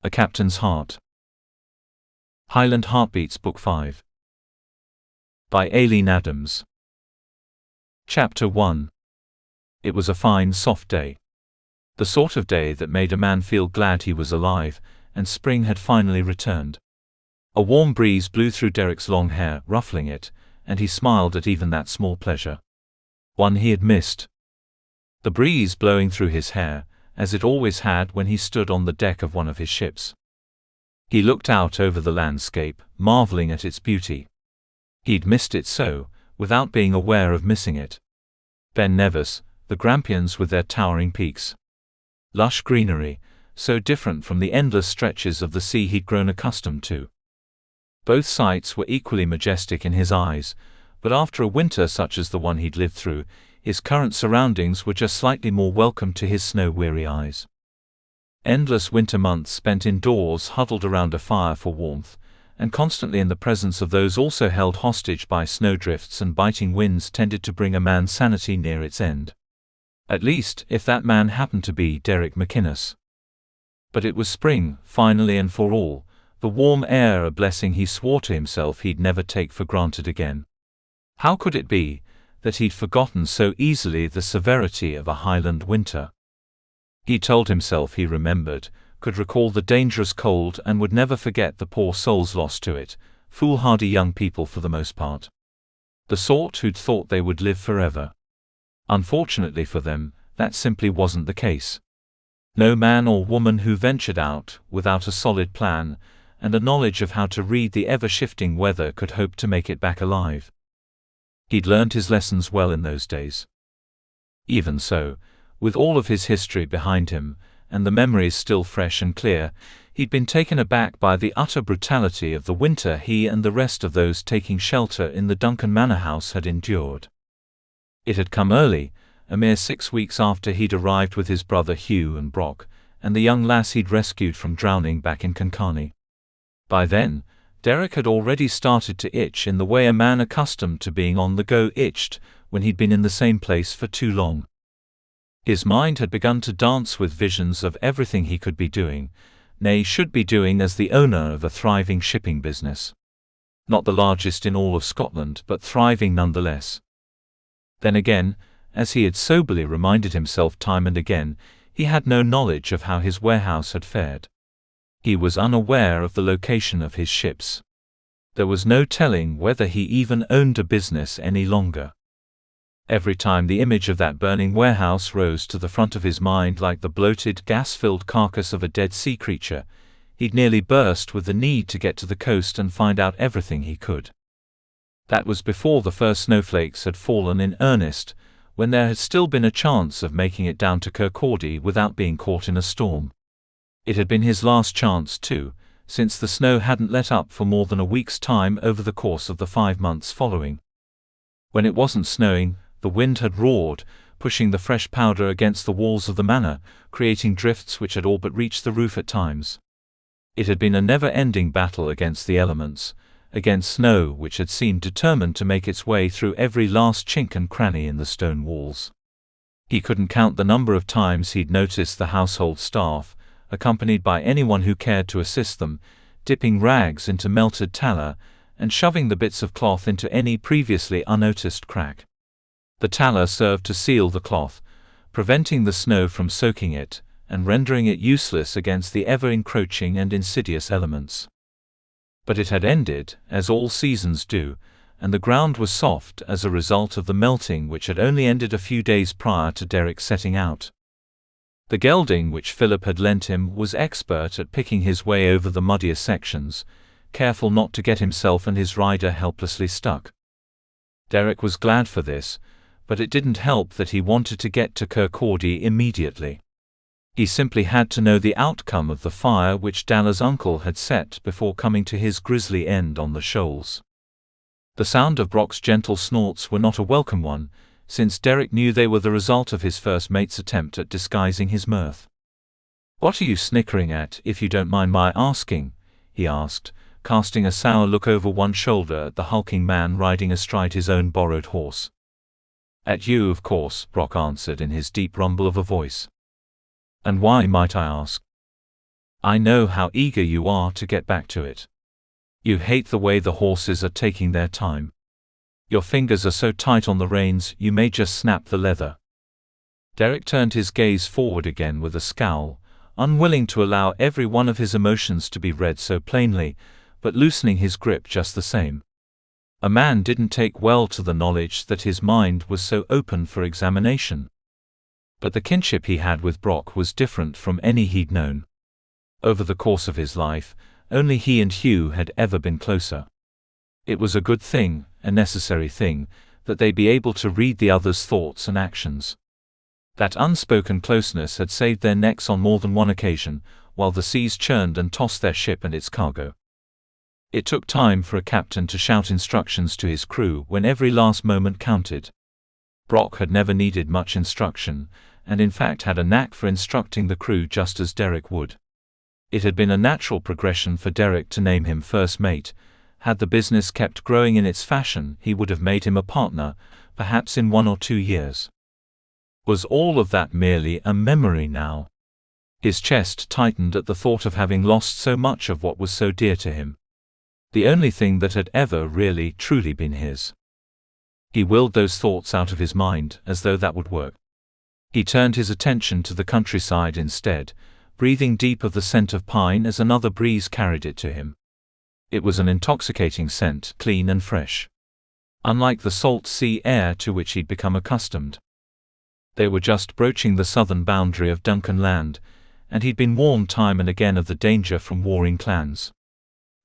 A Captain's Heart. Highland Heartbeats Book 5. By Aileen Adams. Chapter 1. It was a fine, soft day. The sort of day that made a man feel glad he was alive, and spring had finally returned. A warm breeze blew through Derek's long hair, ruffling it, and he smiled at even that small pleasure. One he had missed. The breeze blowing through his hair, as it always had when he stood on the deck of one of his ships. He looked out over the landscape, marveling at its beauty. He'd missed it so, without being aware of missing it. Ben Nevis, the Grampians with their towering peaks. Lush greenery, so different from the endless stretches of the sea he'd grown accustomed to. Both sights were equally majestic in his eyes, but after a winter such as the one he'd lived through, his current surroundings were just slightly more welcome to his snow-weary eyes. Endless winter months spent indoors huddled around a fire for warmth, and constantly in the presence of those also held hostage by snowdrifts and biting winds tended to bring a man's sanity near its end. At least, if that man happened to be Derek McInnis. But it was spring, finally and for all, the warm air a blessing he swore to himself he'd never take for granted again. How could it be that he'd forgotten so easily the severity of a Highland winter? He told himself he remembered, could recall the dangerous cold and would never forget the poor souls lost to it, foolhardy young people for the most part. The sort who'd thought they would live forever. Unfortunately for them, that simply wasn't the case. No man or woman who ventured out, without a solid plan, and a knowledge of how to read the ever-shifting weather could hope to make it back alive. He'd learned his lessons well in those days. Even so, with all of his history behind him, and the memories still fresh and clear, he'd been taken aback by the utter brutality of the winter he and the rest of those taking shelter in the Duncan Manor House had endured. It had come early, a mere 6 weeks after he'd arrived with his brother Hugh and Brock, and the young lass he'd rescued from drowning back in Concarney. By then, Derek had already started to itch in the way a man accustomed to being on the go itched when he'd been in the same place for too long. His mind had begun to dance with visions of everything he could be doing, nay, should be doing as the owner of a thriving shipping business. Not the largest in all of Scotland, but thriving nonetheless. Then again, as he had soberly reminded himself time and again, he had no knowledge of how his warehouse had fared. He was unaware of the location of his ships. There was no telling whether he even owned a business any longer. Every time the image of that burning warehouse rose to the front of his mind like the bloated, gas-filled carcass of a dead sea creature, he'd nearly burst with the need to get to the coast and find out everything he could. That was before the first snowflakes had fallen in earnest, when there had still been a chance of making it down to Kirkcaldy without being caught in a storm. It had been his last chance, too, since the snow hadn't let up for more than a week's time over the course of the 5 months following. When it wasn't snowing, the wind had roared, pushing the fresh powder against the walls of the manor, creating drifts which had all but reached the roof at times. It had been a never-ending battle against the elements, against snow which had seemed determined to make its way through every last chink and cranny in the stone walls. He couldn't count the number of times he'd noticed the household staff, accompanied by anyone who cared to assist them, dipping rags into melted tallow, and shoving the bits of cloth into any previously unnoticed crack. The tallow served to seal the cloth, preventing the snow from soaking it, and rendering it useless against the ever-encroaching and insidious elements. But it had ended, as all seasons do, and the ground was soft as a result of the melting which had only ended a few days prior to Derek setting out. The gelding which Philip had lent him was expert at picking his way over the muddier sections, careful not to get himself and his rider helplessly stuck. Derek was glad for this, but it didn't help that he wanted to get to Kirkcaldy immediately. He simply had to know the outcome of the fire which Dalla's uncle had set before coming to his grisly end on the shoals. The sound of Brock's gentle snorts were not a welcome one, since Derek knew they were the result of his first mate's attempt at disguising his mirth. "What are you snickering at, if you don't mind my asking?" he asked, casting a sour look over one shoulder at the hulking man riding astride his own borrowed horse. "At you, of course," Brock answered in his deep rumble of a voice. "And why, might I ask?" I know how eager you are to get back to it. You hate the way the horses are taking their time. Your fingers are so tight on the reins you may just snap the leather." Derek turned his gaze forward again with a scowl, unwilling to allow every one of his emotions to be read so plainly, but loosening his grip just the same. A man didn't take well to the knowledge that his mind was so open for examination. But the kinship he had with Brock was different from any he'd known. Over the course of his life, only he and Hugh had ever been closer. It was a good thing, a necessary thing, that they be able to read the other's thoughts and actions. That unspoken closeness had saved their necks on more than one occasion, while the seas churned and tossed their ship and its cargo. It took time for a captain to shout instructions to his crew when every last moment counted. Brock had never needed much instruction, and in fact had a knack for instructing the crew just as Derek would. It had been a natural progression for Derek to name him first mate. Had the business kept growing in its fashion, he would have made him a partner, perhaps in 1 or 2 years. Was all of that merely a memory now? His chest tightened at the thought of having lost so much of what was so dear to him. The only thing that had ever really, truly been his. He willed those thoughts out of his mind, as though that would work. He turned his attention to the countryside instead, breathing deep of the scent of pine as another breeze carried it to him. It was an intoxicating scent, clean and fresh. Unlike the salt sea air to which he'd become accustomed. They were just broaching the southern boundary of Duncan land, and he'd been warned time and again of the danger from warring clans.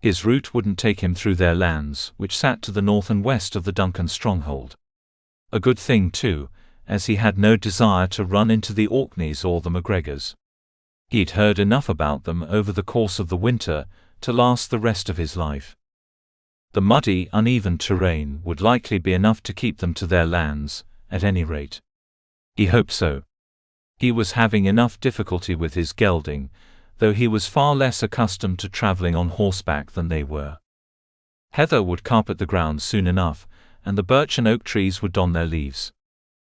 His route wouldn't take him through their lands, which sat to the north and west of the Duncan stronghold. A good thing, too, as he had no desire to run into the Orkneys or the McGregors. He'd heard enough about them over the course of the winter to last the rest of his life. The muddy, uneven terrain would likely be enough to keep them to their lands, at any rate. He hoped so. He was having enough difficulty with his gelding, though he was far less accustomed to traveling on horseback than they were. Heather would carpet the ground soon enough, and the birch and oak trees would don their leaves.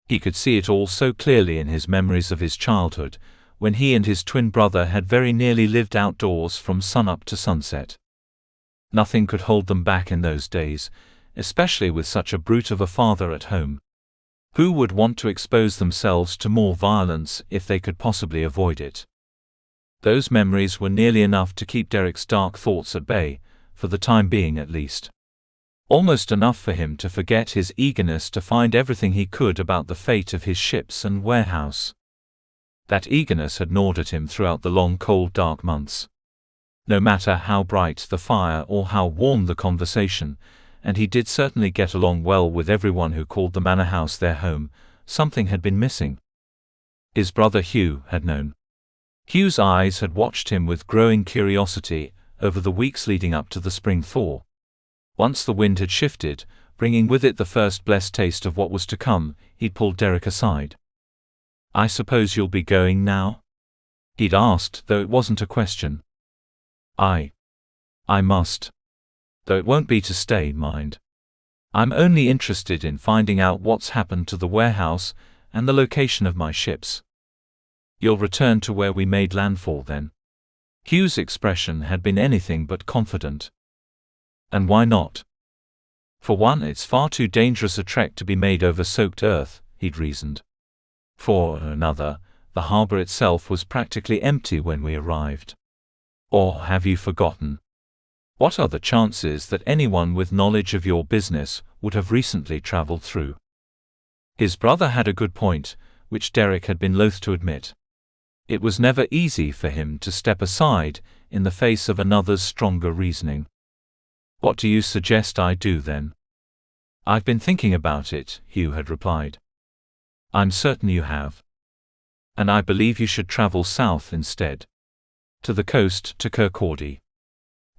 He could see it all so clearly in his memories of his childhood, when he and his twin brother had very nearly lived outdoors from sunup to sunset. Nothing could hold them back in those days, especially with such a brute of a father at home. Who would want to expose themselves to more violence if they could possibly avoid it? Those memories were nearly enough to keep Derek's dark thoughts at bay, for the time being at least. Almost enough for him to forget his eagerness to find everything he could about the fate of his ships and warehouse. That eagerness had gnawed at him throughout the long cold dark months. No matter how bright the fire or how warm the conversation, and he did certainly get along well with everyone who called the manor house their home, something had been missing. His brother Hugh had known. Hugh's eyes had watched him with growing curiosity over the weeks leading up to the spring thaw. Once the wind had shifted, bringing with it the first blessed taste of what was to come, he'd pulled Derek aside. "I suppose you'll be going now?" he'd asked, though it wasn't a question. I must. Though it won't be to stay, mind. I'm only interested in finding out what's happened to the warehouse and the location of my ships." "You'll return to where we made landfall then?" Hugh's expression had been anything but confident. "And why not?" "For one, it's far too dangerous a trek to be made over soaked earth," he'd reasoned. "For another, the harbor itself was practically empty when we arrived. Or have you forgotten? What are the chances that anyone with knowledge of your business would have recently traveled through?" His brother had a good point, which Derek had been loath to admit. It was never easy for him to step aside in the face of another's stronger reasoning. "What do you suggest I do then?" "I've been thinking about it," Hugh had replied. "I'm certain you have. And I believe you should travel south instead. To the coast, to Kirkcaldy.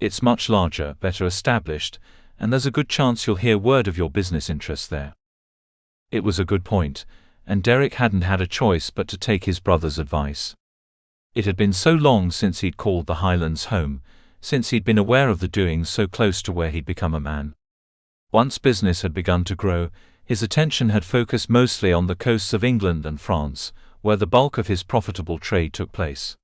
It's much larger, better established, and there's a good chance you'll hear word of your business interests there." It was a good point, and Derek hadn't had a choice but to take his brother's advice. It had been so long since he'd called the Highlands home, since he'd been aware of the doings so close to where he'd become a man. Once business had begun to grow, his attention had focused mostly on the coasts of England and France, where the bulk of his profitable trade took place.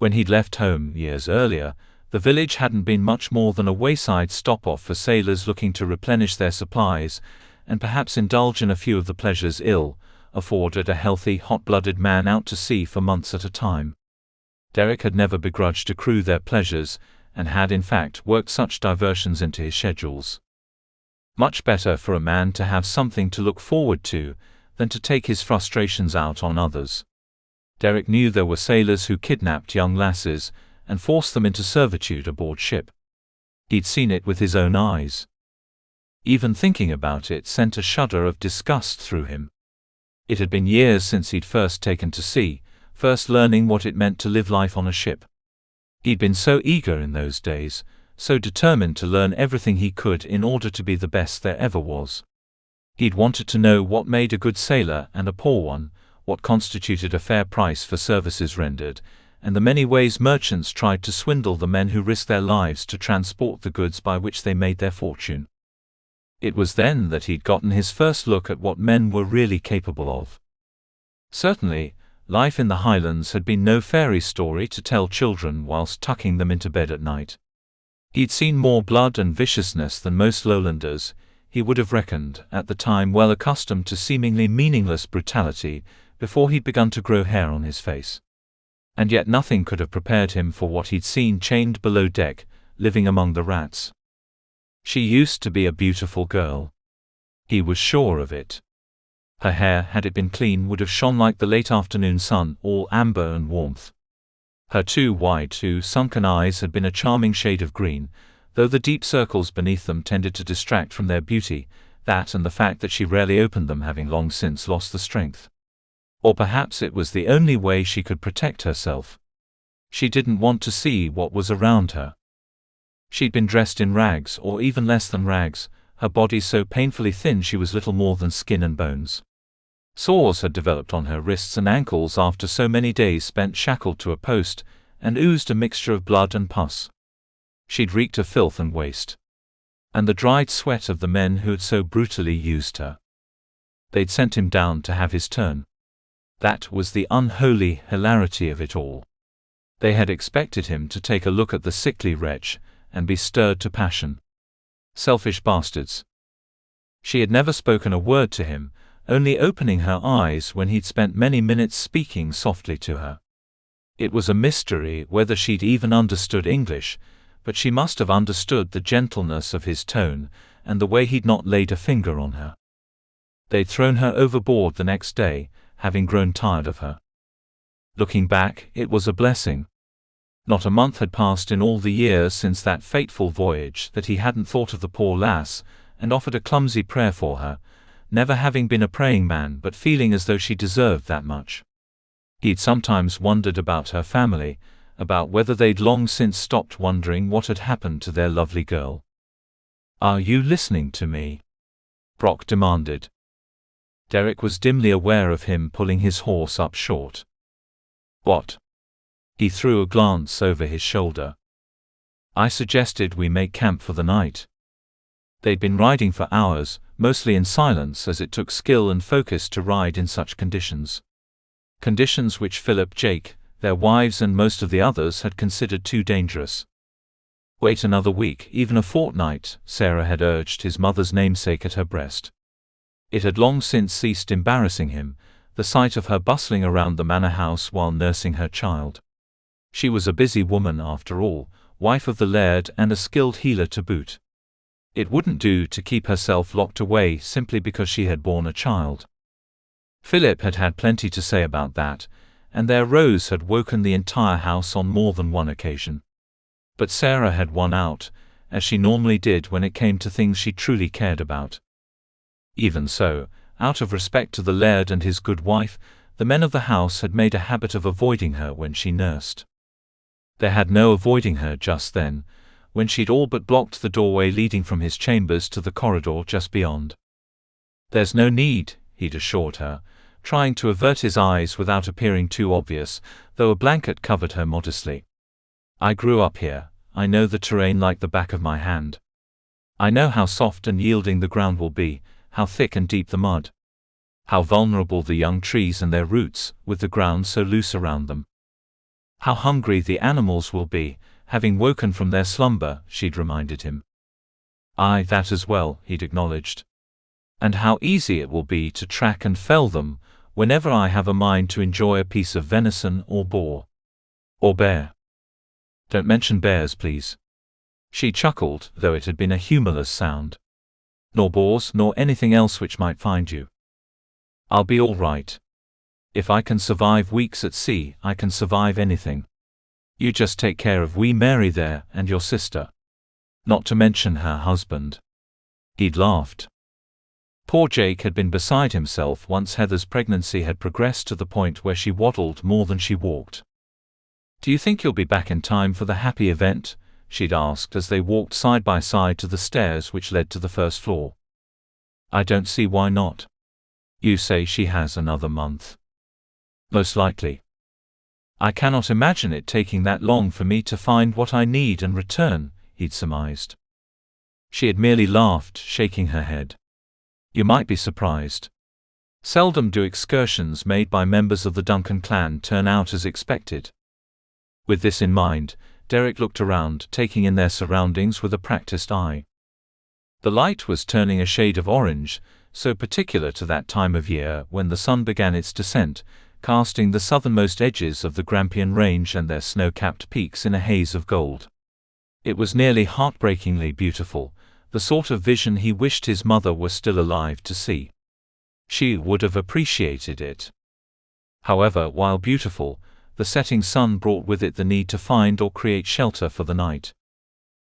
When he'd left home years earlier, the village hadn't been much more than a wayside stop-off for sailors looking to replenish their supplies, and perhaps indulge in a few of the pleasures afforded a healthy, hot-blooded man out to sea for months at a time. Derek had never begrudged a crew their pleasures, and had in fact worked such diversions into his schedules. Much better for a man to have something to look forward to, than to take his frustrations out on others. Derek knew there were sailors who kidnapped young lasses, and forced them into servitude aboard ship. He'd seen it with his own eyes. Even thinking about it sent a shudder of disgust through him. It had been years since he'd first taken to sea, first learning what it meant to live life on a ship. He'd been so eager in those days, so determined to learn everything he could in order to be the best there ever was. He'd wanted to know what made a good sailor and a poor one, what constituted a fair price for services rendered, and the many ways merchants tried to swindle the men who risked their lives to transport the goods by which they made their fortune. It was then that he'd gotten his first look at what men were really capable of. Certainly, life in the Highlands had been no fairy story to tell children whilst tucking them into bed at night. He'd seen more blood and viciousness than most lowlanders, he would have reckoned, at the time well accustomed to seemingly meaningless brutality, before he'd begun to grow hair on his face. And yet nothing could have prepared him for what he'd seen chained below deck, living among the rats. She used to be a beautiful girl. He was sure of it. Her hair, had it been clean, would have shone like the late afternoon sun, all amber and warmth. Her two wide, sunken eyes had been a charming shade of green, though the deep circles beneath them tended to distract from their beauty, that and the fact that she rarely opened them, having long since lost the strength. Or perhaps it was the only way she could protect herself. She didn't want to see what was around her. She'd been dressed in rags, or even less than rags, her body so painfully thin she was little more than skin and bones. Sores had developed on her wrists and ankles after so many days spent shackled to a post, and oozed a mixture of blood and pus. She'd reeked of filth and waste. And the dried sweat of the men who had so brutally used her. They'd sent him down to have his turn. That was the unholy hilarity of it all. They had expected him to take a look at the sickly wretch, and be stirred to passion. Selfish bastards. She had never spoken a word to him, only opening her eyes when he'd spent many minutes speaking softly to her. It was a mystery whether she'd even understood English, but she must have understood the gentleness of his tone, and the way he'd not laid a finger on her. They'd thrown her overboard the next day, having grown tired of her. Looking back, it was a blessing. Not a month had passed in all the years since that fateful voyage that he hadn't thought of the poor lass, and offered a clumsy prayer for her, never having been a praying man but feeling as though she deserved that much. He'd sometimes wondered about her family, about whether they'd long since stopped wondering what had happened to their lovely girl. "Are you listening to me?" Brock demanded. Derek was dimly aware of him pulling his horse up short. "What?" He threw a glance over his shoulder. "I suggested we make camp for the night." They'd been riding for hours, mostly in silence, as it took skill and focus to ride in such conditions. Conditions which Philip, Jake, their wives and most of the others had considered too dangerous. "Wait another week, even a fortnight," Sarah had urged his mother's namesake at her breast. It had long since ceased embarrassing him, the sight of her bustling around the manor house while nursing her child. She was a busy woman after all, wife of the laird and a skilled healer to boot. It wouldn't do to keep herself locked away simply because she had borne a child. Philip had had plenty to say about that, and their rows had woken the entire house on more than one occasion. But Sarah had won out, as she normally did when it came to things she truly cared about. Even so, out of respect to the laird and his good wife, the men of the house had made a habit of avoiding her when she nursed. There had no avoiding her just then, when she'd all but blocked the doorway leading from his chambers to the corridor just beyond. "There's no need," he'd assured her, trying to avert his eyes without appearing too obvious, though a blanket covered her modestly. "I grew up here, I know the terrain like the back of my hand. I know how soft and yielding the ground will be, how thick and deep the mud. How vulnerable the young trees and their roots, with the ground so loose around them. How hungry the animals will be, having woken from their slumber, she'd reminded him. Aye, that as well, he'd acknowledged. And how easy it will be to track and fell them, whenever I have a mind to enjoy a piece of venison or boar. Or bear. Don't mention bears, please. She chuckled, though it had been a humorless sound. Nor boars, nor anything else which might find you. I'll be all right. If I can survive weeks at sea, I can survive anything. You just take care of wee Mary there, and your sister. Not to mention her husband. He'd laughed. Poor Jake had been beside himself once Heather's pregnancy had progressed to the point where she waddled more than she walked. Do you think you'll be back in time for the happy event? She'd asked as they walked side by side to the stairs which led to the first floor. I don't see why not. You say she has another month. Most likely. I cannot imagine it taking that long for me to find what I need and return, he'd surmised. She had merely laughed, shaking her head. You might be surprised. Seldom do excursions made by members of the Duncan clan turn out as expected. With this in mind, Derek looked around, taking in their surroundings with a practiced eye. The light was turning a shade of orange, so particular to that time of year when the sun began its descent, casting the southernmost edges of the Grampian Range and their snow-capped peaks in a haze of gold. It was nearly heartbreakingly beautiful, the sort of vision he wished his mother were still alive to see. She would have appreciated it. However, while beautiful, the setting sun brought with it the need to find or create shelter for the night.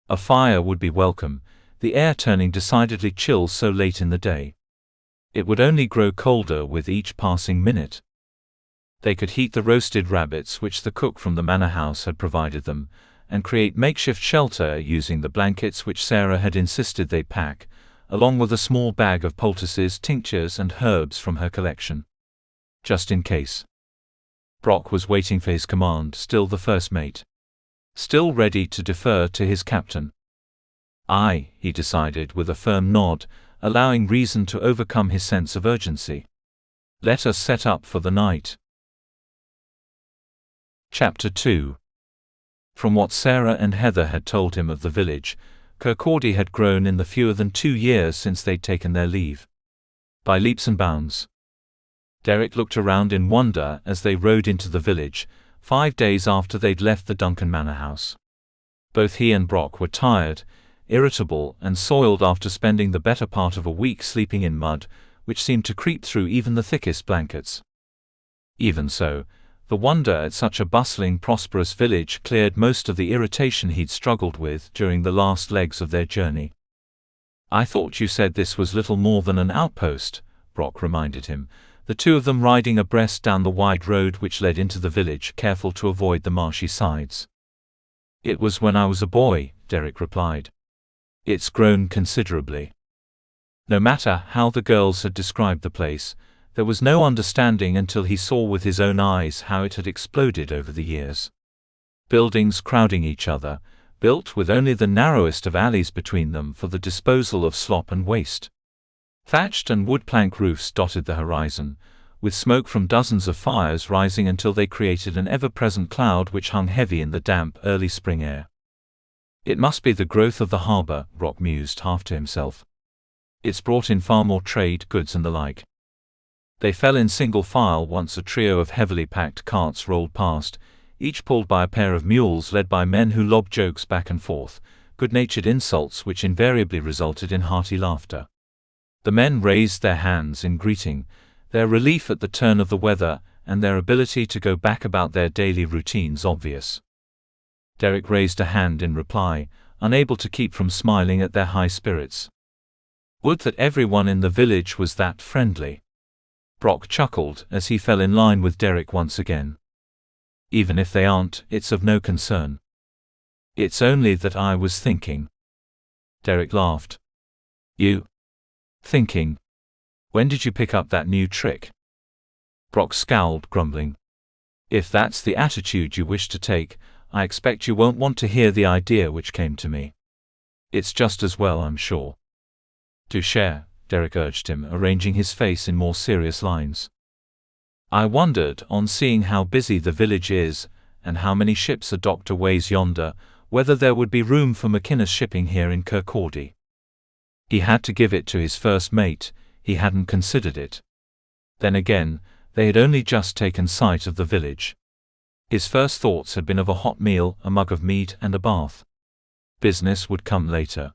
A fire would be welcome, the air turning decidedly chill so late in the day. It would only grow colder with each passing minute. They could heat the roasted rabbits which the cook from the manor house had provided them, and create makeshift shelter using the blankets which Sarah had insisted they pack, along with a small bag of poultices, tinctures and herbs from her collection. Just in case. Brock was waiting for his command, still the first mate. Still ready to defer to his captain. Aye, he decided with a firm nod, allowing reason to overcome his sense of urgency. Let us set up for the night. Chapter 2. From what Sarah and Heather had told him of the village, Kirkcaldy had grown in the fewer than 2 years since they'd taken their leave. By leaps and bounds. Derek looked around in wonder as they rode into the village, 5 days after they'd left the Duncan manor house. Both he and Brock were tired, irritable and soiled after spending the better part of a week sleeping in mud, which seemed to creep through even the thickest blankets. Even so, the wonder at such a bustling, prosperous village cleared most of the irritation he'd struggled with during the last legs of their journey. I thought you said this was little more than an outpost, Brock reminded him, the two of them riding abreast down the wide road which led into the village, careful to avoid the marshy sides. It was when I was a boy, Derek replied. It's grown considerably. No matter how the girls had described the place, there was no understanding until he saw with his own eyes how it had exploded over the years. Buildings crowding each other, built with only the narrowest of alleys between them for the disposal of slop and waste. Thatched and wood-plank roofs dotted the horizon, with smoke from dozens of fires rising until they created an ever-present cloud which hung heavy in the damp, early spring air. It must be the growth of the harbour, Brock mused half to himself. It's brought in far more trade, goods and the like. They fell in single file once a trio of heavily packed carts rolled past, each pulled by a pair of mules led by men who lobbed jokes back and forth, good-natured insults which invariably resulted in hearty laughter. The men raised their hands in greeting, their relief at the turn of the weather and their ability to go back about their daily routines obvious. Derek raised a hand in reply, unable to keep from smiling at their high spirits. Would that everyone in the village was that friendly. Brock chuckled as he fell in line with Derek once again. Even if they aren't, it's of no concern. It's only that I was thinking. Derek laughed. You? Thinking? When did you pick up that new trick? Brock scowled, grumbling. If that's the attitude you wish to take, I expect you won't want to hear the idea which came to me. It's just as well, I'm sure. Do share, Derek urged him, arranging his face in more serious lines. I wondered, on seeing how busy the village is, and how many ships a doctor weighs yonder, whether there would be room for McInnis shipping here in Kirkcaldy. He had to give it to his first mate, he hadn't considered it. Then again, they had only just taken sight of the village. His first thoughts had been of a hot meal, a mug of mead, and a bath. Business would come later.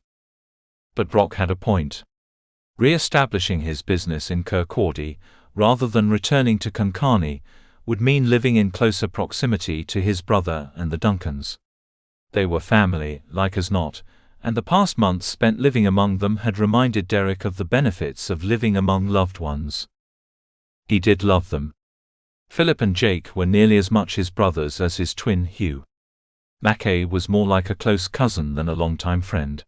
But Brock had a point. Re-establishing his business in Kirkcaldy, rather than returning to Concarney, would mean living in closer proximity to his brother and the Duncans. They were family, like as not, and the past months spent living among them had reminded Derek of the benefits of living among loved ones. He did love them. Philip and Jake were nearly as much his brothers as his twin Hugh. Mackay was more like a close cousin than a long-time friend.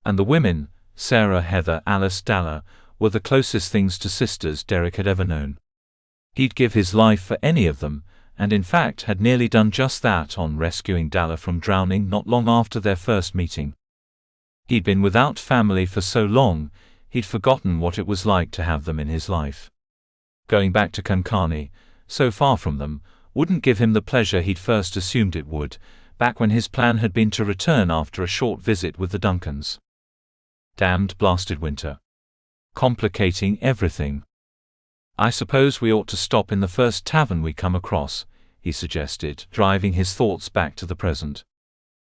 And the women, Sarah, Heather, Alice, Dalla, were the closest things to sisters Derek had ever known. He'd give his life for any of them, and in fact had nearly done just that on rescuing Dalla from drowning not long after their first meeting. He'd been without family for so long, he'd forgotten what it was like to have them in his life. Going back to Concarney, so far from them, wouldn't give him the pleasure he'd first assumed it would, back when his plan had been to return after a short visit with the Duncans. Damned blasted winter. Complicating everything. "I suppose we ought to stop in the first tavern we come across," he suggested, driving his thoughts back to the present.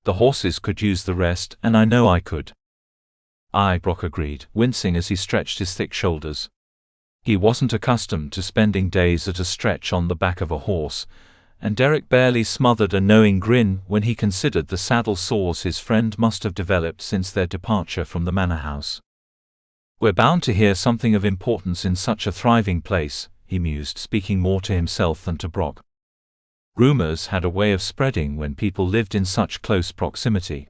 "The horses could use the rest, and I know I could." "Aye," Brock agreed, wincing as he stretched his thick shoulders. He wasn't accustomed to spending days at a stretch on the back of a horse, and Derek barely smothered a knowing grin when he considered the saddle sores his friend must have developed since their departure from the manor house. "We're bound to hear something of importance in such a thriving place," he mused, speaking more to himself than to Brock. Rumors had a way of spreading when people lived in such close proximity.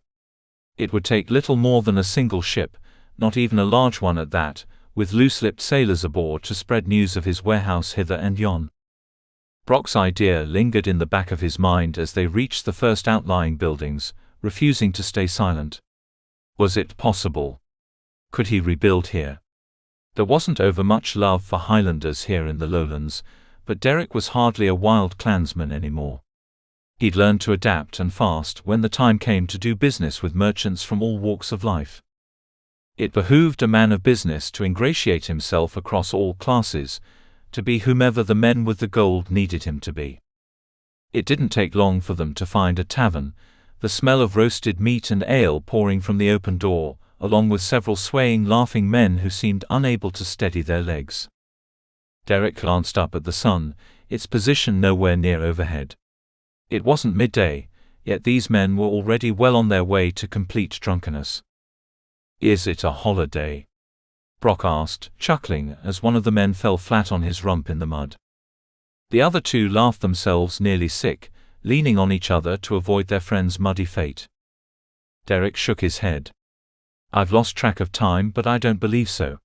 It would take little more than a single ship, not even a large one at that, with loose-lipped sailors aboard to spread news of his warehouse hither and yon. Brock's idea lingered in the back of his mind as they reached the first outlying buildings, refusing to stay silent. Was it possible? Could he rebuild here? There wasn't overmuch love for Highlanders here in the lowlands, but Derek was hardly a wild clansman anymore. He'd learned to adapt and fast when the time came to do business with merchants from all walks of life. It behooved a man of business to ingratiate himself across all classes, to be whomever the men with the gold needed him to be. It didn't take long for them to find a tavern, the smell of roasted meat and ale pouring from the open door, along with several swaying, laughing men who seemed unable to steady their legs. Derek glanced up at the sun, its position nowhere near overhead. It wasn't midday, yet these men were already well on their way to complete drunkenness. "Is it a holiday?" Brock asked, chuckling as one of the men fell flat on his rump in the mud. The other two laughed themselves nearly sick, leaning on each other to avoid their friend's muddy fate. Derek shook his head. "I've lost track of time, but I don't believe so."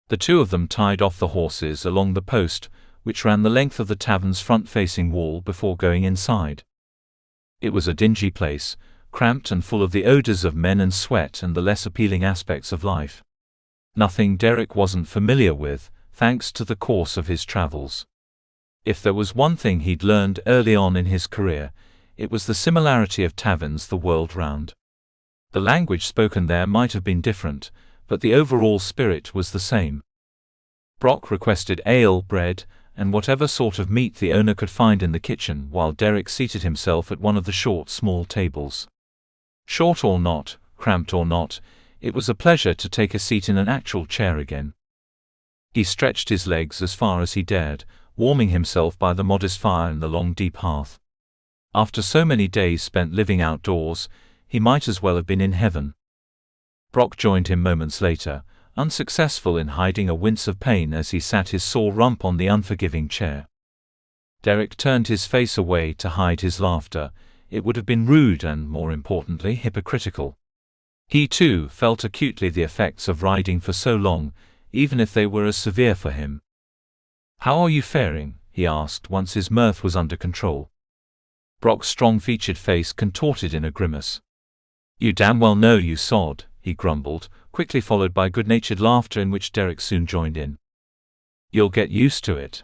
The two of them tied off the horses along the post, which ran the length of the tavern's front-facing wall before going inside. It was a dingy place, cramped and full of the odors of men and sweat and the less appealing aspects of life. Nothing Derek wasn't familiar with, thanks to the course of his travels. If there was one thing he'd learned early on in his career, it was the similarity of taverns the world round. The language spoken there might have been different, but the overall spirit was the same. Brock requested ale, bread, and whatever sort of meat the owner could find in the kitchen, while Derek seated himself at one of the short, small tables. Short or not, cramped or not, it was a pleasure to take a seat in an actual chair again. He stretched his legs as far as he dared, warming himself by the modest fire in the long deep hearth. After so many days spent living outdoors, he might as well have been in heaven. Brock joined him moments later, unsuccessful in hiding a wince of pain as he sat his sore rump on the unforgiving chair. Derek turned his face away to hide his laughter. It would have been rude and, more importantly, hypocritical. He too felt acutely the effects of riding for so long, even if they were as severe for him. "How are you faring?" he asked once his mirth was under control. Brock's strong-featured face contorted in a grimace. "You damn well know, you sod," he grumbled, quickly followed by good-natured laughter in which Derek soon joined in. "You'll get used to it."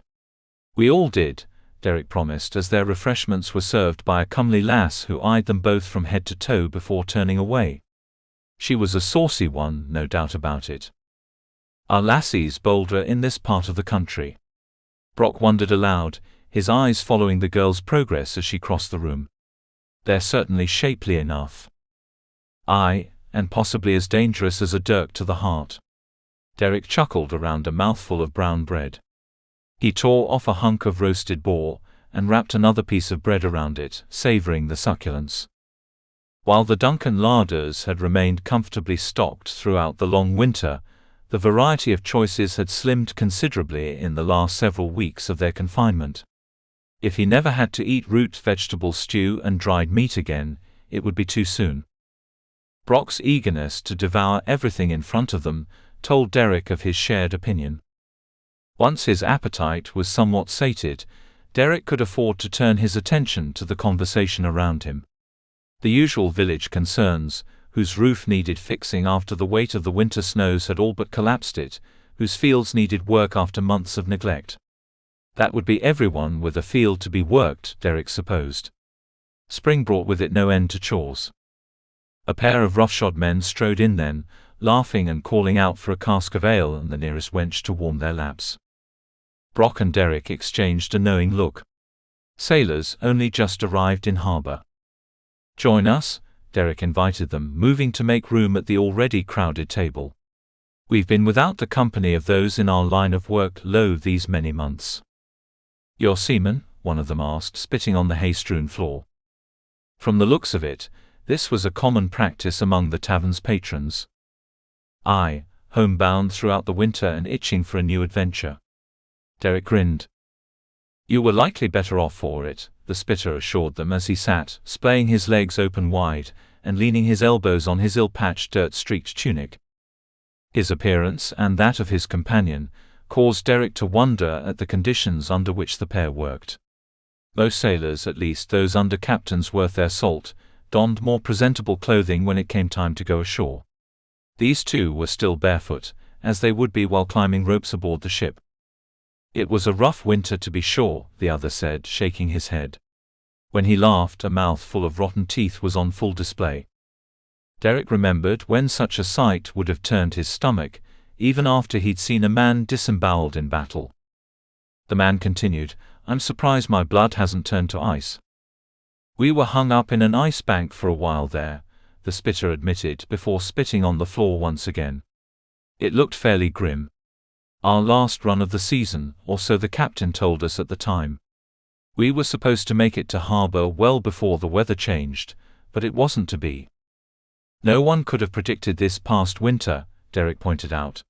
"We all did," Derek promised as their refreshments were served by a comely lass who eyed them both from head to toe before turning away. She was a saucy one, no doubt about it. Are lassies bolder in this part of the country? Brock wondered aloud, his eyes following the girl's progress as she crossed the room. They're certainly shapely enough. Aye, and possibly as dangerous as a dirk to the heart. Derek chuckled around a mouthful of brown bread. He tore off a hunk of roasted boar, and wrapped another piece of bread around it, savoring the succulence. While the Duncan larders had remained comfortably stocked throughout the long winter, the variety of choices had slimmed considerably in the last several weeks of their confinement. If he never had to eat root vegetable stew and dried meat again, it would be too soon. Brock's eagerness to devour everything in front of them told Derek of his shared opinion. Once his appetite was somewhat sated, Derek could afford to turn his attention to the conversation around him. The usual village concerns, whose roof needed fixing after the weight of the winter snows had all but collapsed it, whose fields needed work after months of neglect. That would be everyone with a field to be worked, Derek supposed. Spring brought with it no end to chores. A pair of roughshod men strode in then, laughing and calling out for a cask of ale and the nearest wench to warm their laps. Brock and Derek exchanged a knowing look. Sailors only just arrived in harbour. Join us, Derek invited them, moving to make room at the already crowded table. We've been without the company of those in our line of work these many months. You're seamen? One of them asked, spitting on the hay-strewn floor. From the looks of it, this was a common practice among the tavern's patrons. Aye, homebound throughout the winter and itching for a new adventure. Derek grinned. You were likely better off for it, the spitter assured them as he sat, splaying his legs open wide, and leaning his elbows on his ill-patched dirt-streaked tunic. His appearance, and that of his companion, caused Derek to wonder at the conditions under which the pair worked. Most sailors, at least those under captains worth their salt, donned more presentable clothing when it came time to go ashore. These two were still barefoot, as they would be while climbing ropes aboard the ship. It was a rough winter to be sure, the other said, shaking his head. When he laughed, a mouth full of rotten teeth was on full display. Derek remembered when such a sight would have turned his stomach, even after he'd seen a man disemboweled in battle. The man continued, I'm surprised my blood hasn't turned to ice. We were hung up in an ice bank for a while there, the spitter admitted before spitting on the floor once again. It looked fairly grim. Our last run of the season, or so the captain told us at the time. We were supposed to make it to harbour well before the weather changed, but it wasn't to be. No one could have predicted this past winter, Derek pointed out.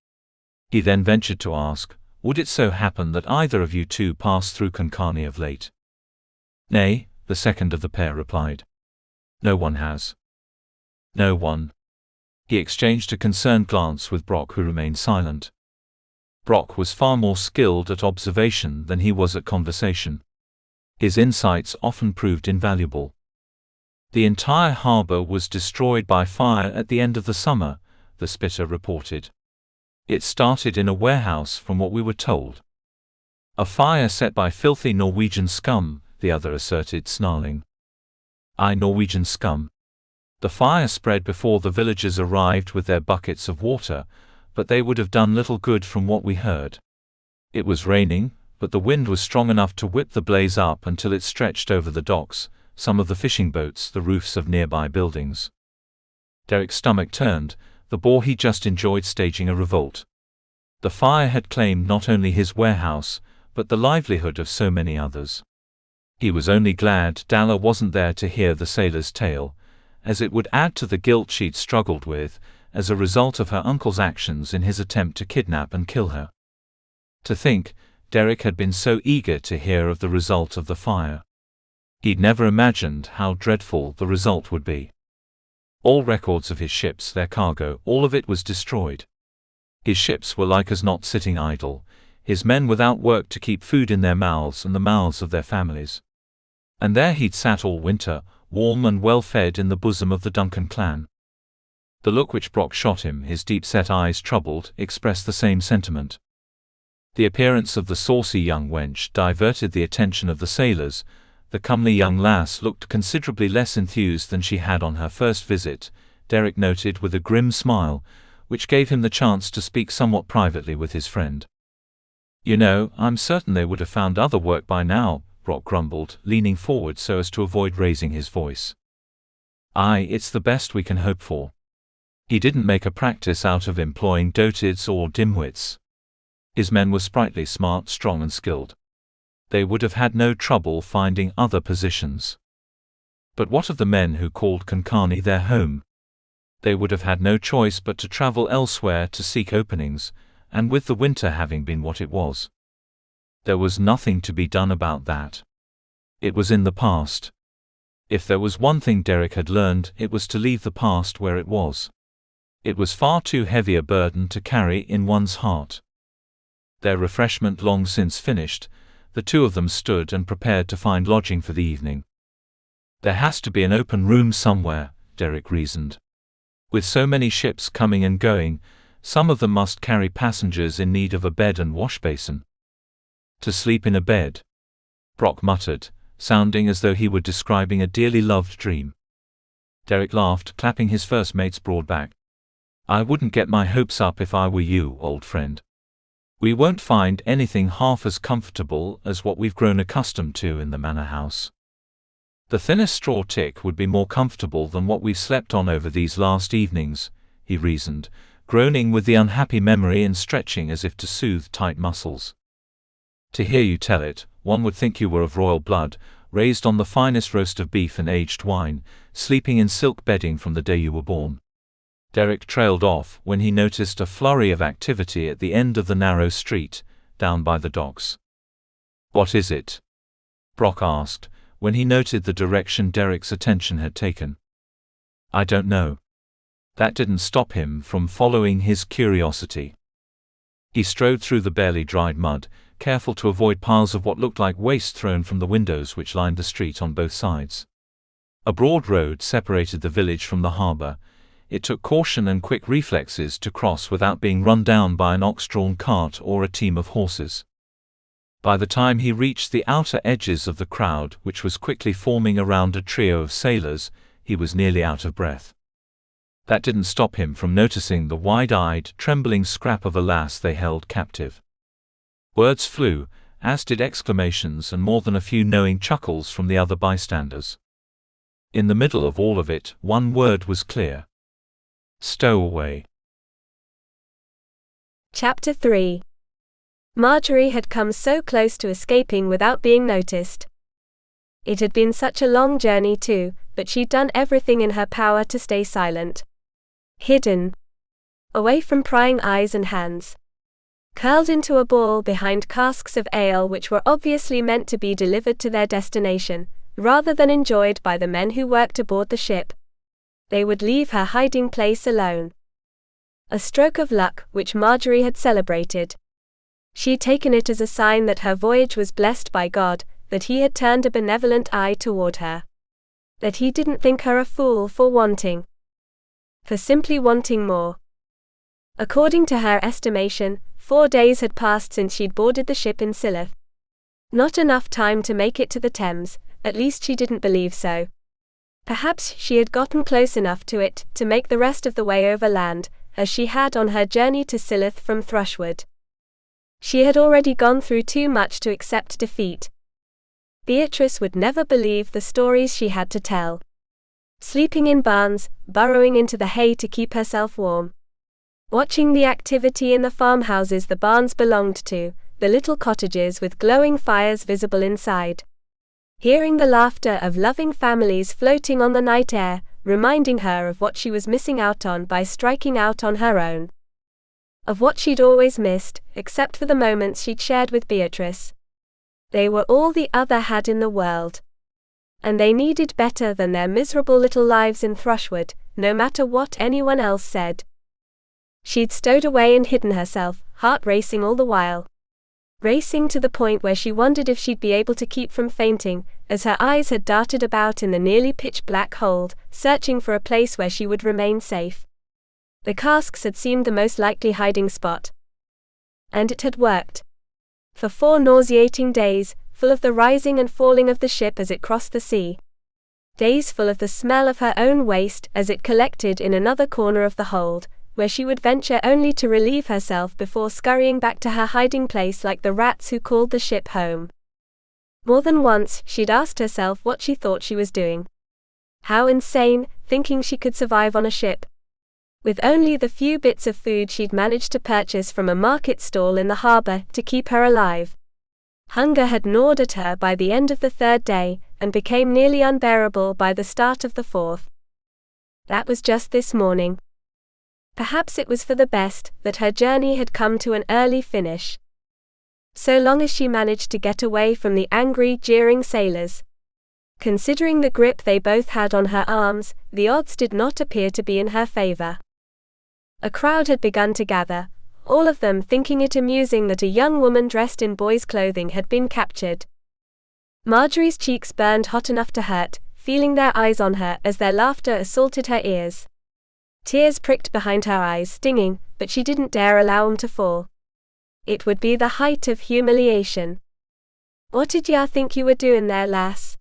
He then ventured to ask, would it so happen that either of you two passed through Konkani of late? Nay, the second of the pair replied. No one has. No one. He exchanged a concerned glance with Brock, who remained silent. Brock was far more skilled at observation than he was at conversation. His insights often proved invaluable. The entire harbour was destroyed by fire at the end of the summer, the spitter reported. It started in a warehouse from what we were told. A fire set by filthy Norwegian scum, the other asserted, snarling. Aye, Norwegian scum. The fire spread before the villagers arrived with their buckets of water, but they would have done little good from what we heard. It was raining, but the wind was strong enough to whip the blaze up until it stretched over the docks, some of the fishing boats, the roofs of nearby buildings. Derek's stomach turned, the bore he just enjoyed staging a revolt. The fire had claimed not only his warehouse, but the livelihood of so many others. He was only glad Dalla wasn't there to hear the sailor's tale, as it would add to the guilt she'd struggled with, as a result of her uncle's actions in his attempt to kidnap and kill her. To think, Derek had been so eager to hear of the result of the fire. He'd never imagined how dreadful the result would be. All records of his ships, their cargo, all of it was destroyed. His ships were like as not sitting idle, his men without work to keep food in their mouths and the mouths of their families. And there he'd sat all winter, warm and well-fed in the bosom of the Duncan clan. The look which Brock shot him, his deep-set eyes troubled, expressed the same sentiment. The appearance of the saucy young wench diverted the attention of the sailors. The comely young lass looked considerably less enthused than she had on her first visit, Derek noted with a grim smile, which gave him the chance to speak somewhat privately with his friend. "You know, I'm certain they would have found other work by now," Brock grumbled, leaning forward so as to avoid raising his voice. "Aye, it's the best we can hope for. He didn't make a practice out of employing dotards or dimwits. His men were sprightly, smart, strong and skilled. They would have had no trouble finding other positions. But what of the men who called Konkani their home? They would have had no choice but to travel elsewhere to seek openings, and with the winter having been what it was, there was nothing to be done about that. It was in the past. If there was one thing Derek had learned, it was to leave the past where it was. It was far too heavy a burden to carry in one's heart. Their refreshment long since finished, the two of them stood and prepared to find lodging for the evening. There has to be an open room somewhere, Derek reasoned. With so many ships coming and going, some of them must carry passengers in need of a bed and wash basin. To sleep in a bed, Brock muttered, sounding as though he were describing a dearly loved dream. Derek laughed, clapping his first mate's broad back. "I wouldn't get my hopes up if I were you, old friend. We won't find anything half as comfortable as what we've grown accustomed to in the manor house. The thinnest straw tick would be more comfortable than what we've slept on over these last evenings," he reasoned, groaning with the unhappy memory and stretching as if to soothe tight muscles. "To hear you tell it, one would think you were of royal blood, raised on the finest roast of beef and aged wine, sleeping in silk bedding from the day you were born." Derek trailed off when he noticed a flurry of activity at the end of the narrow street, down by the docks. "What is it?" Brock asked, when he noted the direction Derek's attention had taken. "I don't know." That didn't stop him from following his curiosity. He strode through the barely dried mud, careful to avoid piles of what looked like waste thrown from the windows which lined the street on both sides. A broad road separated the village from the harbor. It took caution and quick reflexes to cross without being run down by an ox-drawn cart or a team of horses. By the time he reached the outer edges of the crowd which was quickly forming around a trio of sailors, he was nearly out of breath. That didn't stop him from noticing the wide-eyed, trembling scrap of a lass they held captive. Words flew, as did exclamations and more than a few knowing chuckles from the other bystanders. In the middle of all of it, one word was clear. Stowaway. Chapter 3. Margery had come so close to escaping without being noticed. It had been such a long journey too, but she'd done everything in her power to stay silent. Hidden. Away from prying eyes and hands. Curled into a ball behind casks of ale which were obviously meant to be delivered to their destination, rather than enjoyed by the men who worked aboard the ship. They would leave her hiding place alone. A stroke of luck which Margery had celebrated. She'd taken it as a sign that her voyage was blessed by God, that he had turned a benevolent eye toward her. That he didn't think her a fool for wanting. For simply wanting more. According to her estimation, 4 days had passed since she'd boarded the ship in Silith. Not enough time to make it to the Thames, at least she didn't believe so. Perhaps she had gotten close enough to it to make the rest of the way overland, as she had on her journey to Silith from Thrushwood. She had already gone through too much to accept defeat. Beatrice would never believe the stories she had to tell. Sleeping in barns, burrowing into the hay to keep herself warm. Watching the activity in the farmhouses the barns belonged to, the little cottages with glowing fires visible inside. Hearing the laughter of loving families floating on the night air, reminding her of what she was missing out on by striking out on her own. Of what she'd always missed, except for the moments she'd shared with Beatrice. They were all the other had in the world. And they needed better than their miserable little lives in Thrushwood, no matter what anyone else said. She'd stowed away and hidden herself, heart racing all the while. Racing to the point where she wondered if she'd be able to keep from fainting, as her eyes had darted about in the nearly pitch-black hold, searching for a place where she would remain safe. The casks had seemed the most likely hiding spot. And it had worked. For 4 nauseating days, full of the rising and falling of the ship as it crossed the sea. Days full of the smell of her own waste as it collected in another corner of the hold, where she would venture only to relieve herself before scurrying back to her hiding place like the rats who called the ship home. More than once, she'd asked herself what she thought she was doing. How insane, thinking she could survive on a ship. With only the few bits of food she'd managed to purchase from a market stall in the harbor to keep her alive. Hunger had gnawed at her by the end of the 3rd day, and became nearly unbearable by the start of the 4th. That was just this morning. Perhaps it was for the best that her journey had come to an early finish. So long as she managed to get away from the angry, jeering sailors. Considering the grip they both had on her arms, the odds did not appear to be in her favor. A crowd had begun to gather, all of them thinking it amusing that a young woman dressed in boys' clothing had been captured. Margery's cheeks burned hot enough to hurt, feeling their eyes on her as their laughter assaulted her ears. Tears pricked behind her eyes, stinging, but she didn't dare allow them to fall. It would be the height of humiliation. "What did ya think you were doing there, lass?"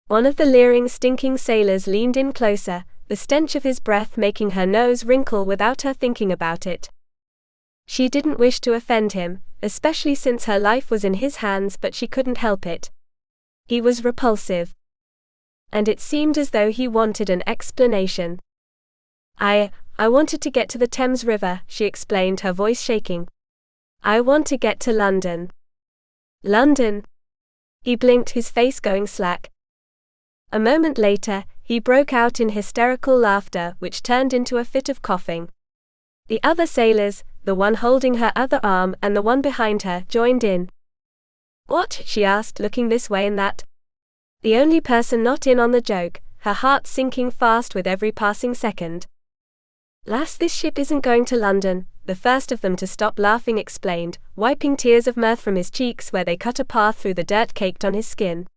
One of the leering, stinking sailors leaned in closer, the stench of his breath making her nose wrinkle without her thinking about it. She didn't wish to offend him, especially since her life was in his hands, but she couldn't help it. He was repulsive. And it seemed as though he wanted an explanation. I wanted to get to the Thames River," she explained, her voice shaking. "I want to get to London." "London?" He blinked, his face going slack. A moment later, he broke out in hysterical laughter, which turned into a fit of coughing. The other sailors, the one holding her other arm and the one behind her, joined in. "What?" she asked, looking this way and that. The only person not in on the joke, her heart sinking fast with every passing second. "Lass, this ship isn't going to London," the first of them to stop laughing explained, wiping tears of mirth from his cheeks where they cut a path through the dirt caked on his skin.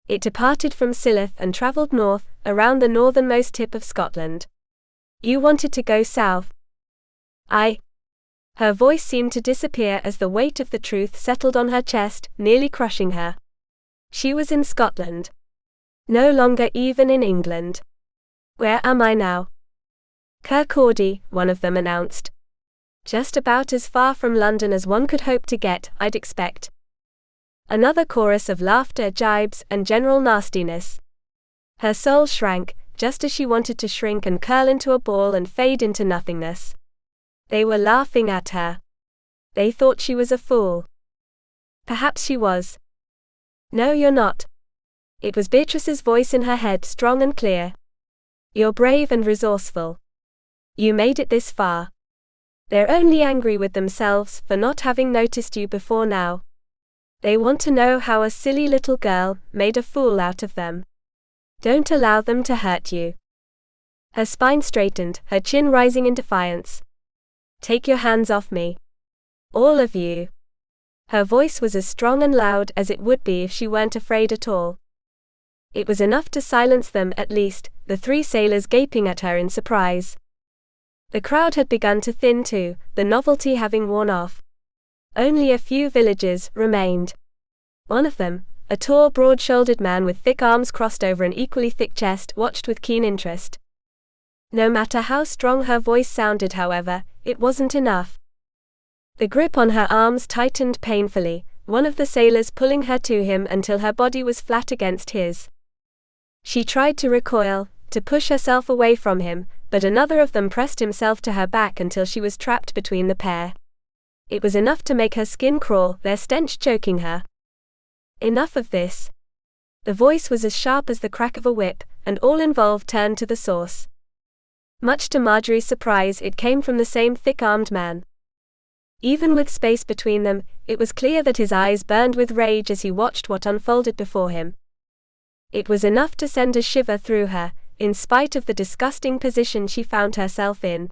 "It departed from Silloth and travelled north, around the northernmost tip of Scotland. You wanted to go south." Her voice seemed to disappear as the weight of the truth settled on her chest, nearly crushing her. She was in Scotland. No longer even in England. "Where am I now?" "Kirkcaldy," one of them announced. "Just about as far from London as one could hope to get, I'd expect." Another chorus of laughter, jibes, and general nastiness. Her soul shrank, just as she wanted to shrink and curl into a ball and fade into nothingness. They were laughing at her. They thought she was a fool. Perhaps she was. "No, you're not." It was Beatrice's voice in her head, strong and clear. "You're brave and resourceful. You made it this far. They're only angry with themselves for not having noticed you before now. They want to know how a silly little girl made a fool out of them. Don't allow them to hurt you." Her spine straightened, her chin rising in defiance. "Take your hands off me. All of you." Her voice was as strong and loud as it would be if she weren't afraid at all. It was enough to silence them at least, the 3 sailors gaping at her in surprise. The crowd had begun to thin too, the novelty having worn off. Only a few villagers remained. One of them, a tall, broad-shouldered man with thick arms crossed over an equally thick chest, watched with keen interest. No matter how strong her voice sounded, however, it wasn't enough. The grip on her arms tightened painfully, one of the sailors pulling her to him until her body was flat against his. She tried to recoil, to push herself away from him, but another of them pressed himself to her back until she was trapped between the pair. It was enough to make her skin crawl, their stench choking her. Enough of this. The voice was as sharp as the crack of a whip, and all involved turned to the source. Much to Margery's surprise, it came from the same thick-armed man. Even with space between them, it was clear that his eyes burned with rage as he watched what unfolded before him. It was enough to send a shiver through her, in spite of the disgusting position she found herself in.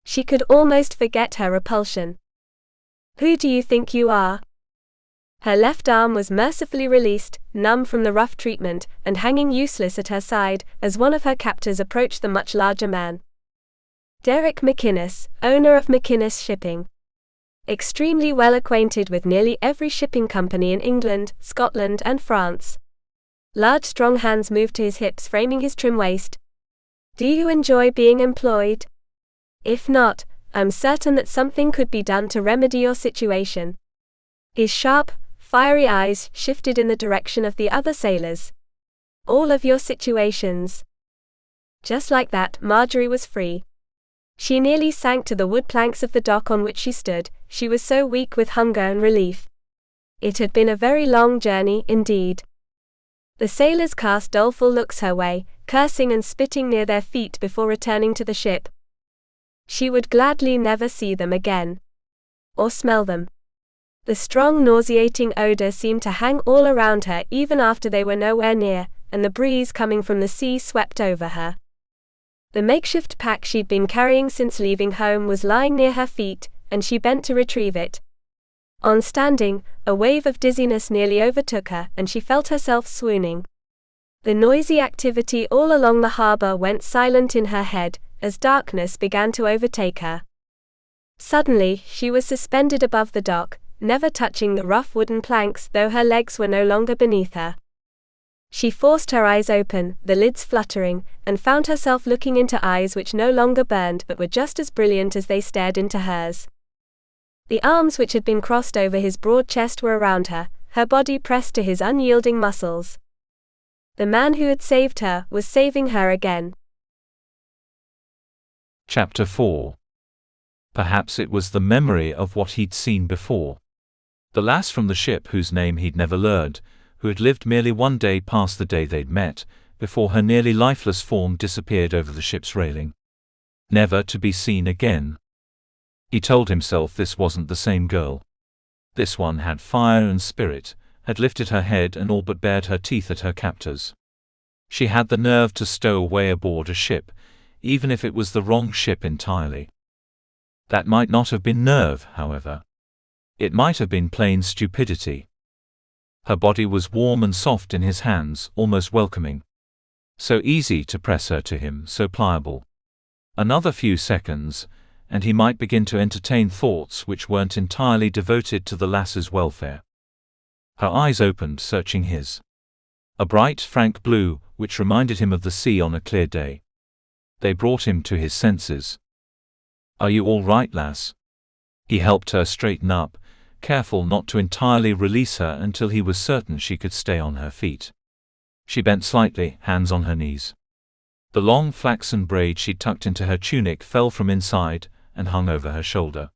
She could almost forget her repulsion. "Who do you think you are?" Her left arm was mercifully released, numb from the rough treatment, and hanging useless at her side, as one of her captors approached the much larger man. "Derek McInnis, owner of McInnis Shipping." extremely well acquainted with nearly every shipping company in England, Scotland, and France. Large strong hands moved to his hips, framing his trim waist. Do you enjoy being employed? If not, I'm certain that something could be done to remedy your situation. His sharp, fiery eyes shifted in the direction of the other sailors. All of your situations. Just like that, Margery was free. She nearly sank to the wood planks of the dock on which she stood, she was so weak with hunger and relief. It had been a very long journey, indeed. The sailors cast doleful looks her way, cursing and spitting near their feet before returning to the ship. She would gladly never see them again. Or smell them. The strong nauseating odor seemed to hang all around her even after they were nowhere near, and the breeze coming from the sea swept over her. The makeshift pack she'd been carrying since leaving home was lying near her feet, and she bent to retrieve it. On standing, a wave of dizziness nearly overtook her, and she felt herself swooning. The noisy activity all along the harbor went silent in her head, as darkness began to overtake her. Suddenly, she was suspended above the dock, never touching the rough wooden planks, though her legs were no longer beneath her. She forced her eyes open, the lids fluttering, and found herself looking into eyes which no longer burned but were just as brilliant as they stared into hers. The arms which had been crossed over his broad chest were around her, her body pressed to his unyielding muscles. The man who had saved her was saving her again. Chapter 4. Perhaps it was the memory of what he'd seen before. The lass from the ship whose name he'd never learned, who had lived merely one day past the day they'd met, before her nearly lifeless form disappeared over the ship's railing. Never to be seen again. He told himself this wasn't the same girl. This one had fire and spirit, had lifted her head and all but bared her teeth at her captors. She had the nerve to stow away aboard a ship, even if it was the wrong ship entirely. That might not have been nerve, however. It might have been plain stupidity. Her body was warm and soft in his hands, almost welcoming. So easy to press her to him, so pliable. Another few seconds, and he might begin to entertain thoughts which weren't entirely devoted to the lass's welfare. Her eyes opened, searching his. A bright, frank blue, which reminded him of the sea on a clear day. They brought him to his senses. Are you all right, lass? He helped her straighten up, careful not to entirely release her until he was certain she could stay on her feet. She bent slightly, hands on her knees. The long flaxen braid she tucked into her tunic fell from inside and hung over her shoulder.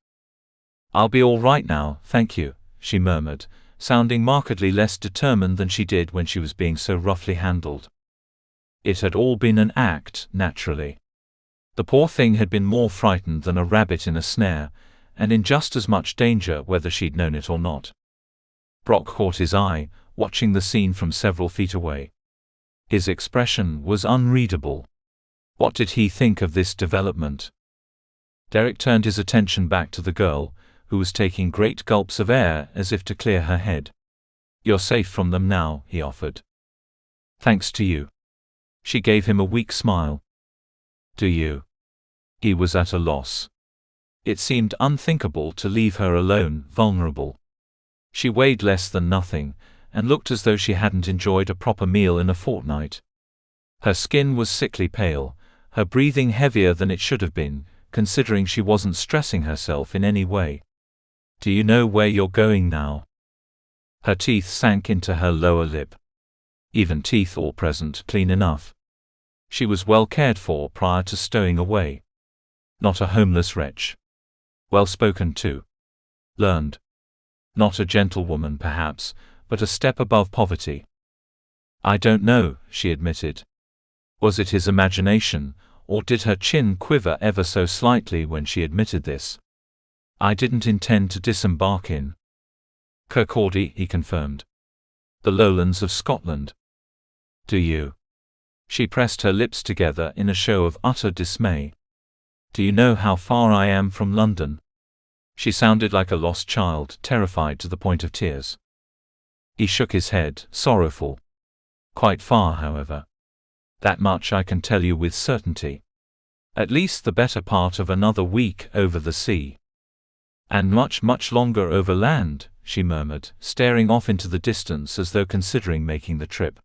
I'll be all right now, thank you, she murmured, sounding markedly less determined than she did when she was being so roughly handled. It had all been an act, naturally. The poor thing had been more frightened than a rabbit in a snare, and in just as much danger whether she'd known it or not. Brock caught his eye, watching the scene from several feet away. His expression was unreadable. What did he think of this development? Derek turned his attention back to the girl, who was taking great gulps of air as if to clear her head. You're safe from them now, he offered. Thanks to you. She gave him a weak smile. Do you? He was at a loss. It seemed unthinkable to leave her alone, vulnerable. She weighed less than nothing, and looked as though she hadn't enjoyed a proper meal in a fortnight. Her skin was sickly pale, her breathing heavier than it should have been, considering she wasn't stressing herself in any way. Do you know where you're going now? Her teeth sank into her lower lip. Even teeth all present, clean enough. She was well cared for prior to stowing away. Not a homeless wretch. Well spoken to. Learned. Not a gentlewoman perhaps, but a step above poverty. I don't know, she admitted. Was it his imagination, or did her chin quiver ever so slightly when she admitted this? I didn't intend to disembark in Kirkcaldy, he confirmed. The lowlands of Scotland. Do you? She pressed her lips together in a show of utter dismay. Do you know how far I am from London? She sounded like a lost child, terrified to the point of tears. He shook his head, sorrowful. Quite far, however. That much I can tell you with certainty. At least the better part of another week over the sea. And much, much longer overland, she murmured, staring off into the distance as though considering making the trip.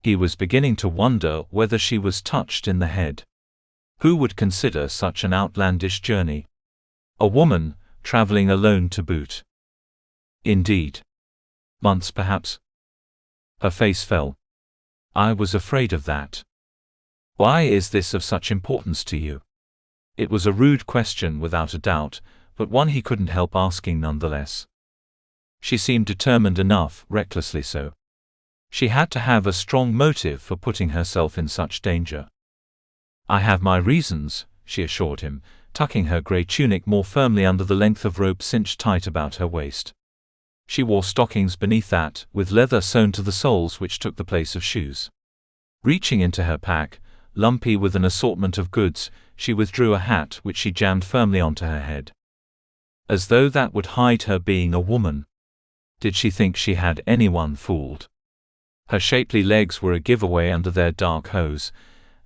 He was beginning to wonder whether she was touched in the head. Who would consider such an outlandish journey? A woman, traveling alone to boot. Indeed. Months perhaps? Her face fell. I was afraid of that. Why is this of such importance to you? It was a rude question without a doubt, but one he couldn't help asking nonetheless. She seemed determined enough, recklessly so. She had to have a strong motive for putting herself in such danger. I have my reasons, she assured him, tucking her grey tunic more firmly under the length of rope cinched tight about her waist. She wore stockings beneath that, with leather sewn to the soles which took the place of shoes. Reaching into her pack, lumpy with an assortment of goods, she withdrew a hat which she jammed firmly onto her head. As though that would hide her being a woman. Did she think she had anyone fooled? Her shapely legs were a giveaway under their dark hose,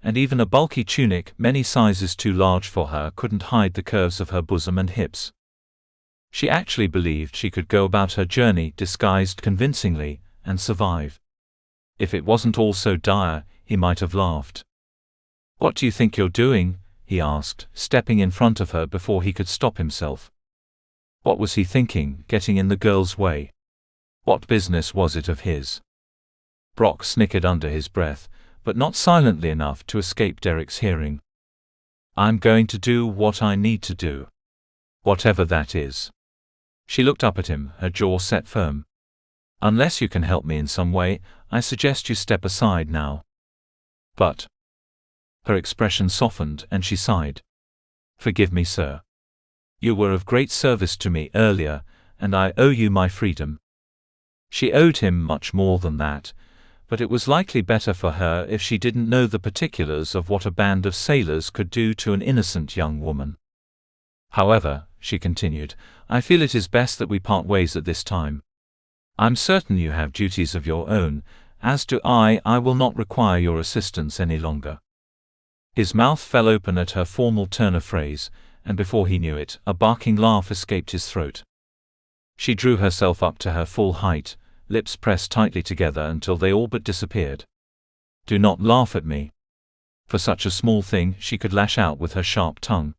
and even a bulky tunic many sizes too large for her couldn't hide the curves of her bosom and hips. She actually believed she could go about her journey disguised convincingly, and survive. If it wasn't all so dire, he might have laughed. "What do you think you're doing?" he asked, stepping in front of her before he could stop himself. What was he thinking, getting in the girl's way? What business was it of his? Brock snickered under his breath, but not silently enough to escape Derek's hearing. "I'm going to do what I need to do. Whatever that is." She looked up at him, her jaw set firm. "Unless you can help me in some way, I suggest you step aside now." "But—" Her expression softened and she sighed. "Forgive me, sir. You were of great service to me earlier, and I owe you my freedom." She owed him much more than that, but it was likely better for her if she didn't know the particulars of what a band of sailors could do to an innocent young woman. "However," she continued, "I feel it is best that we part ways at this time. I'm certain you have duties of your own, as do I. I will not require your assistance any longer." His mouth fell open at her formal turn of phrase, and before he knew it, a barking laugh escaped his throat. She drew herself up to her full height, lips pressed tightly together until they all but disappeared. "Do not laugh at me." For such a small thing, she could lash out with her sharp tongue.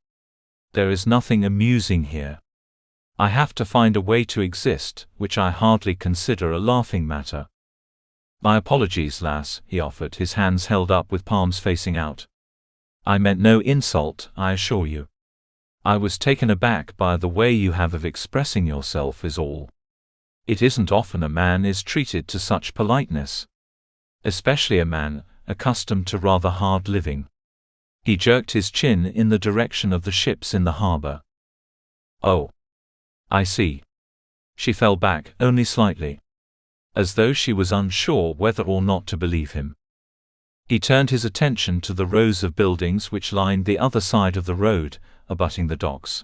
"There is nothing amusing here. I have to find a way to exist, which I hardly consider a laughing matter." "My apologies, lass," he offered, his hands held up with palms facing out. "I meant no insult, I assure you. I was taken aback by the way you have of expressing yourself is all. It isn't often a man is treated to such politeness. Especially a man accustomed to rather hard living." He jerked his chin in the direction of the ships in the harbor. "Oh. I see." She fell back, only slightly. As though she was unsure whether or not to believe him. He turned his attention to the rows of buildings which lined the other side of the road, abutting the docks.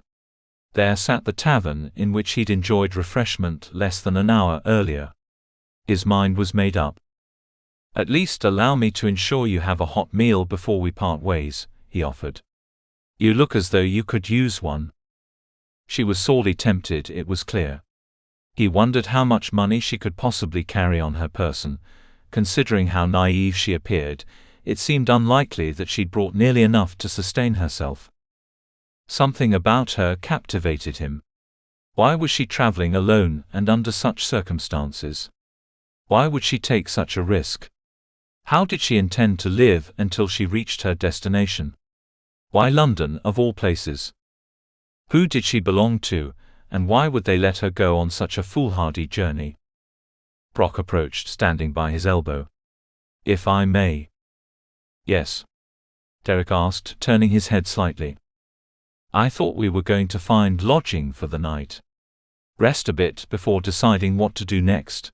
There sat the tavern in which he'd enjoyed refreshment less than an hour earlier. His mind was made up. "At least allow me to ensure you have a hot meal before we part ways," he offered. "You look as though you could use one." She was sorely tempted, it was clear. He wondered how much money she could possibly carry on her person. Considering how naive she appeared, it seemed unlikely that she'd brought nearly enough to sustain herself. Something about her captivated him. Why was she traveling alone and under such circumstances? Why would she take such a risk? How did she intend to live until she reached her destination? Why London, of all places? Who did she belong to, and why would they let her go on such a foolhardy journey? Brock approached, standing by his elbow. "If I may." "Yes?" Derek asked, turning his head slightly. "I thought we were going to find lodging for the night. Rest a bit before deciding what to do next."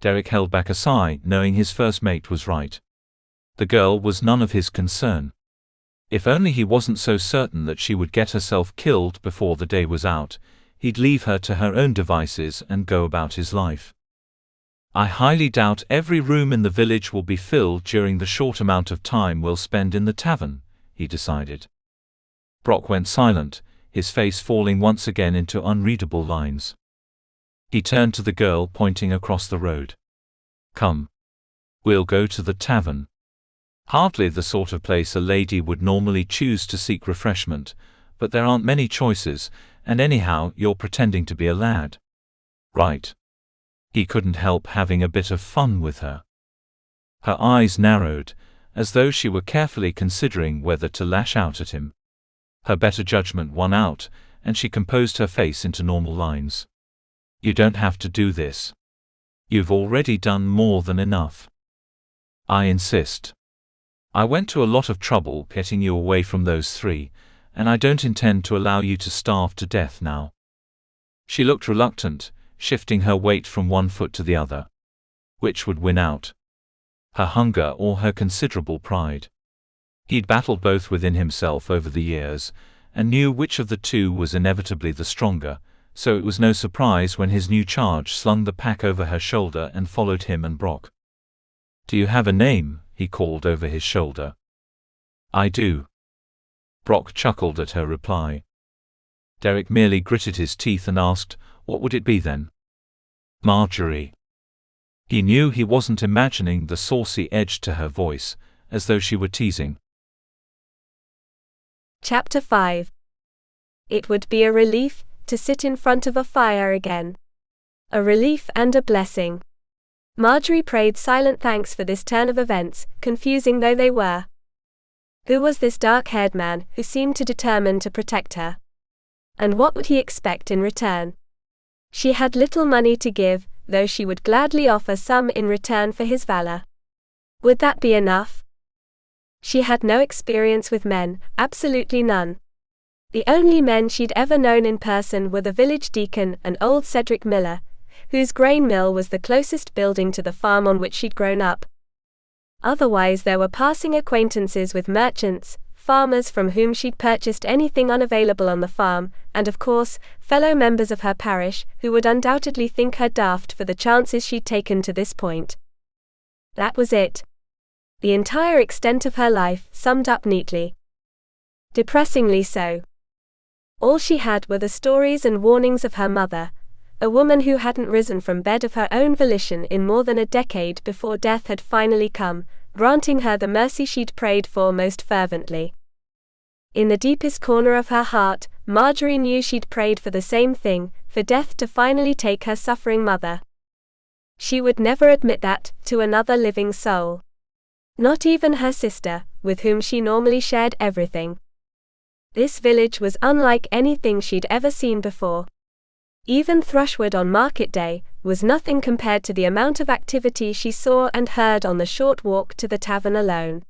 Derek held back a sigh, knowing his first mate was right. The girl was none of his concern. If only he wasn't so certain that she would get herself killed before the day was out, he'd leave her to her own devices and go about his life. "I highly doubt every room in the village will be filled during the short amount of time we'll spend in the tavern," he decided. Brock went silent, his face falling once again into unreadable lines. He turned to the girl, pointing across the road. "Come. We'll go to the tavern." Hardly the sort of place a lady would normally choose to seek refreshment, but there aren't many choices, and anyhow you're pretending to be a lad. Right. He couldn't help having a bit of fun with her. Her eyes narrowed, as though she were carefully considering whether to lash out at him. Her better judgment won out, and she composed her face into normal lines. "You don't have to do this. You've already done more than enough. I insist. I went to a lot of trouble getting you away from those three, and I don't intend to allow you to starve to death now." She looked reluctant, shifting her weight from one foot to the other. Which would win out? Her hunger or her considerable pride? He'd battled both within himself over the years, and knew which of the two was inevitably the stronger, so it was no surprise when his new charge slung the pack over her shoulder and followed him and Brock. "Do you have a name?" he called over his shoulder. "I do." Brock chuckled at her reply. Derek merely gritted his teeth and asked, "What would it be then?" "Margery." He knew he wasn't imagining the saucy edge to her voice, as though she were teasing. Chapter 5. It would be a relief to sit in front of a fire again. A relief and a blessing. Margery prayed silent thanks for this turn of events, confusing though they were. Who was this dark-haired man who seemed to determine to protect her? And what would he expect in return? She had little money to give, though she would gladly offer some in return for his valor. Would that be enough? She had no experience with men, absolutely none. The only men she'd ever known in person were the village deacon and old Cedric Miller, whose grain mill was the closest building to the farm on which she'd grown up. Otherwise there were passing acquaintances with merchants, farmers from whom she'd purchased anything unavailable on the farm, and of course, fellow members of her parish who would undoubtedly think her daft for the chances she'd taken to this point. That was it. The entire extent of her life, summed up neatly. Depressingly so. All she had were the stories and warnings of her mother, a woman who hadn't risen from bed of her own volition in more than a decade before death had finally come, granting her the mercy she'd prayed for most fervently. In the deepest corner of her heart, Margery knew she'd prayed for the same thing, for death to finally take her suffering mother. She would never admit that to another living soul. Not even her sister, with whom she normally shared everything. This village was unlike anything she'd ever seen before. Even Thrushwood on market day was nothing compared to the amount of activity she saw and heard on the short walk to the tavern alone.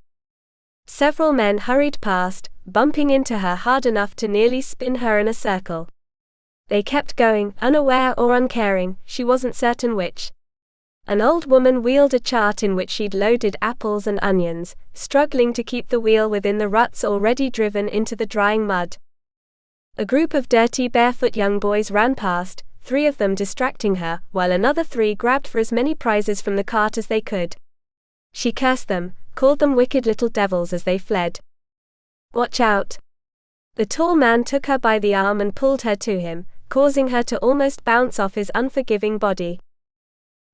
Several men hurried past, bumping into her hard enough to nearly spin her in a circle. They kept going, unaware or uncaring, she wasn't certain which. An old woman wheeled a cart in which she'd loaded apples and onions, struggling to keep the wheel within the ruts already driven into the drying mud. A group of dirty barefoot young boys ran past, 3 of them distracting her, while another 3 grabbed for as many prizes from the cart as they could. She cursed them, called them wicked little devils as they fled. "Watch out!" The tall man took her by the arm and pulled her to him, causing her to almost bounce off his unforgiving body.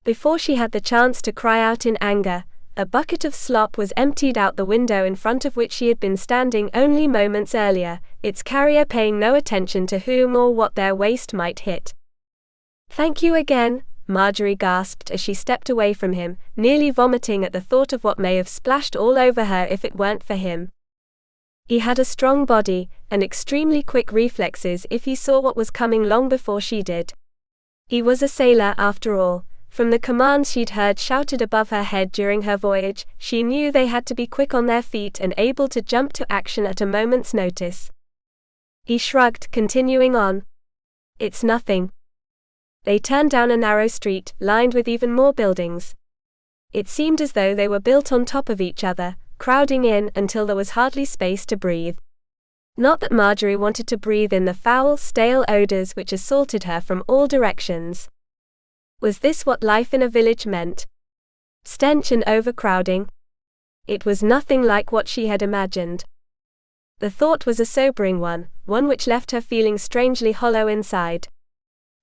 Before she had the chance to cry out in anger, a bucket of slop was emptied out the window in front of which she had been standing only moments earlier, its carrier paying no attention to whom or what their waist might hit. "Thank you again," Margery gasped as she stepped away from him, nearly vomiting at the thought of what may have splashed all over her if it weren't for him. He had a strong body, and extremely quick reflexes if he saw what was coming long before she did. He was a sailor after all. From the commands she'd heard shouted above her head during her voyage, she knew they had to be quick on their feet and able to jump to action at a moment's notice. He shrugged, continuing on. "It's nothing." They turned down a narrow street, lined with even more buildings. It seemed as though they were built on top of each other, crowding in until there was hardly space to breathe. Not that Margery wanted to breathe in the foul, stale odors which assaulted her from all directions. Was this what life in a village meant? Stench and overcrowding? It was nothing like what she had imagined. The thought was a sobering one which left her feeling strangely hollow inside.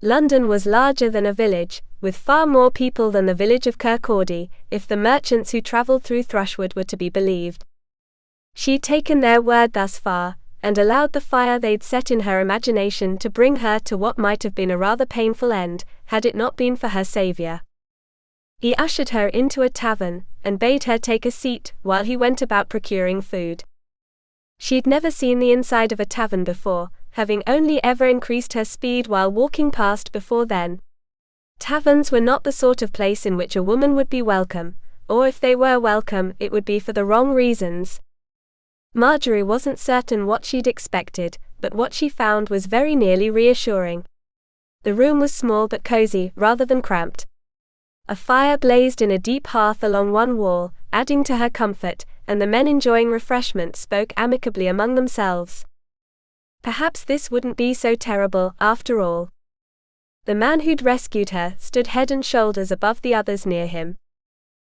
London was larger than a village, with far more people than the village of Kirkcaldy, if the merchants who travelled through Thrushwood were to be believed. She'd taken their word thus far, and allowed the fire they'd set in her imagination to bring her to what might have been a rather painful end, had it not been for her saviour. He ushered her into a tavern, and bade her take a seat, while he went about procuring food. She'd never seen the inside of a tavern before, having only ever increased her speed while walking past before then. Taverns were not the sort of place in which a woman would be welcome, or if they were welcome, it would be for the wrong reasons. Margery wasn't certain what she'd expected, but what she found was very nearly reassuring. The room was small but cozy, rather than cramped. A fire blazed in a deep hearth along one wall, adding to her comfort, and the men enjoying refreshment spoke amicably among themselves. Perhaps this wouldn't be so terrible, after all. The man who'd rescued her stood head and shoulders above the others near him.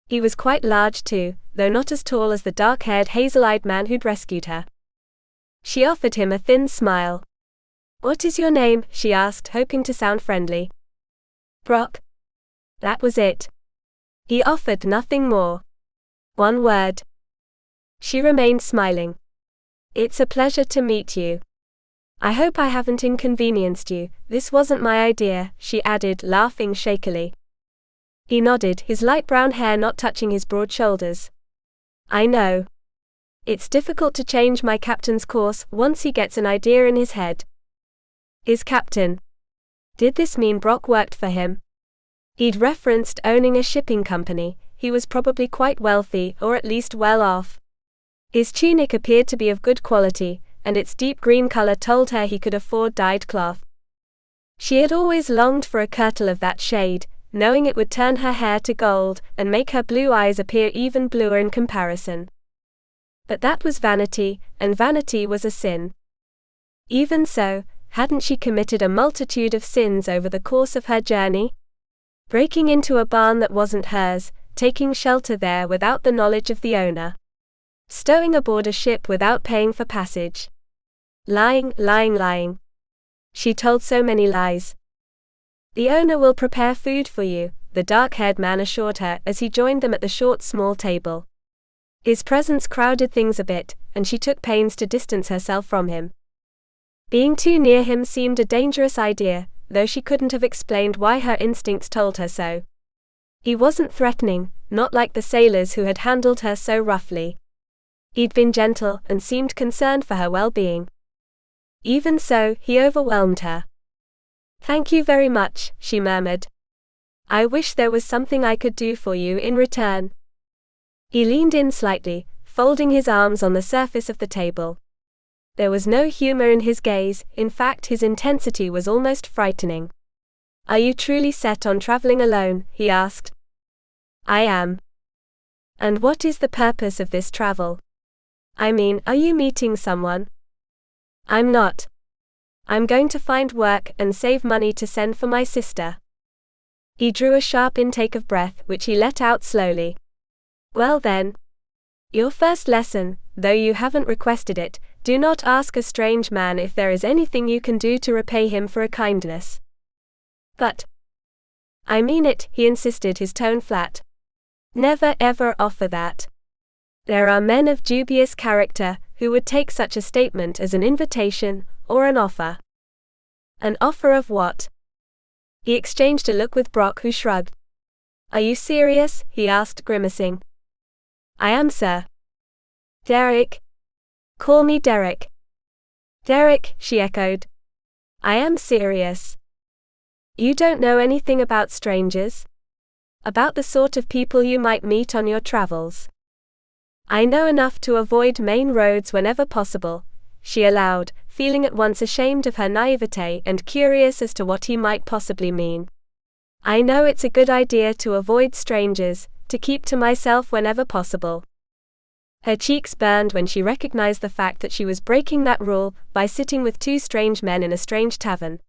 He was quite large too, though not as tall as the dark-haired, hazel-eyed man who'd rescued her. She offered him a thin smile. "What is your name?" she asked, hoping to sound friendly. "Brock." That was it. He offered nothing more. One word. She remained smiling. "It's a pleasure to meet you. I hope I haven't inconvenienced you. This wasn't my idea," she added, laughing shakily. He nodded, his light brown hair not touching his broad shoulders. "I know. It's difficult to change my captain's course once he gets an idea in his head." His captain. Did this mean Brock worked for him? He'd referenced owning a shipping company. He was probably quite wealthy, or at least well off. His tunic appeared to be of good quality, and its deep green color told her he could afford dyed cloth. She had always longed for a kirtle of that shade, knowing it would turn her hair to gold, and make her blue eyes appear even bluer in comparison. But that was vanity, and vanity was a sin. Even so, hadn't she committed a multitude of sins over the course of her journey? Breaking into a barn that wasn't hers, taking shelter there without the knowledge of the owner. Stowing aboard a ship without paying for passage. Lying. She told so many lies. "The owner will prepare food for you," the dark-haired man assured her as he joined them at the short small table. His presence crowded things a bit, and she took pains to distance herself from him. Being too near him seemed a dangerous idea, though she couldn't have explained why her instincts told her so. He wasn't threatening, not like the sailors who had handled her so roughly. He'd been gentle and seemed concerned for her well-being. Even so, he overwhelmed her. "Thank you very much," she murmured. "I wish there was something I could do for you in return." He leaned in slightly, folding his arms on the surface of the table. There was no humor in his gaze, in fact his intensity was almost frightening. "Are you truly set on traveling alone?" he asked. "I am." "And what is the purpose of this travel? I mean, are you meeting someone?" "I'm not. I'm going to find work and save money to send for my sister." He drew a sharp intake of breath, which he let out slowly. "Well then. Your first lesson, though you haven't requested it, do not ask a strange man if there is anything you can do to repay him for a kindness." "But I mean it," he insisted, his tone flat. "Never ever offer that. There are men of dubious character who would take such a statement as an invitation, or an offer." "An offer of what?" He exchanged a look with Brock, who shrugged. "Are you serious?" he asked, grimacing. "I am, sir." "Derek?" "Call me Derek." "Derek," she echoed. "I am serious." "You don't know anything about strangers? About the sort of people you might meet on your travels?" "I know enough to avoid main roads whenever possible," she allowed, feeling at once ashamed of her naivete and curious as to what he might possibly mean. "I know it's a good idea to avoid strangers, to keep to myself whenever possible." Her cheeks burned when she recognized the fact that she was breaking that rule by sitting with two strange men in a strange tavern.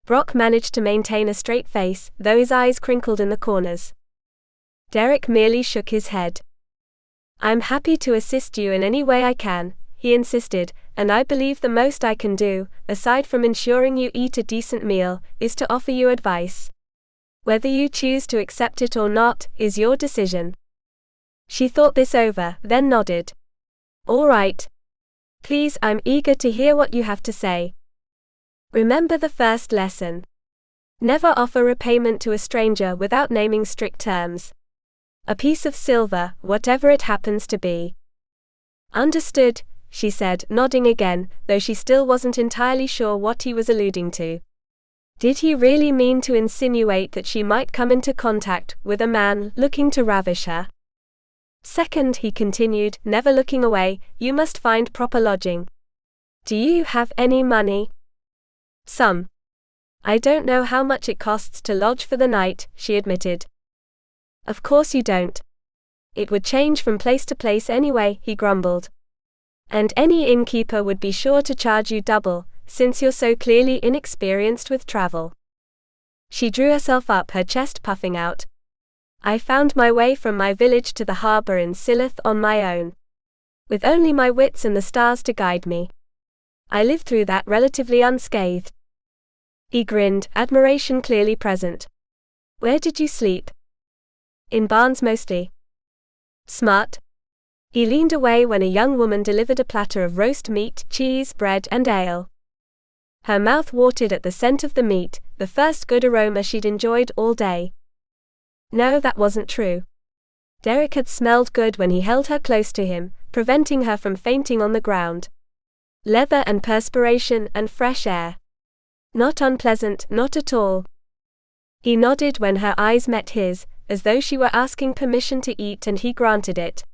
Brock managed to maintain a straight face, though his eyes crinkled in the corners. Derek merely shook his head. "I'm happy to assist you in any way I can," he insisted, and I believe the most I can do, aside from ensuring you eat a decent meal, is to offer you advice. Whether you choose to accept it or not, is your decision. She thought this over, then nodded. All right. Please, I'm eager to hear what you have to say. Remember the first lesson. Never offer repayment to a stranger without naming strict terms. A piece of silver, whatever it happens to be. Understood, she said, nodding again, though she still wasn't entirely sure what he was alluding to. Did he really mean to insinuate that she might come into contact with a man looking to ravish her? Second, he continued, never looking away, you must find proper lodging. Do you have any money? Some. I don't know how much it costs to lodge for the night, she admitted. Of course you don't. It would change from place to place anyway, he grumbled. And any innkeeper would be sure to charge you double, since you're so clearly inexperienced with travel. She drew herself up, her chest puffing out. I found my way from my village to the harbour in Silith on my own. With only my wits and the stars to guide me. I lived through that relatively unscathed. He grinned, admiration clearly present. Where did you sleep? In barns mostly. Smart. He leaned away when a young woman delivered a platter of roast meat, cheese, bread, and ale. Her mouth watered at the scent of the meat, the first good aroma she'd enjoyed all day. No, that wasn't true. Derek had smelled good when he held her close to him, preventing her from fainting on the ground. Leather and perspiration and fresh air. Not unpleasant, not at all. He nodded when her eyes met his, as though she were asking permission to eat, and he granted it.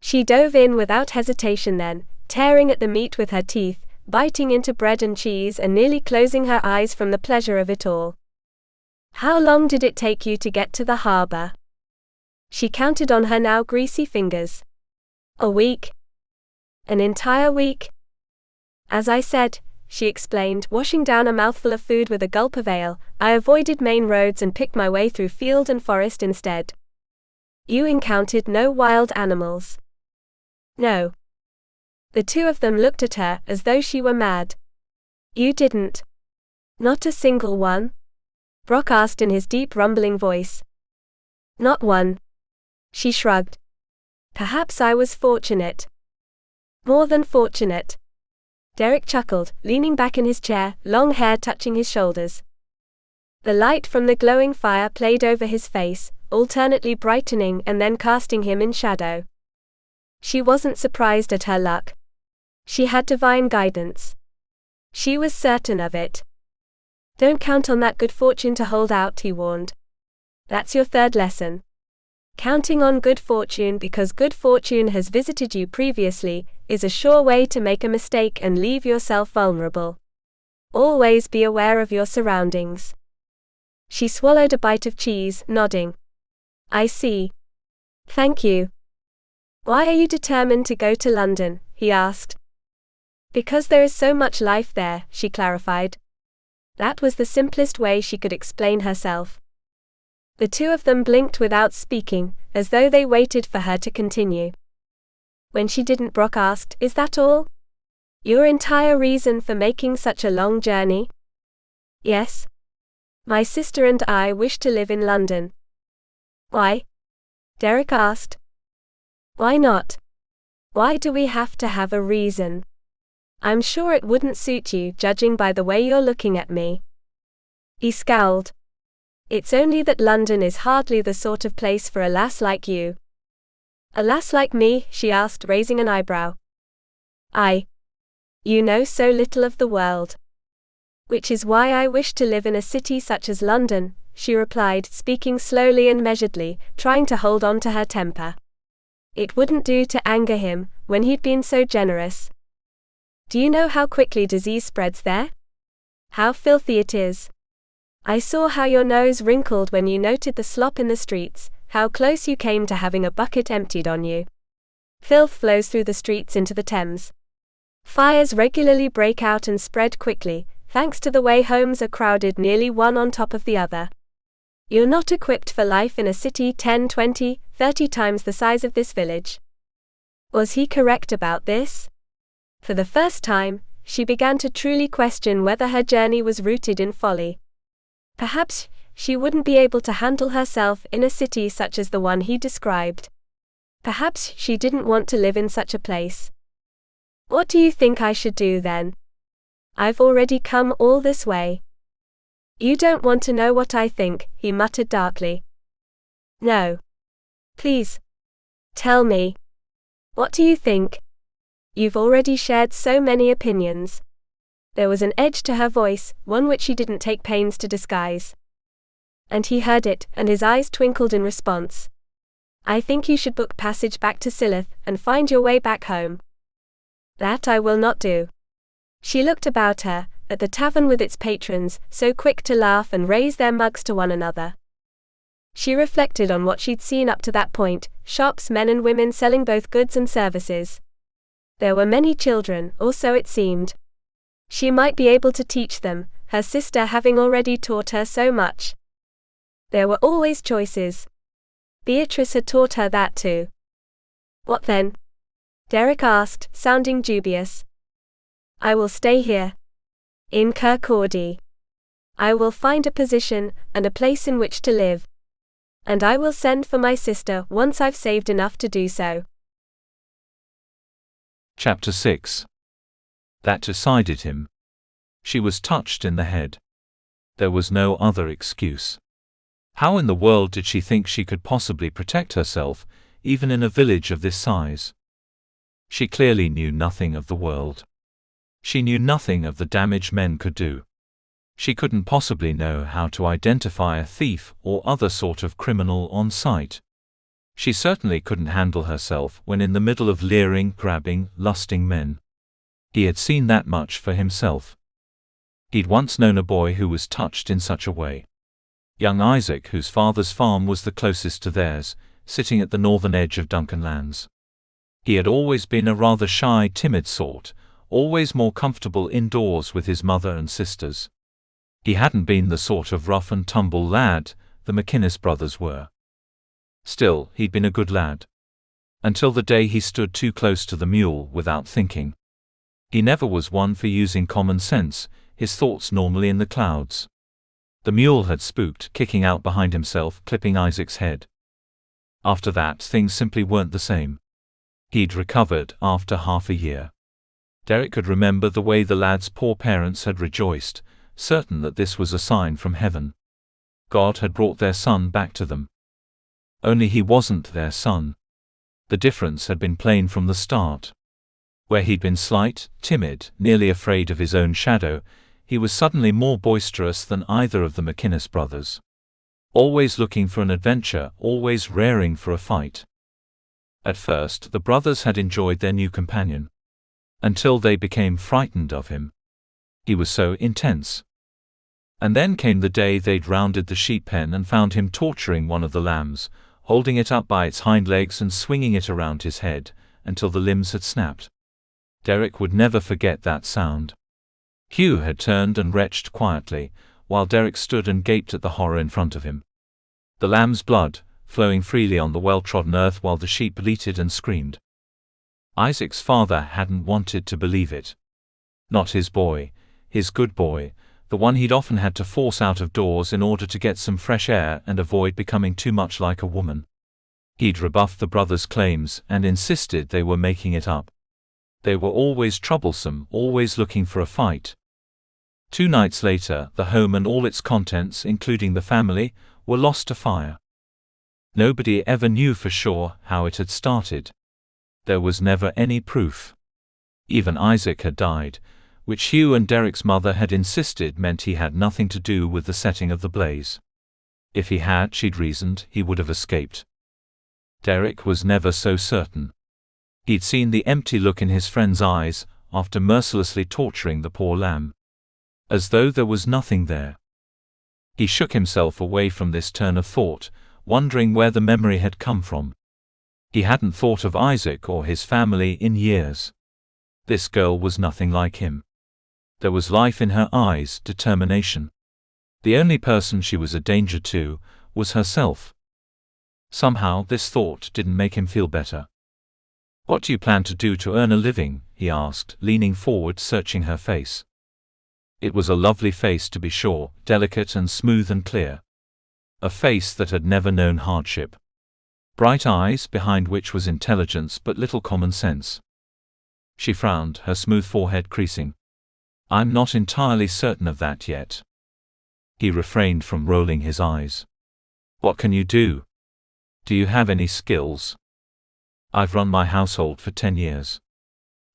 She dove in without hesitation then, tearing at the meat with her teeth, biting into bread and cheese and nearly closing her eyes from the pleasure of it all. How long did it take you to get to the harbour? She counted on her now greasy fingers. A week. An entire week? As I said, she explained, washing down a mouthful of food with a gulp of ale, I avoided main roads and picked my way through field and forest instead. You encountered no wild animals? No. The two of them looked at her as though she were mad. You didn't? Not a single one? Brock asked in his deep rumbling voice. Not one. She shrugged. Perhaps I was fortunate. More than fortunate. Derek chuckled, leaning back in his chair, long hair touching his shoulders. The light from the glowing fire played over his face, alternately brightening and then casting him in shadow. She wasn't surprised at her luck. She had divine guidance. She was certain of it. Don't count on that good fortune to hold out, he warned. That's your third lesson. Counting on good fortune because good fortune has visited you previously is a sure way to make a mistake and leave yourself vulnerable. Always be aware of your surroundings. She swallowed a bite of cheese, nodding. I see. Thank you. Why are you determined to go to London? He asked. Because there is so much life there, she clarified. That was the simplest way she could explain herself. The two of them blinked without speaking, as though they waited for her to continue. When she didn't, Brock asked, Is that all? Your entire reason for making such a long journey? Yes. My sister and I wish to live in London. Why? Derek asked. Why not? Why do we have to have a reason? I'm sure it wouldn't suit you, judging by the way you're looking at me. He scowled. It's only that London is hardly the sort of place for a lass like you. A lass like me? She asked, raising an eyebrow. You know so little of the world. Which is why I wish to live in a city such as London, she replied, speaking slowly and measuredly, trying to hold on to her temper. It wouldn't do to anger him, when he'd been so generous. Do you know how quickly disease spreads there? How filthy it is. I saw how your nose wrinkled when you noted the slop in the streets, how close you came to having a bucket emptied on you. Filth flows through the streets into the Thames. Fires regularly break out and spread quickly, thanks to the way homes are crowded nearly one on top of the other. You're not equipped for life in a city 10, 20, 30 times the size of this village. Was he correct about this? For the first time, she began to truly question whether her journey was rooted in folly. Perhaps she wouldn't be able to handle herself in a city such as the one he described. Perhaps she didn't want to live in such a place. What do you think I should do then? I've already come all this way. You don't want to know what I think, he muttered darkly. No. Please. Tell me. What do you think? You've already shared so many opinions. There was an edge to her voice, one which she didn't take pains to disguise. And he heard it, and his eyes twinkled in response. I think you should book passage back to Silith, and find your way back home. That I will not do. She looked about her, at the tavern with its patrons, so quick to laugh and raise their mugs to one another. She reflected on what she'd seen up to that point, shops, men and women selling both goods and services. There were many children, or so it seemed. She might be able to teach them, her sister having already taught her so much. There were always choices. Beatrice had taught her that too. What then? Derek asked, sounding dubious. I will stay here. In Kirkcaldy. I will find a position, and a place in which to live. And I will send for my sister once I've saved enough to do so. Chapter 6. That decided him. She was touched in the head. There was no other excuse. How in the world did she think she could possibly protect herself, even in a village of this size? She clearly knew nothing of the world. She knew nothing of the damage men could do. She couldn't possibly know how to identify a thief or other sort of criminal on sight. She certainly couldn't handle herself when in the middle of leering, grabbing, lusting men. He had seen that much for himself. He'd once known a boy who was touched in such a way. Young Isaac, whose father's farm was the closest to theirs, sitting at the northern edge of Duncanlands. He had always been a rather shy, timid sort, always more comfortable indoors with his mother and sisters. He hadn't been the sort of rough-and-tumble lad the McInnis brothers were. Still, he'd been a good lad. Until the day he stood too close to the mule without thinking. He never was one for using common sense, his thoughts normally in the clouds. The mule had spooked, kicking out behind himself, clipping Isaac's head. After that, things simply weren't the same. He'd recovered after half a year. Derek could remember the way the lad's poor parents had rejoiced, certain that this was a sign from heaven. God had brought their son back to them. Only he wasn't their son. The difference had been plain from the start. Where he'd been slight, timid, nearly afraid of his own shadow, he was suddenly more boisterous than either of the McInnis brothers. Always looking for an adventure, always raring for a fight. At first, the brothers had enjoyed their new companion. Until they became frightened of him. He was so intense. And then came the day they'd rounded the sheep pen and found him torturing one of the lambs, holding it up by its hind legs and swinging it around his head, until the limbs had snapped. Derek would never forget that sound. Hugh had turned and retched quietly, while Derek stood and gaped at the horror in front of him. The lamb's blood, flowing freely on the well-trodden earth while the sheep bleated and screamed. Isaac's father hadn't wanted to believe it. Not his boy, his good boy, the one he'd often had to force out of doors in order to get some fresh air and avoid becoming too much like a woman. He'd rebuffed the brothers' claims and insisted they were making it up. They were always troublesome, always looking for a fight. 2 nights later, the home and all its contents, including the family, were lost to fire. Nobody ever knew for sure how it had started. There was never any proof. Even Isaac had died, which Hugh and Derek's mother had insisted meant he had nothing to do with the setting of the blaze. If he had, she'd reasoned, he would have escaped. Derek was never so certain. He'd seen the empty look in his friend's eyes after mercilessly torturing the poor lamb. As though there was nothing there. He shook himself away from this turn of thought, wondering where the memory had come from. He hadn't thought of Isaac or his family in years. This girl was nothing like him. There was life in her eyes, determination. The only person she was a danger to was herself. Somehow this thought didn't make him feel better. "What do you plan to do to earn a living?" he asked, leaning forward, searching her face. It was a lovely face, to be sure, delicate and smooth and clear. A face that had never known hardship. Bright eyes, behind which was intelligence but little common sense. She frowned, her smooth forehead creasing. "I'm not entirely certain of that yet." He refrained from rolling his eyes. "What can you do? Do you have any skills?" "I've run my household for 10 years.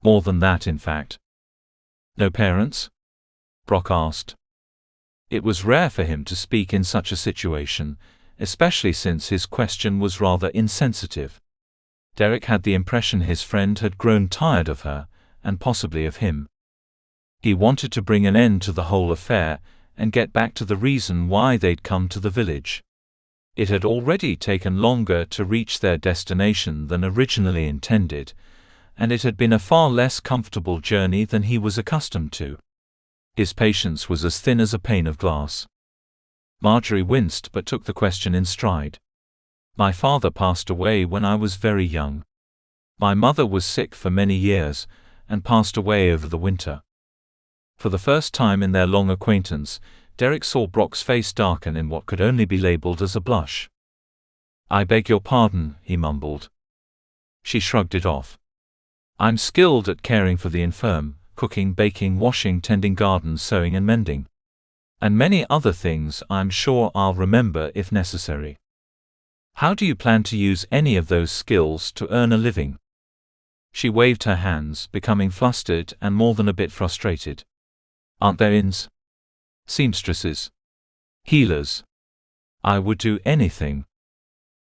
More than that, in fact." "No parents?" Brock asked. It was rare for him to speak in such a situation, especially since his question was rather insensitive. Derek had the impression his friend had grown tired of her, and possibly of him. He wanted to bring an end to the whole affair, and get back to the reason why they'd come to the village. It had already taken longer to reach their destination than originally intended, and it had been a far less comfortable journey than he was accustomed to. His patience was as thin as a pane of glass. Margery winced but took the question in stride. "My father passed away when I was very young. My mother was sick for many years, and passed away over the winter." For the first time in their long acquaintance, Derek saw Brock's face darken in what could only be labeled as a blush. "I beg your pardon," he mumbled. She shrugged it off. "I'm skilled at caring for the infirm, cooking, baking, washing, tending gardens, sewing and mending. And many other things I'm sure I'll remember if necessary." "How do you plan to use any of those skills to earn a living?" She waved her hands, becoming flustered and more than a bit frustrated. "Aren't there inns? Seamstresses? Healers? I would do anything."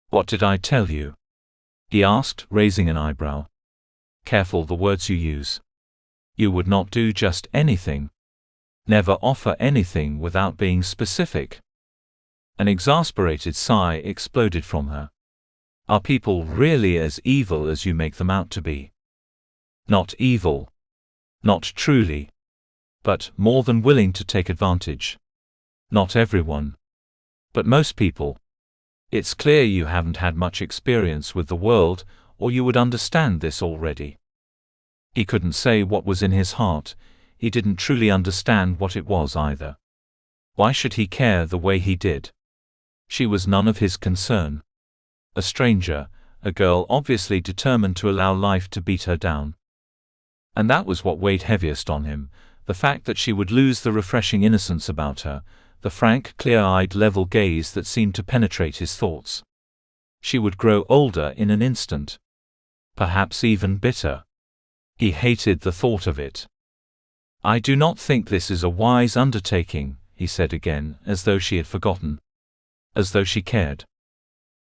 "What did I tell you?" he asked, raising an eyebrow. "Careful the words you use. You would not do just anything. Never offer anything without being specific." An exasperated sigh exploded from her. "Are people really as evil as you make them out to be?" "Not evil. Not truly. But more than willing to take advantage. Not everyone. But most people. It's clear you haven't had much experience with the world, or you would understand this already." He couldn't say what was in his heart. He didn't truly understand what it was either. Why should he care the way he did? She was none of his concern. A stranger, a girl obviously determined to allow life to beat her down. And that was what weighed heaviest on him, the fact that she would lose the refreshing innocence about her, the frank, clear-eyed, level gaze that seemed to penetrate his thoughts. She would grow older in an instant. Perhaps even bitter. He hated the thought of it. "I do not think this is a wise undertaking," he said again, as though she had forgotten. As though she cared.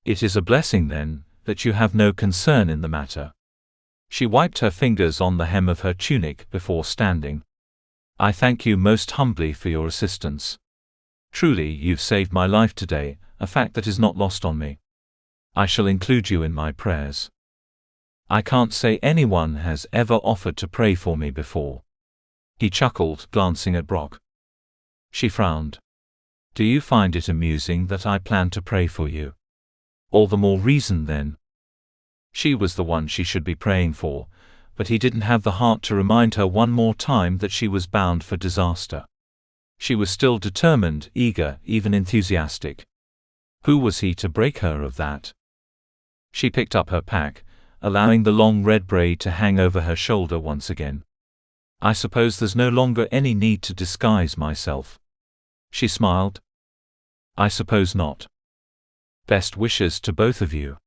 "It is a blessing, then, that you have no concern in the matter." She wiped her fingers on the hem of her tunic before standing. "I thank you most humbly for your assistance. Truly, you've saved my life today, a fact that is not lost on me. I shall include you in my prayers. I can't say anyone has ever offered to pray for me before." He chuckled, glancing at Brock. She frowned. "Do you find it amusing that I plan to pray for you? All the more reason, then." She was the one she should be praying for, but he didn't have the heart to remind her one more time that she was bound for disaster. She was still determined, eager, even enthusiastic. Who was he to break her of that? She picked up her pack, allowing the long red braid to hang over her shoulder once again. "I suppose there's no longer any need to disguise myself." She smiled. "I suppose not. Best wishes to both of you."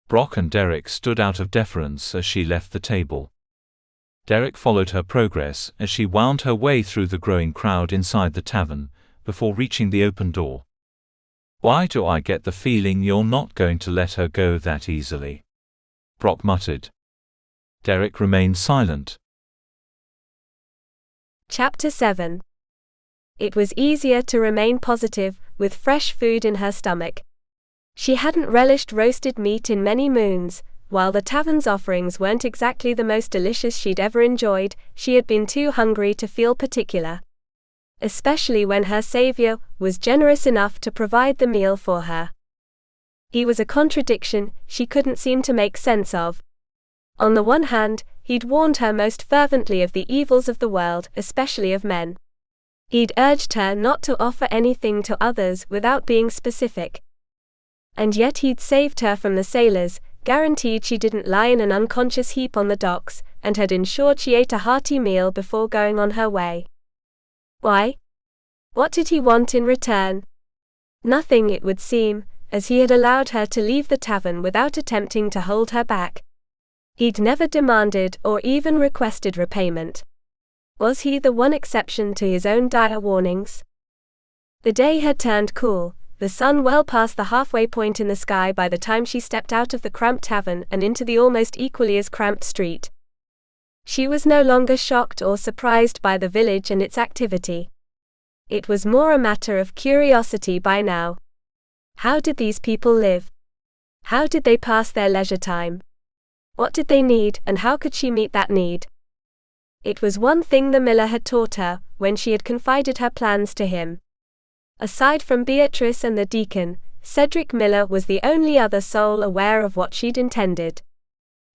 Brock and Derek stood out of deference as she left the table. Derek followed her progress as she wound her way through the growing crowd inside the tavern, before reaching the open door. "Why do I get the feeling you're not going to let her go that easily?" Brock muttered. Derek remained silent. Chapter 7. It was easier to remain positive, with fresh food in her stomach. She hadn't relished roasted meat in many moons. While the tavern's offerings weren't exactly the most delicious she'd ever enjoyed, she had been too hungry to feel particular. Especially when her savior was generous enough to provide the meal for her. He was a contradiction she couldn't seem to make sense of. On the one hand, he'd warned her most fervently of the evils of the world, especially of men. He'd urged her not to offer anything to others without being specific. And yet he'd saved her from the sailors, guaranteed she didn't lie in an unconscious heap on the docks, and had ensured she ate a hearty meal before going on her way. Why? What did he want in return? Nothing, it would seem, as he had allowed her to leave the tavern without attempting to hold her back. He'd never demanded or even requested repayment. Was he the one exception to his own dire warnings? The day had turned cool, the sun well past the halfway point in the sky by the time she stepped out of the cramped tavern and into the almost equally as cramped street. She was no longer shocked or surprised by the village and its activity. It was more a matter of curiosity by now. How did these people live? How did they pass their leisure time? What did they need, and how could she meet that need? It was one thing the miller had taught her, when she had confided her plans to him. Aside from Beatrice and the deacon, Cedric Miller was the only other soul aware of what she'd intended.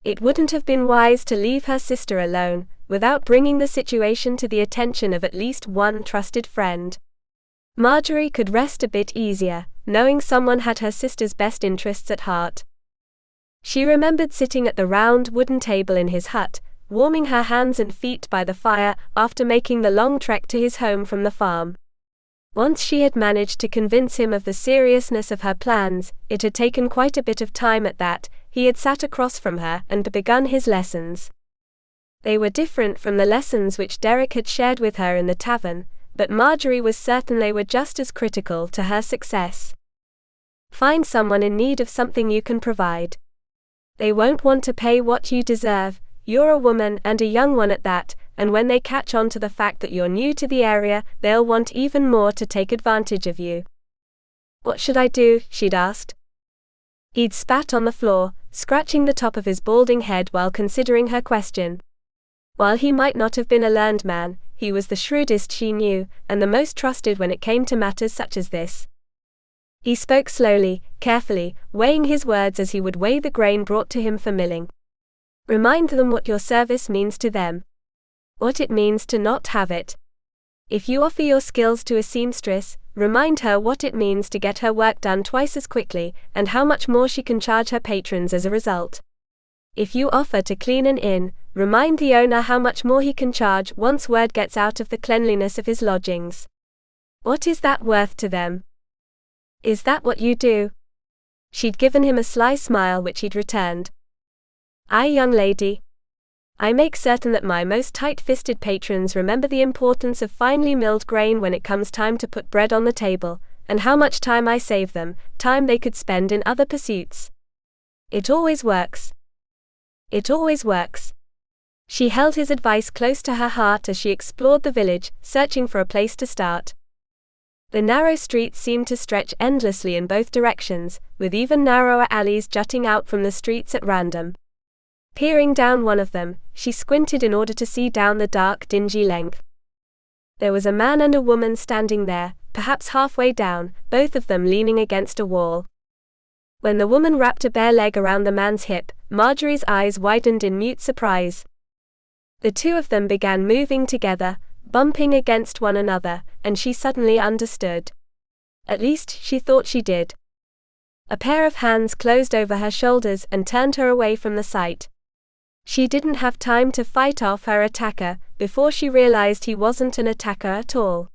It wouldn't have been wise to leave her sister alone, without bringing the situation to the attention of at least one trusted friend. Margery could rest a bit easier, knowing someone had her sister's best interests at heart. She remembered sitting at the round wooden table in his hut, warming her hands and feet by the fire after making the long trek to his home from the farm. Once she had managed to convince him of the seriousness of her plans, it had taken quite a bit of time at that. He had sat across from her and begun his lessons. They were different from the lessons which Derek had shared with her in the tavern, but Margery was certain they were just as critical to her success. Find someone in need of something you can provide. They won't want to pay what you deserve. You're a woman, and a young one at that, and when they catch on to the fact that you're new to the area, they'll want even more to take advantage of you. What should I do? She'd asked. He'd spat on the floor, scratching the top of his balding head while considering her question. While he might not have been a learned man, he was the shrewdest she knew, and the most trusted when it came to matters such as this. He spoke slowly, carefully, weighing his words as he would weigh the grain brought to him for milling. Remind them what your service means to them. What it means to not have it. If you offer your skills to a seamstress, remind her what it means to get her work done twice as quickly, and how much more she can charge her patrons as a result. If you offer to clean an inn, remind the owner how much more he can charge once word gets out of the cleanliness of his lodgings. What is that worth to them? Is that what you do? She'd given him a sly smile which he'd returned. Aye, young lady. I make certain that my most tight-fisted patrons remember the importance of finely milled grain when it comes time to put bread on the table, and how much time I save them, time they could spend in other pursuits. It always works. It always works. She held his advice close to her heart as she explored the village, searching for a place to start. The narrow streets seemed to stretch endlessly in both directions, with even narrower alleys jutting out from the streets at random. Peering down one of them, she squinted in order to see down the dark, dingy length. There was a man and a woman standing there, perhaps halfway down, both of them leaning against a wall. When the woman wrapped a bare leg around the man's hip, Margery's eyes widened in mute surprise. The two of them began moving together, bumping against one another, and she suddenly understood. At least, she thought she did. A pair of hands closed over her shoulders and turned her away from the sight. She didn't have time to fight off her attacker, before she realized he wasn't an attacker at all.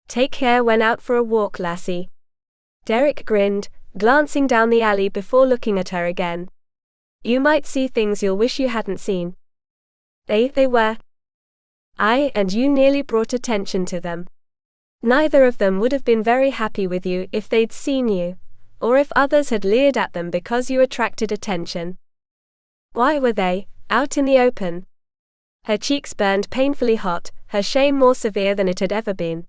Take care when out for a walk, lassie. Derek grinned, glancing down the alley before looking at her again. You might see things you'll wish you hadn't seen. They were. Aye, and you nearly brought attention to them. Neither of them would have been very happy with you if they'd seen you, or if others had leered at them because you attracted attention. Why were they, out in the open? Her cheeks burned painfully hot, her shame more severe than it had ever been.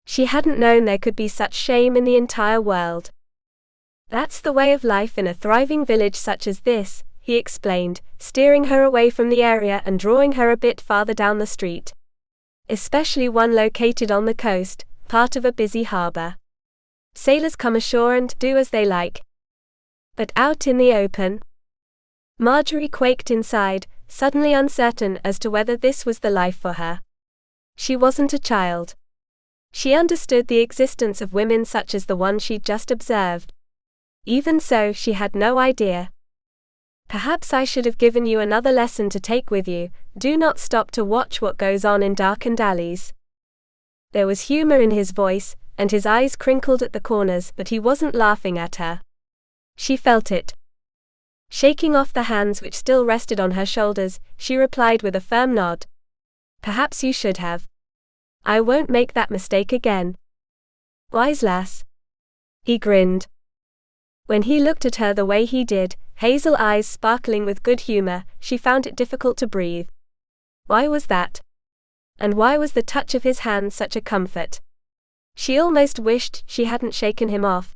She hadn't known there could be such shame in the entire world. That's the way of life in a thriving village such as this, he explained, steering her away from the area and drawing her a bit farther down the street. Especially one located on the coast, part of a busy harbor. Sailors come ashore and do as they like. But out in the open? Margery quaked inside, suddenly uncertain as to whether this was the life for her. She wasn't a child. She understood the existence of women such as the one she'd just observed. Even so, she had no idea. Perhaps I should have given you another lesson to take with you: do not stop to watch what goes on in darkened alleys. There was humor in his voice, and his eyes crinkled at the corners, but he wasn't laughing at her. She felt it. Shaking off the hands which still rested on her shoulders, she replied with a firm nod. Perhaps you should have. I won't make that mistake again. Wise lass. He grinned. When he looked at her the way he did, hazel eyes sparkling with good humor, she found it difficult to breathe. Why was that? And why was the touch of his hand such a comfort? She almost wished she hadn't shaken him off.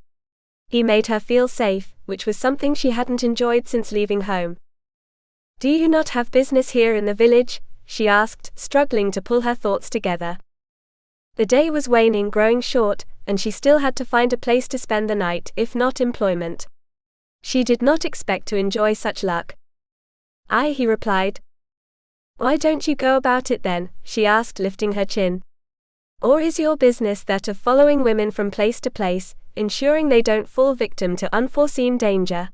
He made her feel safe, which was something she hadn't enjoyed since leaving home. Do you not have business here in the village? She asked, struggling to pull her thoughts together. The day was waning, growing short, and she still had to find a place to spend the night, if not employment. She did not expect to enjoy such luck. Aye, he replied. Why don't you go about it then? She asked, lifting her chin. Or is your business that of following women from place to place, ensuring they don't fall victim to unforeseen danger?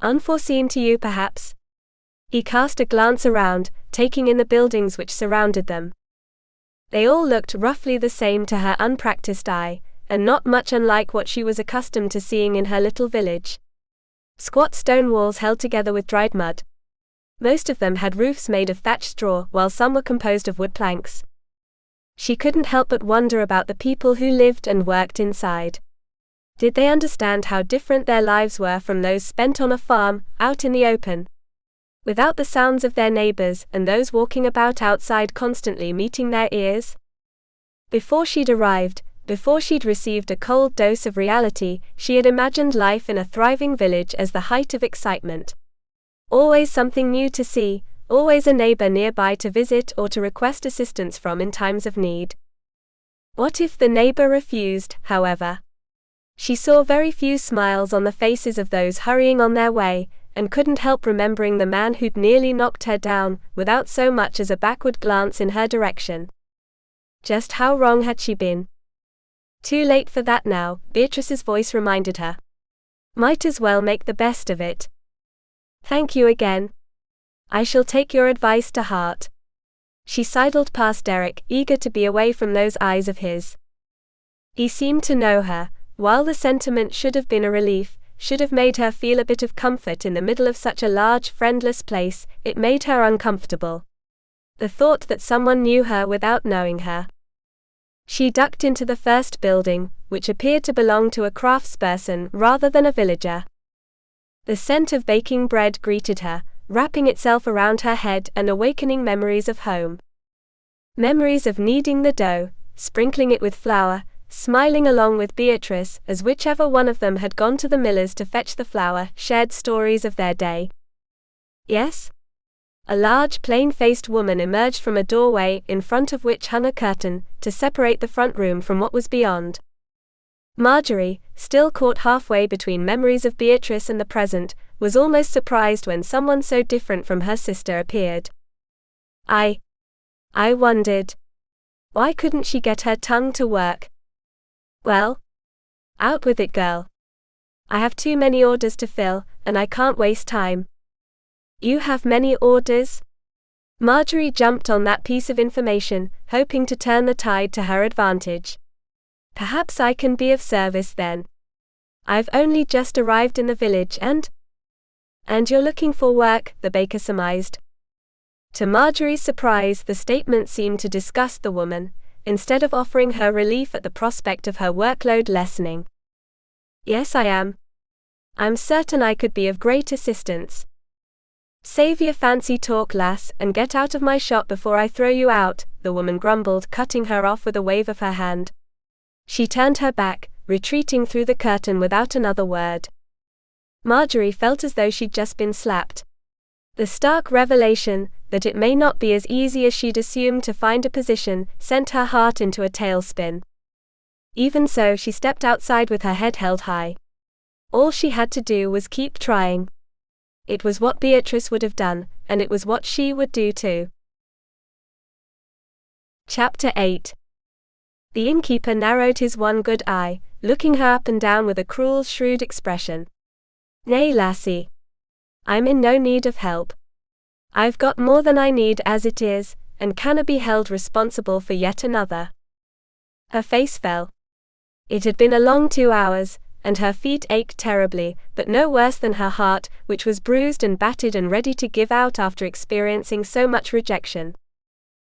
Unforeseen to you, perhaps? He cast a glance around, taking in the buildings which surrounded them. They all looked roughly the same to her unpracticed eye, and not much unlike what she was accustomed to seeing in her little village. Squat stone walls held together with dried mud. Most of them had roofs made of thatched straw, while some were composed of wood planks. She couldn't help but wonder about the people who lived and worked inside. Did they understand how different their lives were from those spent on a farm, out in the open? Without the sounds of their neighbors and those walking about outside constantly meeting their ears? Before she'd arrived, before she'd received a cold dose of reality, she had imagined life in a thriving village as the height of excitement. Always something new to see, always a neighbor nearby to visit or to request assistance from in times of need. What if the neighbor refused, however? She saw very few smiles on the faces of those hurrying on their way, and couldn't help remembering the man who'd nearly knocked her down, without so much as a backward glance in her direction. Just how wrong had she been? Too late for that now, Beatrice's voice reminded her. Might as well make the best of it. Thank you again. I shall take your advice to heart. She sidled past Derek, eager to be away from those eyes of his. He seemed to know her. While the sentiment should have been a relief, should have made her feel a bit of comfort in the middle of such a large, friendless place, it made her uncomfortable. The thought that someone knew her without knowing her. She ducked into the first building, which appeared to belong to a craftsperson rather than a villager. The scent of baking bread greeted her, wrapping itself around her head and awakening memories of home. Memories of kneading the dough, sprinkling it with flour, smiling along with Beatrice as whichever one of them had gone to the miller's to fetch the flour, shared stories of their day. Yes? A large, plain-faced woman emerged from a doorway in front of which hung a curtain, to separate the front room from what was beyond. Margery, still caught halfway between memories of Beatrice and the present, was almost surprised when someone so different from her sister appeared. I wondered. Why couldn't she get her tongue to work? Well? Out with it, girl. I have too many orders to fill, and I can't waste time. You have many orders? Margery jumped on that piece of information, hoping to turn the tide to her advantage. Perhaps I can be of service then. I've only just arrived in the village and you're looking for work, the baker surmised. To Margery's surprise, the statement seemed to disgust the woman, instead of offering her relief at the prospect of her workload lessening. Yes, I am. I'm certain I could be of great assistance. Save your fancy talk, lass, and get out of my shop before I throw you out, the woman grumbled, cutting her off with a wave of her hand. She turned her back, retreating through the curtain without another word. Margery felt as though she'd just been slapped. The stark revelation that it may not be as easy as she'd assumed to find a position sent her heart into a tailspin. Even so, she stepped outside with her head held high. All she had to do was keep trying. It was what Beatrice would have done, and it was what she would do too. Chapter 8. The innkeeper narrowed his one good eye, looking her up and down with a cruel, shrewd expression. "Nay, lassie. I'm in no need of help. I've got more than I need as it is, and canna be held responsible for yet another." Her face fell. It had been a long 2 hours, and her feet ached terribly, but no worse than her heart, which was bruised and battered and ready to give out after experiencing so much rejection.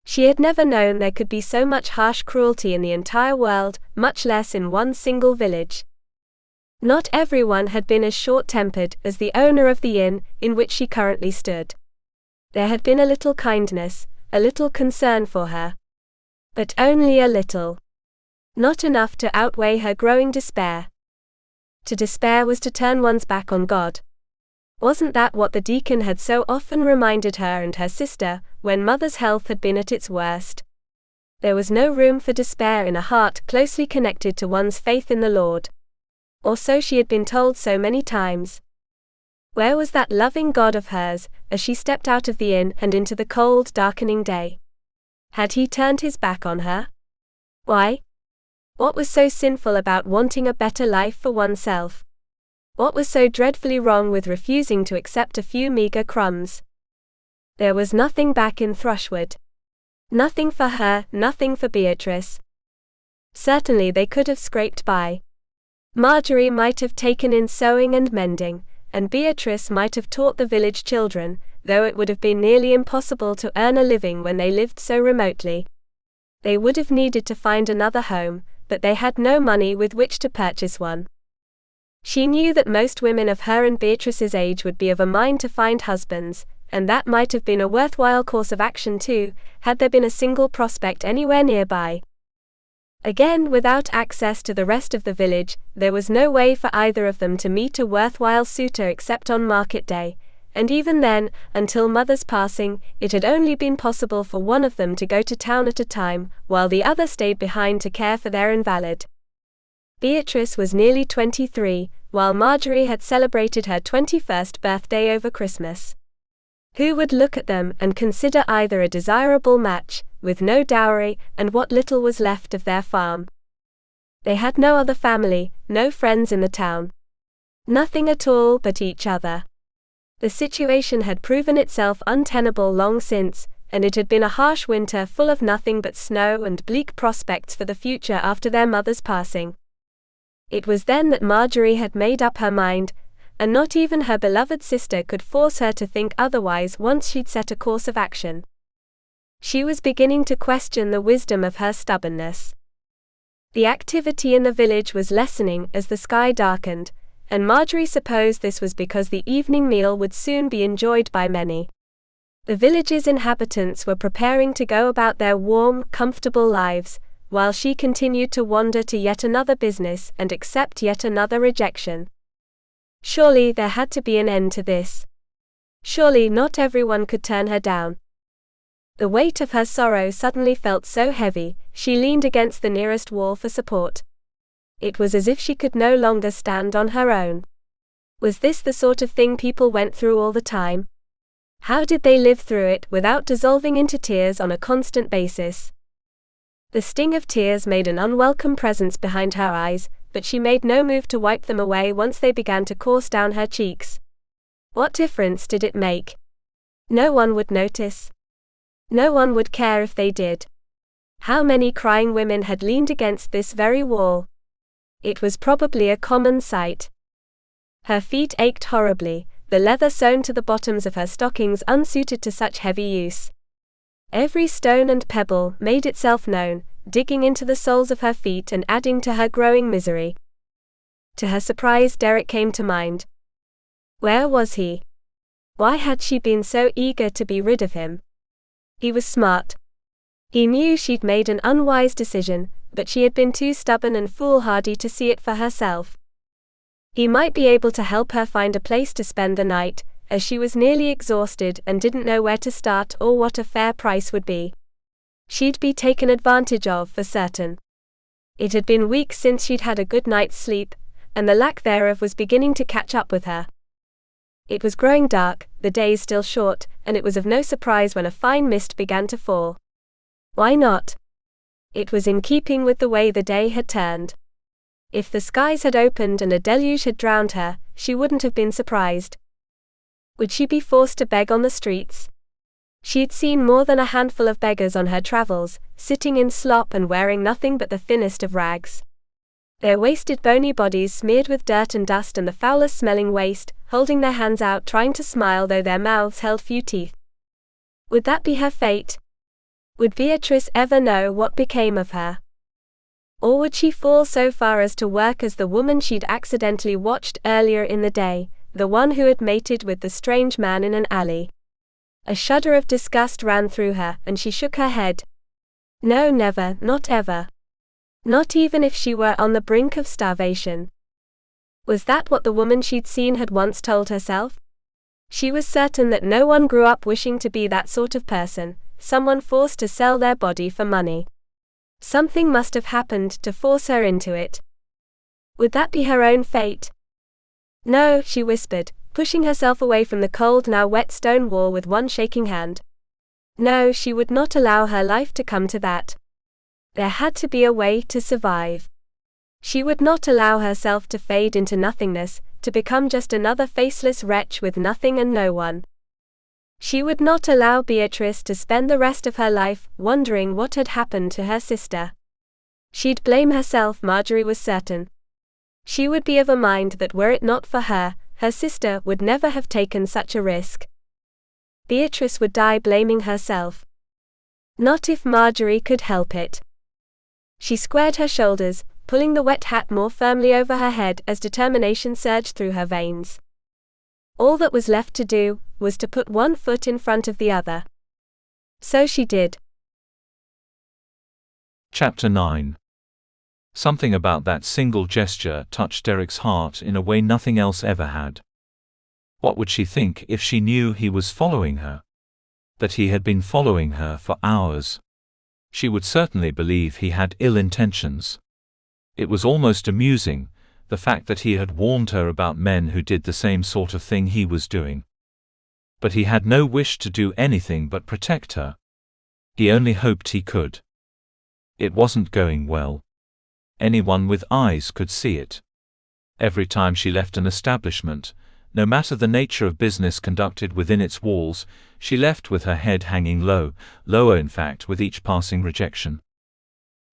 She had never known there could be so much harsh cruelty in the entire world, much less in one single village. Not everyone had been as short-tempered as the owner of the inn in which she currently stood. There had been a little kindness, a little concern for her. But only a little. Not enough to outweigh her growing despair. To despair was to turn one's back on God. Wasn't that what the deacon had so often reminded her and her sister, when mother's health had been at its worst? There was no room for despair in a heart closely connected to one's faith in the Lord. Or so she had been told so many times. Where was that loving God of hers, as she stepped out of the inn and into the cold, darkening day? Had he turned his back on her? Why? What was so sinful about wanting a better life for oneself? What was so dreadfully wrong with refusing to accept a few meager crumbs? There was nothing back in Thrushwood. Nothing for her, nothing for Beatrice. Certainly they could have scraped by. Margery might have taken in sewing and mending, and Beatrice might have taught the village children, though it would have been nearly impossible to earn a living when they lived so remotely. They would have needed to find another home, but they had no money with which to purchase one. She knew that most women of her and Beatrice's age would be of a mind to find husbands, and that might have been a worthwhile course of action too, had there been a single prospect anywhere nearby. Again, without access to the rest of the village, there was no way for either of them to meet a worthwhile suitor except on market day, and even then, until mother's passing, it had only been possible for one of them to go to town at a time, while the other stayed behind to care for their invalid. Beatrice was nearly 23, while Margery had celebrated her 21st birthday over Christmas. Who would look at them and consider either a desirable match, with no dowry, and what little was left of their farm? They had no other family, no friends in the town. Nothing at all but each other. The situation had proven itself untenable long since, and it had been a harsh winter full of nothing but snow and bleak prospects for the future after their mother's passing. It was then that Margery had made up her mind, and not even her beloved sister could force her to think otherwise once she'd set a course of action. She was beginning to question the wisdom of her stubbornness. The activity in the village was lessening as the sky darkened, and Margery supposed this was because the evening meal would soon be enjoyed by many. The village's inhabitants were preparing to go about their warm, comfortable lives, while she continued to wander to yet another business and accept yet another rejection. Surely there had to be an end to this. Surely not everyone could turn her down. The weight of her sorrow suddenly felt so heavy, she leaned against the nearest wall for support. It was as if she could no longer stand on her own. Was this the sort of thing people went through all the time? How did they live through it without dissolving into tears on a constant basis? The sting of tears made an unwelcome presence behind her eyes, but she made no move to wipe them away once they began to course down her cheeks. What difference did it make? No one would notice. No one would care if they did. How many crying women had leaned against this very wall? It was probably a common sight. Her feet ached horribly, the leather sewn to the bottoms of her stockings unsuited to such heavy use. Every stone and pebble made itself known, digging into the soles of her feet and adding to her growing misery. To her surprise, Derek came to mind. Where was he? Why had she been so eager to be rid of him? He was smart. He knew she'd made an unwise decision, but she had been too stubborn and foolhardy to see it for herself. He might be able to help her find a place to spend the night, as she was nearly exhausted and didn't know where to start or what a fair price would be. She'd be taken advantage of for certain. It had been weeks since she'd had a good night's sleep, and the lack thereof was beginning to catch up with her. It was growing dark, the days still short, and it was of no surprise when a fine mist began to fall. Why not? It was in keeping with the way the day had turned. If the skies had opened and a deluge had drowned her, she wouldn't have been surprised. Would she be forced to beg on the streets? She'd seen more than a handful of beggars on her travels, sitting in slop and wearing nothing but the thinnest of rags. Their wasted bony bodies smeared with dirt and dust and the foulest smelling waste, holding their hands out trying to smile though their mouths held few teeth. Would that be her fate? Would Beatrice ever know what became of her? Or would she fall so far as to work as the woman she'd accidentally watched earlier in the day, the one who had mated with the strange man in an alley? A shudder of disgust ran through her, and she shook her head. No, never, not ever. Not even if she were on the brink of starvation. Was that what the woman she'd seen had once told herself? She was certain that no one grew up wishing to be that sort of person, someone forced to sell their body for money. Something must have happened to force her into it. Would that be her own fate? No, she whispered, pushing herself away from the cold, now wet stone wall with one shaking hand. No, she would not allow her life to come to that. There had to be a way to survive. She would not allow herself to fade into nothingness, to become just another faceless wretch with nothing and no one. She would not allow Beatrice to spend the rest of her life wondering what had happened to her sister. She'd blame herself, Margery was certain. She would be of a mind that were it not for her, her sister would never have taken such a risk. Beatrice would die blaming herself. Not if Margery could help it. She squared her shoulders, pulling the wet hat more firmly over her head as determination surged through her veins. All that was left to do was to put one foot in front of the other. So she did. Chapter 9. Something about that single gesture touched Derek's heart in a way nothing else ever had. What would she think if she knew he was following her? That he had been following her for hours? She would certainly believe he had ill intentions. It was almost amusing, the fact that he had warned her about men who did the same sort of thing he was doing. But he had no wish to do anything but protect her. He only hoped he could. It wasn't going well. Anyone with eyes could see it. Every time she left an establishment, no matter the nature of business conducted within its walls, she left with her head hanging low, lower in fact with each passing rejection.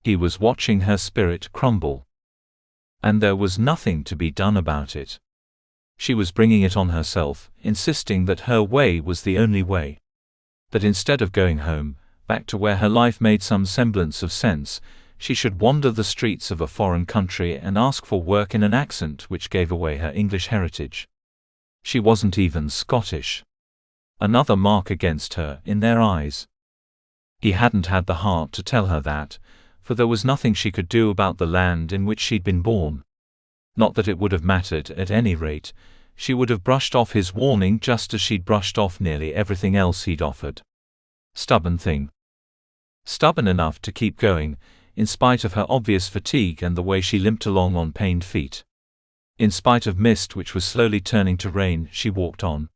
He was watching her spirit crumble. And there was nothing to be done about it. She was bringing it on herself, insisting that her way was the only way. That instead of going home, back to where her life made some semblance of sense, she should wander the streets of a foreign country and ask for work in an accent which gave away her English heritage. She wasn't even Scottish. Another mark against her in their eyes. He hadn't had the heart to tell her that, for there was nothing she could do about the land in which she'd been born. Not that it would have mattered at any rate, she would have brushed off his warning just as she'd brushed off nearly everything else he'd offered. Stubborn thing. Stubborn enough to keep going, in spite of her obvious fatigue and the way she limped along on pained feet. In spite of mist which was slowly turning to rain, she walked on.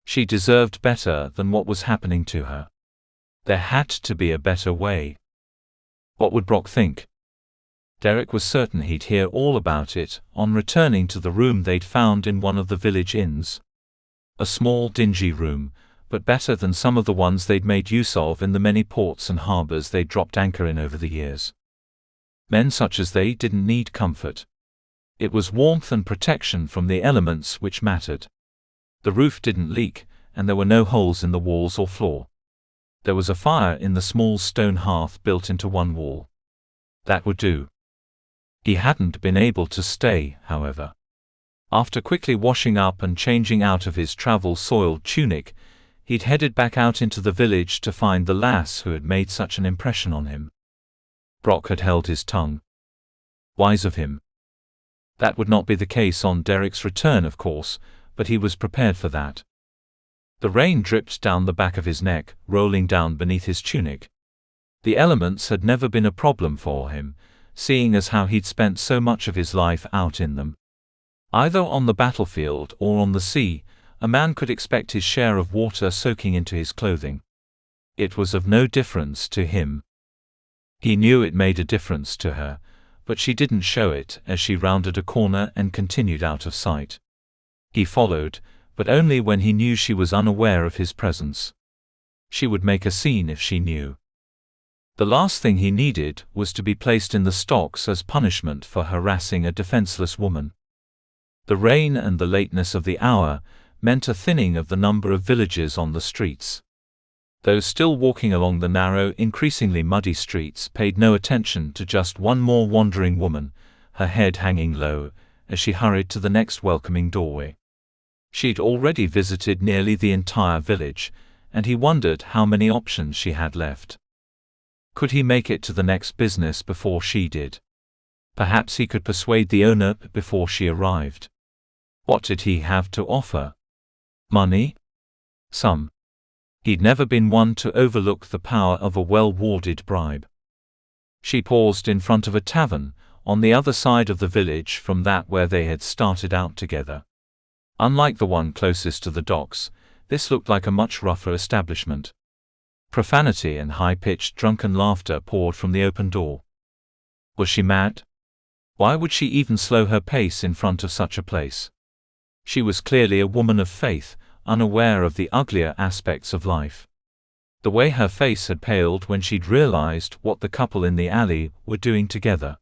She deserved better than what was happening to her. There had to be a better way. What would Brock think? Derek was certain he'd hear all about it on returning to the room they'd found in one of the village inns. A small, dingy room, but better than some of the ones they'd made use of in the many ports and harbors they'd dropped anchor in over the years. Men such as they didn't need comfort. It was warmth and protection from the elements which mattered. The roof didn't leak, and there were no holes in the walls or floor. There was a fire in the small stone hearth built into one wall. That would do. He hadn't been able to stay, however. After quickly washing up and changing out of his travel-soiled tunic, he'd headed back out into the village to find the lass who had made such an impression on him. Brock had held his tongue. Wise of him. That would not be the case on Derek's return, of course, but he was prepared for that. The rain dripped down the back of his neck, rolling down beneath his tunic. The elements had never been a problem for him, seeing as how he'd spent so much of his life out in them. Either on the battlefield or on the sea, a man could expect his share of water soaking into his clothing. It was of no difference to him. He knew it made a difference to her, but she didn't show it as she rounded a corner and continued out of sight. He followed, but only when he knew she was unaware of his presence. She would make a scene if she knew. The last thing he needed was to be placed in the stocks as punishment for harassing a defenseless woman. The rain and the lateness of the hour meant a thinning of the number of villagers on the streets. Those still walking along the narrow, increasingly muddy streets paid no attention to just one more wandering woman, her head hanging low, as she hurried to the next welcoming doorway. She'd already visited nearly the entire village, and he wondered how many options she had left. Could he make it to the next business before she did? Perhaps he could persuade the owner before she arrived. What did he have to offer? Money? Some. He'd never been one to overlook the power of a well-warded bribe. She paused in front of a tavern, on the other side of the village from that where they had started out together. Unlike the one closest to the docks, this looked like a much rougher establishment. Profanity and high-pitched drunken laughter poured from the open door. Was she mad? Why would she even slow her pace in front of such a place? She was clearly a woman of faith, unaware of the uglier aspects of life. The way her face had paled when she'd realized what the couple in the alley were doing together.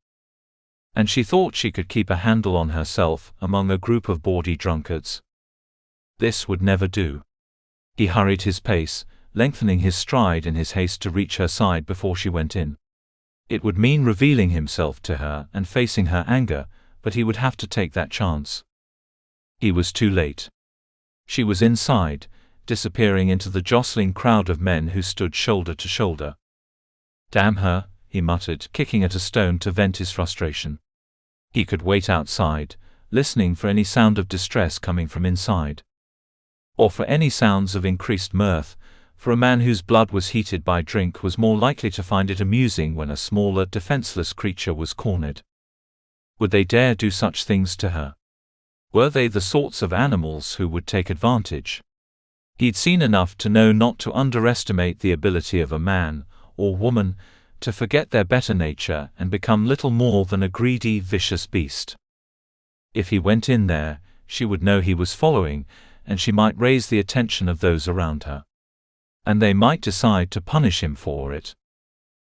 And she thought she could keep a handle on herself among a group of bawdy drunkards. This would never do. He hurried his pace, lengthening his stride in his haste to reach her side before she went in. It would mean revealing himself to her and facing her anger, but he would have to take that chance. He was too late. She was inside, disappearing into the jostling crowd of men who stood shoulder to shoulder. "Damn her," he muttered, kicking at a stone to vent his frustration. He could wait outside, listening for any sound of distress coming from inside. Or for any sounds of increased mirth, for a man whose blood was heated by drink was more likely to find it amusing when a smaller, defenseless creature was cornered. Would they dare do such things to her? Were they the sorts of animals who would take advantage? He'd seen enough to know not to underestimate the ability of a man, or woman, to forget their better nature and become little more than a greedy, vicious beast. If he went in there, she would know he was following, and she might raise the attention of those around her. And they might decide to punish him for it.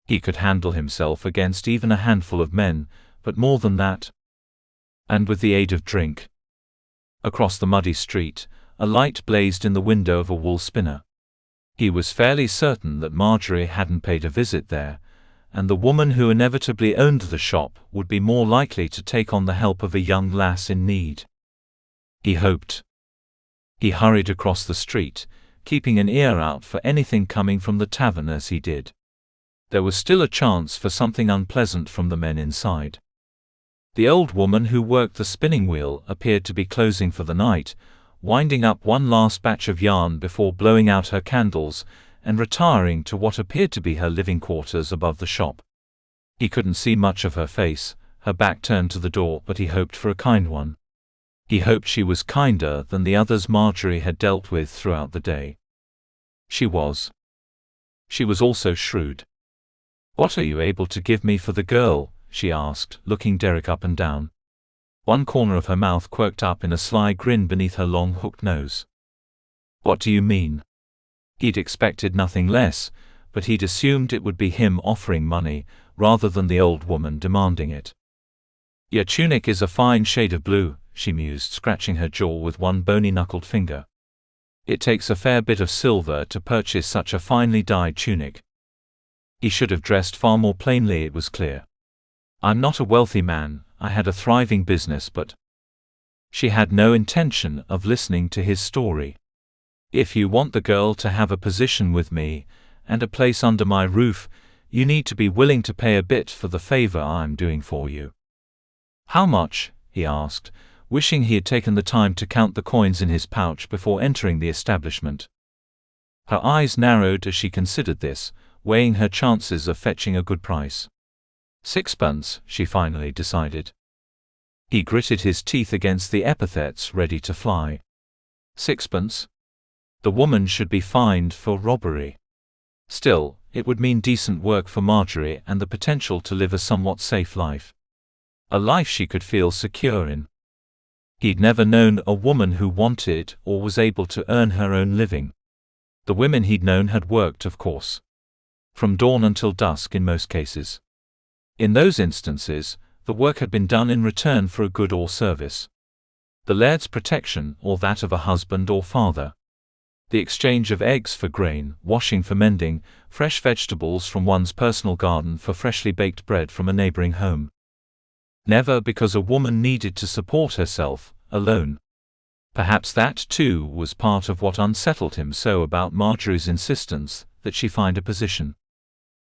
He could handle himself against even a handful of men, but more than that. And with the aid of drink. Across the muddy street, a light blazed in the window of a wool spinner. He was fairly certain that Margery hadn't paid a visit there, and the woman who inevitably owned the shop would be more likely to take on the help of a young lass in need. He hoped. He hurried across the street, keeping an ear out for anything coming from the tavern as he did. There was still a chance for something unpleasant from the men inside. The old woman who worked the spinning wheel appeared to be closing for the night, winding up one last batch of yarn before blowing out her candles and retiring to what appeared to be her living quarters above the shop. He couldn't see much of her face, her back turned to the door, but he hoped for a kind one. He hoped she was kinder than the others Margery had dealt with throughout the day. She was. She was also shrewd. "What are you able to give me for the girl?" she asked, looking Derek up and down. One corner of her mouth quirked up in a sly grin beneath her long hooked nose. "What do you mean?" He'd expected nothing less, but he'd assumed it would be him offering money, rather than the old woman demanding it. "Your tunic is a fine shade of blue," she mused, scratching her jaw with one bony-knuckled finger. "It takes a fair bit of silver to purchase such a finely dyed tunic." He should have dressed far more plainly, it was clear. "I'm not a wealthy man, I had a thriving business, but—" She had no intention of listening to his story. "If you want the girl to have a position with me, and a place under my roof, you need to be willing to pay a bit for the favor I'm doing for you." "How much?" he asked, wishing he had taken the time to count the coins in his pouch before entering the establishment. Her eyes narrowed as she considered this, weighing her chances of fetching a good price. "6 pence," she finally decided. He gritted his teeth against the epithets ready to fly. Sixpence? The woman should be fined for robbery. Still, it would mean decent work for Margery and the potential to live a somewhat safe life. A life she could feel secure in. He'd never known a woman who wanted or was able to earn her own living. The women he'd known had worked, of course. From dawn until dusk in most cases. In those instances, the work had been done in return for a good or service. The laird's protection or that of a husband or father. The exchange of eggs for grain, washing for mending, fresh vegetables from one's personal garden for freshly baked bread from a neighboring home. Never because a woman needed to support herself, alone. Perhaps that, too, was part of what unsettled him so about Margery's insistence that she find a position.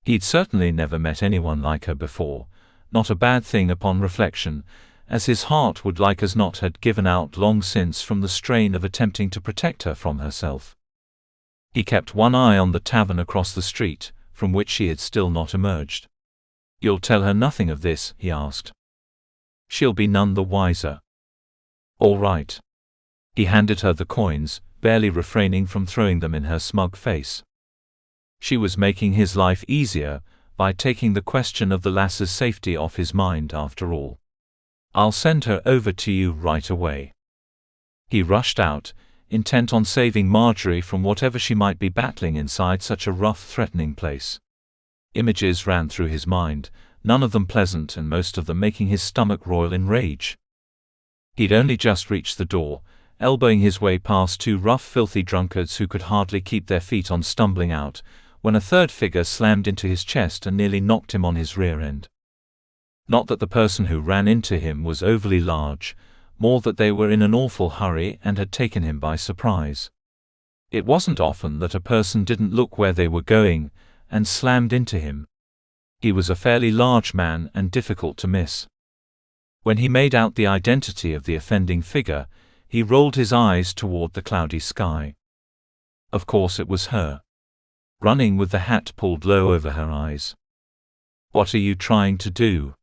He'd certainly never met anyone like her before, not a bad thing upon reflection, as his heart would like as not had given out long since from the strain of attempting to protect her from herself. He kept one eye on the tavern across the street, from which she had still not emerged. "You'll tell her nothing of this?" he asked. "She'll be none the wiser." "All right." He handed her the coins, barely refraining from throwing them in her smug face. She was making his life easier by taking the question of the lass's safety off his mind after all. "I'll send her over to you right away." He rushed out, intent on saving Margery from whatever she might be battling inside such a rough, threatening place. Images ran through his mind, none of them pleasant and most of them making his stomach roil in rage. He'd only just reached the door, elbowing his way past two rough, filthy drunkards who could hardly keep their feet on stumbling out, when a third figure slammed into his chest and nearly knocked him on his rear end. Not that the person who ran into him was overly large, more that they were in an awful hurry and had taken him by surprise. It wasn't often that a person didn't look where they were going, and slammed into him. He was a fairly large man and difficult to miss. When he made out the identity of the offending figure, he rolled his eyes toward the cloudy sky. Of course it was her. Running with the hat pulled low over her eyes. "What are you trying to do?"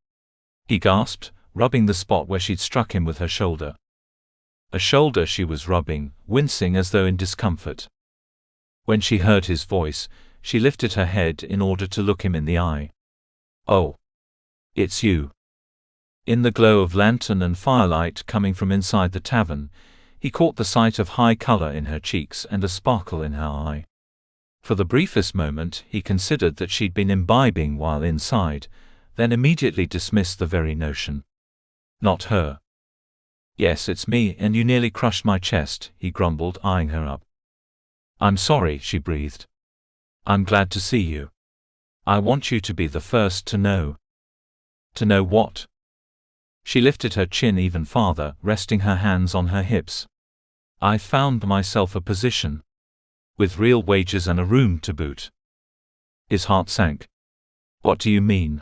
he gasped, rubbing the spot where she'd struck him with her shoulder. A shoulder she was rubbing, wincing as though in discomfort. When she heard his voice, she lifted her head in order to look him in the eye. "Oh. It's you." In the glow of lantern and firelight coming from inside the tavern, he caught the sight of high color in her cheeks and a sparkle in her eye. For the briefest moment, he considered that she'd been imbibing while inside, then immediately dismissed the very notion. Not her. "Yes, it's me, and you nearly crushed my chest," he grumbled, eyeing her up. "I'm sorry," she breathed. "I'm glad to see you. I want you to be the first to know." "To know what?" She lifted her chin even farther, resting her hands on her hips. "I found myself a position. With real wages and a room to boot." His heart sank. "What do you mean?"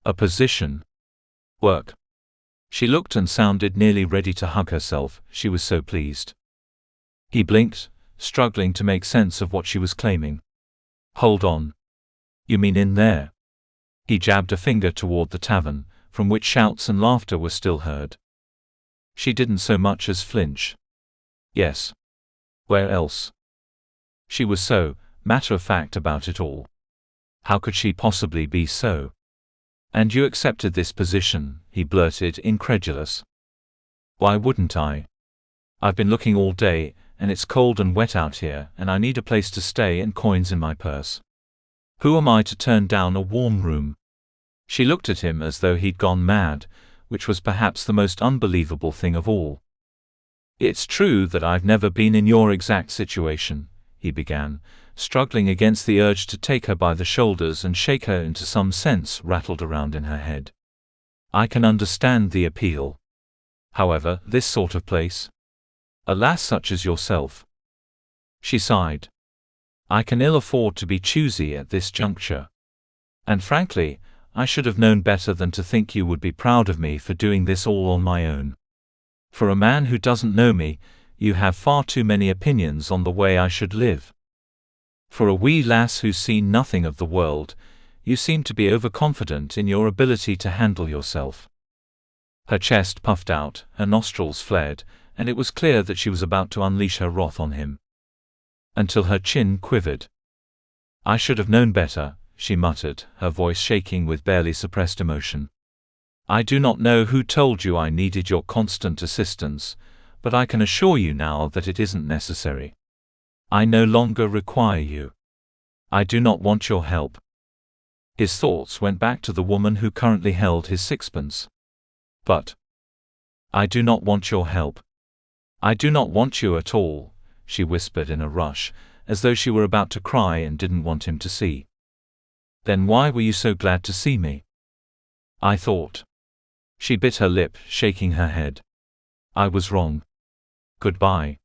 "A position. Work." She looked and sounded nearly ready to hug herself, she was so pleased. He blinked, struggling to make sense of what she was claiming. "Hold on. You mean in there?" He jabbed a finger toward the tavern, from which shouts and laughter were still heard. She didn't so much as flinch. "Yes. Where else?" She was so matter-of-fact about it all. How could she possibly be so? "And you accepted this position," he blurted, incredulous. "Why wouldn't I? I've been looking all day, and it's cold and wet out here, and I need a place to stay and coins in my purse. Who am I to turn down a warm room?" She looked at him as though he'd gone mad, which was perhaps the most unbelievable thing of all. "It's true that I've never been in your exact situation," he began, struggling against the urge to take her by the shoulders and shake her into some sense rattled around in her head. "I can understand the appeal. However, this sort of place? A lass such as yourself." She sighed. "I can ill afford to be choosy at this juncture. And frankly, I should have known better than to think you would be proud of me for doing this all on my own. For a man who doesn't know me, you have far too many opinions on the way I should live. For a wee lass who's seen nothing of the world, you seem to be overconfident in your ability to handle yourself." Her chest puffed out, her nostrils flared, and it was clear that she was about to unleash her wrath on him. Until her chin quivered. "I should have known better," she muttered, her voice shaking with barely suppressed emotion. "I do not know who told you I needed your constant assistance, but I can assure you now that it isn't necessary. I no longer require you. I do not want your help." His thoughts went back to the woman who currently held his sixpence. "But I do not want your help. I do not want you at all," she whispered in a rush, as though she were about to cry and didn't want him to see. "Then why were you so glad to see me?" "I thought." She bit her lip, shaking her head. "I was wrong. Goodbye.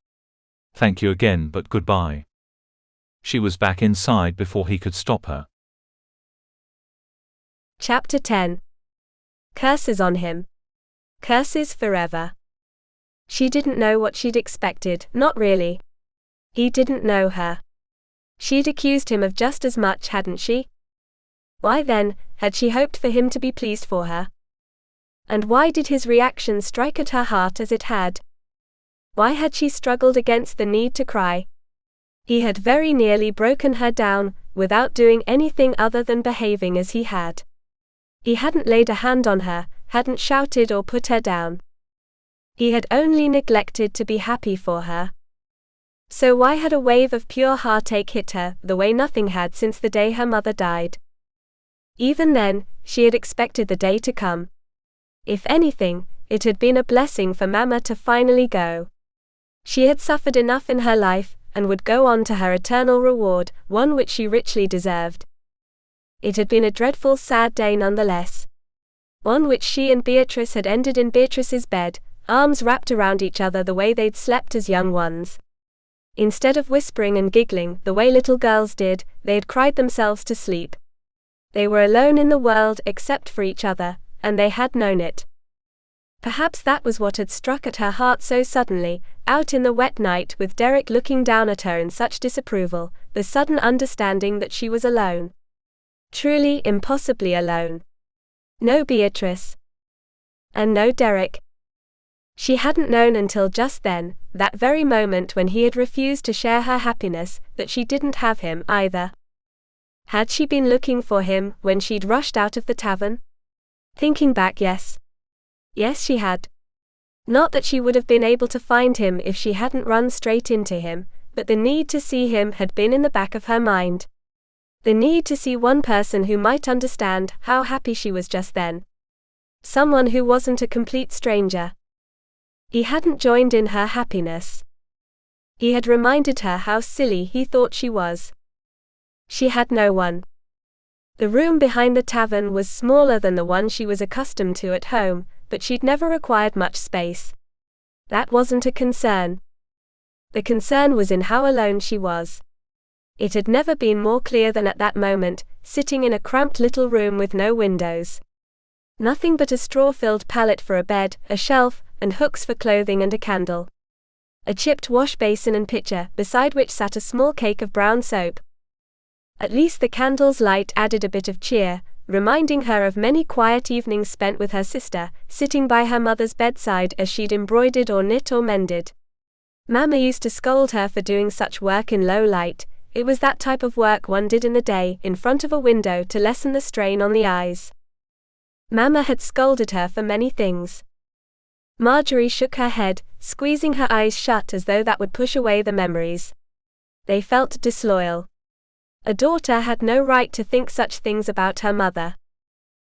Thank you again, but goodbye." She was back inside before he could stop her. Chapter 10. Curses on him. Curses forever. She didn't know what she'd expected, not really. He didn't know her. She'd accused him of just as much, hadn't she? Why then, had she hoped for him to be pleased for her? And why did his reaction strike at her heart as it had? Why had she struggled against the need to cry? He had very nearly broken her down, without doing anything other than behaving as he had. He hadn't laid a hand on her, hadn't shouted or put her down. He had only neglected to be happy for her. So why had a wave of pure heartache hit her, the way nothing had since the day her mother died? Even then, she had expected the day to come. If anything, it had been a blessing for Mama to finally go. She had suffered enough in her life, and would go on to her eternal reward, one which she richly deserved. It had been a dreadful, sad day nonetheless. One which she and Beatrice had ended in Beatrice's bed, arms wrapped around each other the way they'd slept as young ones. Instead of whispering and giggling, the way little girls did, they had cried themselves to sleep. They were alone in the world except for each other, and they had known it. Perhaps that was what had struck at her heart so suddenly, out in the wet night with Derek looking down at her in such disapproval, the sudden understanding that she was alone. Truly, impossibly alone. No Beatrice. And no Derek. She hadn't known until just then, that very moment when he had refused to share her happiness, that she didn't have him either. Had she been looking for him when she'd rushed out of the tavern? Thinking back, yes. Yes, she had. Not that she would have been able to find him if she hadn't run straight into him, but the need to see him had been in the back of her mind. The need to see one person who might understand how happy she was just then. Someone who wasn't a complete stranger. He hadn't joined in her happiness. He had reminded her how silly he thought she was. She had no one. The room behind the tavern was smaller than the one she was accustomed to at home, but she'd never required much space. That wasn't a concern. The concern was in how alone she was. It had never been more clear than at that moment, sitting in a cramped little room with no windows. Nothing but a straw-filled pallet for a bed, a shelf, and hooks for clothing and a candle. A chipped wash basin and pitcher, beside which sat a small cake of brown soap. At least the candle's light added a bit of cheer, reminding her of many quiet evenings spent with her sister, sitting by her mother's bedside as she'd embroidered or knit or mended. Mama used to scold her for doing such work in low light. It was that type of work one did in the day, in front of a window to lessen the strain on the eyes. Mama had scolded her for many things. Margery shook her head, squeezing her eyes shut as though that would push away the memories. They felt disloyal. A daughter had no right to think such things about her mother.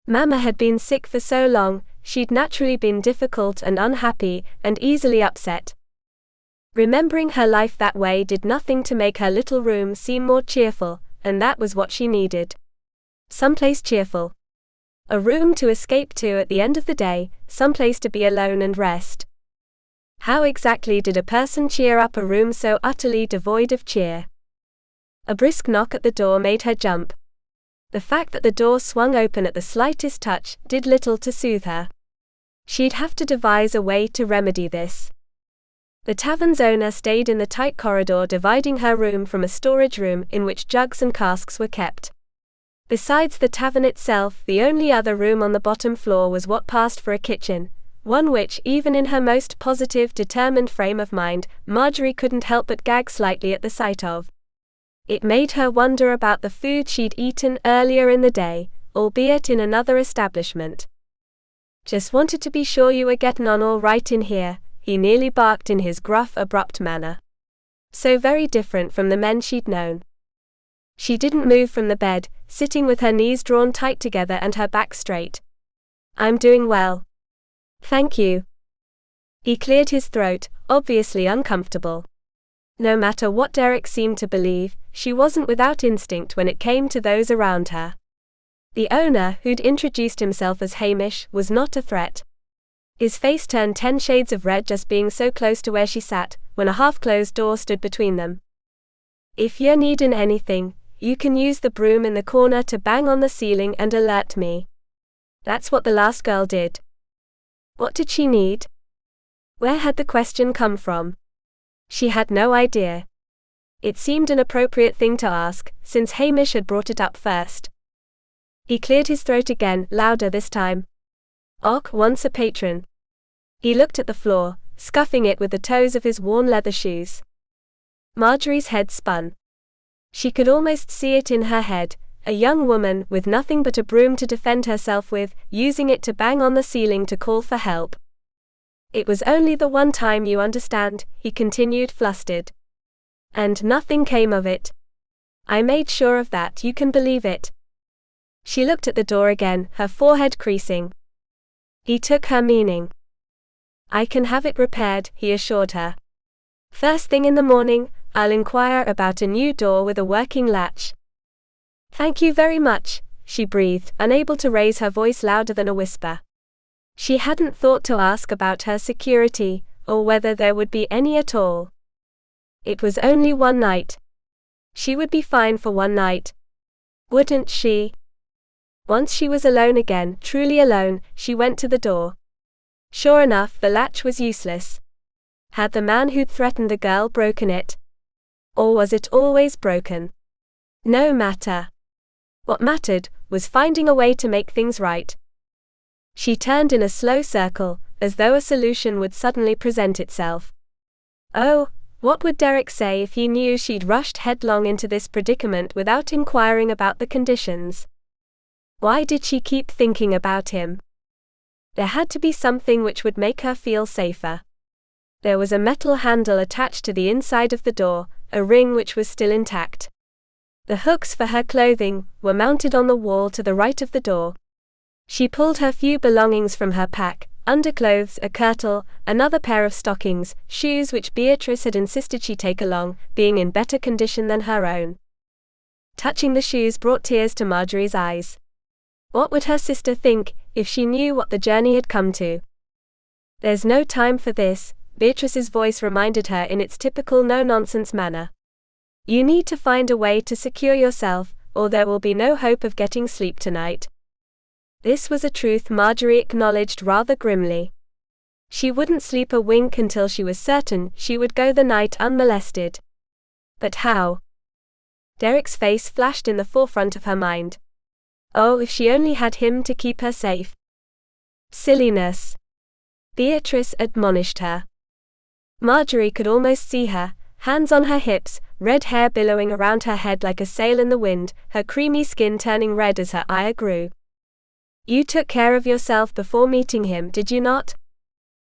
Mama had been sick for so long, she'd naturally been difficult and unhappy, and easily upset. Remembering her life that way did nothing to make her little room seem more cheerful, and that was what she needed. Someplace cheerful. A room to escape to at the end of the day, someplace to be alone and rest. How exactly did a person cheer up a room so utterly devoid of cheer? A brisk knock at the door made her jump. The fact that the door swung open at the slightest touch did little to soothe her. She'd have to devise a way to remedy this. The tavern's owner stayed in the tight corridor dividing her room from a storage room in which jugs and casks were kept. Besides the tavern itself, the only other room on the bottom floor was what passed for a kitchen, one which, even in her most positive, determined frame of mind, Margery couldn't help but gag slightly at the sight of. It made her wonder about the food she'd eaten earlier in the day, albeit in another establishment. "Just wanted to be sure you were getting on all right in here," he nearly barked in his gruff, abrupt manner. So very different from the men she'd known. She didn't move from the bed, sitting with her knees drawn tight together and her back straight. "I'm doing well. Thank you." He cleared his throat, obviously uncomfortable. No matter what Derek seemed to believe, she wasn't without instinct when it came to those around her. The owner, who'd introduced himself as Hamish, was not a threat. His face turned 10 shades of red just being so close to where she sat, when a half-closed door stood between them. "If you're needin' anything, you can use the broom in the corner to bang on the ceiling and alert me. That's what the last girl did." What did she need? Where had the question come from? She had no idea. It seemed an appropriate thing to ask, since Hamish had brought it up first. He cleared his throat again, louder this time. "Och, once a patron." He looked at the floor, scuffing it with the toes of his worn leather shoes. Margery's head spun. She could almost see it in her head, a young woman, with nothing but a broom to defend herself with, using it to bang on the ceiling to call for help. "It was only the one time, you understand," he continued, flustered. "And nothing came of it. I made sure of that, you can believe it." She looked at the door again, her forehead creasing. He took her meaning. "I can have it repaired," he assured her. "First thing in the morning, I'll inquire about a new door with a working latch." "Thank you very much," she breathed, unable to raise her voice louder than a whisper. She hadn't thought to ask about her security, or whether there would be any at all. It was only one night. She would be fine for one night. Wouldn't she? Once she was alone again, truly alone, she went to the door. Sure enough, the latch was useless. Had the man who'd threatened the girl broken it? Or was it always broken? No matter. What mattered was finding a way to make things right. She turned in a slow circle, as though a solution would suddenly present itself. Oh, what would Derek say if he knew she'd rushed headlong into this predicament without inquiring about the conditions? Why did she keep thinking about him? There had to be something which would make her feel safer. There was a metal handle attached to the inside of the door, a ring which was still intact. The hooks for her clothing were mounted on the wall to the right of the door. She pulled her few belongings from her pack, underclothes, a kirtle, another pair of stockings, shoes which Beatrice had insisted she take along, being in better condition than her own. Touching the shoes brought tears to Margery's eyes. What would her sister think, if she knew what the journey had come to? "There's no time for this," Beatrice's voice reminded her in its typical no-nonsense manner. "You need to find a way to secure yourself, or there will be no hope of getting sleep tonight." This was a truth Margery acknowledged rather grimly. She wouldn't sleep a wink until she was certain she would go the night unmolested. But how? Derek's face flashed in the forefront of her mind. Oh, if she only had him to keep her safe. Silliness. Beatrice admonished her. Margery could almost see her, hands on her hips, red hair billowing around her head like a sail in the wind, her creamy skin turning red as her ire grew. "You took care of yourself before meeting him, did you not?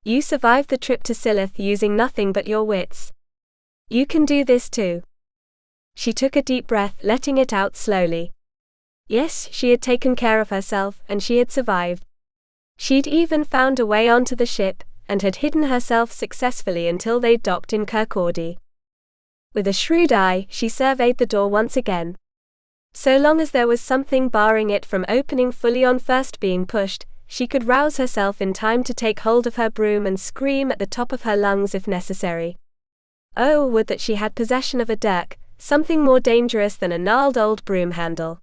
You survived the trip to Silith using nothing but your wits. You can do this too." She took a deep breath, letting it out slowly. Yes, she had taken care of herself, and she had survived. She'd even found a way onto the ship, and had hidden herself successfully until they'd docked in Kirkcaldy. With a shrewd eye, she surveyed the door once again. So long as there was something barring it from opening fully on first being pushed, she could rouse herself in time to take hold of her broom and scream at the top of her lungs if necessary. Oh, would that she had possession of a dirk, something more dangerous than a gnarled old broom handle.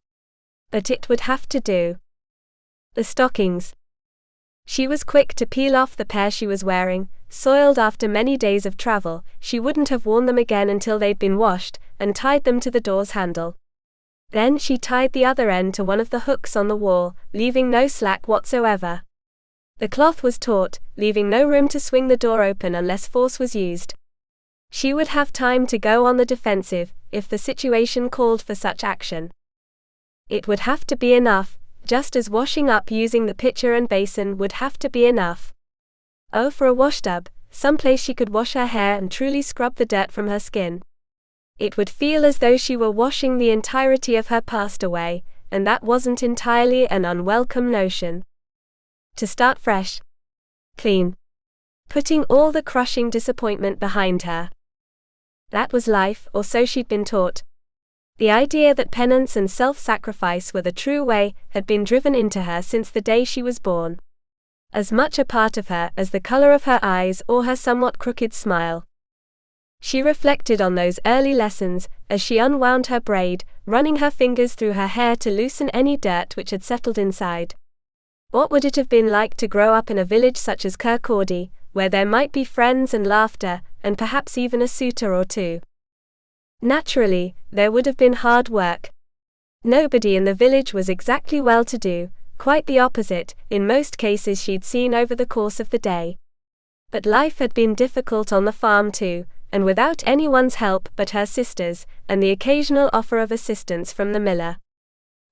But it would have to do. The stockings. She was quick to peel off the pair she was wearing, soiled after many days of travel. She wouldn't have worn them again until they'd been washed, and tied them to the door's handle. Then she tied the other end to one of the hooks on the wall, leaving no slack whatsoever. The cloth was taut, leaving no room to swing the door open unless force was used. She would have time to go on the defensive, if the situation called for such action. It would have to be enough, just as washing up using the pitcher and basin would have to be enough. Oh, for a washtub, someplace she could wash her hair and truly scrub the dirt from her skin. It would feel as though she were washing the entirety of her past away, and that wasn't entirely an unwelcome notion. To start fresh. Clean. Putting all the crushing disappointment behind her. That was life, or so she'd been taught. The idea that penance and self-sacrifice were the true way had been driven into her since the day she was born. As much a part of her as the color of her eyes or her somewhat crooked smile. She reflected on those early lessons as she unwound her braid, running her fingers through her hair to loosen any dirt which had settled inside. What would it have been like to grow up in a village such as Kirkcaldy, where there might be friends and laughter, and perhaps even a suitor or two? Naturally, there would have been hard work. Nobody in the village was exactly well-to-do, quite the opposite, in most cases she'd seen over the course of the day. But life had been difficult on the farm too, and without anyone's help but her sister's, and the occasional offer of assistance from the miller.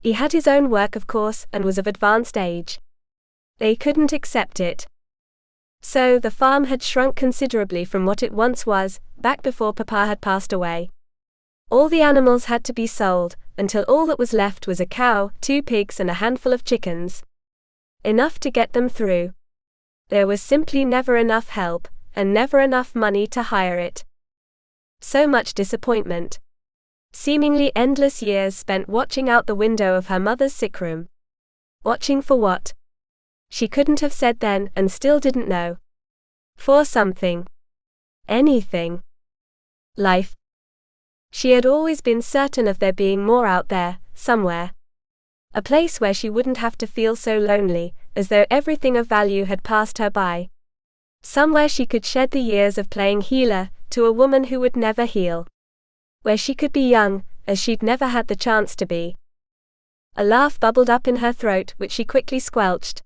He had his own work, of course, and was of advanced age. They couldn't accept it. So the farm had shrunk considerably from what it once was, back before Papa had passed away. All the animals had to be sold, until all that was left was a cow, 2 pigs and a handful of chickens. Enough to get them through. There was simply never enough help, and never enough money to hire it. So much disappointment. Seemingly endless years spent watching out the window of her mother's sick room. Watching for what? She couldn't have said then, and still didn't know. For something. Anything. Life. She had always been certain of there being more out there, somewhere. A place where she wouldn't have to feel so lonely, as though everything of value had passed her by. Somewhere she could shed the years of playing healer to a woman who would never heal. Where she could be young, as she'd never had the chance to be. A laugh bubbled up in her throat, which she quickly squelched.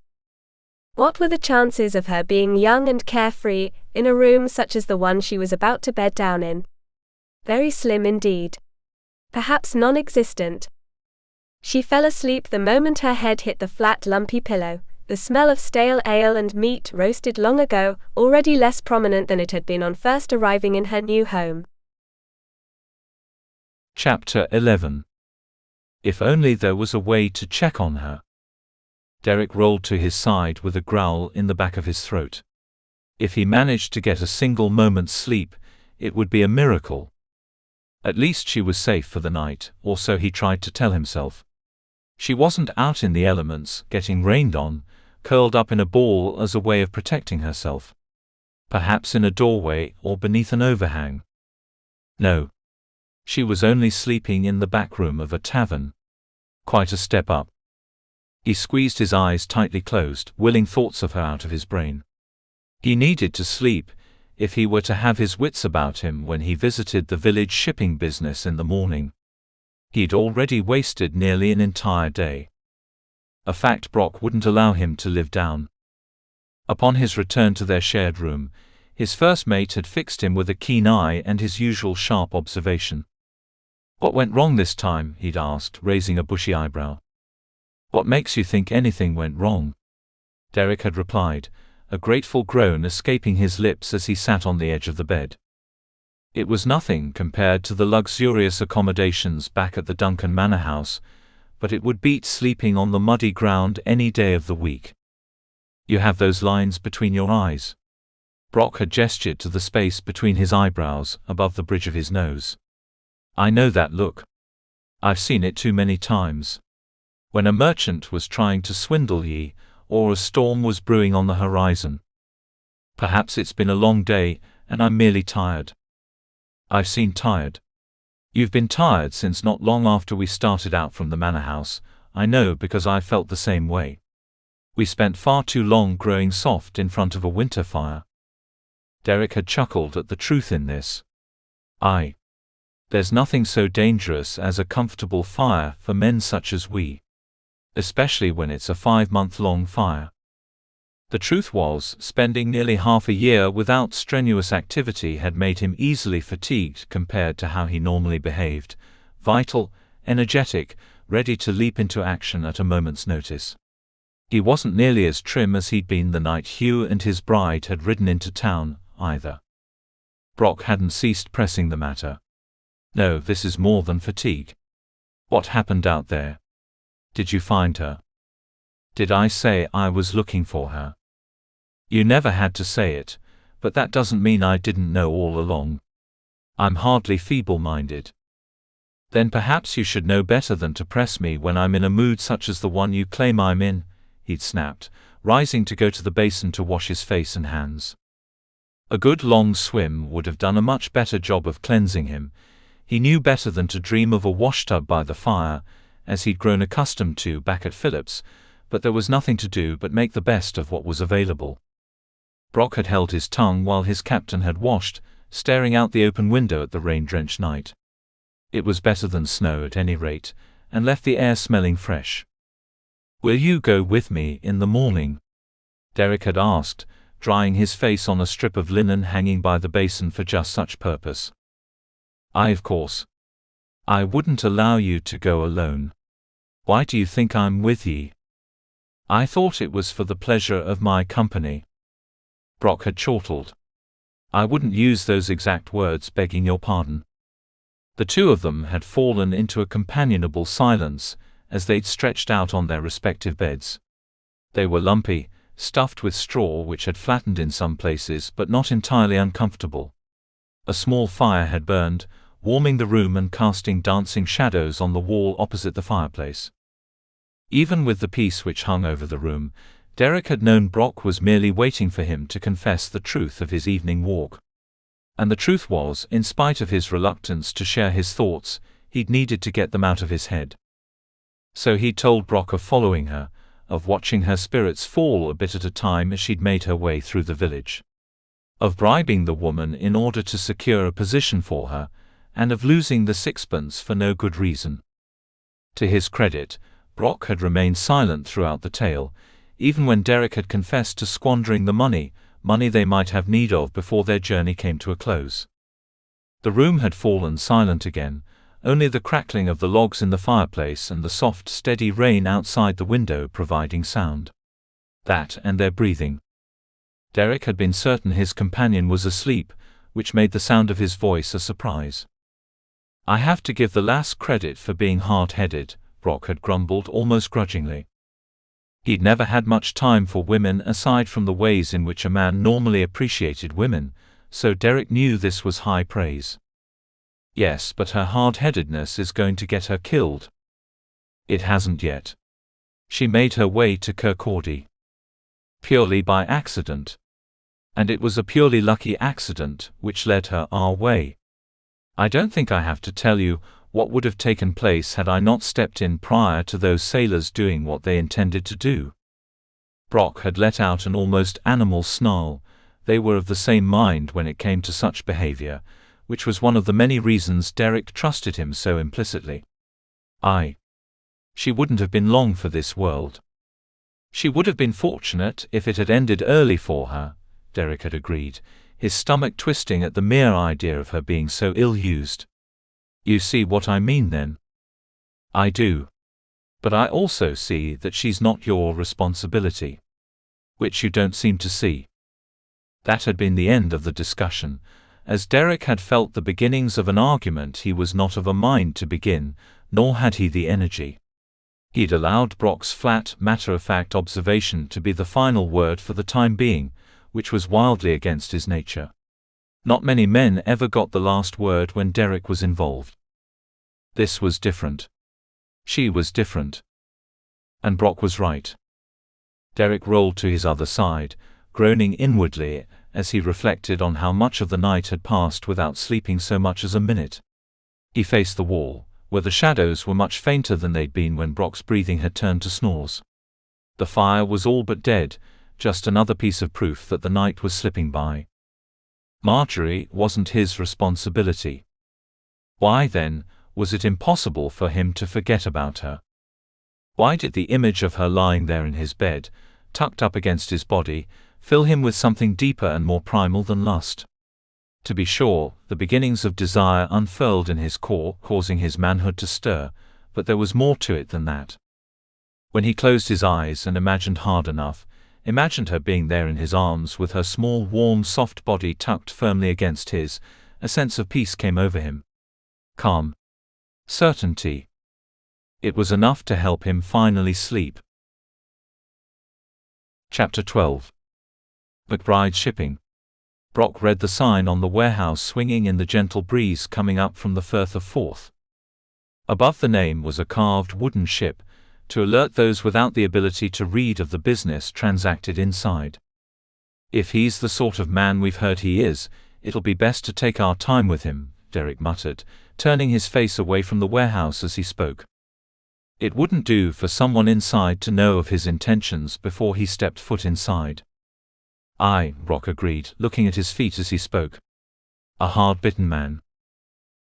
What were the chances of her being young and carefree, in a room such as the one she was about to bed down in? Very slim indeed. Perhaps non-existent. She fell asleep the moment her head hit the flat, lumpy pillow, the smell of stale ale and meat roasted long ago, already less prominent than it had been on first arriving in her new home. Chapter 11. If only there was a way to check on her. Derek rolled to his side with a growl in the back of his throat. If he managed to get a single moment's sleep, it would be a miracle. At least she was safe for the night, or so he tried to tell himself. She wasn't out in the elements, getting rained on, curled up in a ball as a way of protecting herself. Perhaps in a doorway or beneath an overhang. No. She was only sleeping in the back room of a tavern. Quite a step up. He squeezed his eyes tightly closed, willing thoughts of her out of his brain. He needed to sleep, if he were to have his wits about him when he visited the village shipping business in the morning. He'd already wasted nearly an entire day. A fact Brock wouldn't allow him to live down. Upon his return to their shared room, his first mate had fixed him with a keen eye and his usual sharp observation. "What went wrong this time?" he'd asked, raising a bushy eyebrow. "What makes you think anything went wrong?" Derek had replied, a grateful groan escaping his lips as he sat on the edge of the bed. It was nothing compared to the luxurious accommodations back at the Duncan Manor House, but it would beat sleeping on the muddy ground any day of the week. "You have those lines between your eyes." Brock had gestured to the space between his eyebrows, above the bridge of his nose. "I know that look. I've seen it too many times. When a merchant was trying to swindle ye, or a storm was brewing on the horizon. Perhaps it's been a long day, and I'm merely tired." "I've seen tired. You've been tired since not long after we started out from the manor house. I know because I felt the same way. We spent far too long growing soft in front of a winter fire." Derek had chuckled at the truth in this. There's nothing so dangerous as a comfortable fire for men such as we. Especially when it's a 5-month-long fire. The truth was, spending nearly half a year without strenuous activity had made him easily fatigued compared to how he normally behaved, vital, energetic, ready to leap into action at a moment's notice. He wasn't nearly as trim as he'd been the night Hugh and his bride had ridden into town, either. Brock hadn't ceased pressing the matter. "No, this is more than fatigue. What happened out there? Did you find her?" "Did I say I was looking for her?" "You never had to say it, but that doesn't mean I didn't know all along. I'm hardly feeble-minded." "Then perhaps you should know better than to press me when I'm in a mood such as the one you claim I'm in," he'd snapped, rising to go to the basin to wash his face and hands. A good long swim would have done a much better job of cleansing him. He knew better than to dream of a washtub by the fire, as he'd grown accustomed to back at Phillips, but there was nothing to do but make the best of what was available. Brock had held his tongue while his captain had washed, staring out the open window at the rain-drenched night. It was better than snow at any rate, and left the air smelling fresh. "Will you go with me in the morning?" Derek had asked, drying his face on a strip of linen hanging by the basin for just such purpose. Of course. I wouldn't allow you to go alone." "Why do you think I'm with ye?" "I thought it was for the pleasure of my company." Brock had chortled. "I wouldn't use those exact words, begging your pardon." The two of them had fallen into a companionable silence, as they'd stretched out on their respective beds. They were lumpy, stuffed with straw which had flattened in some places but not entirely uncomfortable. A small fire had burned, warming the room and casting dancing shadows on the wall opposite the fireplace. Even with the peace which hung over the room, Derek had known Brock was merely waiting for him to confess the truth of his evening walk. And the truth was, in spite of his reluctance to share his thoughts, he'd needed to get them out of his head. So he'd told Brock of following her, of watching her spirits fall a bit at a time as she'd made her way through the village, of bribing the woman in order to secure a position for her, and of losing the sixpence for no good reason. To his credit, Brock had remained silent throughout the tale, even when Derek had confessed to squandering the money they might have need of before their journey came to a close. The room had fallen silent again, only the crackling of the logs in the fireplace and the soft, steady rain outside the window providing sound. That and their breathing. Derek had been certain his companion was asleep, which made the sound of his voice a surprise. "I have to give the lass credit for being hard-headed," Brock had grumbled almost grudgingly. He'd never had much time for women aside from the ways in which a man normally appreciated women, so Derek knew this was high praise. "Yes, but her hard-headedness is going to get her killed." "It hasn't yet. She made her way to Kirkcaldy. Purely by accident. And it was a purely lucky accident which led her our way. I don't think I have to tell you what would have taken place had I not stepped in prior to those sailors doing what they intended to do." Brock had let out an almost animal snarl. They were of the same mind when it came to such behavior, which was one of the many reasons Derek trusted him so implicitly. She wouldn't have been long for this world. She would have been fortunate if it had ended early for her, Derek had agreed, his stomach twisting at the mere idea of her being so ill-used. "You see what I mean then?" "I do. But I also see that she's not your responsibility." "Which you don't seem to see." That had been the end of the discussion. As Derek had felt the beginnings of an argument he was not of a mind to begin, nor had he the energy. He'd allowed Brock's flat, matter-of-fact observation to be the final word for the time being, which was wildly against his nature. Not many men ever got the last word when Derek was involved. This was different. She was different. And Brock was right. Derek rolled to his other side, groaning inwardly as he reflected on how much of the night had passed without sleeping so much as a minute. He faced the wall, where the shadows were much fainter than they'd been when Brock's breathing had turned to snores. The fire was all but dead, just another piece of proof that the night was slipping by. Margery wasn't his responsibility. Why, then, was it impossible for him to forget about her? Why did the image of her lying there in his bed, tucked up against his body, fill him with something deeper and more primal than lust. To be sure, the beginnings of desire unfurled in his core, causing his manhood to stir, but there was more to it than that. When he closed his eyes and imagined hard enough, imagined her being there in his arms with her small, warm, soft body tucked firmly against his, a sense of peace came over him. Calm. Certainty. It was enough to help him finally sleep. Chapter 12. McBride's shipping. Brock read the sign on the warehouse swinging in the gentle breeze coming up from the Firth of Forth. Above the name was a carved wooden ship, to alert those without the ability to read of the business transacted inside. "If he's the sort of man we've heard he is, it'll be best to take our time with him," Derek muttered, turning his face away from the warehouse as he spoke. It wouldn't do for someone inside to know of his intentions before he stepped foot inside. "Aye," Brock agreed, looking at his feet as he spoke. "A hard-bitten man."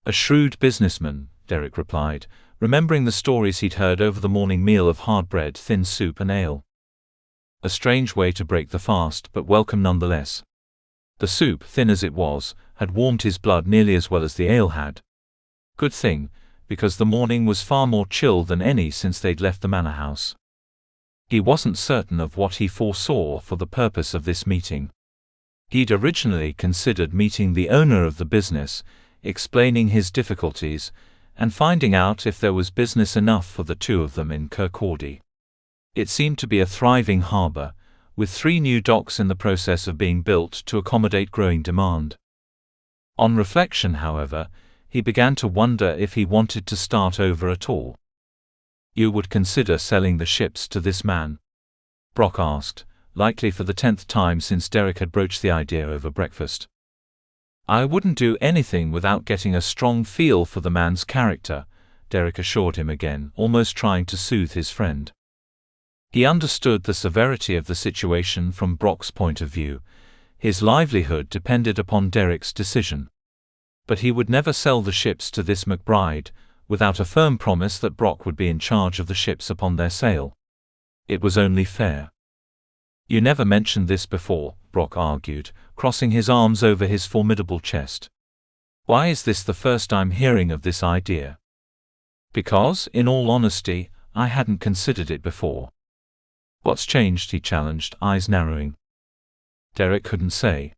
"A shrewd businessman," Derek replied, remembering the stories he'd heard over the morning meal of hard bread, thin soup and ale. A strange way to break the fast, but welcome nonetheless. The soup, thin as it was, had warmed his blood nearly as well as the ale had. Good thing, because the morning was far more chill than any since they'd left the manor house. He wasn't certain of what he foresaw for the purpose of this meeting. He'd originally considered meeting the owner of the business, explaining his difficulties, and finding out if there was business enough for the two of them in Kirkcaldy. It seemed to be a thriving harbour, with 3 new docks in the process of being built to accommodate growing demand. On reflection, however, he began to wonder if he wanted to start over at all. "You would consider selling the ships to this man?" Brock asked, likely for the 10th time since Derek had broached the idea over breakfast. "I wouldn't do anything without getting a strong feel for the man's character," Derek assured him again, almost trying to soothe his friend. He understood the severity of the situation from Brock's point of view. His livelihood depended upon Derek's decision. But he would never sell the ships to this McBride, without a firm promise that Brock would be in charge of the ships upon their sale. It was only fair. "You never mentioned this before," Brock argued, crossing his arms over his formidable chest. "Why is this the first I'm hearing of this idea?" "Because, in all honesty, I hadn't considered it before." "What's changed?" he challenged, eyes narrowing. Derek couldn't say.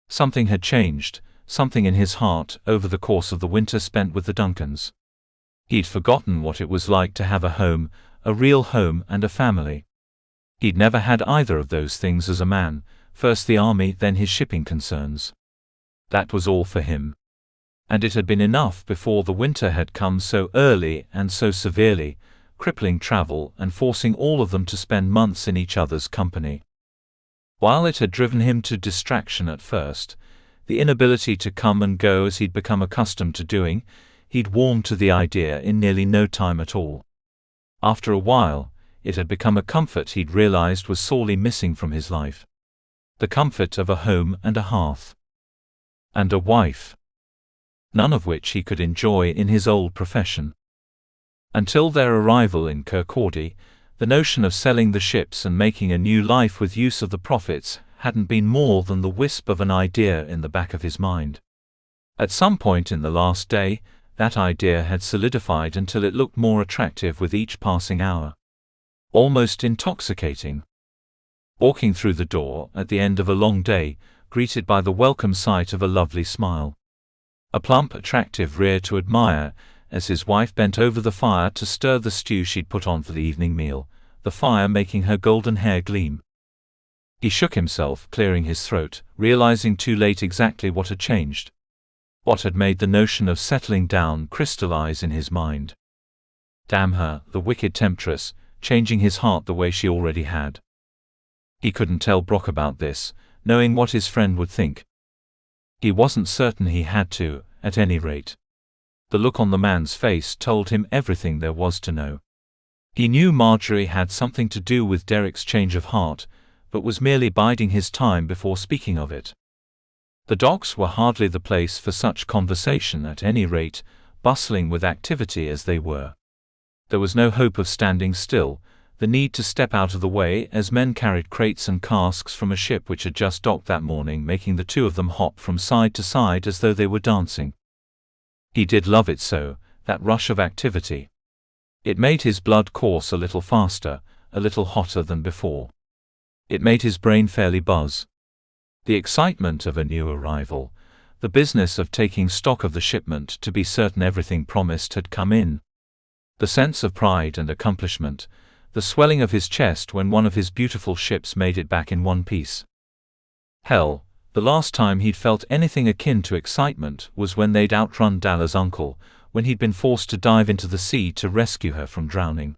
Something had changed, something in his heart, over the course of the winter spent with the Duncans. He'd forgotten what it was like to have a home, a real home and a family. He'd never had either of those things as a man, first the army, then his shipping concerns. That was all for him. And it had been enough before the winter had come so early and so severely, crippling travel and forcing all of them to spend months in each other's company. While it had driven him to distraction at first, the inability to come and go as he'd become accustomed to doing, he'd warmed to the idea in nearly no time at all. After a while, it had become a comfort he'd realized was sorely missing from his life. The comfort of a home and a hearth. And a wife. None of which he could enjoy in his old profession. Until their arrival in Kirkcaldy, the notion of selling the ships and making a new life with use of the profits hadn't been more than the wisp of an idea in the back of his mind. At some point in the last day, that idea had solidified until it looked more attractive with each passing hour. Almost intoxicating. Walking through the door, at the end of a long day, greeted by the welcome sight of a lovely smile. A plump, attractive rear to admire, as his wife bent over the fire to stir the stew she'd put on for the evening meal, the fire making her golden hair gleam. He shook himself, clearing his throat, realizing too late exactly what had changed. What had made the notion of settling down crystallize in his mind. Damn her, the wicked temptress, changing his heart the way she already had. He couldn't tell Brock about this, knowing what his friend would think. He wasn't certain he had to, at any rate. The look on the man's face told him everything there was to know. He knew Margery had something to do with Derek's change of heart, but was merely biding his time before speaking of it. The docks were hardly the place for such conversation at any rate, bustling with activity as they were. There was no hope of standing still, the need to step out of the way as men carried crates and casks from a ship which had just docked that morning, making the two of them hop from side to side as though they were dancing. He did love it so, that rush of activity. It made his blood course a little faster, a little hotter than before. It made his brain fairly buzz. The excitement of a new arrival, the business of taking stock of the shipment to be certain everything promised had come in. The sense of pride and accomplishment, the swelling of his chest when one of his beautiful ships made it back in one piece. Hell, the last time he'd felt anything akin to excitement was when they'd outrun Dalla's uncle, when he'd been forced to dive into the sea to rescue her from drowning.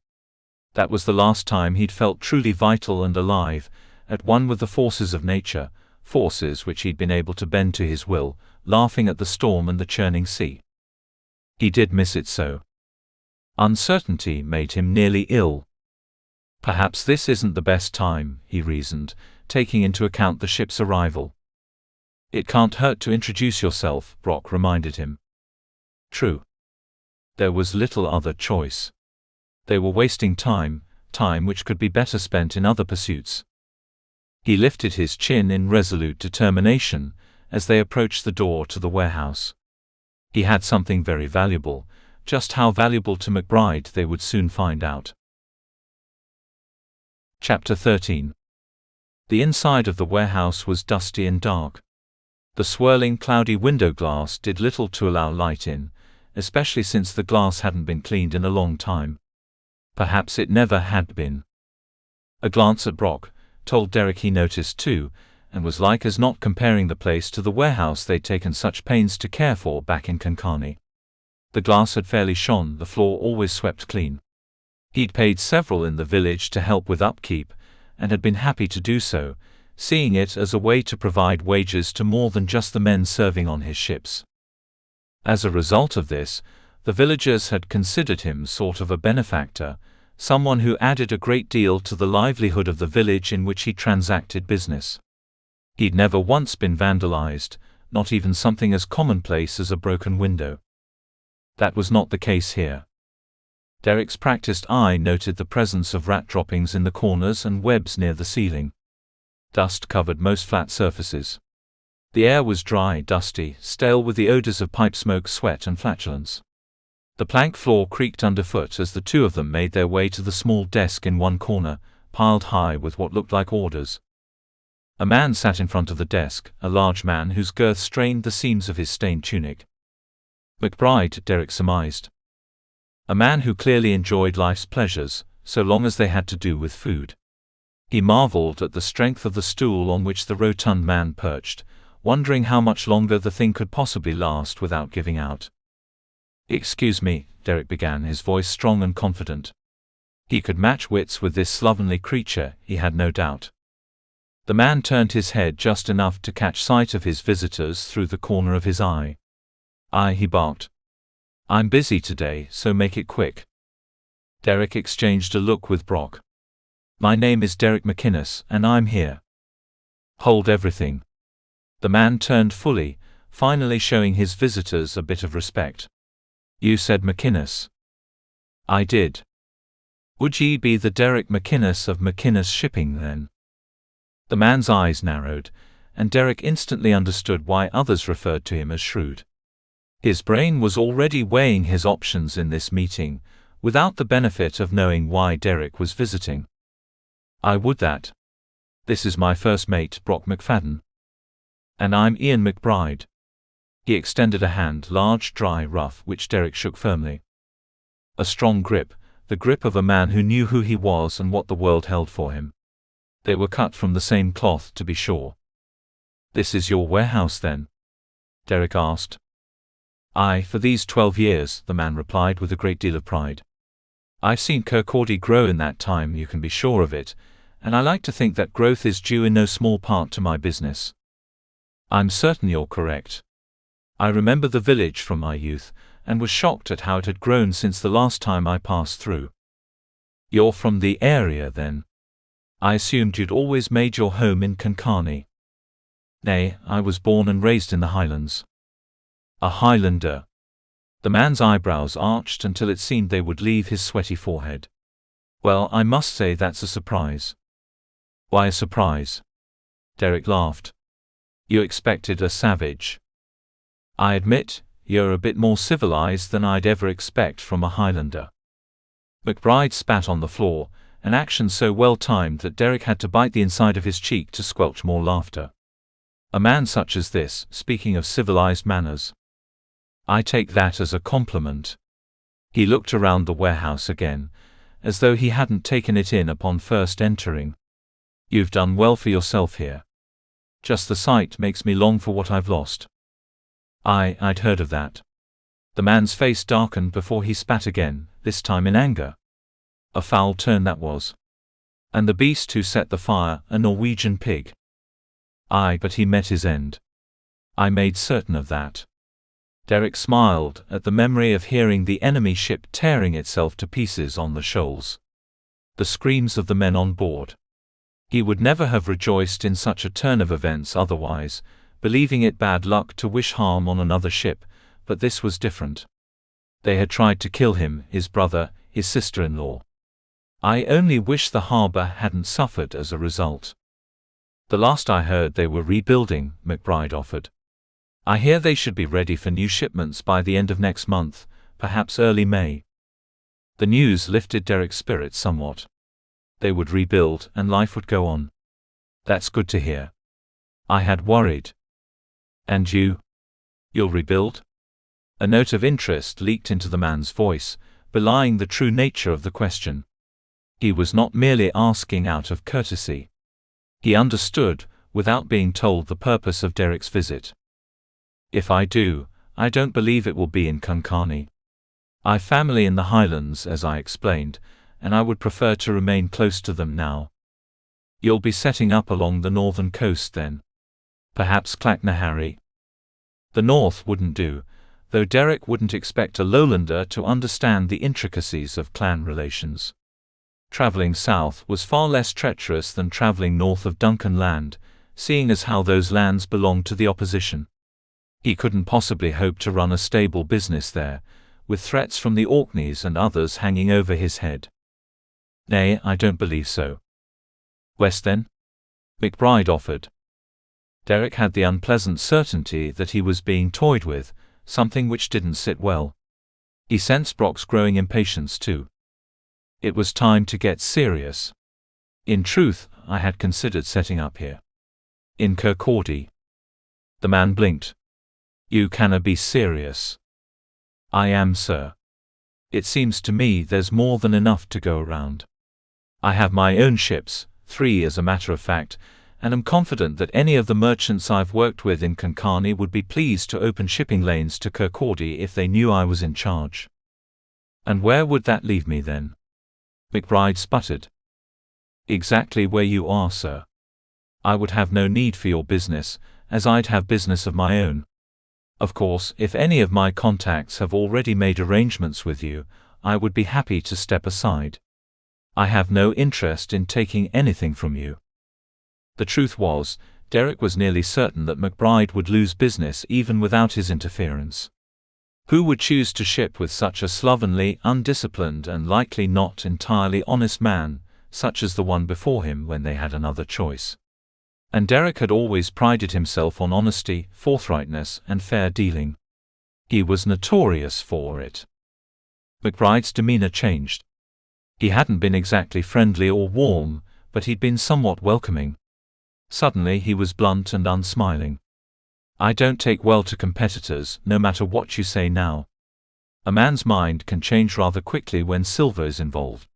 That was the last time he'd felt truly vital and alive, at one with the forces of nature, forces which he'd been able to bend to his will, laughing at the storm and the churning sea. He did miss it so. Uncertainty made him nearly ill. Perhaps this isn't the best time, he reasoned, taking into account the ship's arrival. It can't hurt to introduce yourself, Brock reminded him. True. There was little other choice. They were wasting time which could be better spent in other pursuits. He lifted his chin in resolute determination as they approached the door to the warehouse. He had something very valuable, just how valuable to McBride they would soon find out. Chapter 13. The inside of the warehouse was dusty and dark. The swirling, cloudy window glass did little to allow light in, especially since the glass hadn't been cleaned in a long time. Perhaps it never had been. A glance at Brock told Derek he noticed too, and was like as not comparing the place to the warehouse they'd taken such pains to care for back in Konkani. The glass had fairly shone, the floor always swept clean. He'd paid several in the village to help with upkeep, and had been happy to do so, seeing it as a way to provide wages to more than just the men serving on his ships. As a result of this, the villagers had considered him sort of a benefactor, someone who added a great deal to the livelihood of the village in which he transacted business. He'd never once been vandalized, not even something as commonplace as a broken window. That was not the case here. Derek's practiced eye noted the presence of rat droppings in the corners and webs near the ceiling. Dust covered most flat surfaces. The air was dry, dusty, stale with the odors of pipe smoke, sweat and flatulence. The plank floor creaked underfoot as the two of them made their way to the small desk in one corner, piled high with what looked like orders. A man sat in front of the desk, a large man whose girth strained the seams of his stained tunic. McBride, Derek surmised. A man who clearly enjoyed life's pleasures, so long as they had to do with food. He marveled at the strength of the stool on which the rotund man perched, wondering how much longer the thing could possibly last without giving out. "Excuse me," Derek began, his voice strong and confident. He could match wits with this slovenly creature, he had no doubt. The man turned his head just enough to catch sight of his visitors through the corner of his eye. "Aye," he barked. "I'm busy today, so make it quick." Derek exchanged a look with Brock. "My name is Derek McInnis, and I'm here." "Hold everything." The man turned fully, finally showing his visitors a bit of respect. "You said McInnis." "I did." "Would ye be the Derek McInnis of McInnis Shipping, then?" The man's eyes narrowed, and Derek instantly understood why others referred to him as shrewd. His brain was already weighing his options in this meeting, without the benefit of knowing why Derek was visiting. "I would that. This is my first mate, Brock McFadden. And I'm Ian McBride." He extended a hand, large, dry, rough, which Derek shook firmly. A strong grip, the grip of a man who knew who he was and what the world held for him. They were cut from the same cloth, to be sure. "This is your warehouse, then?" Derek asked. "Aye, for these 12 years, the man replied with a great deal of pride. "I've seen Kirkcaldy grow in that time, you can be sure of it, and I like to think that growth is due in no small part to my business." "I'm certain you're correct. I remember the village from my youth, and was shocked at how it had grown since the last time I passed through." "You're from the area, then? I assumed you'd always made your home in Konkani." "Nay, I was born and raised in the Highlands." "A Highlander?" The man's eyebrows arched until it seemed they would leave his sweaty forehead. Well, I must say that's a surprise. Why a surprise? Derek laughed. You expected a savage. I admit, you're a bit more civilized than I'd ever expect from a Highlander. McBride spat on the floor, an action so well-timed that Derek had to bite the inside of his cheek to squelch more laughter. A man such as this, speaking of civilized manners. I take that as a compliment. He looked around the warehouse again, as though he hadn't taken it in upon first entering. You've done well for yourself here. Just the sight makes me long for what I've lost. I'd heard of that. The man's face darkened before he spat again, this time in anger. A foul turn that was. And the beast who set the fire, a Norwegian pig. Aye, but he met his end. I made certain of that. Derek smiled at the memory of hearing the enemy ship tearing itself to pieces on the shoals. The screams of the men on board. He would never have rejoiced in such a turn of events otherwise, believing it bad luck to wish harm on another ship, but this was different. They had tried to kill him, his brother, his sister-in-law. I only wish the harbor hadn't suffered as a result. The last I heard they were rebuilding, McBride offered. I hear they should be ready for new shipments by the end of next month, perhaps early May. The news lifted Derek's spirits somewhat. They would rebuild and life would go on. That's good to hear. I had worried. And you? You'll rebuild? A note of interest leaked into the man's voice, belying the true nature of the question. He was not merely asking out of courtesy. He understood, without being told, the purpose of Derek's visit. If I do, I don't believe it will be in Konkani. I've family in the Highlands, as I explained, and I would prefer to remain close to them now. You'll be setting up along the northern coast then? Perhaps Clacknahari? The north wouldn't do, though Derek wouldn't expect a lowlander to understand the intricacies of clan relations. Traveling south was far less treacherous than traveling north of Duncan Land, seeing as how those lands belonged to the opposition. He couldn't possibly hope to run a stable business there, with threats from the Orkneys and others hanging over his head. Nay, I don't believe so. West then? McBride offered. Derek had the unpleasant certainty that he was being toyed with, something which didn't sit well. He sensed Brock's growing impatience too. It was time to get serious. In truth, I had considered setting up here. In Kirkcaldy. The man blinked. You canna be serious. I am, sir. It seems to me there's more than enough to go around. I have my own ships, 3 as a matter of fact, and am confident that any of the merchants I've worked with in Konkani would be pleased to open shipping lanes to Kirkcaldy if they knew I was in charge. And where would that leave me then? McBride sputtered. Exactly where you are, sir. I would have no need for your business, as I'd have business of my own. Of course, if any of my contacts have already made arrangements with you, I would be happy to step aside. I have no interest in taking anything from you. The truth was, Derek was nearly certain that McBride would lose business even without his interference. Who would choose to ship with such a slovenly, undisciplined and likely not entirely honest man, such as the one before him when they had another choice? And Derek had always prided himself on honesty, forthrightness, and fair dealing. He was notorious for it. McBride's demeanor changed. He hadn't been exactly friendly or warm, but he'd been somewhat welcoming. Suddenly he was blunt and unsmiling. I don't take well to competitors, no matter what you say now. A man's mind can change rather quickly when silver is involved.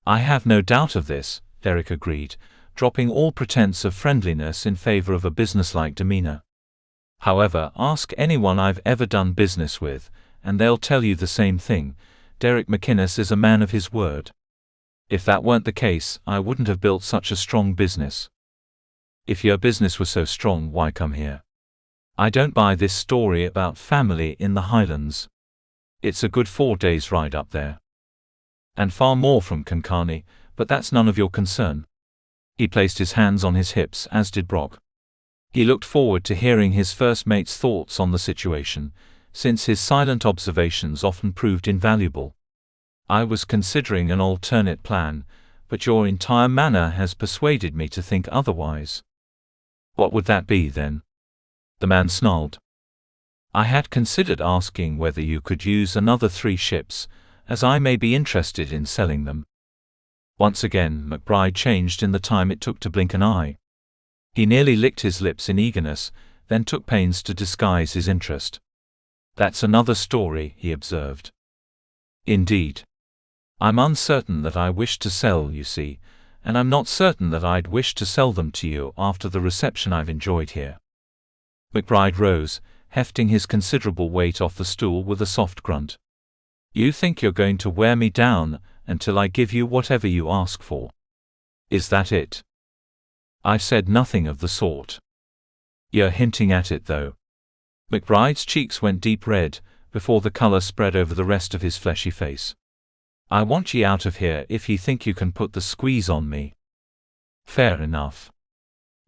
I have no doubt of this, Derek agreed, dropping all pretense of friendliness in favor of a businesslike demeanor. However, ask anyone I've ever done business with, and they'll tell you the same thing. Derek McInnis is a man of his word. If that weren't the case, I wouldn't have built such a strong business. If your business was so strong, why come here? I don't buy this story about family in the Highlands. It's a good 4 days' ride up there. And far more from Konkani, but that's none of your concern. He placed his hands on his hips, as did Brock. He looked forward to hearing his first mate's thoughts on the situation, since his silent observations often proved invaluable. I was considering an alternate plan, but your entire manner has persuaded me to think otherwise. What would that be, then? The man snarled. I had considered asking whether you could use another 3 ships, as I may be interested in selling them. Once again, McBride changed in the time it took to blink an eye. He nearly licked his lips in eagerness, then took pains to disguise his interest. That's another story, he observed. Indeed. I'm uncertain that I wish to sell, you see, and I'm not certain that I'd wish to sell them to you after the reception I've enjoyed here. McBride rose, hefting his considerable weight off the stool with a soft grunt. You think you're going to wear me down until I give you whatever you ask for. Is that it? I've said nothing of the sort. You're hinting at it, though. McBride's cheeks went deep red, before the color spread over the rest of his fleshy face. I want ye out of here if ye think you can put the squeeze on me. Fair enough.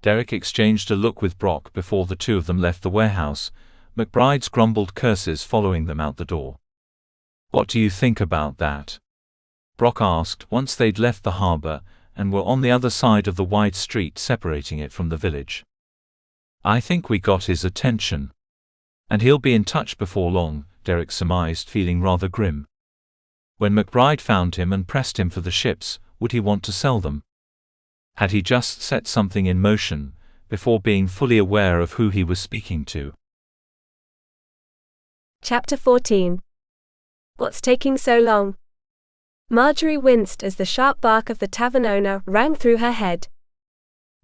Derek exchanged a look with Brock before the two of them left the warehouse, McBride's grumbled curses following them out the door. What do you think about that? Brock asked once they'd left the harbor and were on the other side of the wide street separating it from the village. I think we got his attention. And he'll be in touch before long, Derek surmised, feeling rather grim. When McBride found him and pressed him for the ships, would he want to sell them? Had he just set something in motion, before being fully aware of who he was speaking to? Chapter 14. What's taking so long? Margery winced as the sharp bark of the tavern owner rang through her head.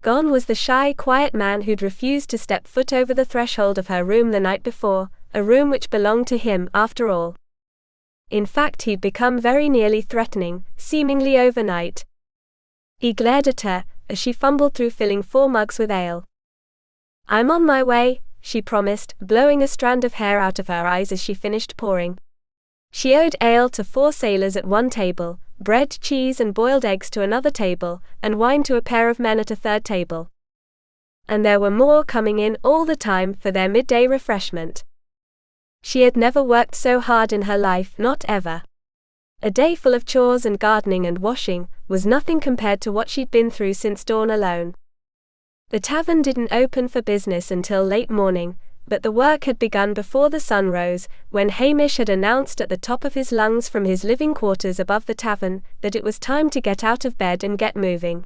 Gone was the shy, quiet man who'd refused to step foot over the threshold of her room the night before, a room which belonged to him, after all. In fact, he'd become very nearly threatening, seemingly overnight. He glared at her, as she fumbled through filling 4 mugs with ale. I'm on my way, she promised, blowing a strand of hair out of her eyes as she finished pouring. She owed ale to 4 sailors at one table, bread, cheese and boiled eggs to another table, and wine to a pair of men at a third table. And there were more coming in all the time for their midday refreshment. She had never worked so hard in her life, not ever. A day full of chores and gardening and washing was nothing compared to what she'd been through since dawn alone. The tavern didn't open for business until late morning, but the work had begun before the sun rose, when Hamish had announced at the top of his lungs from his living quarters above the tavern that it was time to get out of bed and get moving.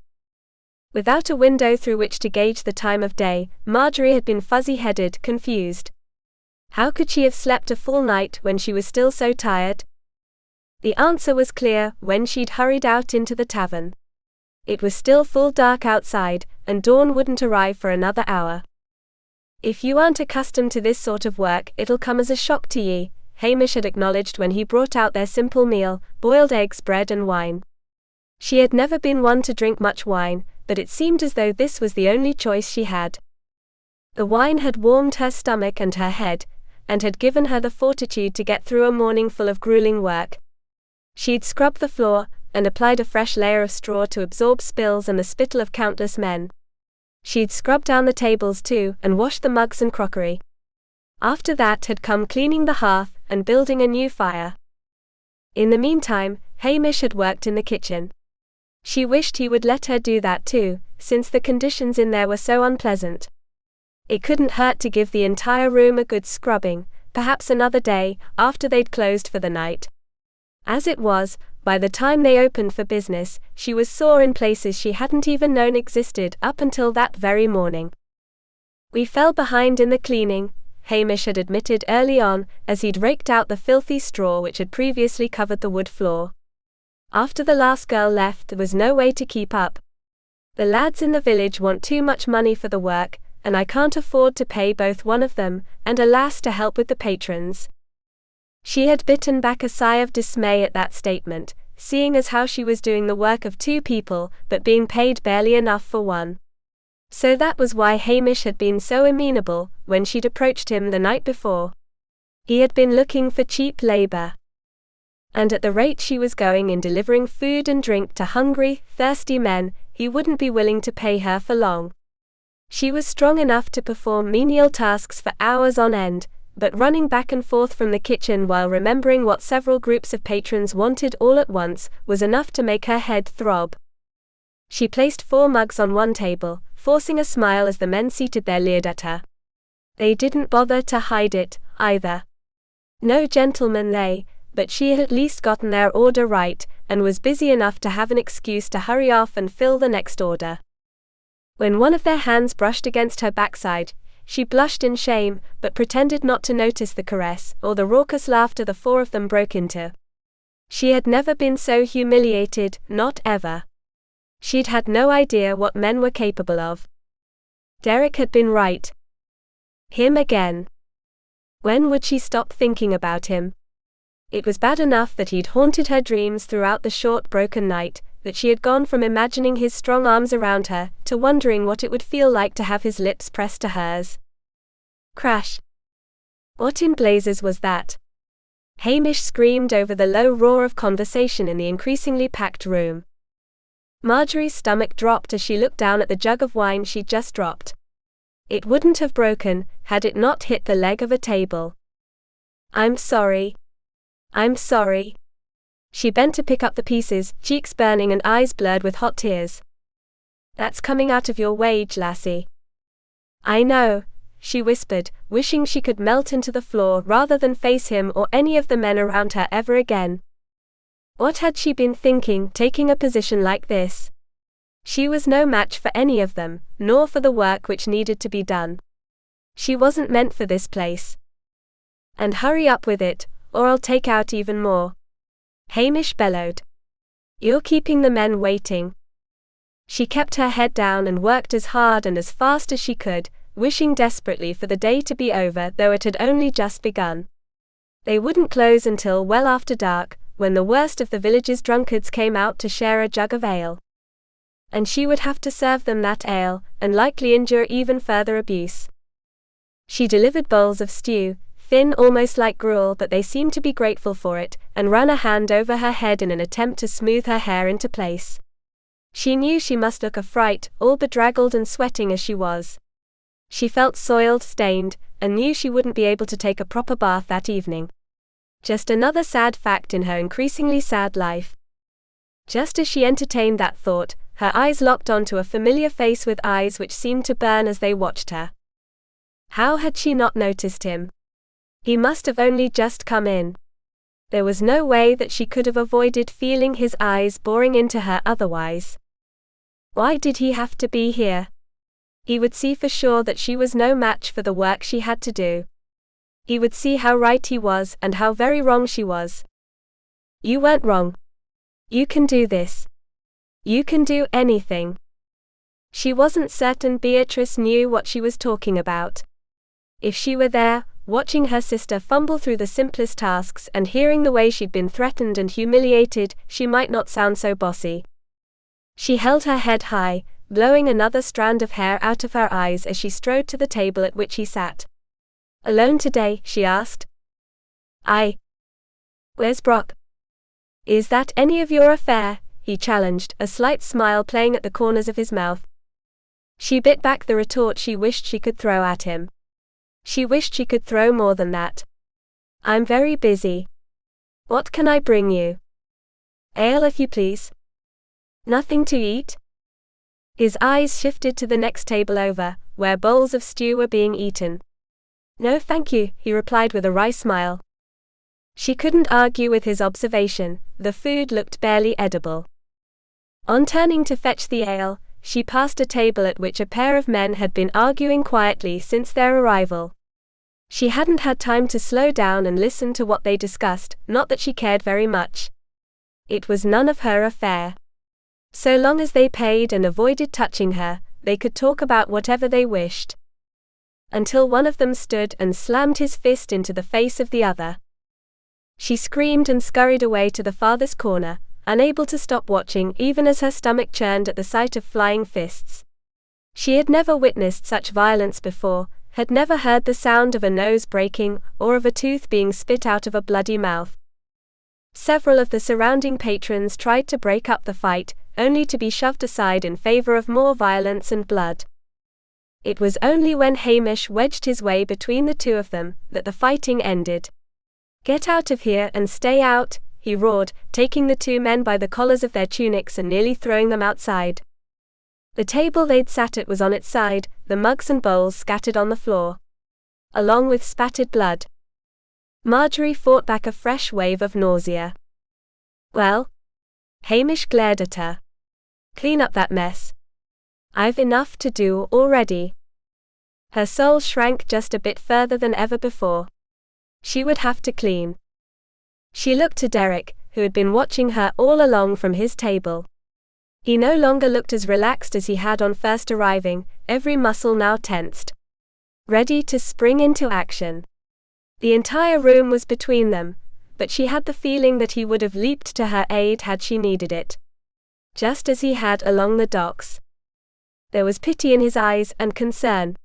Without a window through which to gauge the time of day, Margery had been fuzzy-headed, confused. How could she have slept a full night when she was still so tired? The answer was clear when she'd hurried out into the tavern. It was still full dark outside, and dawn wouldn't arrive for another hour. If you aren't accustomed to this sort of work, it'll come as a shock to ye, Hamish had acknowledged when he brought out their simple meal, boiled eggs, bread and wine. She had never been one to drink much wine, but it seemed as though this was the only choice she had. The wine had warmed her stomach and her head, and had given her the fortitude to get through a morning full of grueling work. She'd scrubbed the floor, and applied a fresh layer of straw to absorb spills and the spittle of countless men. She'd scrubbed down the tables too, and washed the mugs and crockery. After that had come cleaning the hearth, and building a new fire. In the meantime, Hamish had worked in the kitchen. She wished he would let her do that too, since the conditions in there were so unpleasant. It couldn't hurt to give the entire room a good scrubbing, perhaps another day, after they'd closed for the night. As it was, by the time they opened for business, she was sore in places she hadn't even known existed up until that very morning. We fell behind in the cleaning, Hamish had admitted early on, as he'd raked out the filthy straw which had previously covered the wood floor. After the last girl left, there was no way to keep up. The lads in the village want too much money for the work, and I can't afford to pay both one of them, and alas, to help with the patrons. She had bitten back a sigh of dismay at that statement, seeing as how she was doing the work of 2 people, but being paid barely enough for one. So that was why Hamish had been so amenable when she'd approached him the night before. He had been looking for cheap labor. And at the rate she was going in delivering food and drink to hungry, thirsty men, he wouldn't be willing to pay her for long. She was strong enough to perform menial tasks for hours on end, but running back and forth from the kitchen while remembering what several groups of patrons wanted all at once was enough to make her head throb. She placed 4 mugs on one table, forcing a smile as the men seated there leered at her. They didn't bother to hide it, either. No gentlemen they, but she had at least gotten their order right, and was busy enough to have an excuse to hurry off and fill the next order. When one of their hands brushed against her backside, she blushed in shame, but pretended not to notice the caress, or the raucous laughter the 4 of them broke into. She had never been so humiliated, not ever. She'd had no idea what men were capable of. Derek had been right. Him again. When would she stop thinking about him? It was bad enough that he'd haunted her dreams throughout the short broken night, that she had gone from imagining his strong arms around her, to wondering what it would feel like to have his lips pressed to hers. Crash! What in blazes was that? Hamish screamed over the low roar of conversation in the increasingly packed room. Margery's stomach dropped as she looked down at the jug of wine she'd just dropped. It wouldn't have broken, had it not hit the leg of a table. I'm sorry. I'm sorry. She bent to pick up the pieces, cheeks burning and eyes blurred with hot tears. That's coming out of your wage, lassie. I know, she whispered, wishing she could melt into the floor rather than face him or any of the men around her ever again. What had she been thinking, taking a position like this? She was no match for any of them, nor for the work which needed to be done. She wasn't meant for this place. And hurry up with it, or I'll take out even more. Hamish bellowed. You're keeping the men waiting. She kept her head down and worked as hard and as fast as she could, wishing desperately for the day to be over, though it had only just begun. They wouldn't close until well after dark, when the worst of the village's drunkards came out to share a jug of ale. And she would have to serve them that ale, and likely endure even further abuse. She delivered bowls of stew, thin almost like gruel, but they seemed to be grateful for it, and ran a hand over her head in an attempt to smooth her hair into place. She knew she must look a fright, all bedraggled and sweating as she was. She felt soiled, stained, and knew she wouldn't be able to take a proper bath that evening. Just another sad fact in her increasingly sad life. Just as she entertained that thought, her eyes locked onto a familiar face with eyes which seemed to burn as they watched her. How had she not noticed him? He must have only just come in. There was no way that she could have avoided feeling his eyes boring into her otherwise. Why did he have to be here? He would see for sure that she was no match for the work she had to do. He would see how right he was and how very wrong she was. You weren't wrong. You can do this. You can do anything. She wasn't certain Beatrice knew what she was talking about. If she were there, watching her sister fumble through the simplest tasks and hearing the way she'd been threatened and humiliated, she might not sound so bossy. She held her head high, blowing another strand of hair out of her eyes as she strode to the table at which he sat. Alone today? She asked. Where's Brock? Is that any of your affair? He challenged, a slight smile playing at the corners of his mouth. She bit back the retort she wished she could throw at him. She wished she could throw more than that. I'm very busy. What can I bring you? Ale, if you please. Nothing to eat? His eyes shifted to the next table over, where bowls of stew were being eaten. No thank you, he replied with a wry smile. She couldn't argue with his observation, the food looked barely edible. On turning to fetch the ale, she passed a table at which a pair of men had been arguing quietly since their arrival. She hadn't had time to slow down and listen to what they discussed, not that she cared very much. It was none of her affair. So long as they paid and avoided touching her, they could talk about whatever they wished. Until one of them stood and slammed his fist into the face of the other. She screamed and scurried away to the farthest corner, unable to stop watching even as her stomach churned at the sight of flying fists. She had never witnessed such violence before, had never heard the sound of a nose breaking, or of a tooth being spit out of a bloody mouth. Several of the surrounding patrons tried to break up the fight, only to be shoved aside in favor of more violence and blood. It was only when Hamish wedged his way between the two of them that the fighting ended. "Get out of here and stay out," he roared, taking the two men by the collars of their tunics and nearly throwing them outside. The table they'd sat at was on its side, the mugs and bowls scattered on the floor, along with spattered blood. Margery fought back a fresh wave of nausea. "Well?" Hamish glared at her. "Clean up that mess. I've enough to do already." Her soul shrank just a bit further than ever before. She would have to clean. She looked to Derek, who had been watching her all along from his table. He no longer looked as relaxed as he had on first arriving, every muscle now tensed, ready to spring into action. The entire room was between them, but she had the feeling that he would have leaped to her aid had she needed it. Just as he had along the docks. There was pity in his eyes and concern.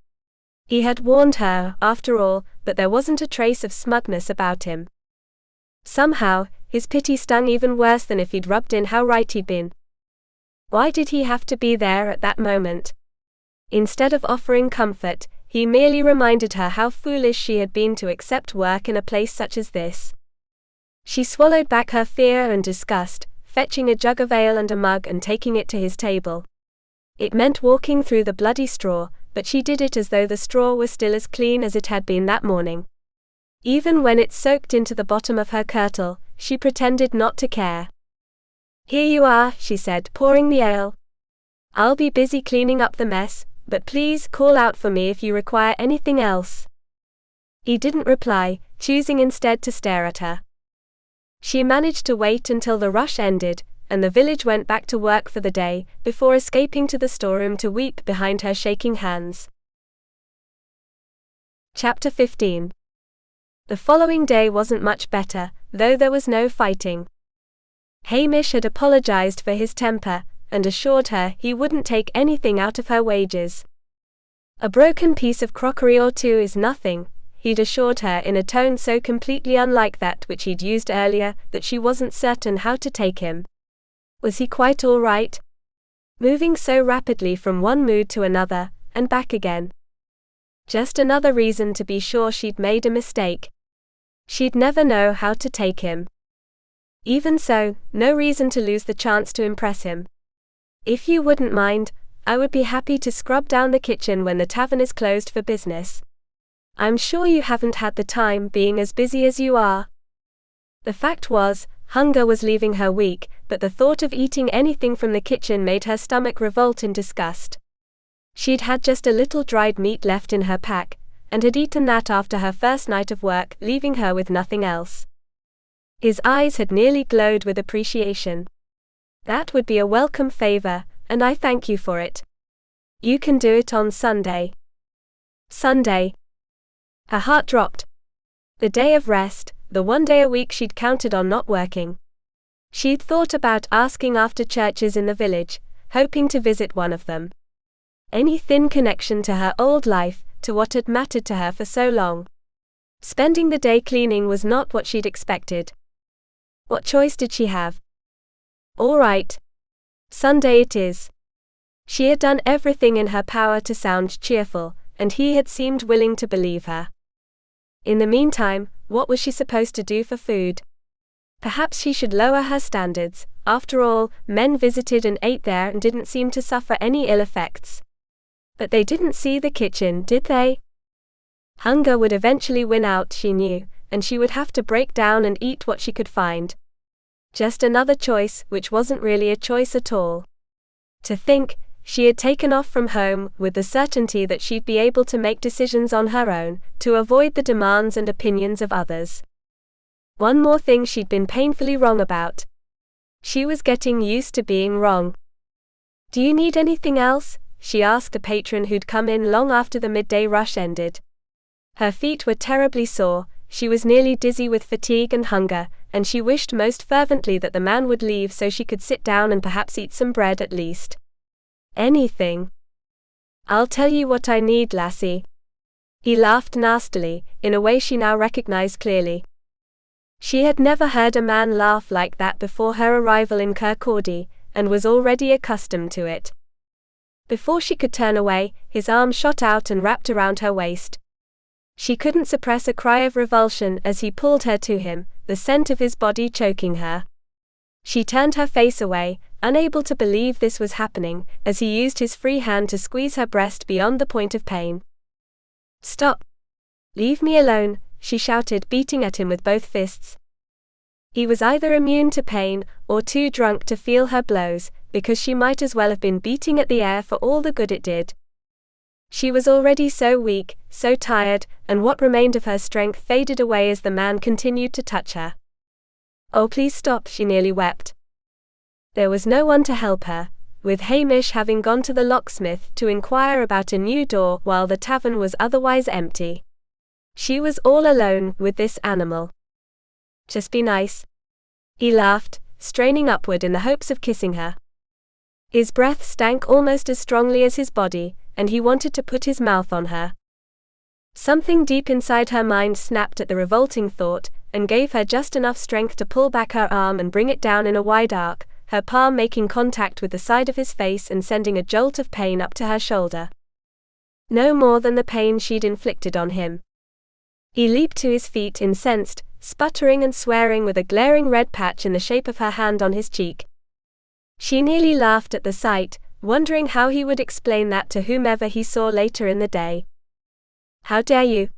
He had warned her, after all, but there wasn't a trace of smugness about him. Somehow, his pity stung even worse than if he'd rubbed in how right he'd been. Why did he have to be there at that moment? Instead of offering comfort, he merely reminded her how foolish she had been to accept work in a place such as this. She swallowed back her fear and disgust, fetching a jug of ale and a mug and taking it to his table. It meant walking through the bloody straw, but she did it as though the straw was still as clean as it had been that morning. Even when it soaked into the bottom of her kirtle, she pretended not to care. "Here you are," she said, pouring the ale. "I'll be busy cleaning up the mess, but please call out for me if you require anything else." He didn't reply, choosing instead to stare at her. She managed to wait until the rush ended, and the village went back to work for the day, before escaping to the storeroom to weep behind her shaking hands. Chapter 15. The following day wasn't much better, though there was no fighting. Hamish had apologized for his temper, and assured her he wouldn't take anything out of her wages. "A broken piece of crockery or two is nothing," he'd assured her in a tone so completely unlike that which he'd used earlier that she wasn't certain how to take him. Was he quite all right? Moving so rapidly from one mood to another, and back again. Just another reason to be sure she'd made a mistake. She'd never know how to take him. Even so, no reason to lose the chance to impress him. "If you wouldn't mind, I would be happy to scrub down the kitchen when the tavern is closed for business. I'm sure you haven't had the time, being as busy as you are." The fact was, hunger was leaving her weak, but the thought of eating anything from the kitchen made her stomach revolt in disgust. She'd had just a little dried meat left in her pack, and had eaten that after her first night of work, leaving her with nothing else. His eyes had nearly glowed with appreciation. "That would be a welcome favor, and I thank you for it. You can do it on Sunday." Sunday. Her heart dropped. The day of rest, the one day a week she'd counted on not working. She'd thought about asking after churches in the village, hoping to visit one of them. Any thin connection to her old life, to what had mattered to her for so long. Spending the day cleaning was not what she'd expected. What choice did she have? All right. Sunday it is. She had done everything in her power to sound cheerful, and he had seemed willing to believe her. In the meantime, what was she supposed to do for food? Perhaps she should lower her standards. After all, men visited and ate there and didn't seem to suffer any ill effects. But they didn't see the kitchen, did they? Hunger would eventually win out, she knew, and she would have to break down and eat what she could find. Just another choice, which wasn't really a choice at all. To think, she had taken off from home, with the certainty that she'd be able to make decisions on her own, to avoid the demands and opinions of others. One more thing she'd been painfully wrong about. She was getting used to being wrong. "Do you need anything else?" she asked a patron who'd come in long after the midday rush ended. Her feet were terribly sore, she was nearly dizzy with fatigue and hunger, and she wished most fervently that the man would leave so she could sit down and perhaps eat some bread at least. "Anything." "I'll tell you what I need, lassie." He laughed nastily, in a way she now recognized clearly. She had never heard a man laugh like that before her arrival in Kirkcaldy, and was already accustomed to it. Before she could turn away, his arm shot out and wrapped around her waist. She couldn't suppress a cry of revulsion as he pulled her to him, the scent of his body choking her. She turned her face away, unable to believe this was happening, as he used his free hand to squeeze her breast beyond the point of pain. "Stop! Leave me alone," she shouted, beating at him with both fists. He was either immune to pain, or too drunk to feel her blows, because she might as well have been beating at the air for all the good it did. She was already so weak, so tired, and what remained of her strength faded away as the man continued to touch her. "Oh, please stop," she nearly wept. There was no one to help her, with Hamish having gone to the locksmith to inquire about a new door while the tavern was otherwise empty. She was all alone with this animal. "Just be nice." He laughed, straining upward in the hopes of kissing her. His breath stank almost as strongly as his body, and he wanted to put his mouth on her. Something deep inside her mind snapped at the revolting thought, and gave her just enough strength to pull back her arm and bring it down in a wide arc, her palm making contact with the side of his face and sending a jolt of pain up to her shoulder. No more than the pain she'd inflicted on him. He leaped to his feet, incensed, sputtering and swearing, with a glaring red patch in the shape of her hand on his cheek. She nearly laughed at the sight, wondering how he would explain that to whomever he saw later in the day. "How dare you?"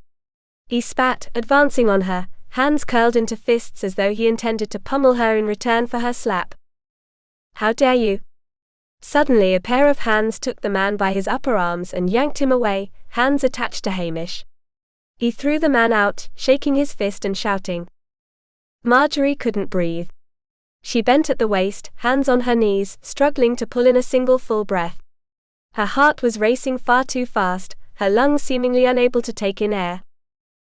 he spat, advancing on her, hands curled into fists as though he intended to pummel her in return for her slap. "How dare you?" Suddenly a pair of hands took the man by his upper arms and yanked him away, hands attached to Hamish. He threw the man out, shaking his fist and shouting. Margery couldn't breathe. She bent at the waist, hands on her knees, struggling to pull in a single full breath. Her heart was racing far too fast, her lungs seemingly unable to take in air.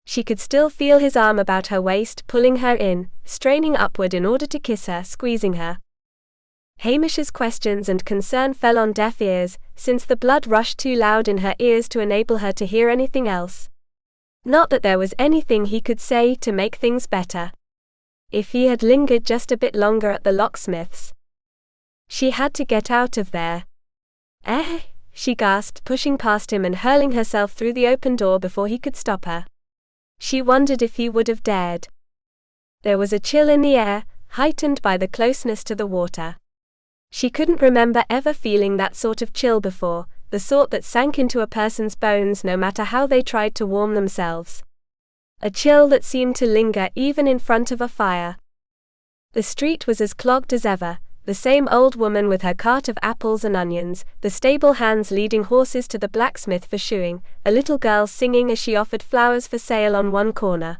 She could still feel his arm about her waist, pulling her in, straining upward in order to kiss her, squeezing her. Hamish's questions and concern fell on deaf ears, since the blood rushed too loud in her ears to enable her to hear anything else. Not that there was anything he could say to make things better. If he had lingered just a bit longer at the locksmith's. She had to get out of there. She gasped, pushing past him and hurling herself through the open door before he could stop her. She wondered if he would have dared. There was a chill in the air, heightened by the closeness to the water. She couldn't remember ever feeling that sort of chill before, the sort that sank into a person's bones no matter how they tried to warm themselves. A chill that seemed to linger even in front of a fire. The street was as clogged as ever, the same old woman with her cart of apples and onions, the stable hands leading horses to the blacksmith for shoeing, a little girl singing as she offered flowers for sale on one corner.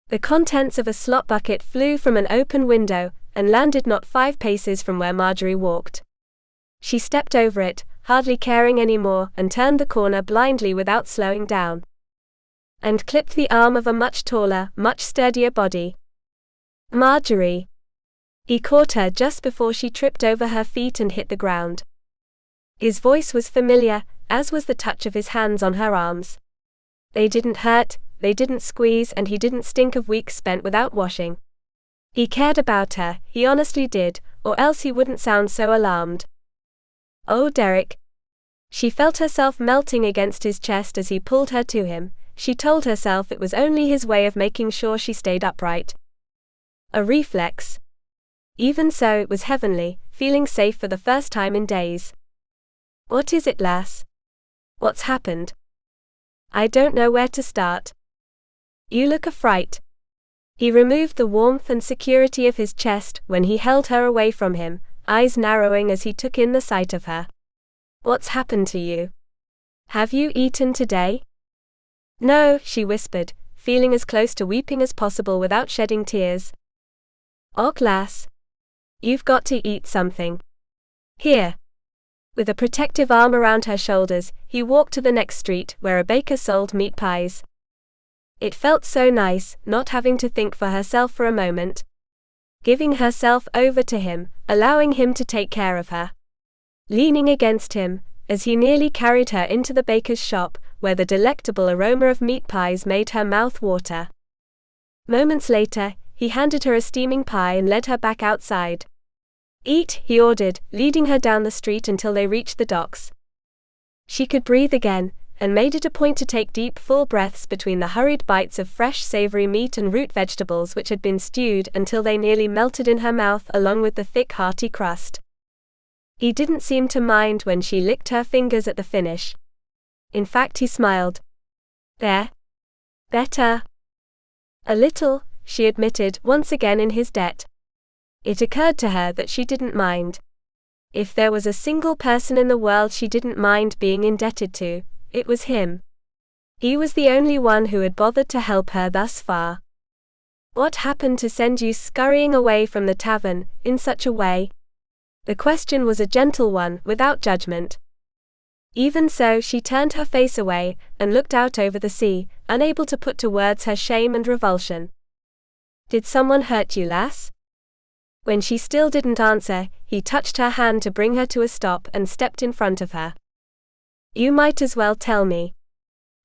The contents of a slop bucket flew from an open window, and landed not 5 paces from where Margery walked. She stepped over it, hardly caring any more, and turned the corner blindly without slowing down. And clipped the arm of a much taller, much sturdier body. "Margery!" He caught her just before she tripped over her feet and hit the ground. His voice was familiar, as was the touch of his hands on her arms. They didn't hurt, they didn't squeeze, and he didn't stink of weeks spent without washing. He cared about her, he honestly did, or else he wouldn't sound so alarmed. "Oh, Derek." She felt herself melting against his chest as he pulled her to him. She told herself it was only his way of making sure she stayed upright. A reflex. Even so, it was heavenly, feeling safe for the first time in days. "What is it, lass? What's happened?" "I don't know where to start." "You look a fright." He removed the warmth and security of his chest when he held her away from him, eyes narrowing as he took in the sight of her. "What's happened to you? Have you eaten today?" "No," she whispered, feeling as close to weeping as possible without shedding tears. "Och, lass. You've got to eat something. Here." With a protective arm around her shoulders, he walked to the next street, where a baker sold meat pies. It felt so nice, not having to think for herself for a moment. Giving herself over to him, allowing him to take care of her. Leaning against him, as he nearly carried her into the baker's shop, where the delectable aroma of meat pies made her mouth water. Moments later, he handed her a steaming pie and led her back outside. "Eat," he ordered, leading her down the street until they reached the docks. She could breathe again, and made it a point to take deep, full breaths between the hurried bites of fresh, savory meat and root vegetables which had been stewed until they nearly melted in her mouth along with the thick, hearty crust. He didn't seem to mind when she licked her fingers at the finish. In fact, he smiled. There. Better. A little, she admitted, once again in his debt. It occurred to her that she didn't mind. If there was a single person in the world she didn't mind being indebted to, it was him. He was the only one who had bothered to help her thus far. What happened to send you scurrying away from the tavern, in such a way? The question was a gentle one, without judgment. Even so, she turned her face away, and looked out over the sea, unable to put to words her shame and revulsion. Did someone hurt you, lass? When she still didn't answer, he touched her hand to bring her to a stop and stepped in front of her. You might as well tell me.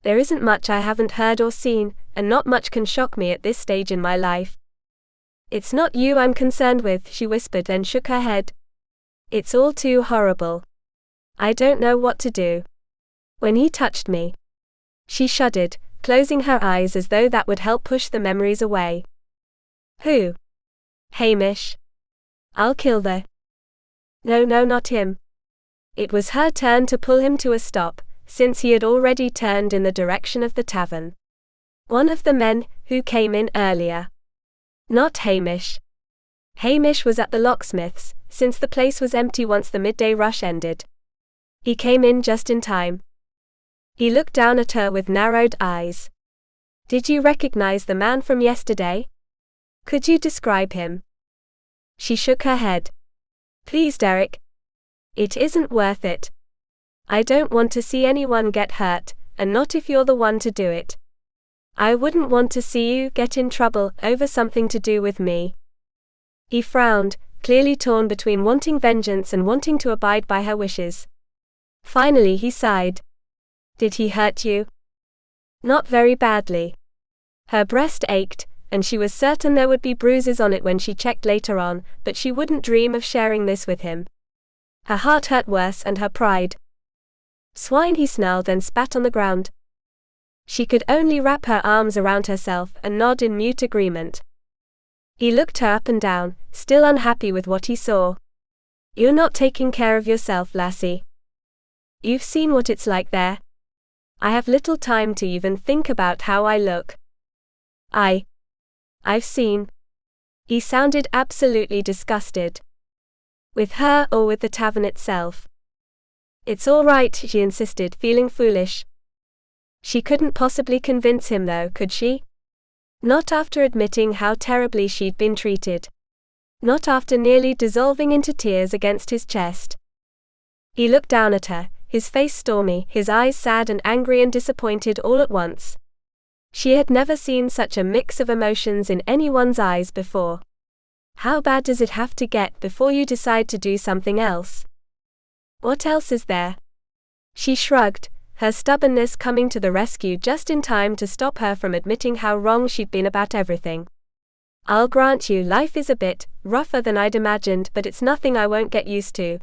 There isn't much I haven't heard or seen, and not much can shock me at this stage in my life. It's not you I'm concerned with, she whispered, then shook her head. It's all too horrible. I don't know what to do. When he touched me. She shuddered, closing her eyes as though that would help push the memories away. Who? Hamish. I'll kill the. No, not him. It was her turn to pull him to a stop, since he had already turned in the direction of the tavern. One of the men, who came in earlier. Not Hamish. Hamish was at the locksmith's, since the place was empty once the midday rush ended. He came in just in time. He looked down at her with narrowed eyes. Did you recognize the man from yesterday? Could you describe him? She shook her head. Please, Derek. It isn't worth it. I don't want to see anyone get hurt, and not if you're the one to do it. I wouldn't want to see you get in trouble over something to do with me. He frowned, clearly torn between wanting vengeance and wanting to abide by her wishes. Finally he sighed. Did he hurt you? Not very badly. Her breast ached, and she was certain there would be bruises on it when she checked later on, but she wouldn't dream of sharing this with him. Her heart hurt worse, and her pride. Swine, he snarled, then spat on the ground. She could only wrap her arms around herself and nod in mute agreement. He looked her up and down, still unhappy with what he saw. You're not taking care of yourself, lassie. You've seen what it's like there. I have little time to even think about how I look. I've seen. He sounded absolutely disgusted. With her or with the tavern itself? It's all right, she insisted, feeling foolish. She couldn't possibly convince him though, could she? Not after admitting how terribly she'd been treated. Not after nearly dissolving into tears against his chest. He looked down at her, his face stormy, his eyes sad and angry and disappointed all at once. She had never seen such a mix of emotions in anyone's eyes before. How bad does it have to get before you decide to do something else? What else is there? She shrugged, her stubbornness coming to the rescue just in time to stop her from admitting how wrong she'd been about everything. I'll grant you life is a bit rougher than I'd imagined, but it's nothing I won't get used to.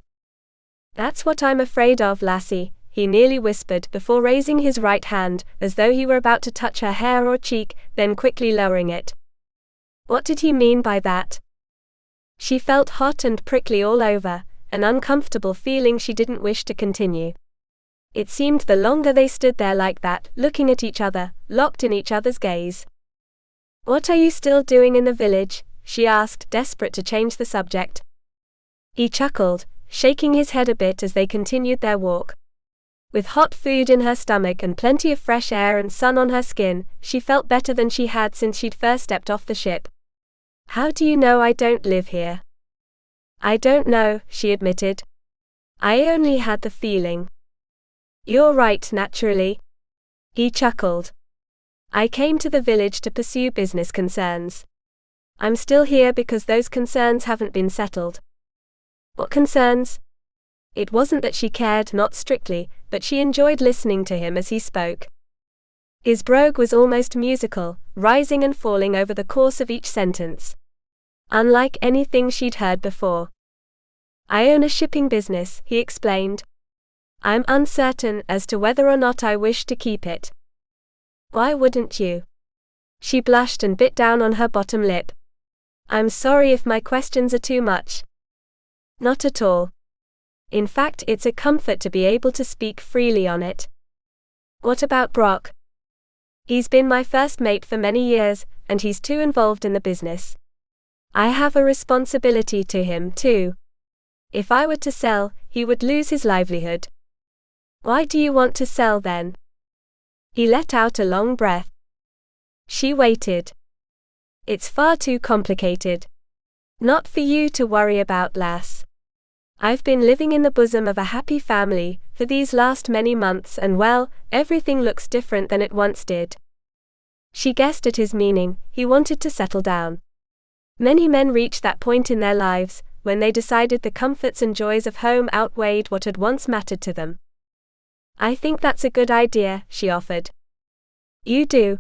That's what I'm afraid of, lassie, he nearly whispered before raising his right hand, as though he were about to touch her hair or cheek, then quickly lowering it. What did he mean by that? She felt hot and prickly all over, an uncomfortable feeling she didn't wish to continue. It seemed the longer they stood there like that, looking at each other, locked in each other's gaze. What are you still doing in the village? She asked, desperate to change the subject. He chuckled, shaking his head a bit as they continued their walk. With hot food in her stomach and plenty of fresh air and sun on her skin, she felt better than she had since she'd first stepped off the ship. How do you know I don't live here? I don't know, she admitted. I only had the feeling. You're right, naturally. He chuckled. I came to the village to pursue business concerns. I'm still here because those concerns haven't been settled. What concerns? It wasn't that she cared, not strictly, but she enjoyed listening to him as he spoke. His brogue was almost musical, rising and falling over the course of each sentence. Unlike anything she'd heard before. I own a shipping business, he explained. I'm uncertain as to whether or not I wish to keep it. Why wouldn't you? She blushed and bit down on her bottom lip. I'm sorry if my questions are too much. Not at all. In fact, it's a comfort to be able to speak freely on it. What about Brock? He's been my first mate for many years, and he's too involved in the business. I have a responsibility to him, too. If I were to sell, he would lose his livelihood. Why do you want to sell then? He let out a long breath. She waited. It's far too complicated. Not for you to worry about, lass. I've been living in the bosom of a happy family for these last many months, and well, everything looks different than it once did. She guessed at his meaning. He wanted to settle down. Many men reach that point in their lives, when they decided the comforts and joys of home outweighed what had once mattered to them. I think that's a good idea, she offered. You do?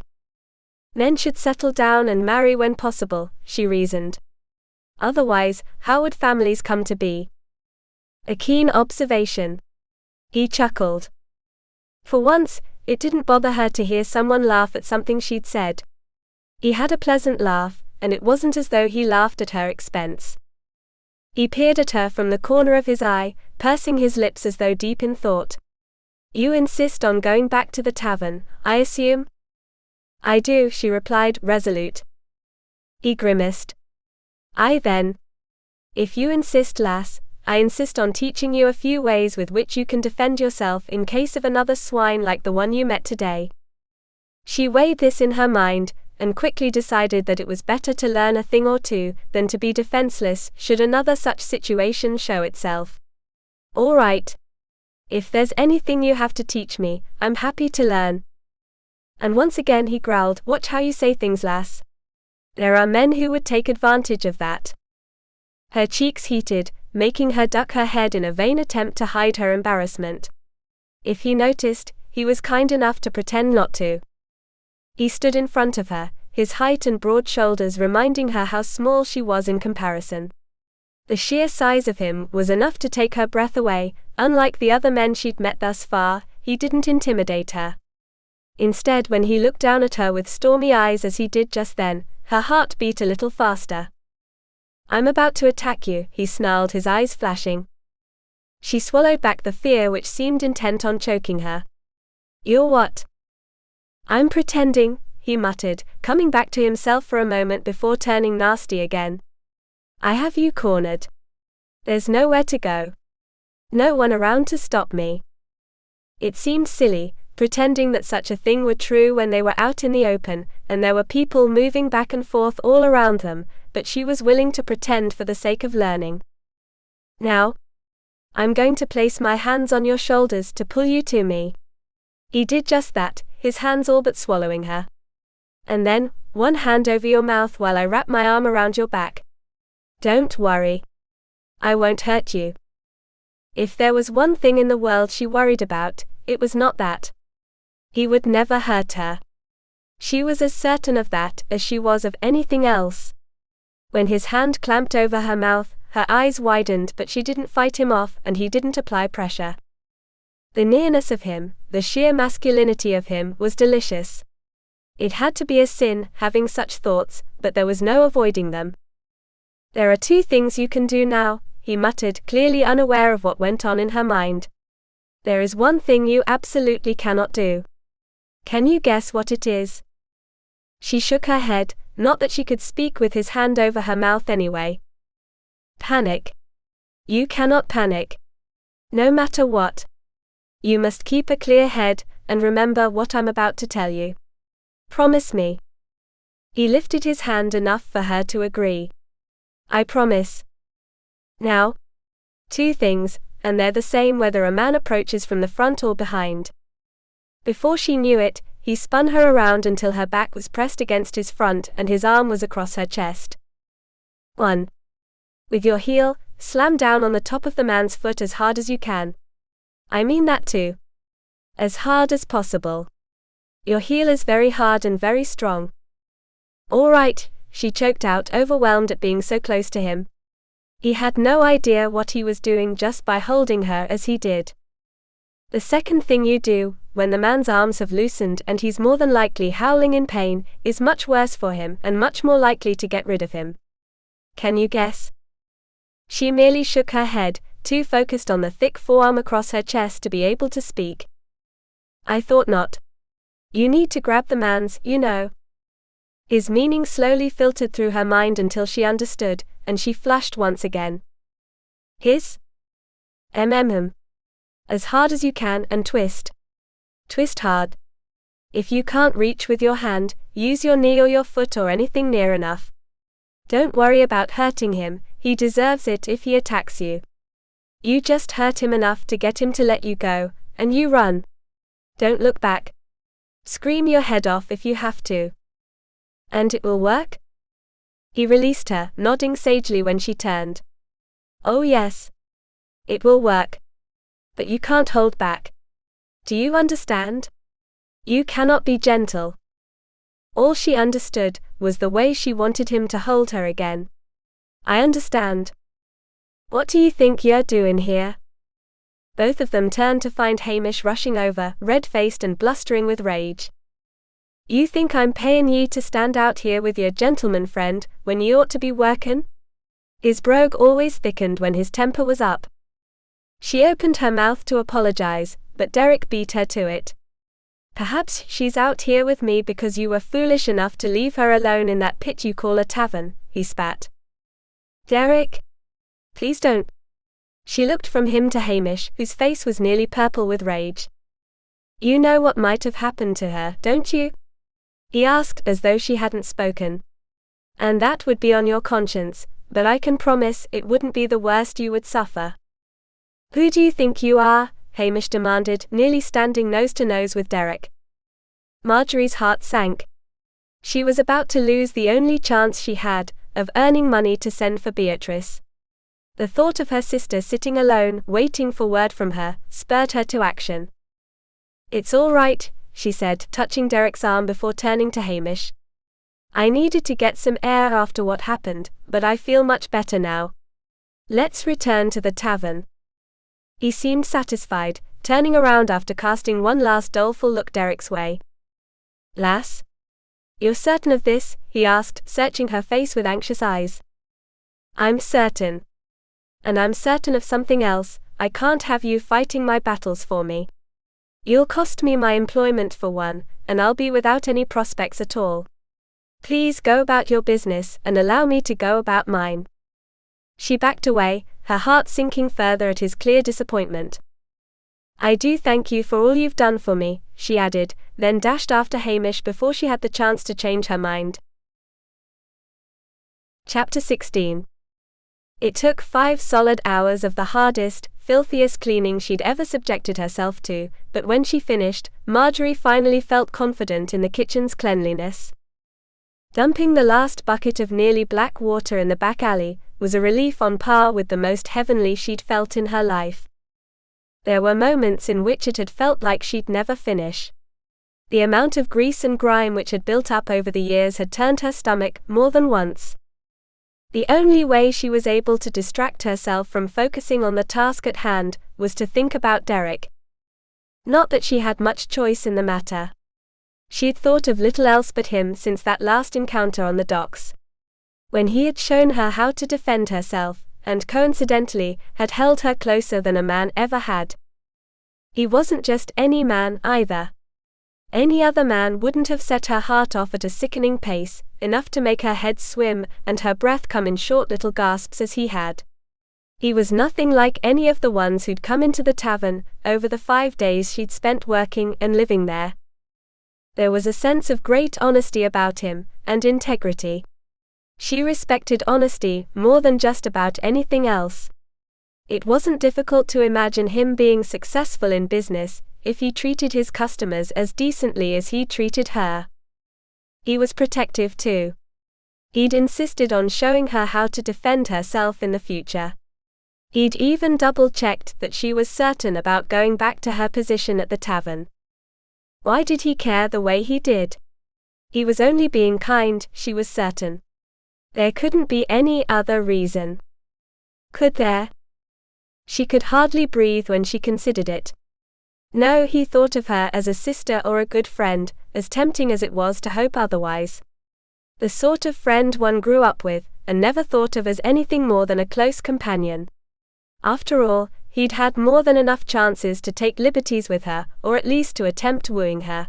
Men should settle down and marry when possible, she reasoned. Otherwise, how would families come to be? A keen observation. He chuckled. For once, it didn't bother her to hear someone laugh at something she'd said. He had a pleasant laugh, and it wasn't as though he laughed at her expense. He peered at her from the corner of his eye, pursing his lips as though deep in thought. You insist on going back to the tavern, I assume? I do, she replied, resolute. He grimaced. Then. If you insist, lass, I insist on teaching you a few ways with which you can defend yourself in case of another swine like the one you met today. She weighed this in her mind, and quickly decided that it was better to learn a thing or two than to be defenseless should another such situation show itself. All right. If there's anything you have to teach me, I'm happy to learn. And once again he growled, watch how you say things, lass. There are men who would take advantage of that. Her cheeks heated, making her duck her head in a vain attempt to hide her embarrassment. If he noticed, he was kind enough to pretend not to. He stood in front of her, his height and broad shoulders reminding her how small she was in comparison. The sheer size of him was enough to take her breath away. Unlike the other men she'd met thus far, he didn't intimidate her. Instead, when he looked down at her with stormy eyes as he did just then, her heart beat a little faster. I'm about to attack you, he snarled, his eyes flashing. She swallowed back the fear which seemed intent on choking her. You're what? I'm pretending, he muttered, coming back to himself for a moment before turning nasty again. I have you cornered. There's nowhere to go. No one around to stop me. It seemed silly, pretending that such a thing were true when they were out in the open, and there were people moving back and forth all around them, but she was willing to pretend for the sake of learning. Now, I'm going to place my hands on your shoulders to pull you to me. He did just that, his hands all but swallowing her. And then, one hand over your mouth while I wrap my arm around your back. Don't worry. I won't hurt you. If there was one thing in the world she worried about, it was not that. He would never hurt her. She was as certain of that as she was of anything else. When his hand clamped over her mouth, her eyes widened, but she didn't fight him off, and he didn't apply pressure. The nearness of him, the sheer masculinity of him, was delicious. It had to be a sin, having such thoughts, but there was no avoiding them. There are two things you can do now, he muttered, clearly unaware of what went on in her mind. There is one thing you absolutely cannot do. Can you guess what it is? She shook her head, not that she could speak with his hand over her mouth anyway. Panic. You cannot panic. No matter what. You must keep a clear head, and remember what I'm about to tell you. Promise me. He lifted his hand enough for her to agree. I promise. Now, two things, and they're the same whether a man approaches from the front or behind. Before she knew it, he spun her around until her back was pressed against his front and his arm was across her chest. 1. With your heel, slam down on the top of the man's foot as hard as you can. I mean that too. As hard as possible. Your heel is very hard and very strong. All right, she choked out, overwhelmed at being so close to him. He had no idea what he was doing just by holding her as he did. The second thing you do, when the man's arms have loosened and he's more than likely howling in pain, is much worse for him and much more likely to get rid of him. Can you guess? She merely shook her head, too focused on the thick forearm across her chest to be able to speak. I thought not. You need to grab the man's, you know. His meaning slowly filtered through her mind until she understood, and she flushed once again. His? As hard as you can and twist. Twist hard. If you can't reach with your hand, use your knee or your foot or anything near enough. Don't worry about hurting him, he deserves it if he attacks you. You just hurt him enough to get him to let you go, and you run. Don't look back. Scream your head off if you have to. And it will work? He released her, nodding sagely when she turned. Oh yes. It will work. But you can't hold back. Do you understand? You cannot be gentle. All she understood was the way she wanted him to hold her again. I understand. What do you think you're doing here? Both of them turned to find Hamish rushing over, red-faced and blustering with rage. You think I'm paying you to stand out here with your gentleman friend, when you ought to be workin'? His brogue always thickened when his temper was up. She opened her mouth to apologize, but Derek beat her to it. Perhaps she's out here with me because you were foolish enough to leave her alone in that pit you call a tavern, he spat. Derek? Please don't. She looked from him to Hamish, whose face was nearly purple with rage. You know what might have happened to her, don't you? He asked as though she hadn't spoken. And that would be on your conscience, but I can promise it wouldn't be the worst you would suffer. Who do you think you are? Hamish demanded, nearly standing nose to nose with Derek. Margery's heart sank. She was about to lose the only chance she had of earning money to send for Beatrice. The thought of her sister sitting alone, waiting for word from her, spurred her to action. It's all right, she said, touching Derek's arm before turning to Hamish. I needed to get some air after what happened, but I feel much better now. Let's return to the tavern. He seemed satisfied, turning around after casting one last doleful look Derek's way. Lass? You're certain of this? He asked, searching her face with anxious eyes. I'm certain. And I'm certain of something else, I can't have you fighting my battles for me. You'll cost me my employment for one, and I'll be without any prospects at all. Please go about your business and allow me to go about mine. She backed away, her heart sinking further at his clear disappointment. I do thank you for all you've done for me, she added, then dashed after Hamish before she had the chance to change her mind. Chapter 16. It took 5 solid hours of the hardest, filthiest cleaning she'd ever subjected herself to, but when she finished, Margery finally felt confident in the kitchen's cleanliness. Dumping the last bucket of nearly black water in the back alley was a relief on par with the most heavenly she'd felt in her life. There were moments in which it had felt like she'd never finish. The amount of grease and grime which had built up over the years had turned her stomach more than once. The only way she was able to distract herself from focusing on the task at hand was to think about Derek. Not that she had much choice in the matter. She'd thought of little else but him since that last encounter on the docks. When he had shown her how to defend herself, and coincidentally, had held her closer than a man ever had. He wasn't just any man, either. Any other man wouldn't have set her heart off at a sickening pace, enough to make her head swim and her breath come in short little gasps as he had. He was nothing like any of the ones who'd come into the tavern over the 5 days she'd spent working and living there. There was a sense of great honesty about him, and integrity. She respected honesty more than just about anything else. It wasn't difficult to imagine him being successful in business if he treated his customers as decently as he treated her. He was protective too. He'd insisted on showing her how to defend herself in the future. He'd even double-checked that she was certain about going back to her position at the tavern. Why did he care the way he did? He was only being kind, she was certain. There couldn't be any other reason. Could there? She could hardly breathe when she considered it. No, he thought of her as a sister or a good friend, as tempting as it was to hope otherwise. The sort of friend one grew up with, and never thought of as anything more than a close companion. After all, he'd had more than enough chances to take liberties with her, or at least to attempt wooing her.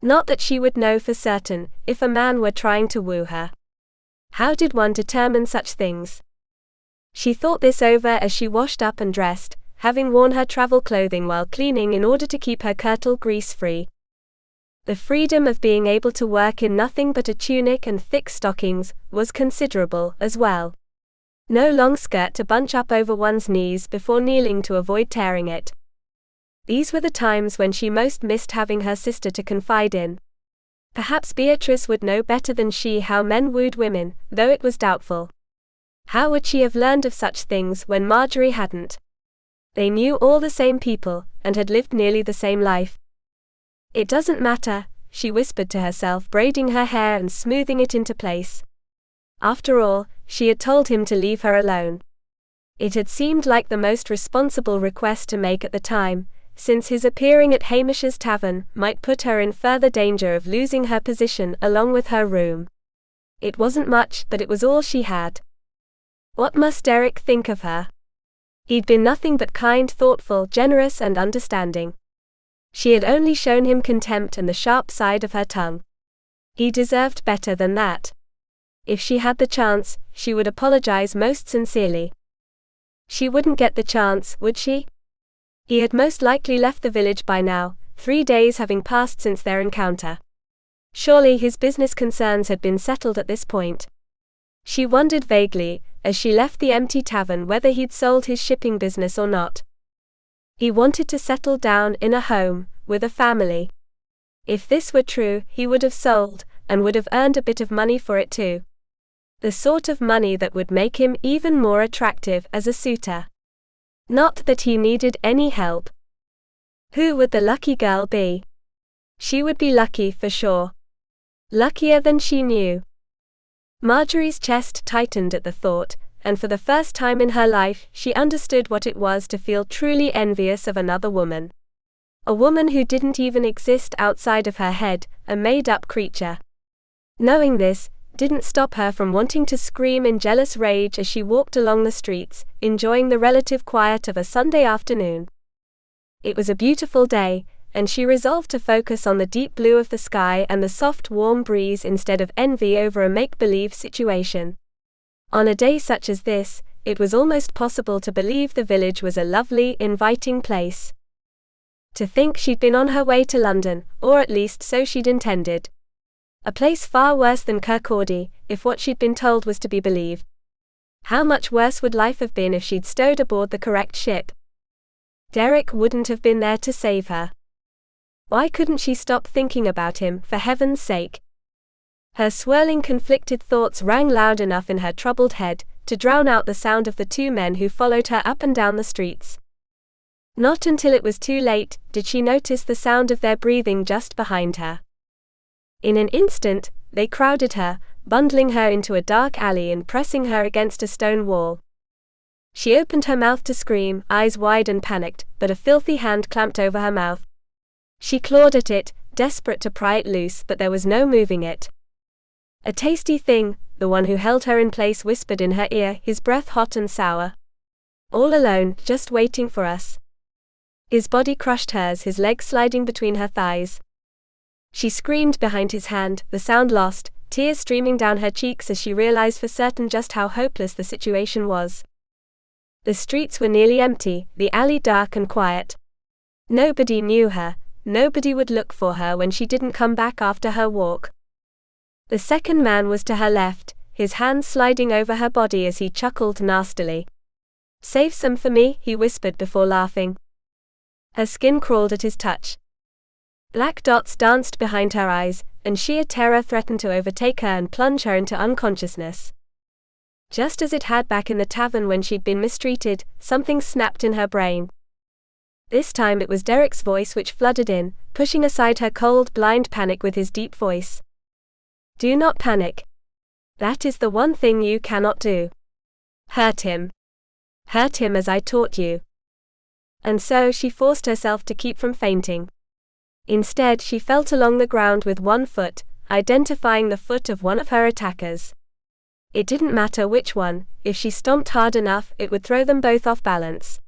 Not that she would know for certain, if a man were trying to woo her. How did one determine such things? She thought this over as she washed up and dressed, having worn her travel clothing while cleaning in order to keep her kirtle grease-free. The freedom of being able to work in nothing but a tunic and thick stockings was considerable as well. No long skirt to bunch up over one's knees before kneeling to avoid tearing it. These were the times when she most missed having her sister to confide in. Perhaps Beatrice would know better than she how men wooed women, though it was doubtful. How would she have learned of such things when Margery hadn't? They knew all the same people, and had lived nearly the same life. It doesn't matter, she whispered to herself, braiding her hair and smoothing it into place. After all, she had told him to leave her alone. It had seemed like the most responsible request to make at the time, since his appearing at Hamish's tavern might put her in further danger of losing her position along with her room. It wasn't much, but it was all she had. What must Derek think of her? He'd been nothing but kind, thoughtful, generous and understanding. She had only shown him contempt and the sharp side of her tongue. He deserved better than that. If she had the chance, she would apologize most sincerely. She wouldn't get the chance, would she? He had most likely left the village by now, 3 days having passed since their encounter. Surely his business concerns had been settled at this point. She wondered vaguely, as she left the empty tavern, whether he'd sold his shipping business or not. He wanted to settle down in a home, with a family. If this were true, he would have sold, and would have earned a bit of money for it too. The sort of money that would make him even more attractive as a suitor. Not that he needed any help. Who would the lucky girl be? She would be lucky for sure. Luckier than she knew. Margery's chest tightened at the thought, and for the first time in her life she understood what it was to feel truly envious of another woman. A woman who didn't even exist outside of her head, a made-up creature. Knowing this didn't stop her from wanting to scream in jealous rage as she walked along the streets, enjoying the relative quiet of a Sunday afternoon. It was a beautiful day, and she resolved to focus on the deep blue of the sky and the soft warm breeze instead of envy over a make-believe situation. On a day such as this, it was almost possible to believe the village was a lovely, inviting place. To think she'd been on her way to London, or at least so she'd intended. A place far worse than Kirkcaldy, if what she'd been told was to be believed. How much worse would life have been if she'd stowed aboard the correct ship? Derek wouldn't have been there to save her. Why couldn't she stop thinking about him, for heaven's sake? Her swirling, conflicted thoughts rang loud enough in her troubled head to drown out the sound of the 2 men who followed her up and down the streets. Not until it was too late did she notice the sound of their breathing just behind her. In an instant, they crowded her, bundling her into a dark alley and pressing her against a stone wall. She opened her mouth to scream, eyes wide and panicked, but a filthy hand clamped over her mouth. She clawed at it, desperate to pry it loose, but there was no moving it. A tasty thing, the one who held her in place whispered in her ear, his breath hot and sour. All alone, just waiting for us. His body crushed hers, his legs sliding between her thighs. She screamed behind his hand, the sound lost, tears streaming down her cheeks as she realized for certain just how hopeless the situation was. The streets were nearly empty, the alley dark and quiet. Nobody knew her, nobody would look for her when she didn't come back after her walk. The second man was to her left, his hands sliding over her body as he chuckled nastily. "Save some for me," he whispered before laughing. Her skin crawled at his touch. Black dots danced behind her eyes, and sheer terror threatened to overtake her and plunge her into unconsciousness. Just as it had back in the tavern when she'd been mistreated, something snapped in her brain. This time it was Derek's voice which flooded in, pushing aside her cold, blind panic with his deep voice. "Do not panic. That is the one thing you cannot do. Hurt him. Hurt him as I taught you." and so she forced herself to keep from fainting. Instead, she felt along the ground with one foot, identifying the foot of one of her attackers. It didn't matter which one, if she stomped hard enough, it would throw them both off balance.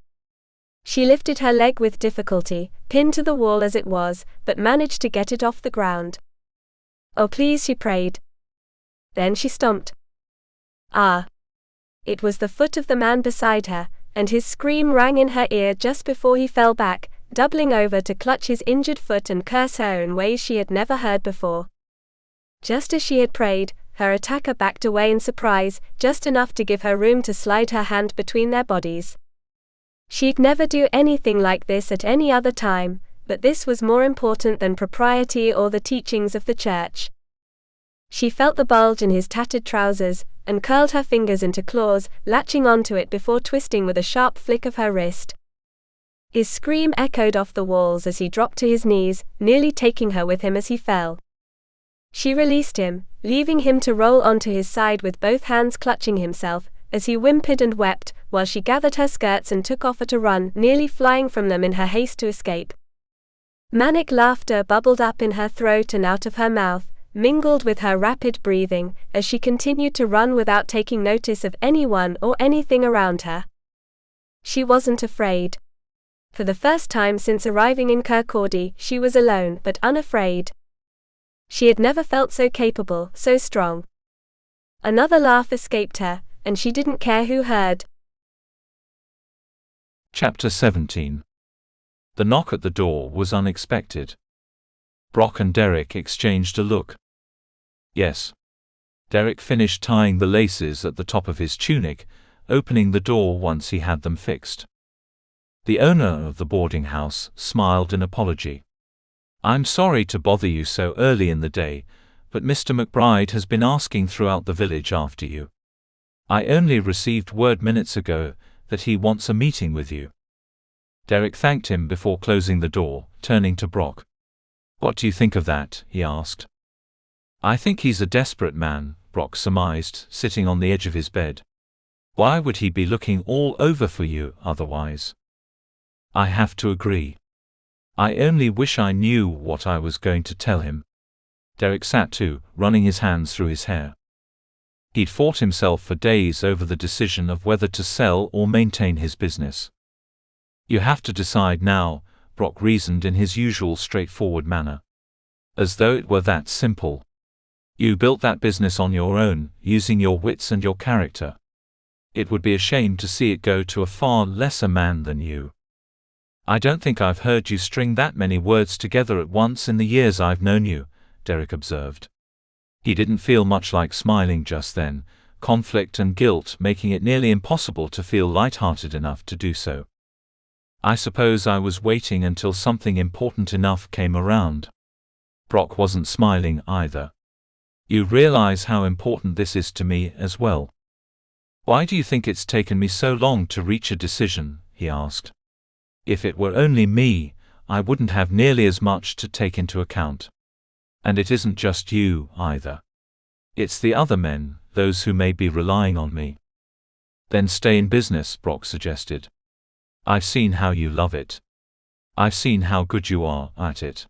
She lifted her leg with difficulty, pinned to the wall as it was, but managed to get it off the ground. "Oh please," she prayed. Then she stomped. Ah! It was the foot of the man beside her, and his scream rang in her ear just before he fell back, doubling over to clutch his injured foot and curse her in ways she had never heard before. Just as she had prayed, her attacker backed away in surprise, just enough to give her room to slide her hand between their bodies. She'd never do anything like this at any other time, but this was more important than propriety or the teachings of the church. She felt the bulge in his tattered trousers, and curled her fingers into claws, latching onto it before twisting with a sharp flick of her wrist. His scream echoed off the walls as he dropped to his knees, nearly taking her with him as he fell. She released him, leaving him to roll onto his side with both hands clutching himself, as he whimpered and wept, while she gathered her skirts and took off at a run, nearly flying from them in her haste to escape. Manic laughter bubbled up in her throat and out of her mouth, mingled with her rapid breathing, as she continued to run without taking notice of anyone or anything around her. She wasn't afraid. For the first time since arriving in Kirkcaldy, she was alone but unafraid. She had never felt so capable, so strong. Another laugh escaped her, and she didn't care who heard. Chapter 17. The knock at the door was unexpected. Brock and Derek exchanged a look. Yes. Derek finished tying the laces at the top of his tunic, opening the door once he had them fixed. The owner of the boarding house smiled in apology. "I'm sorry to bother you so early in the day, but Mr. McBride has been asking throughout the village after you. I only received word minutes ago that he wants a meeting with you." Derek thanked him before closing the door, turning to Brock. "What do you think of that?" he asked. "I think he's a desperate man," Brock surmised, sitting on the edge of his bed. "Why would he be looking all over for you otherwise?" "I have to agree. I only wish I knew what I was going to tell him." Derek sat too, running his hands through his hair. He'd fought himself for days over the decision of whether to sell or maintain his business. "You have to decide now," Brock reasoned in his usual straightforward manner. As though it were that simple. "You built that business on your own, using your wits and your character. It would be a shame to see it go to a far lesser man than you." "I don't think I've heard you string that many words together at once in the years I've known you," Derek observed. He didn't feel much like smiling just then, conflict and guilt making it nearly impossible to feel light-hearted enough to do so. "I suppose I was waiting until something important enough came around." Brock wasn't smiling either. "You realize how important this is to me as well." "Why do you think it's taken me so long to reach a decision?" he asked. "If it were only me, I wouldn't have nearly as much to take into account. And it isn't just you, either. It's the other men, those who may be relying on me." "Then stay in business," Brock suggested. "I've seen how you love it. I've seen how good you are at it.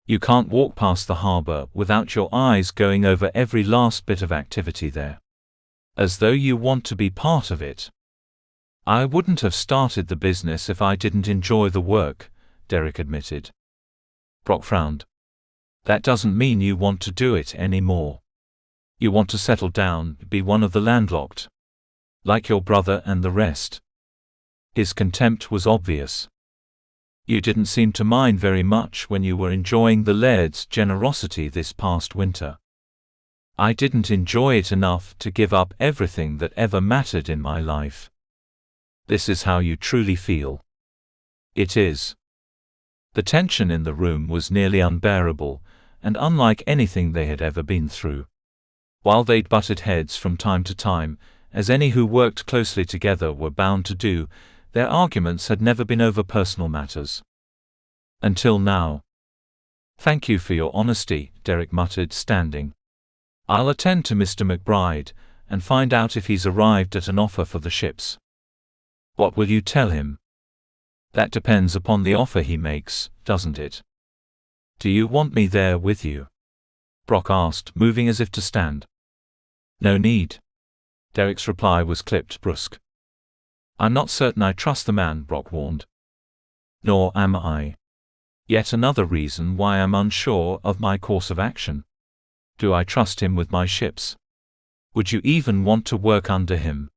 You can't walk past the harbor without your eyes going over every last bit of activity there. As though you want to be part of it." "I wouldn't have started the business if I didn't enjoy the work," Derek admitted. Brock frowned. "That doesn't mean you want to do it anymore. You want to settle down, be one of the landlocked. Like your brother and the rest." His contempt was obvious. "You didn't seem to mind very much when you were enjoying the laird's generosity this past winter." "I didn't enjoy it enough to give up everything that ever mattered in my life." "This is how you truly feel." "It is." The tension in the room was nearly unbearable, and unlike anything they had ever been through. While they'd butted heads from time to time, as any who worked closely together were bound to do, their arguments had never been over personal matters. Until now. "Thank you for your honesty," Derek muttered, standing. "I'll attend to Mr. McBride, and find out if he's arrived at an offer for the ships." "What will you tell him?" That depends upon the offer he makes, doesn't it? Do you want me there with you? Brock asked, moving as if to stand. No need. Derek's reply was clipped, brusque. I'm not certain I trust the man, Brock warned. Nor am I. Yet another reason why I'm unsure of my course of action. Do I trust him with my ships? Would you even want to work under him?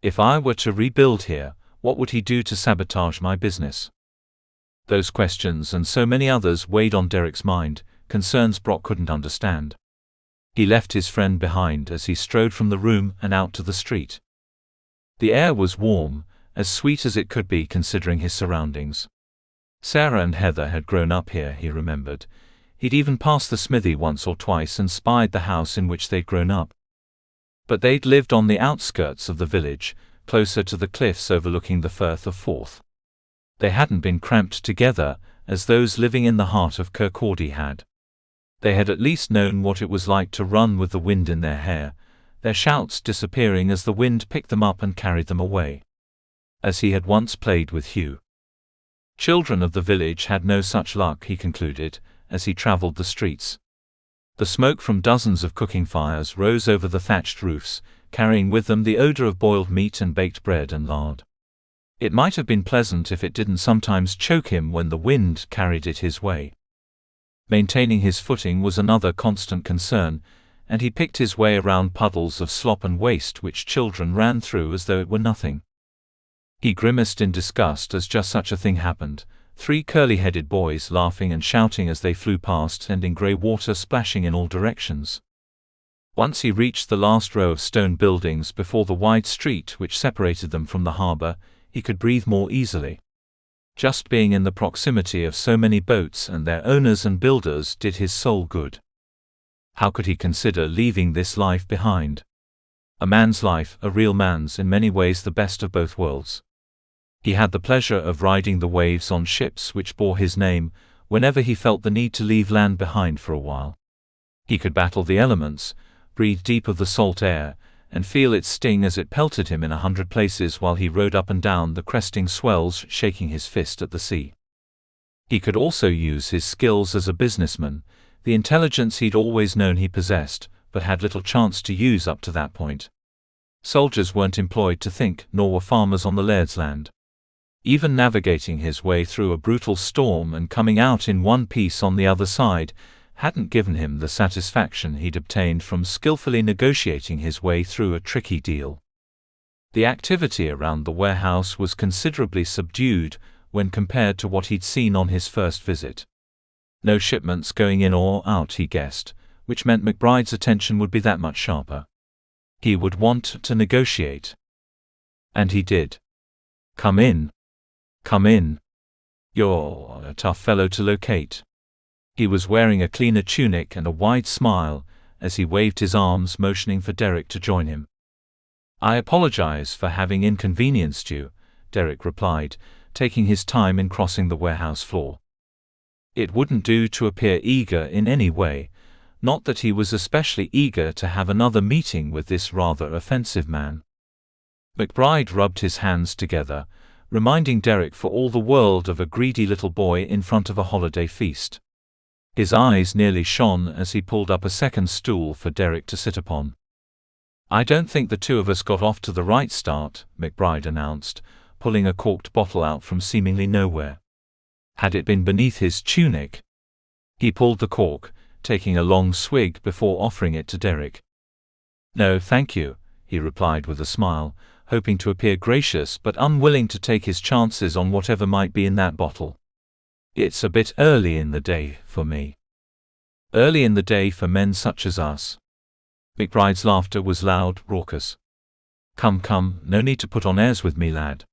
If I were to rebuild here, what would he do to sabotage my business? Those questions and so many others weighed on Derek's mind, concerns Brock couldn't understand. He left his friend behind as he strode from the room and out to the street. The air was warm, as sweet as it could be considering his surroundings. Sarah and Heather had grown up here, he remembered. He'd even passed the smithy once or twice and spied the house in which they'd grown up. But they'd lived on the outskirts of the village, closer to the cliffs overlooking the Firth of Forth. They hadn't been cramped together, as those living in the heart of Kirkcaldy had. They had at least known what it was like to run with the wind in their hair, their shouts disappearing as the wind picked them up and carried them away. As he had once played with Hugh. Children of the village had no such luck, he concluded, as he traveled the streets. The smoke from dozens of cooking fires rose over the thatched roofs, carrying with them the odor of boiled meat and baked bread and lard. It might have been pleasant if it didn't sometimes choke him when the wind carried it his way. Maintaining his footing was another constant concern, and he picked his way around puddles of slop and waste which children ran through as though it were nothing. He grimaced in disgust as just such a thing happened, 3 curly-headed boys laughing and shouting as they flew past and in grey water splashing in all directions. Once he reached the last row of stone buildings before the wide street which separated them from the harbour, he could breathe more easily. Just being in the proximity of so many boats and their owners and builders did his soul good. How could he consider leaving this life behind? A man's life, a real man's, in many ways the best of both worlds. He had the pleasure of riding the waves on ships which bore his name, whenever he felt the need to leave land behind for a while. He could battle the elements, breathe deep of the salt air, and feel its sting as it pelted him in 100 places while he rode up and down the cresting swells, shaking his fist at the sea. He could also use his skills as a businessman, the intelligence he'd always known he possessed, but had little chance to use up to that point. Soldiers weren't employed to think, nor were farmers on the laird's land. Even navigating his way through a brutal storm and coming out in one piece on the other side hadn't given him the satisfaction he'd obtained from skillfully negotiating his way through a tricky deal. The activity around the warehouse was considerably subdued when compared to what he'd seen on his first visit. No shipments going in or out, he guessed, which meant McBride's attention would be that much sharper. He would want to negotiate. And he did. Come in. Come in. You're a tough fellow to locate. He was wearing a cleaner tunic and a wide smile, as he waved his arms motioning for Derek to join him. I apologize for having inconvenienced you, Derek replied, taking his time in crossing the warehouse floor. It wouldn't do to appear eager in any way, not that he was especially eager to have another meeting with this rather offensive man. McBride rubbed his hands together, reminding Derek for all the world of a greedy little boy in front of a holiday feast. His eyes nearly shone as he pulled up a second stool for Derek to sit upon. I don't think the two of us got off to the right start, McBride announced, pulling a corked bottle out from seemingly nowhere. Had it been beneath his tunic? He pulled the cork, taking a long swig before offering it to Derek. No, thank you, he replied with a smile, hoping to appear gracious but unwilling to take his chances on whatever might be in that bottle. It's a bit early in the day for me. Early in the day for men such as us. McBride's laughter was loud, raucous. Come, come, no need to put on airs with me, lad.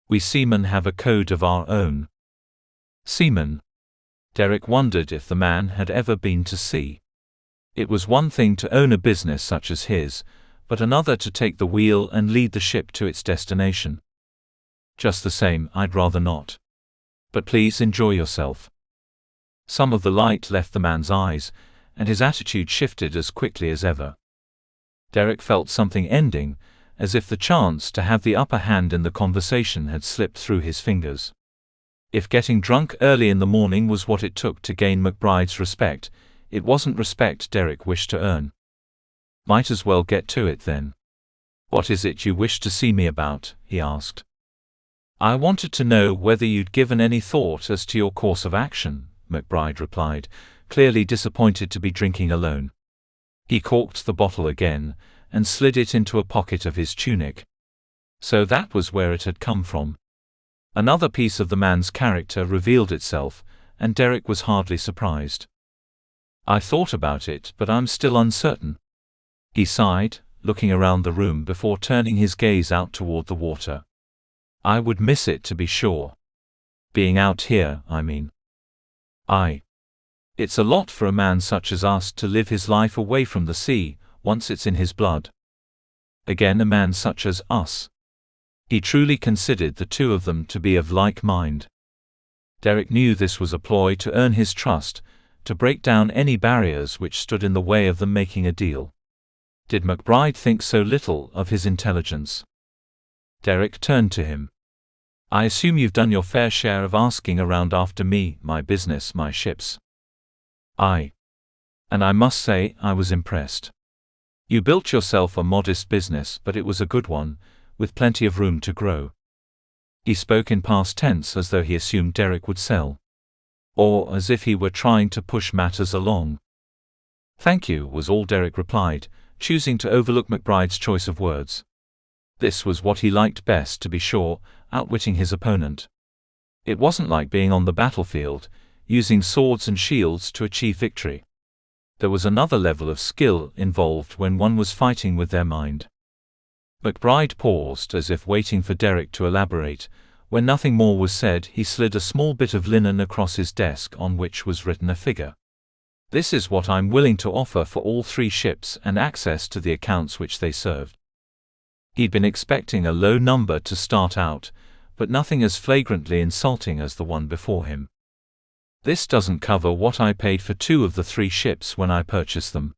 We seamen have a code of our own. Seamen? Derek wondered if the man had ever been to sea. It was one thing to own a business such as his, but another to take the wheel and lead the ship to its destination. Just the same, I'd rather not. But please enjoy yourself. Some of the light left the man's eyes, and his attitude shifted as quickly as ever. Derek felt something ending, as if the chance to have the upper hand in the conversation had slipped through his fingers. If getting drunk early in the morning was what it took to gain McBride's respect, it wasn't respect Derek wished to earn. Might as well get to it then. What is it you wish to see me about? He asked. I wanted to know whether you'd given any thought as to your course of action, McBride replied, clearly disappointed to be drinking alone. He corked the bottle again, and slid it into a pocket of his tunic. So that was where it had come from. Another piece of the man's character revealed itself, and Derek was hardly surprised. I thought about it, but I'm still uncertain. He sighed, looking around the room before turning his gaze out toward the water. I would miss it, to be sure. Being out here, I mean. It's a lot for a man such as us to live his life away from the sea, once it's in his blood. Again, a man such as us. He truly considered the two of them to be of like mind. Derek knew this was a ploy to earn his trust, to break down any barriers which stood in the way of them making a deal. Did McBride think so little of his intelligence? Derek turned to him. I assume you've done your fair share of asking around after me, my business, my ships. And I must say, I was impressed. You built yourself a modest business, but it was a good one, with plenty of room to grow. He spoke in past tense as though he assumed Derek would sell. Or as if he were trying to push matters along. Thank you, was all Derek replied, choosing to overlook McBride's choice of words. This was what he liked best, to be sure, outwitting his opponent. It wasn't like being on the battlefield, using swords and shields to achieve victory. There was another level of skill involved when one was fighting with their mind. McBride paused, as if waiting for Derek to elaborate. When nothing more was said, he slid a small bit of linen across his desk on which was written a figure. This is what I'm willing to offer for all 3 ships and access to the accounts which they served. He'd been expecting a low number to start out, but nothing as flagrantly insulting as the one before him. This doesn't cover what I paid for 2 of the 3 ships when I purchased them.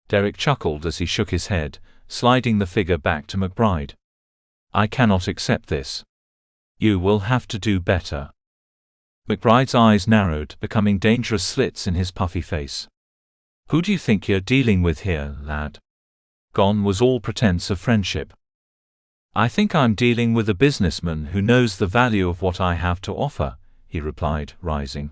Derek chuckled as he shook his head, sliding the figure back to McBride. I cannot accept this. You will have to do better. McBride's eyes narrowed, becoming dangerous slits in his puffy face. Who do you think you're dealing with here, lad? Gone was all pretense of friendship. I think I'm dealing with a businessman who knows the value of what I have to offer, he replied, rising.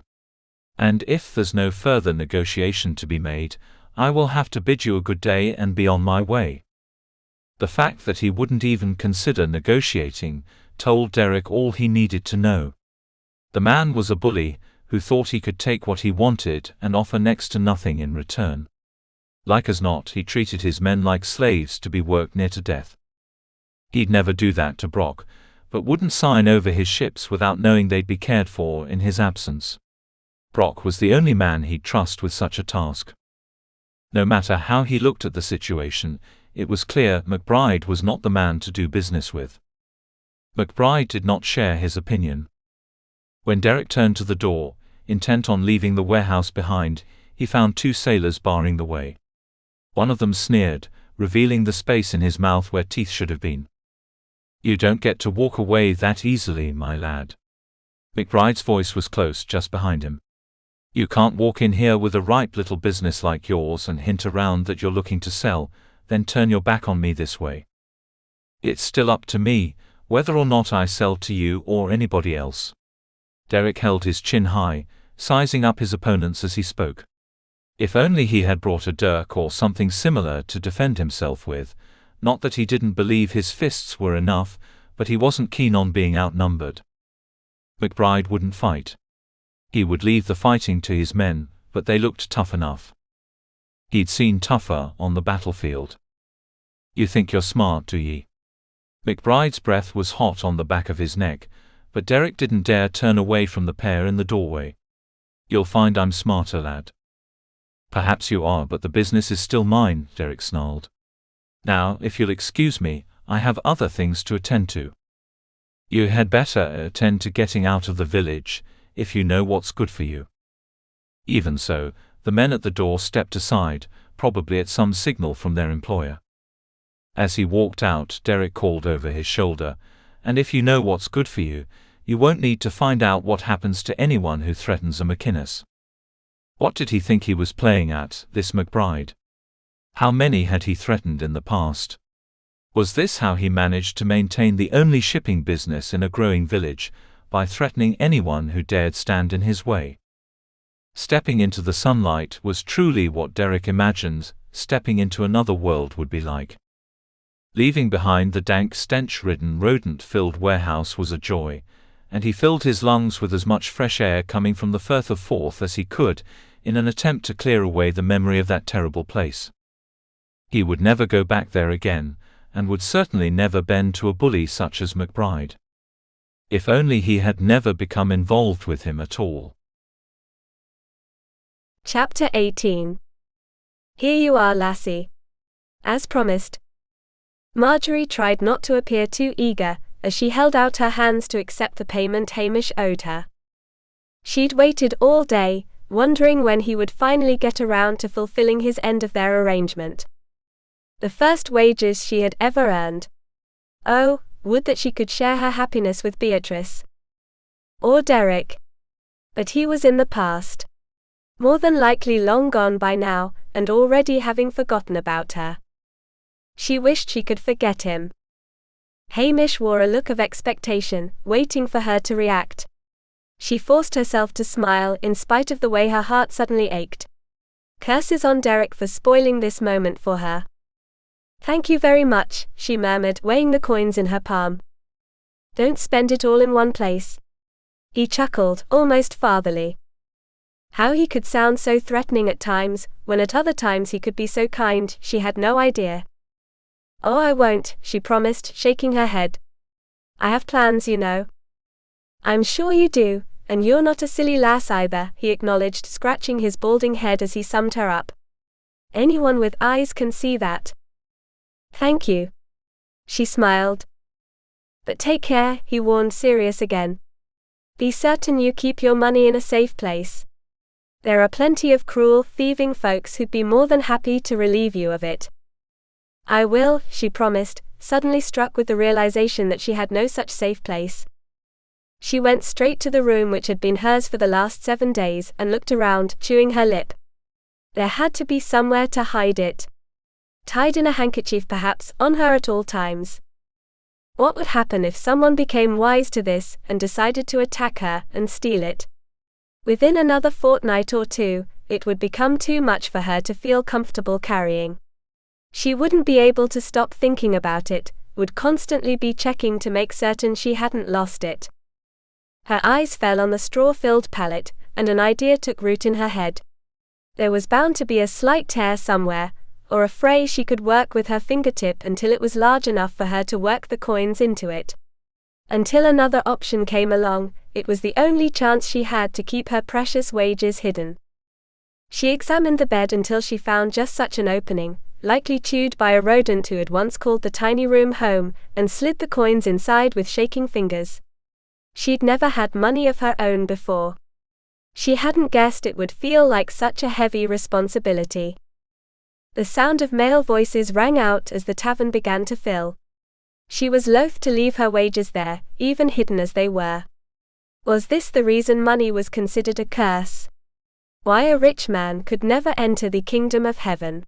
And if there's no further negotiation to be made, I will have to bid you a good day and be on my way. The fact that he wouldn't even consider negotiating told Derek all he needed to know. The man was a bully who thought he could take what he wanted and offer next to nothing in return. Like as not, he treated his men like slaves to be worked near to death. He'd never do that to Brock, but wouldn't sign over his ships without knowing they'd be cared for in his absence. Brock was the only man he'd trust with such a task. No matter how he looked at the situation, it was clear McBride was not the man to do business with. McBride did not share his opinion. When Derek turned to the door, intent on leaving the warehouse behind, he found 2 sailors barring the way. One of them sneered, revealing the space in his mouth where teeth should have been. You don't get to walk away that easily, my lad. McBride's voice was close, just behind him. You can't walk in here with a ripe little business like yours and hint around that you're looking to sell, then turn your back on me this way. It's still up to me, whether or not I sell to you or anybody else. Derek held his chin high, sizing up his opponents as he spoke. If only he had brought a dirk or something similar to defend himself with. Not that he didn't believe his fists were enough, but he wasn't keen on being outnumbered. McBride wouldn't fight. He would leave the fighting to his men, but they looked tough enough. He'd seen tougher on the battlefield. You think you're smart, do ye? McBride's breath was hot on the back of his neck, but Derek didn't dare turn away from the pair in the doorway. You'll find I'm smarter, lad. Perhaps you are, but the business is still mine, Derek snarled. Now, if you'll excuse me, I have other things to attend to. You had better attend to getting out of the village, if you know what's good for you. Even so, the men at the door stepped aside, probably at some signal from their employer. As he walked out, Derek called over his shoulder, and if you know what's good for you, You won't need to find out what happens to anyone who threatens a McInnis. What did he think he was playing at, this McBride? How many had he threatened in the past? Was this how he managed to maintain the only shipping business in a growing village, by threatening anyone who dared stand in his way? Stepping into the sunlight was truly what Derek imagined stepping into another world would be like. Leaving behind the dank, stench-ridden, rodent-filled warehouse was a joy, and he filled his lungs with as much fresh air coming from the Firth of Forth as he could, in an attempt to clear away the memory of that terrible place. He would never go back there again, and would certainly never bend to a bully such as McBride. If only he had never become involved with him at all. Chapter 18. Here you are, lassie. As promised. Margery tried not to appear too eager, as she held out her hands to accept the payment Hamish owed her. She'd waited all day, wondering when he would finally get around to fulfilling his end of their arrangement. The first wages she had ever earned. Oh, would that she could share her happiness with Beatrice. Or Derek. But he was in the past. More than likely long gone by now, and already having forgotten about her. She wished she could forget him. Hamish wore a look of expectation, waiting for her to react. She forced herself to smile in spite of the way her heart suddenly ached. Curses on Derek for spoiling this moment for her. "Thank you very much," she murmured, weighing the coins in her palm. "Don't spend it all in one place." He chuckled, almost fatherly. How he could sound so threatening at times, when at other times he could be so kind, she had no idea. "Oh, I won't," she promised, shaking her head. "I have plans, you know." "I'm sure you do, and you're not a silly lass either," he acknowledged, scratching his balding head as he summed her up. "Anyone with eyes can see that." "Thank you." She smiled. "But take care," he warned, serious again. "Be certain you keep your money in a safe place. There are plenty of cruel, thieving folks who'd be more than happy to relieve you of it." "I will," she promised, suddenly struck with the realization that she had no such safe place. She went straight to the room which had been hers for the last 7 days, and looked around, chewing her lip. There had to be somewhere to hide it. Tied in a handkerchief perhaps, on her at all times. What would happen if someone became wise to this, and decided to attack her, and steal it? Within another fortnight or two, it would become too much for her to feel comfortable carrying. She wouldn't be able to stop thinking about it, would constantly be checking to make certain she hadn't lost it. Her eyes fell on the straw-filled pallet, and an idea took root in her head. There was bound to be a slight tear somewhere, or a fray she could work with her fingertip until it was large enough for her to work the coins into it. Until another option came along, it was the only chance she had to keep her precious wages hidden. She examined the bed until she found just such an opening, likely chewed by a rodent who had once called the tiny room home, and slid the coins inside with shaking fingers. She'd never had money of her own before. She hadn't guessed it would feel like such a heavy responsibility. The sound of male voices rang out as the tavern began to fill. She was loath to leave her wages there, even hidden as they were. Was this the reason money was considered a curse? Why a rich man could never enter the kingdom of heaven?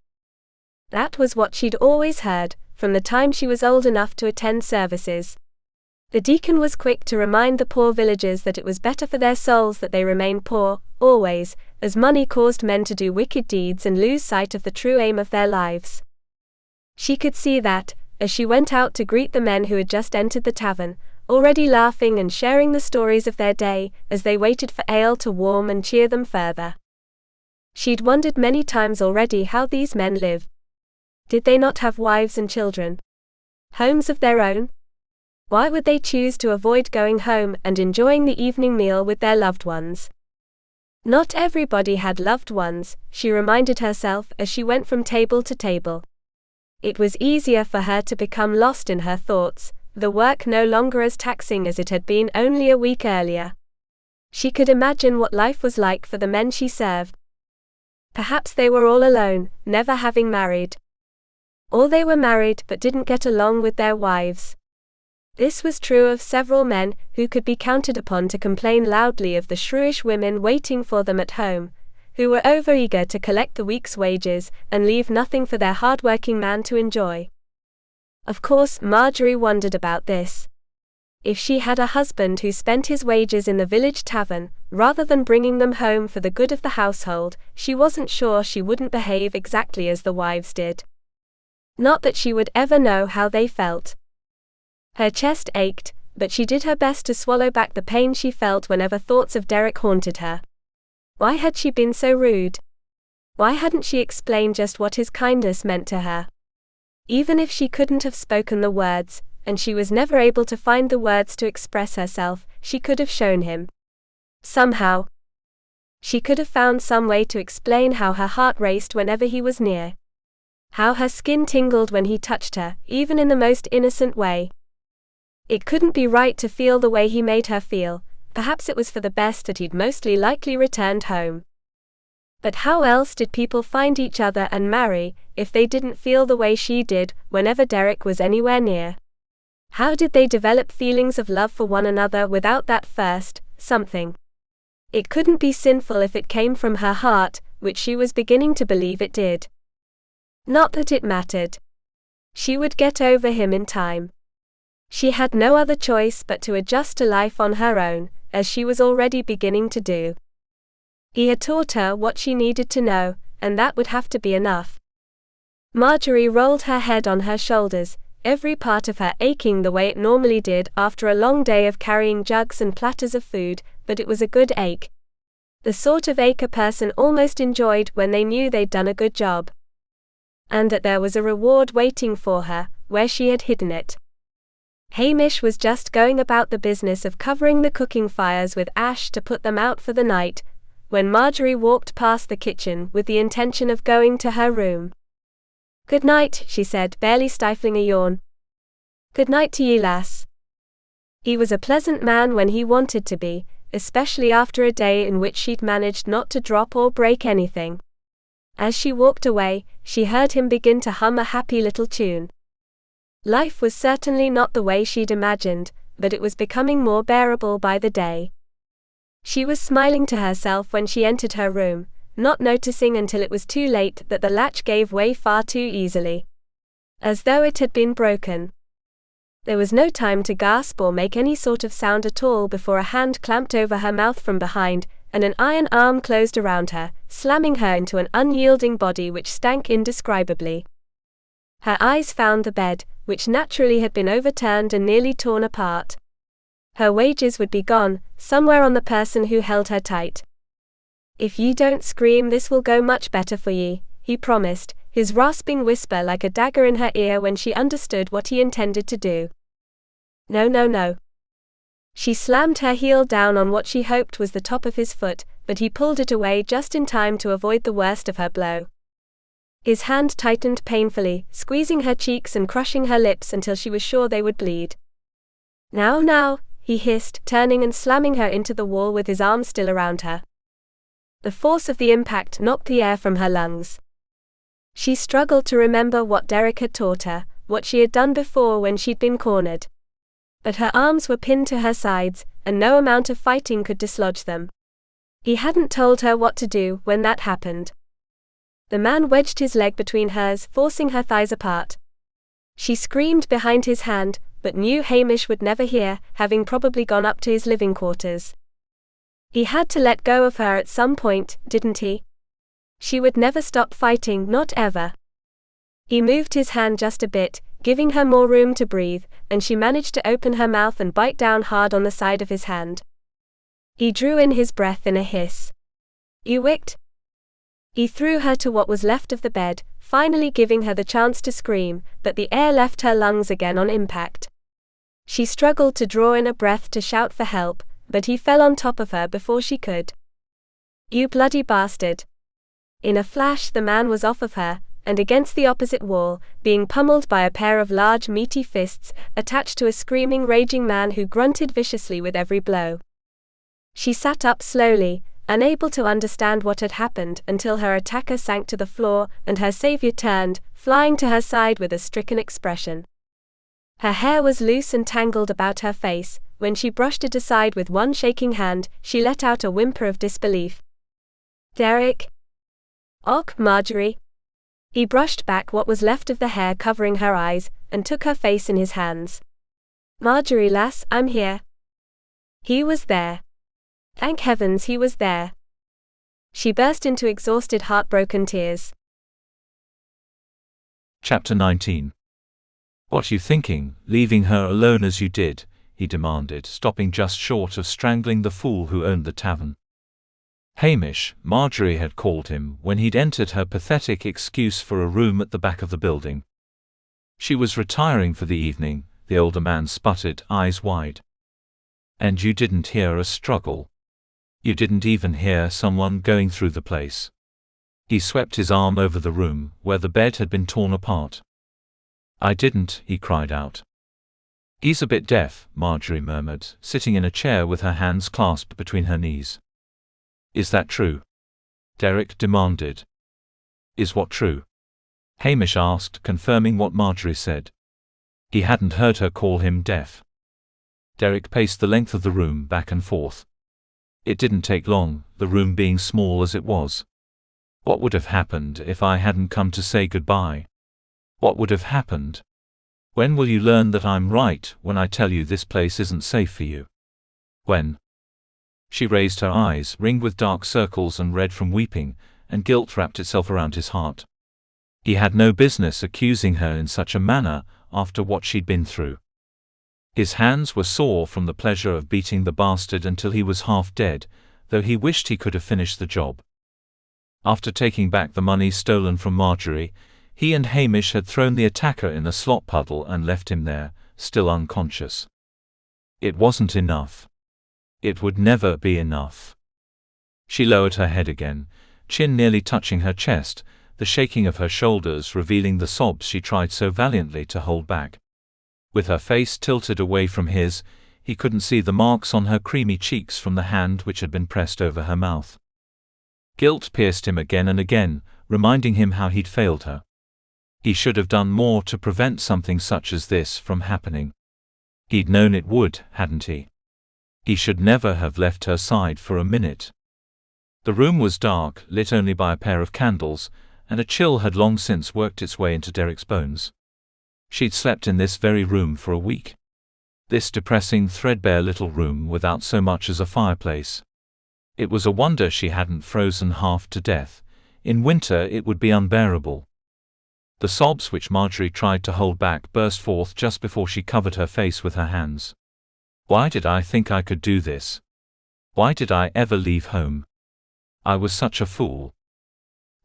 That was what she'd always heard, from the time she was old enough to attend services. The deacon was quick to remind the poor villagers that it was better for their souls that they remain poor, always, as money caused men to do wicked deeds and lose sight of the true aim of their lives. She could see that, as she went out to greet the men who had just entered the tavern, already laughing and sharing the stories of their day, as they waited for ale to warm and cheer them further. She'd wondered many times already how these men lived. Did they not have wives and children? Homes of their own? Why would they choose to avoid going home and enjoying the evening meal with their loved ones? Not everybody had loved ones, she reminded herself as she went from table to table. It was easier for her to become lost in her thoughts, the work no longer as taxing as it had been only a week earlier. She could imagine what life was like for the men she served. Perhaps they were all alone, never having married. Or they were married but didn't get along with their wives. This was true of several men, who could be counted upon to complain loudly of the shrewish women waiting for them at home, who were overeager to collect the week's wages, and leave nothing for their hard-working man to enjoy. Of course, Margery wondered about this. If she had a husband who spent his wages in the village tavern, rather than bringing them home for the good of the household, she wasn't sure she wouldn't behave exactly as the wives did. Not that she would ever know how they felt. Her chest ached, but she did her best to swallow back the pain she felt whenever thoughts of Derek haunted her. Why had she been so rude? Why hadn't she explained just what his kindness meant to her? Even if she couldn't have spoken the words, and she was never able to find the words to express herself, she could have shown him. Somehow. She could have found some way to explain how her heart raced whenever he was near. How her skin tingled when he touched her, even in the most innocent way. It couldn't be right to feel the way he made her feel. Perhaps it was for the best that he'd mostly likely returned home. But how else did people find each other and marry, if they didn't feel the way she did, whenever Derek was anywhere near? How did they develop feelings of love for one another without that first something? It couldn't be sinful if it came from her heart, which she was beginning to believe it did. Not that it mattered. She would get over him in time. She had no other choice but to adjust to life on her own, as she was already beginning to do. He had taught her what she needed to know, and that would have to be enough. Margery rolled her head on her shoulders, every part of her aching the way it normally did after a long day of carrying jugs and platters of food, but it was a good ache. The sort of ache a person almost enjoyed when they knew they'd done a good job. And that there was a reward waiting for her, where she had hidden it. Hamish was just going about the business of covering the cooking fires with ash to put them out for the night, when Margery walked past the kitchen with the intention of going to her room. "Good night," she said, barely stifling a yawn. "Good night to ye, lass." He was a pleasant man when he wanted to be, especially after a day in which she'd managed not to drop or break anything. As she walked away, she heard him begin to hum a happy little tune. Life was certainly not the way she'd imagined, but it was becoming more bearable by the day. She was smiling to herself when she entered her room, not noticing until it was too late that the latch gave way far too easily. As though it had been broken. There was no time to gasp or make any sort of sound at all before a hand clamped over her mouth from behind, and an iron arm closed around her, slamming her into an unyielding body which stank indescribably. Her eyes found the bed, which naturally had been overturned and nearly torn apart. Her wages would be gone, somewhere on the person who held her tight. "If you don't scream, this will go much better for ye," he promised, his rasping whisper like a dagger in her ear when she understood what he intended to do. "No, no, no." She slammed her heel down on what she hoped was the top of his foot, but he pulled it away just in time to avoid the worst of her blow. His hand tightened painfully, squeezing her cheeks and crushing her lips until she was sure they would bleed. "Now, now," he hissed, turning and slamming her into the wall with his arm still around her. The force of the impact knocked the air from her lungs. She struggled to remember what Derek had taught her, what she had done before when she'd been cornered. But her arms were pinned to her sides, and no amount of fighting could dislodge them. He hadn't told her what to do when that happened. The man wedged his leg between hers, forcing her thighs apart. She screamed behind his hand, but knew Hamish would never hear, having probably gone up to his living quarters. He had to let go of her at some point, didn't he? She would never stop fighting, not ever. He moved his hand just a bit, giving her more room to breathe, and she managed to open her mouth and bite down hard on the side of his hand. He drew in his breath in a hiss. "You wicked?" He threw her to what was left of the bed, finally giving her the chance to scream, but the air left her lungs again on impact. She struggled to draw in a breath to shout for help, but he fell on top of her before she could. "You bloody bastard." In a flash the man was off of her, and against the opposite wall, being pummeled by a pair of large meaty fists, attached to a screaming raging man who grunted viciously with every blow. She sat up slowly, unable to understand what had happened until her attacker sank to the floor and her savior turned, flying to her side with a stricken expression. Her hair was loose and tangled about her face. When she brushed it aside with one shaking hand, she let out a whimper of disbelief. "Derek?" "Och, Margery." He brushed back what was left of the hair covering her eyes, and took her face in his hands. "Margery lass, I'm here." He was there. Thank heavens he was there. She burst into exhausted, heartbroken tears. Chapter 19. "What you thinking, leaving her alone as you did?" he demanded, stopping just short of strangling the fool who owned the tavern. Hamish, Margery had called him when he'd entered her pathetic excuse for a room at the back of the building. She was retiring for the evening, the older man sputtered, eyes wide. "And you didn't hear a struggle? You didn't even hear someone going through the place?" He swept his arm over the room, where the bed had been torn apart. "I didn't," he cried out. "He's a bit deaf," Margery murmured, sitting in a chair with her hands clasped between her knees. "Is that true?" Derek demanded. "Is what true?" Hamish asked, confirming what Margery said. He hadn't heard her call him deaf. Derek paced the length of the room back and forth. It didn't take long, the room being small as it was. What would have happened if I hadn't come to say goodbye? What would have happened? When will you learn that I'm right when I tell you this place isn't safe for you? When? She raised her eyes, ringed with dark circles and red from weeping, and guilt wrapped itself around his heart. He had no business accusing her in such a manner after what she'd been through. His hands were sore from the pleasure of beating the bastard until he was half dead, though he wished he could have finished the job. After taking back the money stolen from Margery, he and Hamish had thrown the attacker in a slop puddle and left him there, still unconscious. It wasn't enough. It would never be enough. She lowered her head again, chin nearly touching her chest, the shaking of her shoulders revealing the sobs she tried so valiantly to hold back. With her face tilted away from his, he couldn't see the marks on her creamy cheeks from the hand which had been pressed over her mouth. Guilt pierced him again and again, reminding him how he'd failed her. He should have done more to prevent something such as this from happening. He'd known it would, hadn't he? He should never have left her side for a minute. The room was dark, lit only by a pair of candles, and a chill had long since worked its way into Derek's bones. She'd slept in this very room for a week. This depressing, threadbare little room without so much as a fireplace. It was a wonder she hadn't frozen half to death. In winter it would be unbearable. The sobs which Margery tried to hold back burst forth just before she covered her face with her hands. "Why did I think I could do this? Why did I ever leave home? I was such a fool."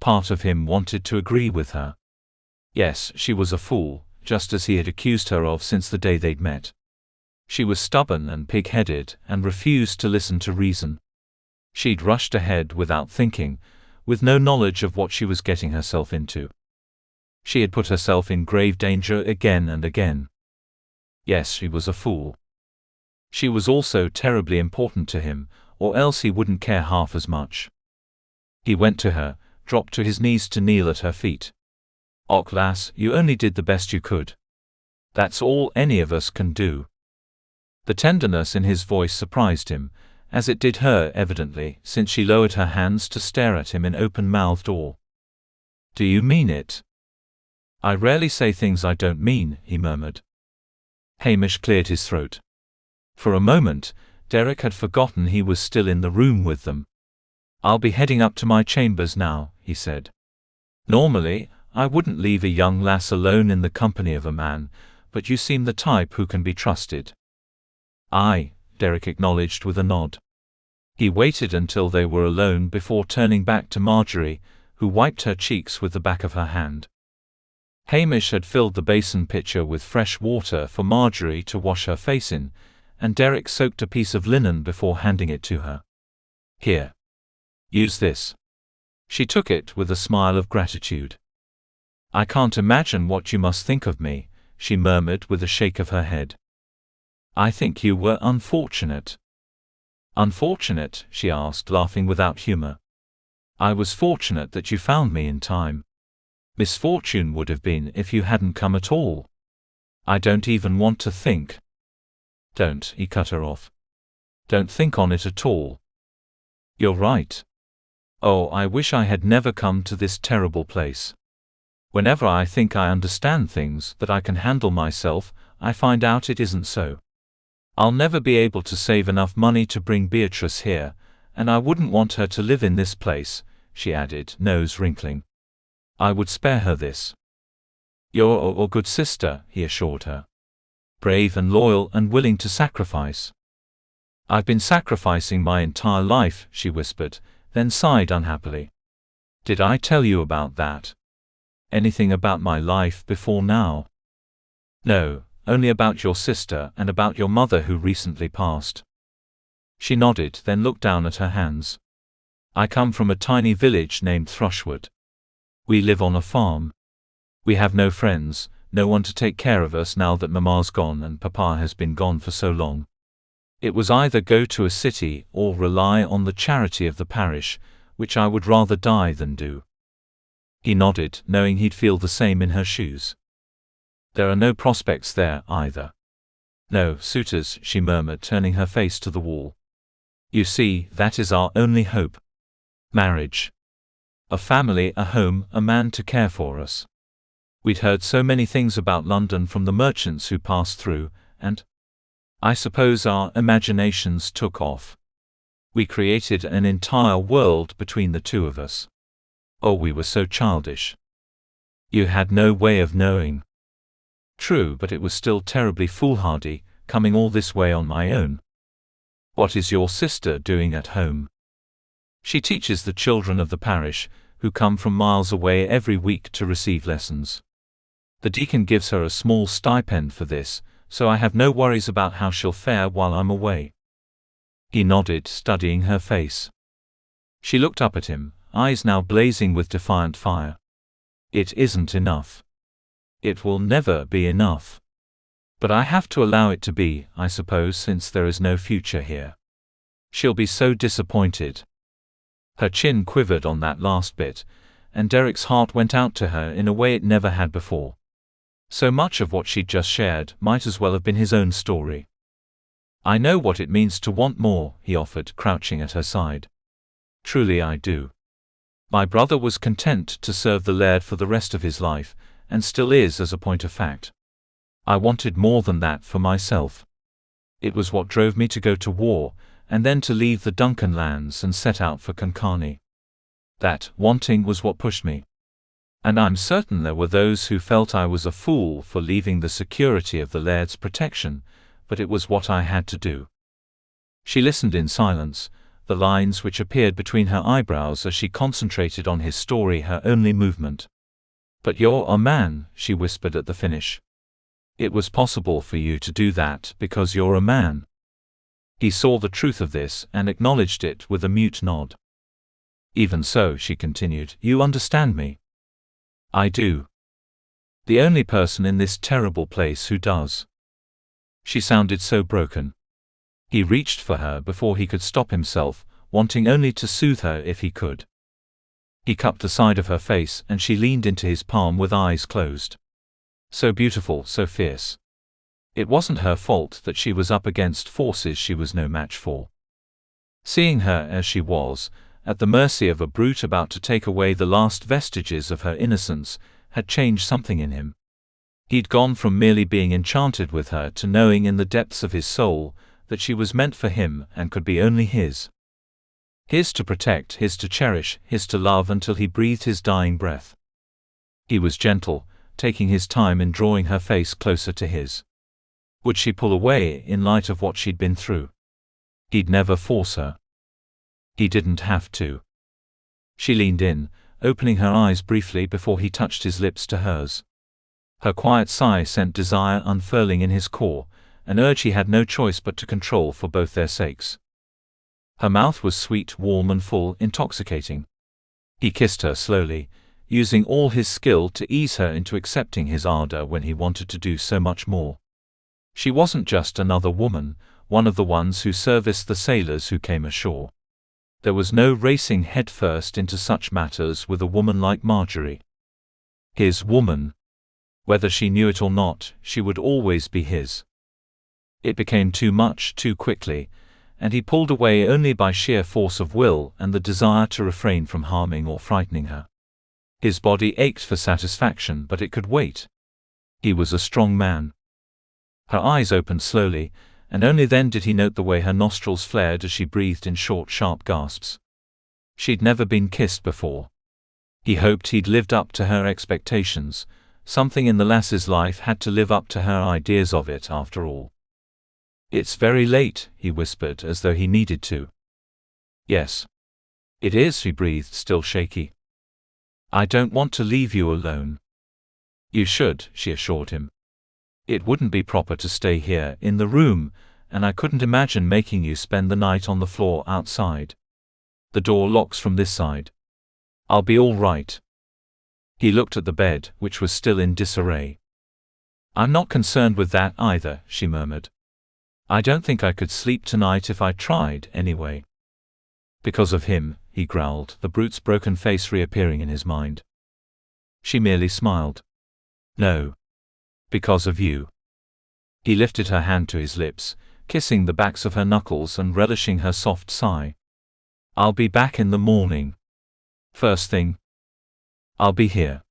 Part of him wanted to agree with her. Yes, she was a fool, just as he had accused her of since the day they'd met. She was stubborn and pig-headed, and refused to listen to reason. She'd rushed ahead without thinking, with no knowledge of what she was getting herself into. She had put herself in grave danger again and again. Yes, she was a fool. She was also terribly important to him, or else he wouldn't care half as much. He went to her, dropped to his knees to kneel at her feet. "Och lass, you only did the best you could. That's all any of us can do." The tenderness in his voice surprised him, as it did her evidently, since she lowered her hands to stare at him in open-mouthed awe. "Do you mean it?" "I rarely say things I don't mean," he murmured. Hamish cleared his throat. For a moment, Derek had forgotten he was still in the room with them. "I'll be heading up to my chambers now," he said. "Normally, I wouldn't leave a young lass alone in the company of a man, but you seem the type who can be trusted." "Aye," Derek acknowledged with a nod. He waited until they were alone before turning back to Margery, who wiped her cheeks with the back of her hand. Hamish had filled the basin pitcher with fresh water for Margery to wash her face in, and Derek soaked a piece of linen before handing it to her. "Here. Use this." She took it with a smile of gratitude. "I can't imagine what you must think of me," she murmured with a shake of her head. "I think you were unfortunate." "Unfortunate?" she asked, laughing without humor. "I was fortunate that you found me in time. Misfortune would have been if you hadn't come at all." I don't even want to think. Don't, he cut her off. Don't think on it at all. You're right. Oh, I wish I had never come to this terrible place. Whenever I think I understand things, that I can handle myself, I find out it isn't so. I'll never be able to save enough money to bring Beatrice here, and I wouldn't want her to live in this place, she added, nose wrinkling. I would spare her this. You're a good sister, he assured her. Brave and loyal and willing to sacrifice. I've been sacrificing my entire life, she whispered, then sighed unhappily. Did I tell you about that? Anything about my life before now? No, only about your sister and about your mother who recently passed. She nodded, then looked down at her hands. I come from a tiny village named Thrushwood. We live on a farm. We have no friends, no one to take care of us now that Mama's gone and Papa has been gone for so long. It was either go to a city or rely on the charity of the parish, which I would rather die than do. He nodded, knowing he'd feel the same in her shoes. There are no prospects there, either. No suitors, she murmured, turning her face to the wall. You see, that is our only hope. Marriage. A family, a home, a man to care for us. We'd heard so many things about London from the merchants who passed through, and I suppose our imaginations took off. We created an entire world between the two of us. Oh, we were so childish. You had no way of knowing. True, but it was still terribly foolhardy, coming all this way on my own. What is your sister doing at home? She teaches the children of the parish, who come from miles away every week to receive lessons. The deacon gives her a small stipend for this, so I have no worries about how she'll fare while I'm away. He nodded, studying her face. She looked up at him, eyes now blazing with defiant fire. It isn't enough. It will never be enough. But I have to allow it to be, I suppose, since there is no future here. She'll be so disappointed. Her chin quivered on that last bit, and Derek's heart went out to her in a way it never had before. So much of what she'd just shared might as well have been his own story. I know what it means to want more, he offered, crouching at her side. Truly I do. My brother was content to serve the laird for the rest of his life, and still is as a point of fact. I wanted more than that for myself. It was what drove me to go to war, and then to leave the Duncan lands and set out for Concarney. That wanting was what pushed me. And I'm certain there were those who felt I was a fool for leaving the security of the laird's protection, but it was what I had to do. She listened in silence, the lines which appeared between her eyebrows as she concentrated on his story her only movement. But you're a man, she whispered at the finish. It was possible for you to do that because you're a man. He saw the truth of this and acknowledged it with a mute nod. Even so, she continued, you understand me. I do. The only person in this terrible place who does. She sounded so broken. He reached for her before he could stop himself, wanting only to soothe her if he could. He cupped the side of her face and she leaned into his palm with eyes closed. So beautiful, so fierce. It wasn't her fault that she was up against forces she was no match for. Seeing her as she was, at the mercy of a brute about to take away the last vestiges of her innocence, had changed something in him. He'd gone from merely being enchanted with her to knowing in the depths of his soul that she was meant for him and could be only his. His to protect, his to cherish, his to love until he breathed his dying breath. He was gentle, taking his time in drawing her face closer to his. Would she pull away in light of what she'd been through? He'd never force her. He didn't have to. She leaned in, opening her eyes briefly before he touched his lips to hers. Her quiet sigh sent desire unfurling in his core, an urge he had no choice but to control for both their sakes. Her mouth was sweet, warm and full, intoxicating. He kissed her slowly, using all his skill to ease her into accepting his ardor when he wanted to do so much more. She wasn't just another woman, one of the ones who serviced the sailors who came ashore. There was no racing headfirst into such matters with a woman like Margery. His woman. Whether she knew it or not, she would always be his. It became too much too quickly, and he pulled away only by sheer force of will and the desire to refrain from harming or frightening her. His body ached for satisfaction, but it could wait. He was a strong man. Her eyes opened slowly, and only then did he note the way her nostrils flared as she breathed in short, sharp gasps. She'd never been kissed before. He hoped he'd lived up to her expectations. Something in the lass's life had to live up to her ideas of it, after all. "It's very late," he whispered, as though he needed to. "Yes. It is," she breathed, still shaky. "I don't want to leave you alone." "You should," she assured him. "It wouldn't be proper to stay here, in the room, and I couldn't imagine making you spend the night on the floor outside. The door locks from this side. I'll be all right." He looked at the bed, which was still in disarray. "I'm not concerned with that either," she murmured. "I don't think I could sleep tonight if I tried, anyway." "Because of him," he growled, the brute's broken face reappearing in his mind. She merely smiled. "No. Because of you." He lifted her hand to his lips, kissing the backs of her knuckles and relishing her soft sigh. "I'll be back in the morning. First thing. I'll be here."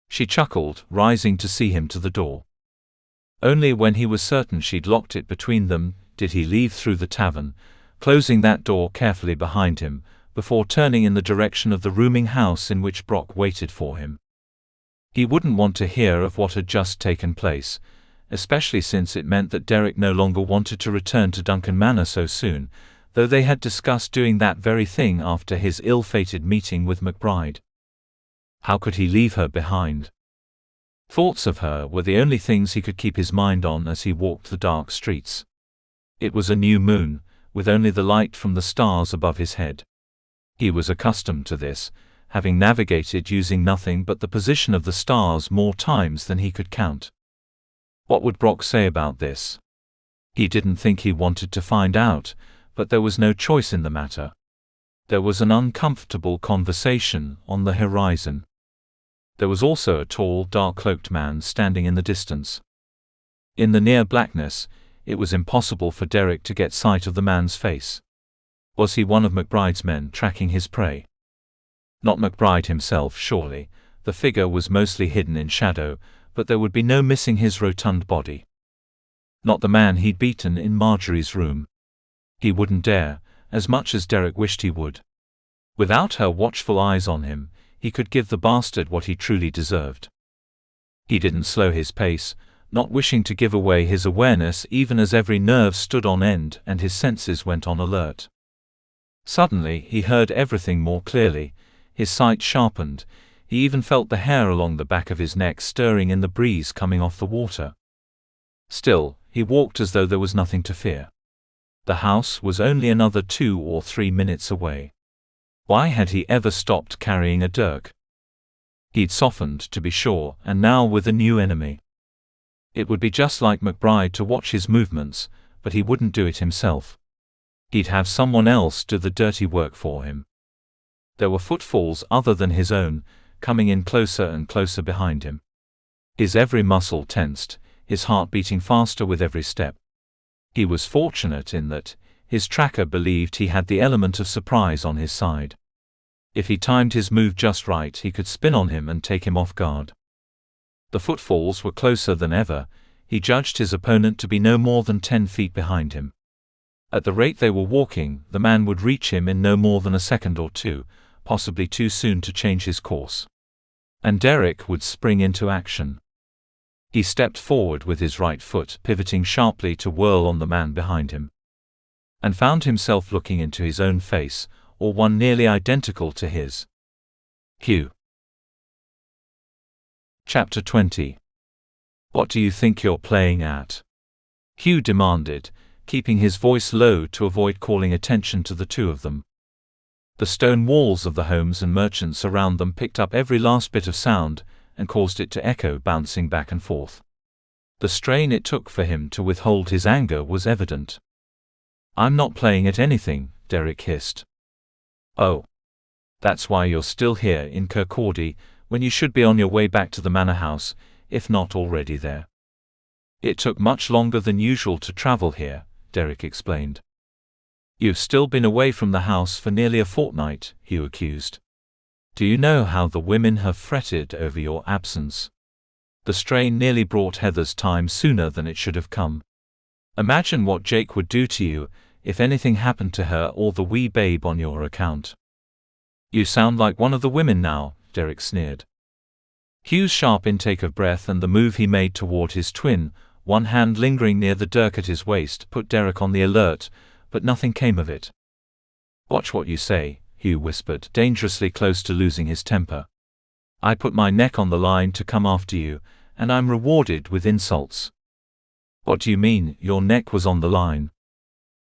She chuckled, rising to see him to the door. Only when he was certain she'd locked it between them did he leave through the tavern, closing that door carefully behind him, before turning in the direction of the rooming house in which Brock waited for him. He wouldn't want to hear of what had just taken place, especially since it meant that Derek no longer wanted to return to Duncan Manor so soon, though they had discussed doing that very thing after his ill-fated meeting with McBride. How could he leave her behind? Thoughts of her were the only things he could keep his mind on as he walked the dark streets. It was a new moon, with only the light from the stars above his head. He was accustomed to this, having navigated using nothing but the position of the stars more times than he could count. What would Brock say about this? He didn't think he wanted to find out, but there was no choice in the matter. There was an uncomfortable conversation on the horizon. There was also a tall, dark-cloaked man standing in the distance. In the near blackness, it was impossible for Derek to get sight of the man's face. Was he one of McBride's men tracking his prey? Not McBride himself, surely. The figure was mostly hidden in shadow, but there would be no missing his rotund body. Not the man he'd beaten in Margery's room. He wouldn't dare, as much as Derek wished he would. Without her watchful eyes on him, he could give the bastard what he truly deserved. He didn't slow his pace, not wishing to give away his awareness even as every nerve stood on end and his senses went on alert. Suddenly he heard everything more clearly, his sight sharpened, he even felt the hair along the back of his neck stirring in the breeze coming off the water. Still, he walked as though there was nothing to fear. The house was only another 2 or 3 minutes away. Why had he ever stopped carrying a dirk? He'd softened, to be sure, and now with a new enemy. It would be just like McBride to watch his movements, but he wouldn't do it himself. He'd have someone else do the dirty work for him. There were footfalls other than his own, coming in closer and closer behind him. His every muscle tensed, his heart beating faster with every step. He was fortunate in that his tracker believed he had the element of surprise on his side. If he timed his move just right, he could spin on him and take him off guard. The footfalls were closer than ever. He judged his opponent to be no more than 10 feet behind him. At the rate they were walking, the man would reach him in no more than a second or two, possibly too soon to change his course. And Derek would spring into action. He stepped forward with his right foot pivoting sharply to whirl on the man behind him. And found himself looking into his own face, or one nearly identical to his. Hugh. Chapter 20. What do you think you're playing at? Hugh demanded, keeping his voice low to avoid calling attention to the two of them. The stone walls of the homes and merchants around them picked up every last bit of sound and caused it to echo, bouncing back and forth. The strain it took for him to withhold his anger was evident. "I'm not playing at anything," Derek hissed. "Oh. That's why you're still here in Kirkcaldy, when you should be on your way back to the manor house," if not already there. It took much longer than usual to travel here, Derek explained. You've still been away from the house for nearly a fortnight, Hugh accused. Do you know how the women have fretted over your absence? The strain nearly brought Heather's time sooner than it should have come. Imagine what Jake would do to you if anything happened to her or the wee babe on your account. You sound like one of the women now, Derek sneered. Hugh's sharp intake of breath and the move he made toward his twin, one hand lingering near the dirk at his waist, put Derek on the alert, but nothing came of it. Watch what you say, Hugh whispered, dangerously close to losing his temper. I put my neck on the line to come after you, and I'm rewarded with insults. What do you mean, your neck was on the line?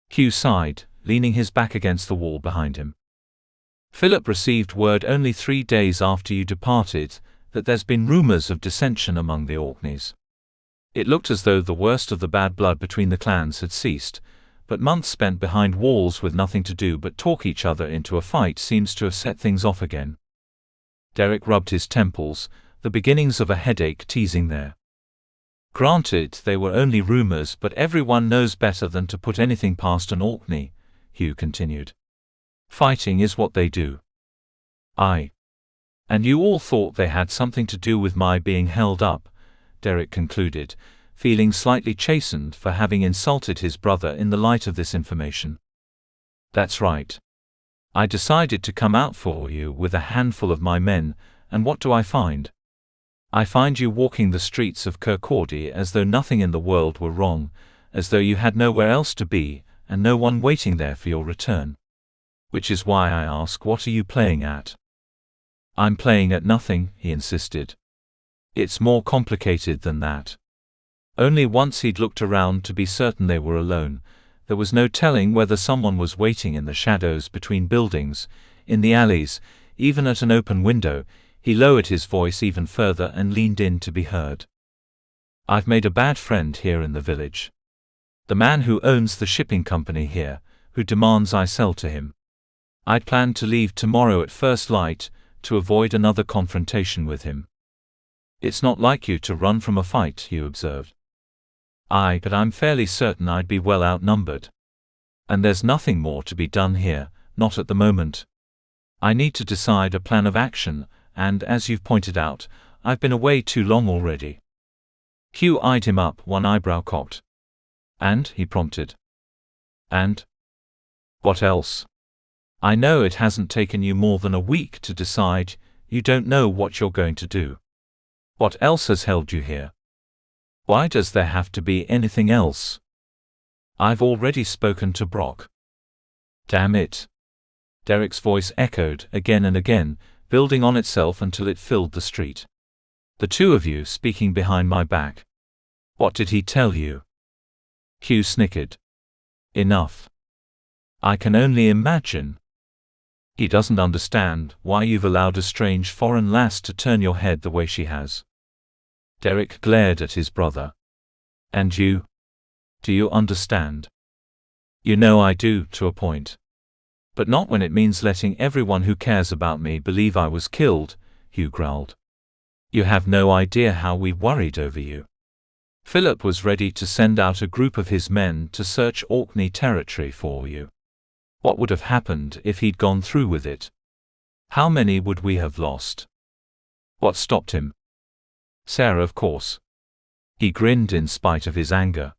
Hugh sighed, leaning his back against the wall behind him. Philip received word only 3 days after you departed that there's been rumors of dissension among the Orkneys. It looked as though the worst of the bad blood between the clans had ceased, but months spent behind walls with nothing to do but talk each other into a fight seems to have set things off again. Derek rubbed his temples, the beginnings of a headache teasing there. Granted, they were only rumors, but everyone knows better than to put anything past an Orkney, Hugh continued. Fighting is what they do. And you all thought they had something to do with my being held up, Derek concluded, feeling slightly chastened for having insulted his brother in the light of this information. That's right. I decided to come out for you with a handful of my men, and what do I find? I find you walking the streets of Kirkcaldy as though nothing in the world were wrong, as though you had nowhere else to be, and no one waiting there for your return. Which is why I ask, what are you playing at? I'm playing at nothing, he insisted. It's more complicated than that. Only once he'd looked around to be certain they were alone. There was no telling whether someone was waiting in the shadows between buildings, in the alleys, even at an open window. He lowered his voice even further and leaned in to be heard. I've made a bad friend here in the village. The man who owns the shipping company here, who demands I sell to him. I'd planned to leave tomorrow at first light, to avoid another confrontation with him. It's not like you to run from a fight, Hugh observed. But I'm fairly certain I'd be well outnumbered. And there's nothing more to be done here, not at the moment. I need to decide a plan of action, and as you've pointed out, I've been away too long already. Hugh eyed him up, one eyebrow cocked. And, he prompted. And? What else? I know it hasn't taken you more than a week to decide. You don't know what you're going to do. What else has held you here? Why does there have to be anything else? I've already spoken to Brock. Damn it. Derek's voice echoed again and again, building on itself until it filled the street. The two of you speaking behind my back. What did he tell you? Hugh snickered. Enough. I can only imagine. He doesn't understand why you've allowed a strange foreign lass to turn your head the way she has. Derek glared at his brother. And you? Do you understand? You know I do, to a point. But not when it means letting everyone who cares about me believe I was killed, Hugh growled. You have no idea how we worried over you. Philip was ready to send out a group of his men to search Orkney territory for you. What would have happened if he'd gone through with it? How many would we have lost? What stopped him? Sarah, of course. He grinned in spite of his anger.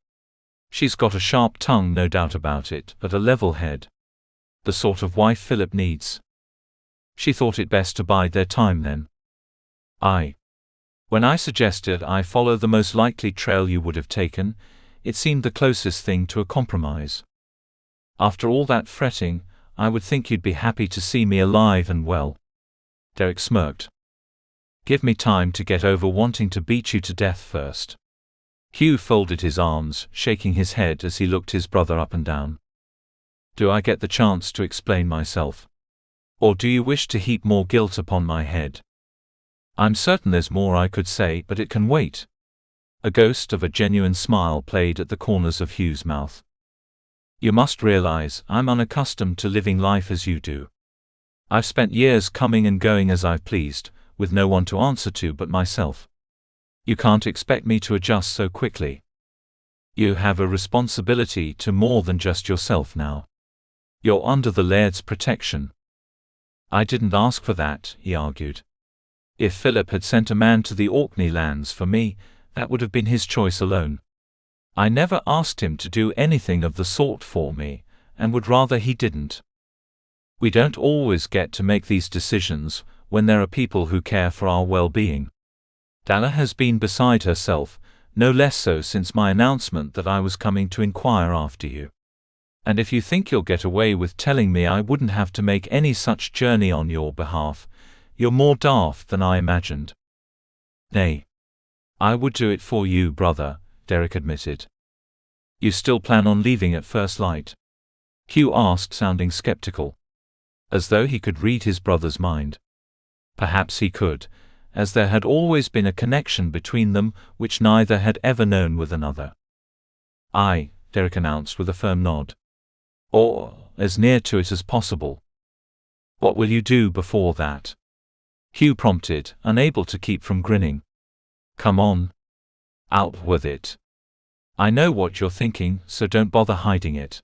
She's got a sharp tongue, no doubt about it, but a level head. The sort of wife Philip needs. She thought it best to bide their time then. When I suggested I follow the most likely trail you would have taken, it seemed the closest thing to a compromise. After all that fretting, I would think you'd be happy to see me alive and well. Derek smirked. Give me time to get over wanting to beat you to death first. Hugh folded his arms, shaking his head as he looked his brother up and down. Do I get the chance to explain myself? Or do you wish to heap more guilt upon my head? I'm certain there's more I could say, but it can wait. A ghost of a genuine smile played at the corners of Hugh's mouth. You must realize I'm unaccustomed to living life as you do. I've spent years coming and going as I've pleased, with no one to answer to but myself. You can't expect me to adjust so quickly. You have a responsibility to more than just yourself now. You're under the Laird's protection. I didn't ask for that, he argued. If Philip had sent a man to the Orkney lands for me, that would have been his choice alone. I never asked him to do anything of the sort for me, and would rather he didn't. We don't always get to make these decisions when there are people who care for our well-being. Dalla has been beside herself, no less so since my announcement that I was coming to inquire after you. And if you think you'll get away with telling me I wouldn't have to make any such journey on your behalf, you're more daft than I imagined. Nay. I would do it for you, brother, Derek admitted. You still plan on leaving at first light? Hugh asked, sounding skeptical. As though he could read his brother's mind. Perhaps he could, as there had always been a connection between them which neither had ever known with another. Aye, Derek announced with a firm nod. Or, as near to it as possible. What will you do before that? Hugh prompted, unable to keep from grinning. Come on. Out with it. I know what you're thinking, so don't bother hiding it.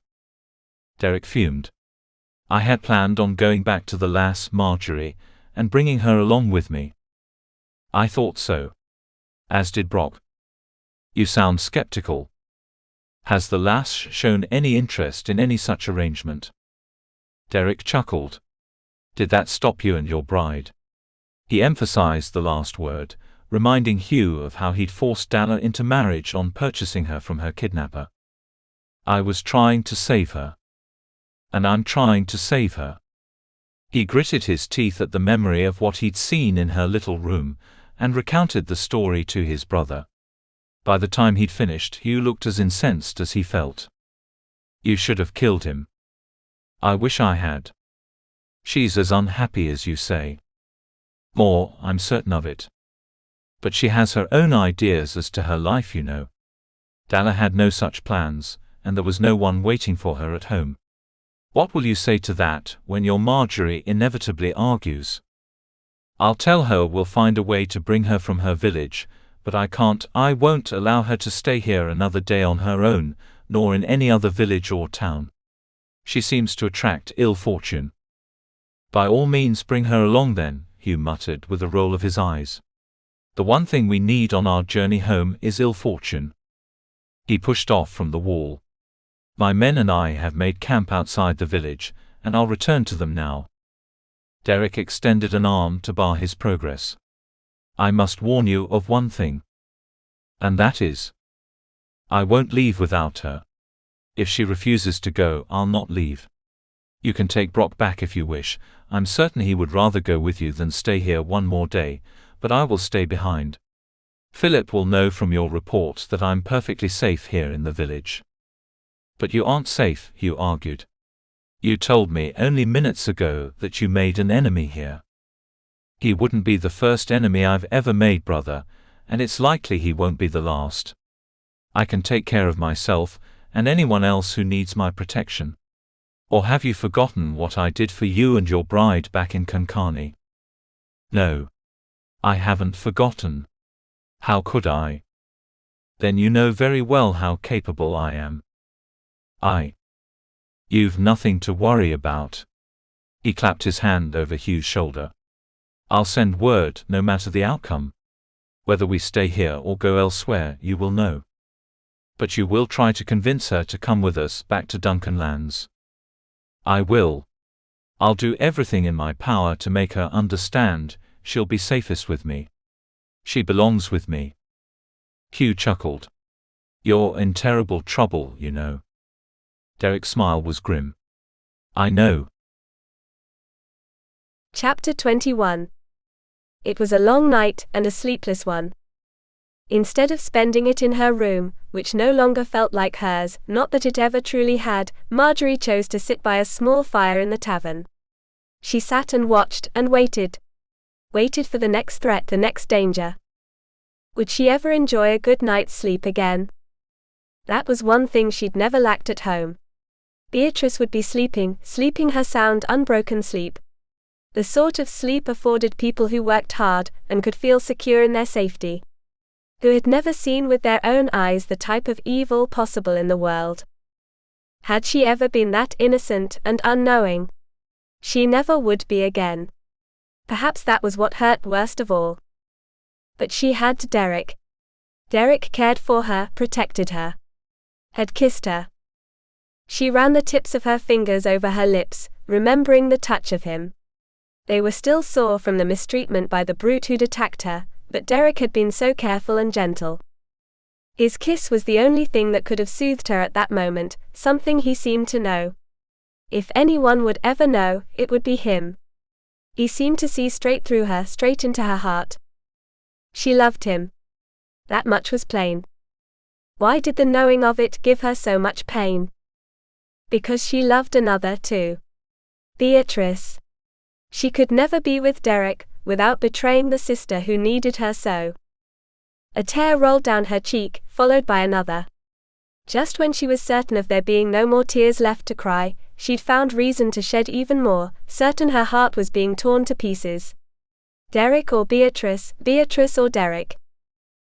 Derek fumed. I had planned on going back to the lass Margery, and bringing her along with me. I thought so. As did Brock. You sound skeptical. Has the lass shown any interest in any such arrangement? Derek chuckled. Did that stop you and your bride? He emphasized the last word, reminding Hugh of how he'd forced Dalla into marriage on purchasing her from her kidnapper. I was trying to save her. And I'm trying to save her. He gritted his teeth at the memory of what he'd seen in her little room, and recounted the story to his brother. By the time he'd finished, Hugh looked as incensed as he felt. You should have killed him. I wish I had. She's as unhappy as you say. More, I'm certain of it. But she has her own ideas as to her life, you know. Dalla had no such plans, and there was no one waiting for her at home. What will you say to that when your Margery inevitably argues? I'll tell her we'll find a way to bring her from her village, but I won't allow her to stay here another day on her own, nor in any other village or town. She seems to attract ill fortune. By all means bring her along then, Hugh muttered with a roll of his eyes. The one thing we need on our journey home is ill fortune. He pushed off from the wall. My men and I have made camp outside the village, and I'll return to them now. Derek extended an arm to bar his progress. I must warn you of one thing. And that is, I won't leave without her. If she refuses to go, I'll not leave. You can take Brock back if you wish. I'm certain he would rather go with you than stay here one more day, but I will stay behind. Philip will know from your report that I'm perfectly safe here in the village. But you aren't safe, Hugh argued. You told me only minutes ago that you made an enemy here. He wouldn't be the first enemy I've ever made, brother, and it's likely he won't be the last. I can take care of myself, and anyone else who needs my protection. Or have you forgotten what I did for you and your bride back in Concarney? No. I haven't forgotten. How could I? Then you know very well how capable I am. You've nothing to worry about. He clapped his hand over Hugh's shoulder. I'll send word no matter the outcome. Whether we stay here or go elsewhere, you will know. But you will try to convince her to come with us back to Duncanlands. I will. I'll do everything in my power to make her understand she'll be safest with me. She belongs with me. Hugh chuckled. You're in terrible trouble, you know. Derek's smile was grim. I know. Chapter 21. It was a long night and a sleepless one. Instead of spending it in her room, which no longer felt like hers, not that it ever truly had, Margery chose to sit by a small fire in the tavern. She sat and watched and waited. Waited for the next threat, the next danger. Would she ever enjoy a good night's sleep again? That was one thing she'd never lacked at home. Beatrice would be sleeping her sound, unbroken sleep. The sort of sleep afforded people who worked hard and could feel secure in their safety. who had never seen with their own eyes the type of evil possible in the world. Had she ever been that innocent and unknowing? She never would be again. Perhaps that was what hurt worst of all. But she had Derek. Derek cared for her, protected her, had kissed her. She ran the tips of her fingers over her lips, remembering the touch of him. They were still sore from the mistreatment by the brute who'd attacked her, but Derek had been so careful and gentle. His kiss was the only thing that could have soothed her at that moment, something he seemed to know. If anyone would ever know, it would be him. He seemed to see straight through her, straight into her heart. She loved him. That much was plain. Why did the knowing of it give her so much pain? Because she loved another too. Beatrice. She could never be with Derek, without betraying the sister who needed her so. A tear rolled down her cheek, followed by another. Just when she was certain of there being no more tears left to cry, she'd found reason to shed even more, certain her heart was being torn to pieces. Derek or Beatrice, Beatrice or Derek.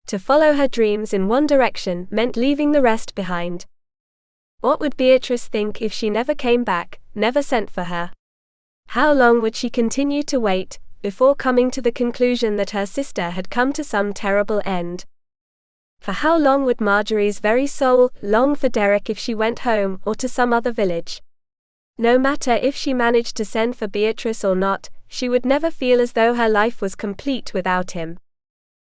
To follow her dreams in one direction meant leaving the rest behind. What would Beatrice think if she never came back, never sent for her? How long would she continue to wait, before coming to the conclusion that her sister had come to some terrible end? For how long would Margery's very soul long for Derek if she went home or to some other village? No matter if she managed to send for Beatrice or not, she would never feel as though her life was complete without him.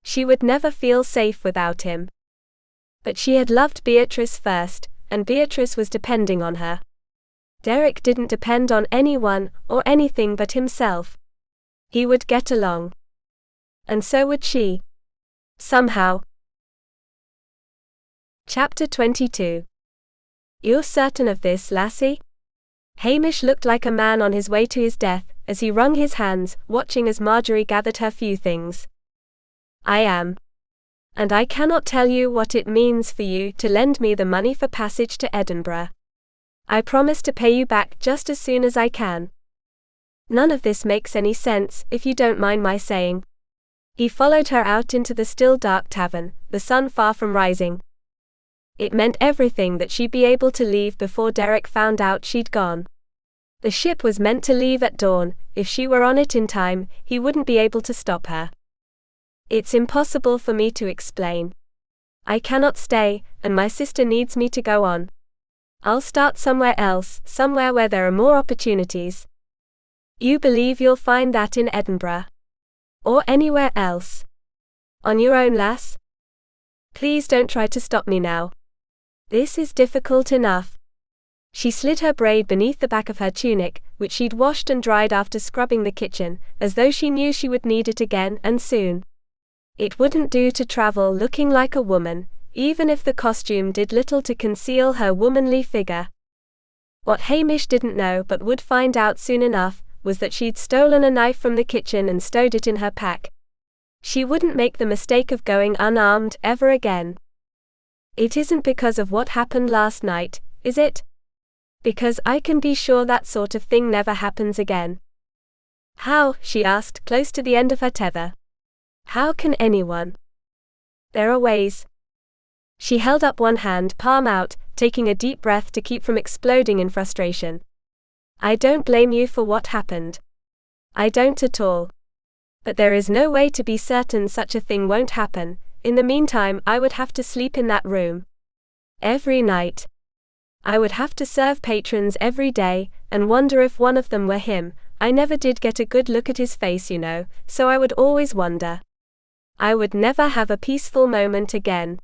She would never feel safe without him. But she had loved Beatrice first, and Beatrice was depending on her. Derek didn't depend on anyone or anything but himself. He would get along. And so would she. Somehow. Chapter 22. You're certain of this, lassie? Hamish looked like a man on his way to his death, as he wrung his hands, watching as Margery gathered her few things. I am. And I cannot tell you what it means for you to lend me the money for passage to Edinburgh. I promise to pay you back just as soon as I can. None of this makes any sense, if you don't mind my saying. He followed her out into the still dark tavern, the sun far from rising. It meant everything that she'd be able to leave before Derek found out she'd gone. The ship was meant to leave at dawn. If she were on it in time, he wouldn't be able to stop her. It's impossible for me to explain. I cannot stay, and my sister needs me to go on. I'll start somewhere else, somewhere where there are more opportunities. You believe you'll find that in Edinburgh? Or anywhere else? On your own, lass? Please don't try to stop me now. This is difficult enough. She slid her braid beneath the back of her tunic, which she'd washed and dried after scrubbing the kitchen, as though she knew she would need it again and soon. It wouldn't do to travel looking like a woman, even if the costume did little to conceal her womanly figure. What Hamish didn't know but would find out soon enough, was that she'd stolen a knife from the kitchen and stowed it in her pack. She wouldn't make the mistake of going unarmed ever again. It isn't because of what happened last night, is it? Because I can be sure that sort of thing never happens again. How? She asked, close to the end of her tether. How can anyone? There are ways. She held up one hand, palm out, taking a deep breath to keep from exploding in frustration. I don't blame you for what happened. I don't at all. But there is no way to be certain such a thing won't happen. In the meantime, I would have to sleep in that room. Every night. I would have to serve patrons every day, and wonder if one of them were him. I never did get a good look at his face, you know, so I would always wonder. I would never have a peaceful moment again.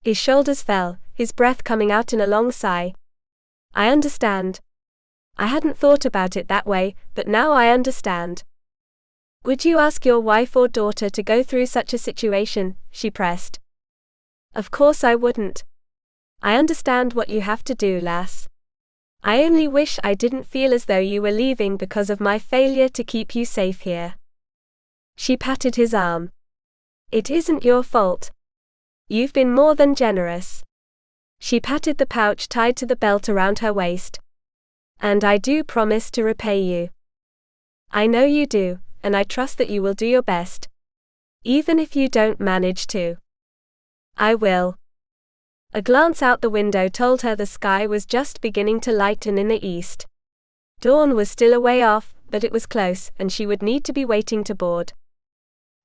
His shoulders fell, his breath coming out in a long sigh. I understand. I hadn't thought about it that way, but now I understand. Would you ask your wife or daughter to go through such a situation? She pressed. Of course I wouldn't. I understand what you have to do, lass. I only wish I didn't feel as though you were leaving because of my failure to keep you safe here. She patted his arm. It isn't your fault. You've been more than generous. She patted the pouch tied to the belt around her waist. And I do promise to repay you. I know you do, and I trust that you will do your best. Even if you don't manage to. I will. A glance out the window told her the sky was just beginning to lighten in the east. Dawn was still a way off, but it was close, and she would need to be waiting to board.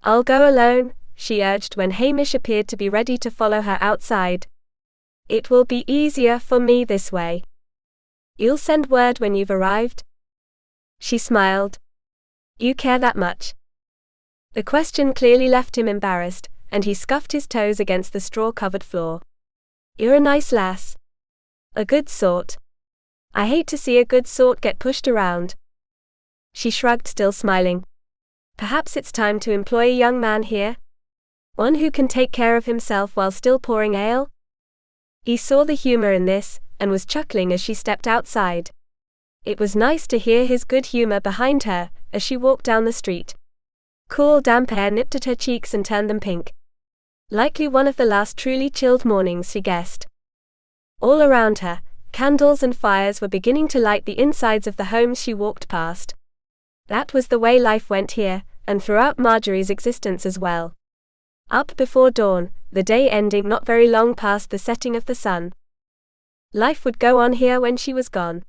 I'll go alone, she urged when Hamish appeared to be ready to follow her outside. It will be easier for me this way. You'll send word when you've arrived? She smiled. You care that much? The question clearly left him embarrassed, and he scuffed his toes against the straw-covered floor. You're a nice lass. A good sort. I hate to see a good sort get pushed around. She shrugged, still smiling. Perhaps it's time to employ a young man here? One who can take care of himself while still pouring ale? He saw the humor in this, and was chuckling as she stepped outside. It was nice to hear his good humor behind her, as she walked down the street. Cool, damp air nipped at her cheeks and turned them pink. Likely one of the last truly chilled mornings, she guessed. All around her, candles and fires were beginning to light the insides of the homes she walked past. That was the way life went here, and throughout Margery's existence as well. Up before dawn, the day ending not very long past the setting of the sun. Life would go on here when she was gone.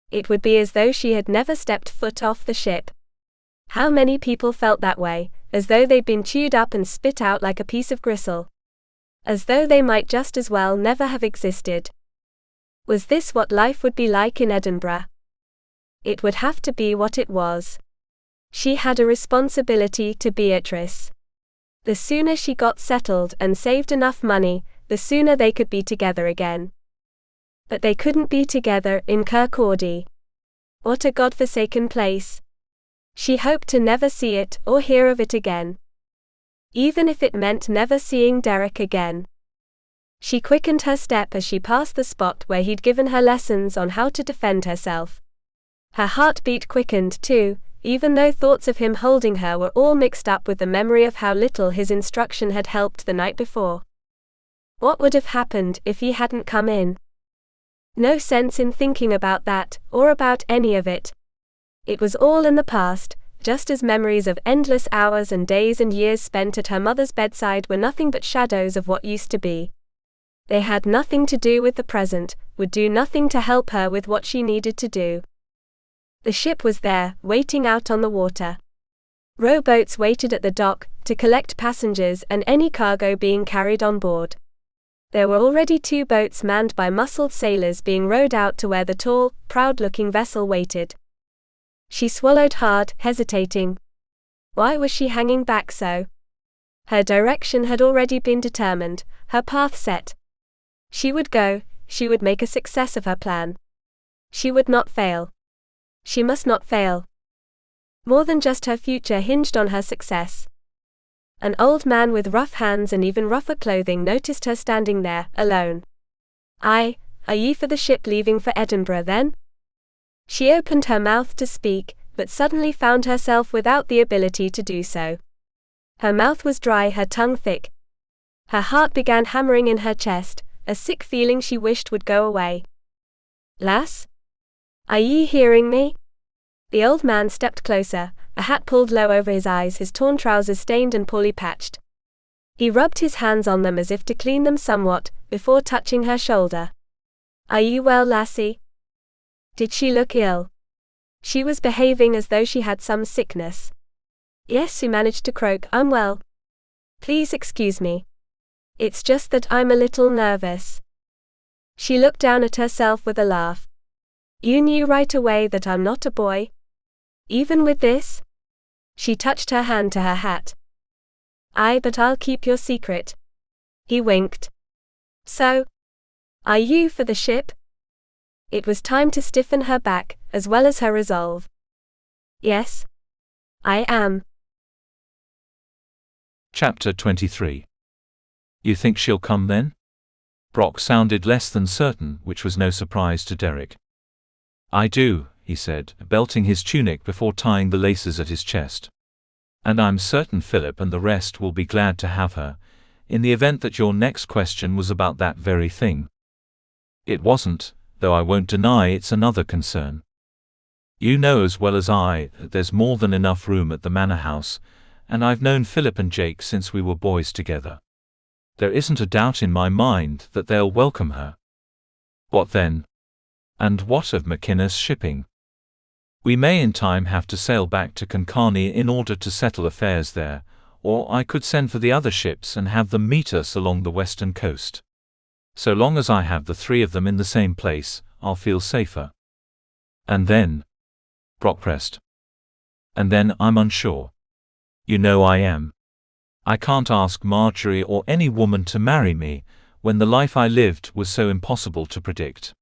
It would be as though she had never stepped foot off the ship. How many people felt that way, as though they'd been chewed up and spit out like a piece of gristle. As though they might just as well never have existed. Was this what life would be like in Edinburgh? It would have to be what it was. She had a responsibility to Beatrice. The sooner she got settled and saved enough money, the sooner they could be together again. But they couldn't be together in Kirkcaldy. What a God-forsaken place. She hoped to never see it or hear of it again. Even if it meant never seeing Derek again. She quickened her step as she passed the spot where he'd given her lessons on how to defend herself. Her heartbeat quickened too, even though thoughts of him holding her were all mixed up with the memory of how little his instruction had helped the night before. What would have happened if he hadn't come in? No sense in thinking about that, or about any of it. It was all in the past, just as memories of endless hours and days and years spent at her mother's bedside were nothing but shadows of what used to be. They had nothing to do with the present, would do nothing to help her with what she needed to do. The ship was there, waiting out on the water. Rowboats waited at the dock, to collect passengers and any cargo being carried on board. There were already 2 boats manned by muscled sailors being rowed out to where the tall, proud-looking vessel waited. She swallowed hard, hesitating. Why was she hanging back so? Her direction had already been determined, her path set. She would go, she would make a success of her plan. She would not fail. She must not fail. More than just her future hinged on her success. An old man with rough hands and even rougher clothing noticed her standing there, alone. Are ye for the ship leaving for Edinburgh then? She opened her mouth to speak, but suddenly found herself without the ability to do so. Her mouth was dry, her tongue thick. Her heart began hammering in her chest, a sick feeling she wished would go away. Lass? Are ye hearing me? The old man stepped closer, a hat pulled low over his eyes, his torn trousers stained and poorly patched. He rubbed his hands on them as if to clean them somewhat, before touching her shoulder. Are you well, lassie? Did she look ill? She was behaving as though she had some sickness. Yes, she managed to croak, I'm well. Please excuse me. It's just that I'm a little nervous. She looked down at herself with a laugh. You knew right away that I'm not a boy? Even with this? She touched her hand to her hat. Aye, but I'll keep your secret. He winked. So? Are you for the ship? It was time to stiffen her back, as well as her resolve. Yes. I am. Chapter 23. You think she'll come then? Brock sounded less than certain, which was no surprise to Derek. I do, he said, belting his tunic before tying the laces at his chest. And I'm certain Philip and the rest will be glad to have her, in the event that your next question was about that very thing. It wasn't, though I won't deny it's another concern. You know as well as I that there's more than enough room at the manor house, and I've known Philip and Jake since we were boys together. There isn't a doubt in my mind that they'll welcome her. What then? And what of McInnis shipping? We may in time have to sail back to Concarney in order to settle affairs there, or I could send for the other ships and have them meet us along the western coast. So long as I have the three of them in the same place, I'll feel safer. And then? Brock pressed. And then I'm unsure. You know I am. I can't ask Margery or any woman to marry me, when the life I lived was so impossible to predict.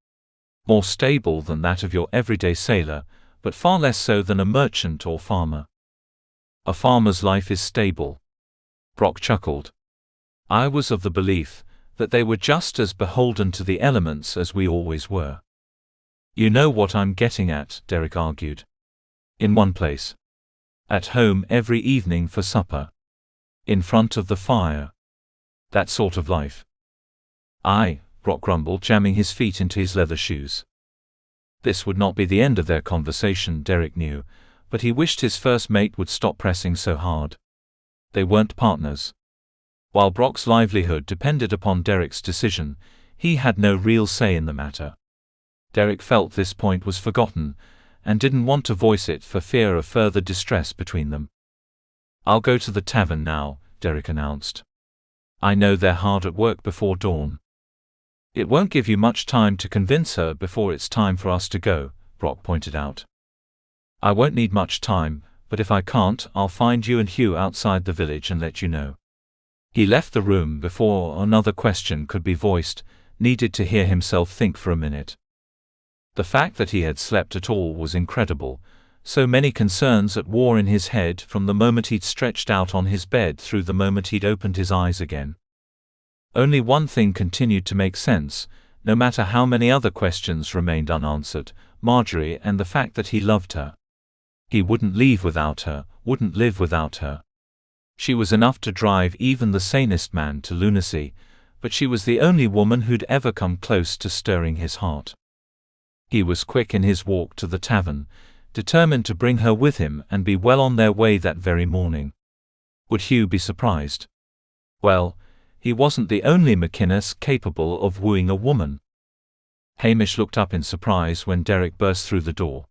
More stable than that of your everyday sailor, but far less so than a merchant or farmer. A farmer's life is stable. Brock chuckled. I was of the belief that they were just as beholden to the elements as we always were. You know what I'm getting at, Derek argued. In one place. At home every evening for supper. In front of the fire. That sort of life. Aye, Brock grumbled, jamming his feet into his leather shoes. This would not be the end of their conversation, Derek knew, but he wished his first mate would stop pressing so hard. They weren't partners. While Brock's livelihood depended upon Derek's decision, he had no real say in the matter. Derek felt this point was forgotten, and didn't want to voice it for fear of further distress between them. I'll go to the tavern now, Derek announced. I know they're hard at work before dawn. It won't give you much time to convince her before it's time for us to go, Brock pointed out. I won't need much time, but if I can't, I'll find you and Hugh outside the village and let you know. He left the room before another question could be voiced, needed to hear himself think for a minute. The fact that he had slept at all was incredible, so many concerns at war in his head from the moment he'd stretched out on his bed through the moment he'd opened his eyes again. Only one thing continued to make sense, no matter how many other questions remained unanswered, Margery and the fact that he loved her. He wouldn't leave without her, wouldn't live without her. She was enough to drive even the sanest man to lunacy, but she was the only woman who'd ever come close to stirring his heart. He was quick in his walk to the tavern, determined to bring her with him and be well on their way that very morning. Would Hugh be surprised? Well, he wasn't the only McInnis capable of wooing a woman. Hamish looked up in surprise when Derek burst through the door.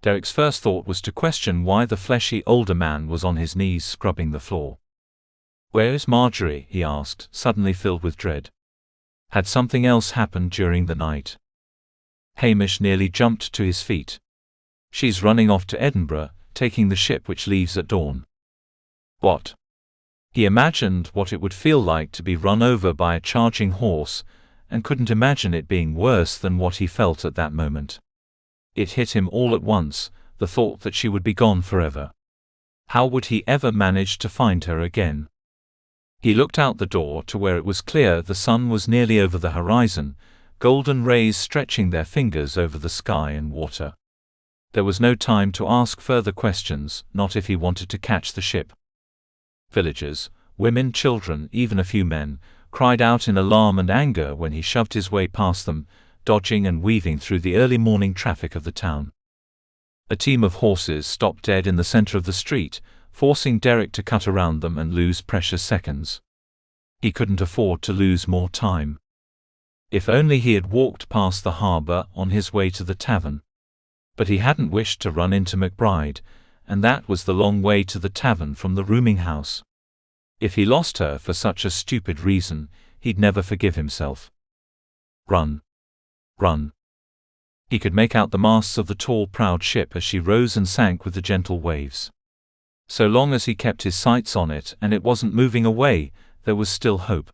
Derek's first thought was to question why the fleshy older man was on his knees scrubbing the floor. Where is Margery? He asked, suddenly filled with dread. Had something else happened during the night? Hamish nearly jumped to his feet. She's running off to Edinburgh, taking the ship which leaves at dawn. What? He imagined what it would feel like to be run over by a charging horse, and couldn't imagine it being worse than what he felt at that moment. It hit him all at once, the thought that she would be gone forever. How would he ever manage to find her again? He looked out the door to where it was clear the sun was nearly over the horizon, golden rays stretching their fingers over the sky and water. There was no time to ask further questions, not if he wanted to catch the ship. Villagers, women, children, even a few men, cried out in alarm and anger when he shoved his way past them, dodging and weaving through the early morning traffic of the town. A team of horses stopped dead in the center of the street, forcing Derek to cut around them and lose precious seconds. He couldn't afford to lose more time. If only he had walked past the harbour on his way to the tavern. But he hadn't wished to run into McBride, and that was the long way to the tavern from the rooming house. If he lost her for such a stupid reason, he'd never forgive himself. Run. Run. He could make out the masts of the tall, proud ship as she rose and sank with the gentle waves. So long as he kept his sights on it and it wasn't moving away, there was still hope.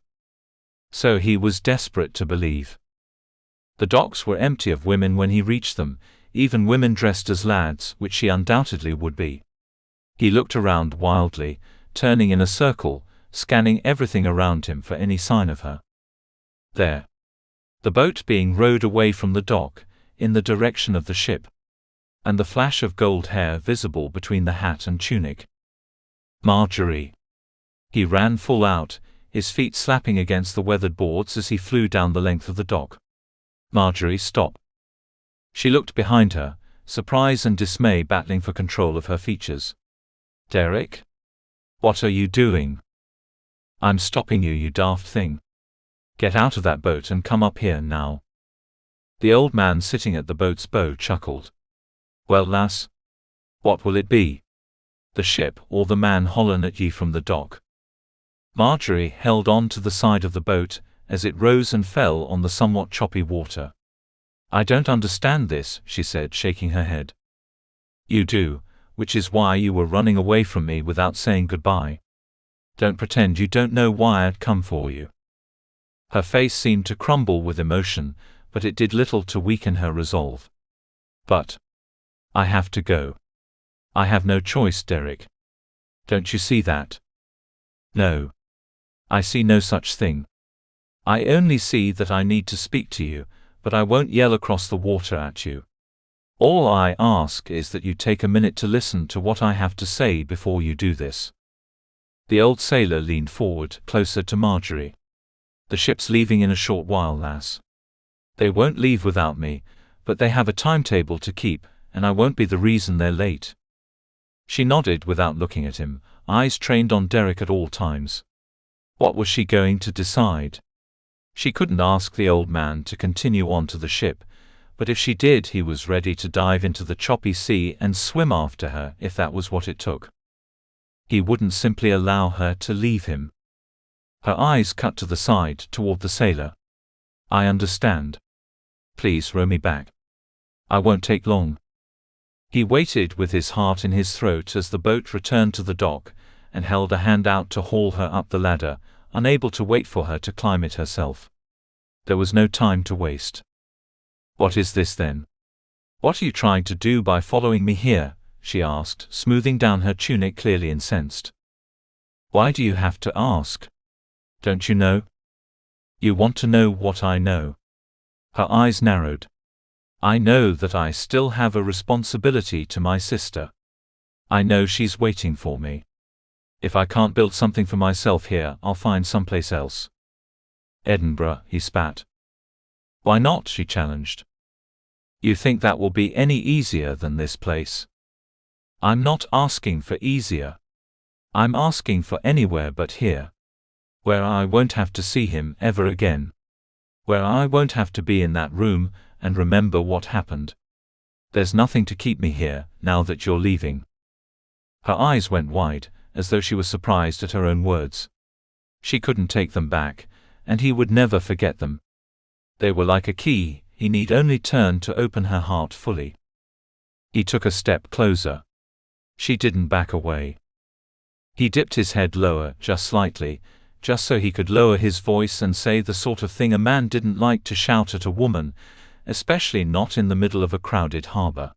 So he was desperate to believe. The docks were empty of women when he reached them, even women dressed as lads, which she undoubtedly would be. He looked around wildly, turning in a circle, scanning everything around him for any sign of her. There. The boat being rowed away from the dock, in the direction of the ship. And the flash of gold hair visible between the hat and tunic. Margery. He ran full out, his feet slapping against the weathered boards as he flew down the length of the dock. Margery, stop. She looked behind her, surprise and dismay battling for control of her features. Derek? What are you doing? I'm stopping you, you daft thing. Get out of that boat and come up here now. The old man sitting at the boat's bow chuckled. Well, lass, what will it be? The ship or the man hollin' at ye from the dock? Margery held on to the side of the boat as it rose and fell on the somewhat choppy water. I don't understand this, she said, shaking her head. You do, which is why you were running away from me without saying goodbye. Don't pretend you don't know why I'd come for you. Her face seemed to crumble with emotion, but it did little to weaken her resolve. But I have to go. I have no choice, Derek. Don't you see that? No. I see no such thing. I only see that I need to speak to you, but I won't yell across the water at you. All I ask is that you take a minute to listen to what I have to say before you do this. The old sailor leaned forward, closer to Margery. The ship's leaving in a short while, lass. They won't leave without me, but they have a timetable to keep, and I won't be the reason they're late. She nodded without looking at him, eyes trained on Derek at all times. What was she going to decide? She couldn't ask the old man to continue on to the ship, but if she did, he was ready to dive into the choppy sea and swim after her if that was what it took. He wouldn't simply allow her to leave him. Her eyes cut to the side toward the sailor. I understand. Please row me back. I won't take long. He waited with his heart in his throat as the boat returned to the dock, and held a hand out to haul her up the ladder, unable to wait for her to climb it herself. There was no time to waste. What is this then? What are you trying to do by following me here? She asked, smoothing down her tunic, clearly incensed. Why do you have to ask? Don't you know? You want to know what I know. Her eyes narrowed. I know that I still have a responsibility to my sister. I know she's waiting for me. If I can't build something for myself here, I'll find someplace else. Edinburgh, he spat. Why not? She challenged. You think that will be any easier than this place? I'm not asking for easier. I'm asking for anywhere but here. Where I won't have to see him ever again. Where I won't have to be in that room and remember what happened. There's nothing to keep me here, now that you're leaving. Her eyes went wide, as though she was surprised at her own words. She couldn't take them back, and he would never forget them. They were like a key, he need only turn to open her heart fully. He took a step closer. She didn't back away. He dipped his head lower, just slightly, just so he could lower his voice and say the sort of thing a man didn't like to shout at a woman, especially not in the middle of a crowded harbor.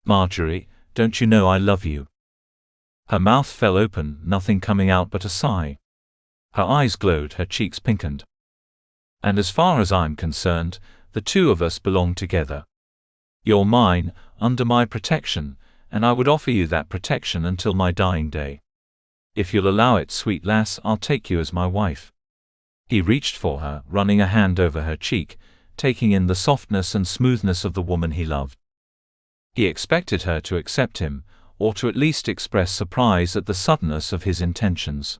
Margery, don't you know I love you? Her mouth fell open, nothing coming out but a sigh. Her eyes glowed, her cheeks pinkened. And as far as I'm concerned, the two of us belong together. You're mine, under my protection, and I would offer you that protection until my dying day. If you'll allow it, sweet lass, I'll take you as my wife. He reached for her, running a hand over her cheek, taking in the softness and smoothness of the woman he loved. He expected her to accept him, or to at least express surprise at the suddenness of his intentions.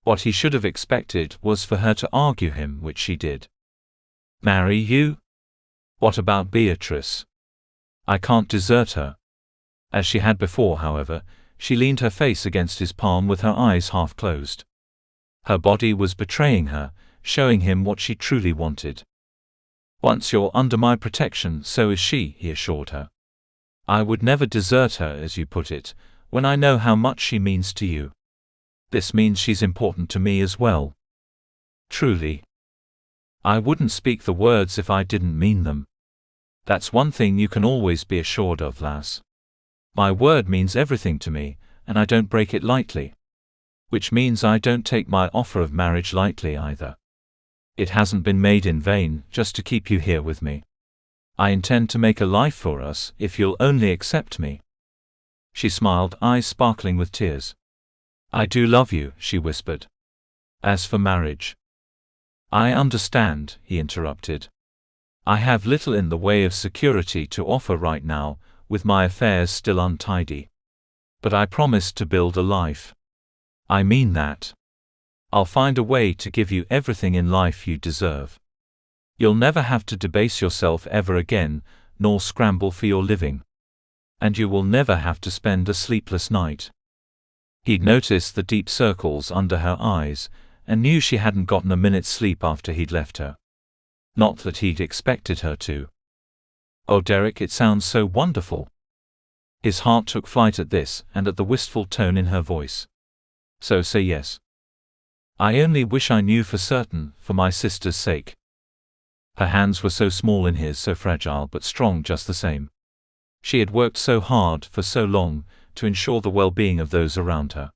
What he should have expected was for her to argue him, which she did. Marry you? What about Beatrice? I can't desert her. As she had before, however, she leaned her face against his palm with her eyes half closed. Her body was betraying her, showing him what she truly wanted. Once you're under my protection, so is she, he assured her. I would never desert her, as you put it, when I know how much she means to you. This means she's important to me as well. Truly. I wouldn't speak the words if I didn't mean them. That's one thing you can always be assured of, lass. My word means everything to me, and I don't break it lightly. Which means I don't take my offer of marriage lightly either. It hasn't been made in vain, just to keep you here with me. I intend to make a life for us, if you'll only accept me. She smiled, eyes sparkling with tears. I do love you, she whispered. As for marriage. I understand, he interrupted. I have little in the way of security to offer right now, with my affairs still untidy. But I promised to build a life. I mean that. I'll find a way to give you everything in life you deserve. You'll never have to debase yourself ever again, nor scramble for your living. And you will never have to spend a sleepless night. He'd noticed the deep circles under her eyes, and knew she hadn't gotten a minute's sleep after he'd left her. Not that he'd expected her to. Oh, Derek, it sounds so wonderful. His heart took flight at this, and at the wistful tone in her voice. So say yes. I only wish I knew for certain, for my sister's sake. Her hands were so small in his, so fragile but strong just the same. She had worked so hard for so long to ensure the well-being of those around her.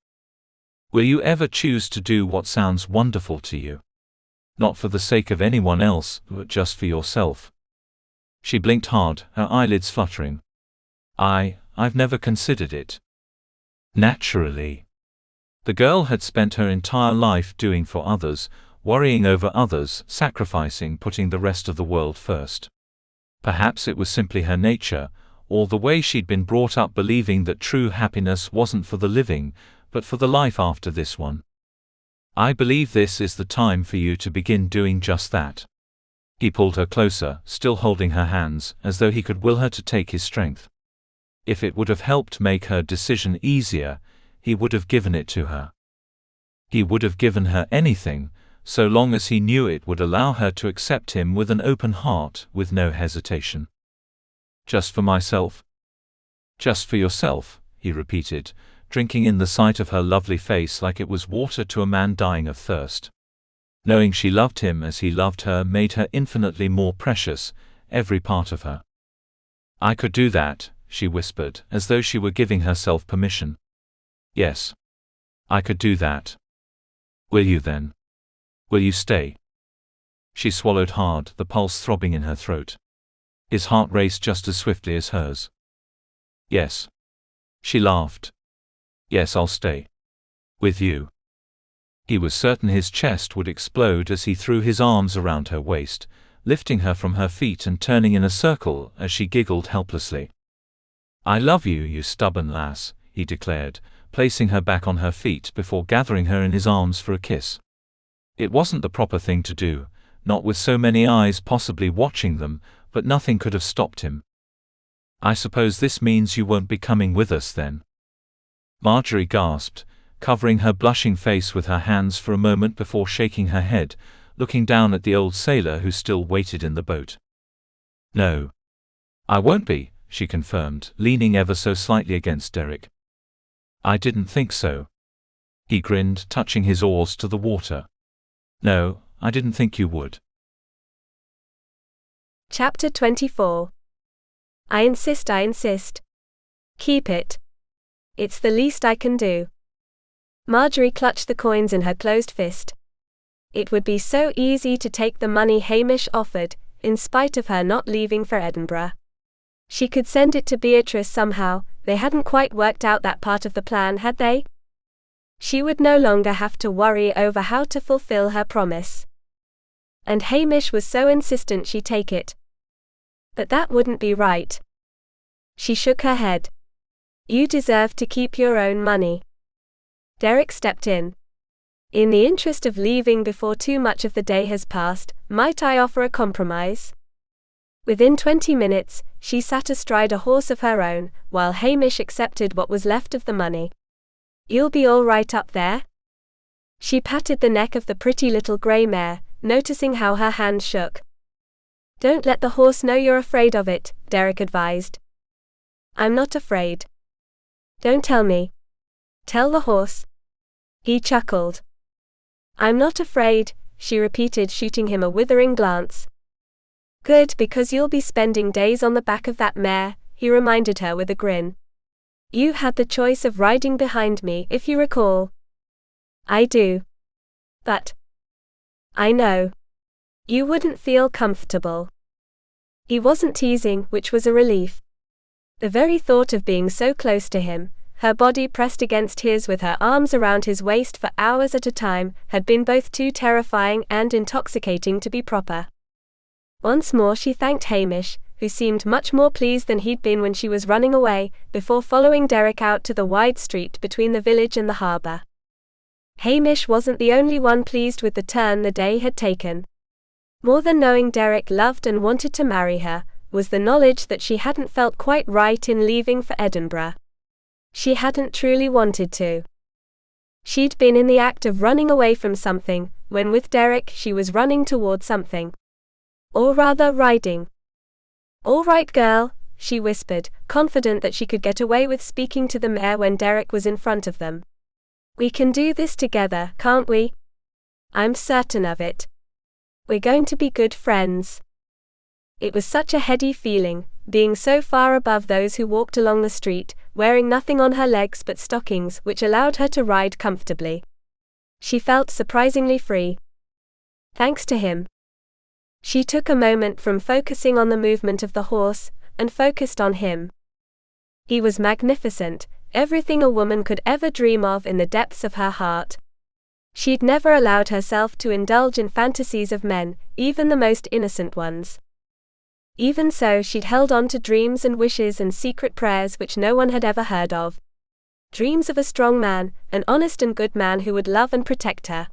Will you ever choose to do what sounds wonderful to you? Not for the sake of anyone else, but just for yourself. She blinked hard, her eyelids fluttering. I've never considered it. Naturally. The girl had spent her entire life doing for others, worrying over others, sacrificing, putting the rest of the world first. Perhaps it was simply her nature, or the way she'd been brought up, believing that true happiness wasn't for the living, but for the life after this one. I believe this is the time for you to begin doing just that. He pulled her closer, still holding her hands, as though he could will her to take his strength. If it would have helped make her decision easier, he would have given it to her. He would have given her anything, so long as he knew it would allow her to accept him with an open heart, with no hesitation. Just for myself? Just for yourself, he repeated, drinking in the sight of her lovely face like it was water to a man dying of thirst. Knowing she loved him as he loved her made her infinitely more precious, every part of her. I could do that, she whispered, as though she were giving herself permission. Yes. I could do that. Will you then? Will you stay? She swallowed hard, the pulse throbbing in her throat. His heart raced just as swiftly as hers. Yes. She laughed. Yes, I'll stay. With you. He was certain his chest would explode as he threw his arms around her waist, lifting her from her feet and turning in a circle as she giggled helplessly. I love you, you stubborn lass, he declared, placing her back on her feet before gathering her in his arms for a kiss. It wasn't the proper thing to do, not with so many eyes possibly watching them, but nothing could have stopped him. I suppose this means you won't be coming with us then? Margery gasped, covering her blushing face with her hands for a moment before shaking her head, looking down at the old sailor who still waited in the boat. No. I won't be, she confirmed, leaning ever so slightly against Derek. I didn't think so. He grinned, touching his oars to the water. No, I didn't think you would. Chapter 24. I insist. Keep it. It's the least I can do. Margery clutched the coins in her closed fist. It would be so easy to take the money Hamish offered, in spite of her not leaving for Edinburgh. She could send it to Beatrice somehow. They hadn't quite worked out that part of the plan, had they? She would no longer have to worry over how to fulfill her promise. And Hamish was so insistent she take it. But that wouldn't be right. She shook her head. You deserve to keep your own money. Derek stepped in. In the interest of leaving before too much of the day has passed, might I offer a compromise? Within 20 minutes, she sat astride a horse of her own, while Hamish accepted what was left of the money. You'll be all right up there? She patted the neck of the pretty little grey mare, noticing how her hand shook. Don't let the horse know you're afraid of it, Derek advised. I'm not afraid. Don't tell me. Tell the horse. He chuckled. I'm not afraid, she repeated, shooting him a withering glance. Good, because you'll be spending days on the back of that mare, he reminded her with a grin. You had the choice of riding behind me, if you recall. I do. But I know. You wouldn't feel comfortable. He wasn't teasing, which was a relief. The very thought of being so close to him, her body pressed against his with her arms around his waist for hours at a time, had been both too terrifying and intoxicating to be proper. Once more she thanked Hamish, who seemed much more pleased than he'd been when she was running away, before following Derek out to the wide street between the village and the harbour. Hamish wasn't the only one pleased with the turn the day had taken. More than knowing Derek loved and wanted to marry her, was the knowledge that she hadn't felt quite right in leaving for Edinburgh. She hadn't truly wanted to. She'd been in the act of running away from something, when with Derek she was running toward something. Or rather, riding. "All right, girl," she whispered, confident that she could get away with speaking to the mare when Derek was in front of them. "We can do this together, can't we? I'm certain of it. We're going to be good friends." It was such a heady feeling, being so far above those who walked along the street, wearing nothing on her legs but stockings, which allowed her to ride comfortably. She felt surprisingly free. Thanks to him. She took a moment from focusing on the movement of the horse, and focused on him. He was magnificent, everything a woman could ever dream of in the depths of her heart. She'd never allowed herself to indulge in fantasies of men, even the most innocent ones. Even so, she'd held on to dreams and wishes and secret prayers which no one had ever heard of. Dreams of a strong man, an honest and good man who would love and protect her.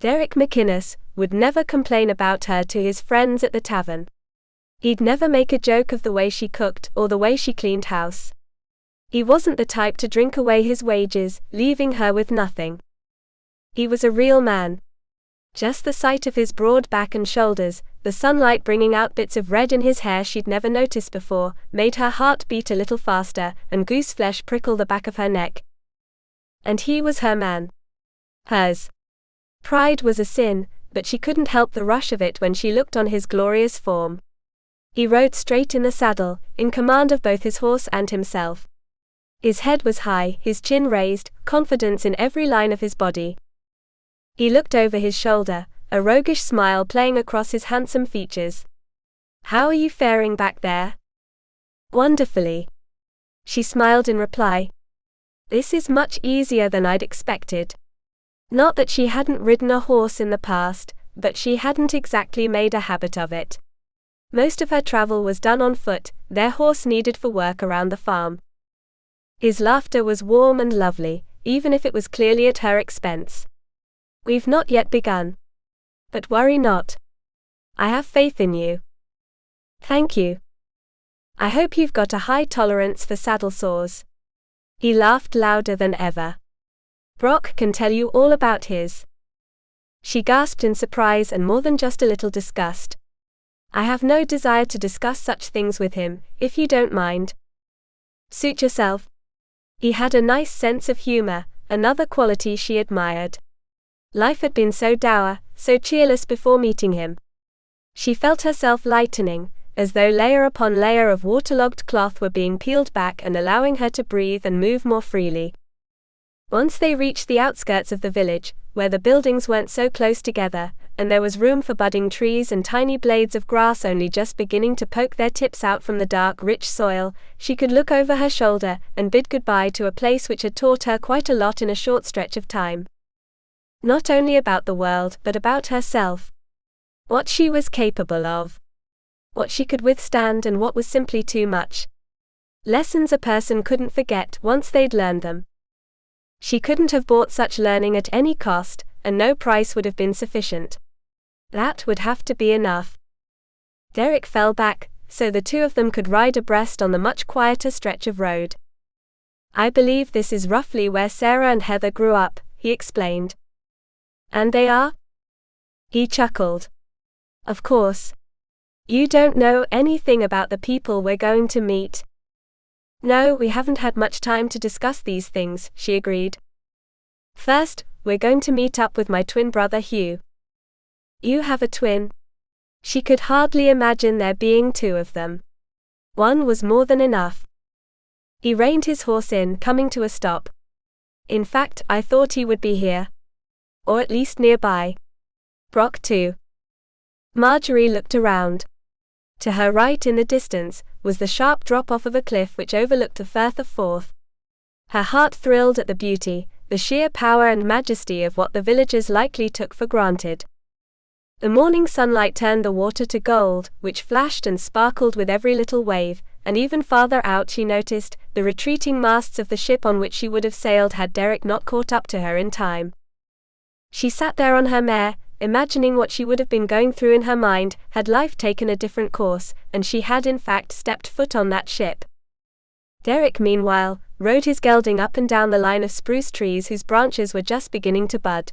Derek McInnis would never complain about her to his friends at the tavern. He'd never make a joke of the way she cooked or the way she cleaned house. He wasn't the type to drink away his wages, leaving her with nothing. He was a real man. Just the sight of his broad back and shoulders, the sunlight bringing out bits of red in his hair she'd never noticed before, made her heart beat a little faster, and gooseflesh prickle the back of her neck. And he was her man. Hers. Pride was a sin, but she couldn't help the rush of it when she looked on his glorious form. He rode straight in the saddle, in command of both his horse and himself. His head was high, his chin raised, confidence in every line of his body. He looked over his shoulder, a roguish smile playing across his handsome features. "How are you faring back there?" "Wonderfully." She smiled in reply. "This is much easier than I'd expected." Not that she hadn't ridden a horse in the past, but she hadn't exactly made a habit of it. Most of her travel was done on foot, their horse needed for work around the farm. His laughter was warm and lovely, even if it was clearly at her expense. "We've not yet begun. But worry not. I have faith in you." "Thank you. I hope you've got a high tolerance for saddle sores." He laughed louder than ever. "Brock can tell you all about his." She gasped in surprise and more than just a little disgust. "I have no desire to discuss such things with him, if you don't mind." "Suit yourself." He had a nice sense of humor, another quality she admired. Life had been so dour, so cheerless before meeting him. She felt herself lightening, as though layer upon layer of waterlogged cloth were being peeled back and allowing her to breathe and move more freely. Once they reached the outskirts of the village, where the buildings weren't so close together, and there was room for budding trees and tiny blades of grass only just beginning to poke their tips out from the dark, rich soil, she could look over her shoulder and bid goodbye to a place which had taught her quite a lot in a short stretch of time. Not only about the world, but about herself. What she was capable of. What she could withstand and what was simply too much. Lessons a person couldn't forget once they'd learned them. She couldn't have bought such learning at any cost, and no price would have been sufficient. That would have to be enough. Derek fell back, so the two of them could ride abreast on the much quieter stretch of road. "I believe this is roughly where Sarah and Heather grew up," he explained. "And they are?" He chuckled. "Of course. You don't know anything about the people we're going to meet." "No, we haven't had much time to discuss these things," she agreed. "First, we're going to meet up with my twin brother Hugh." "You have a twin?" She could hardly imagine there being two of them. One was more than enough. He reined his horse in, coming to a stop. "In fact, I thought he would be here. Or at least nearby. Brock too." Margery looked around. To her right in the distance, was the sharp drop-off of a cliff which overlooked the Firth of Forth. Her heart thrilled at the beauty, the sheer power and majesty of what the villagers likely took for granted. The morning sunlight turned the water to gold, which flashed and sparkled with every little wave, and even farther out she noticed the retreating masts of the ship on which she would have sailed had Derek not caught up to her in time. She sat there on her mare, imagining what she would have been going through in her mind had life taken a different course, and she had in fact stepped foot on that ship. Derek, meanwhile, rode his gelding up and down the line of spruce trees whose branches were just beginning to bud.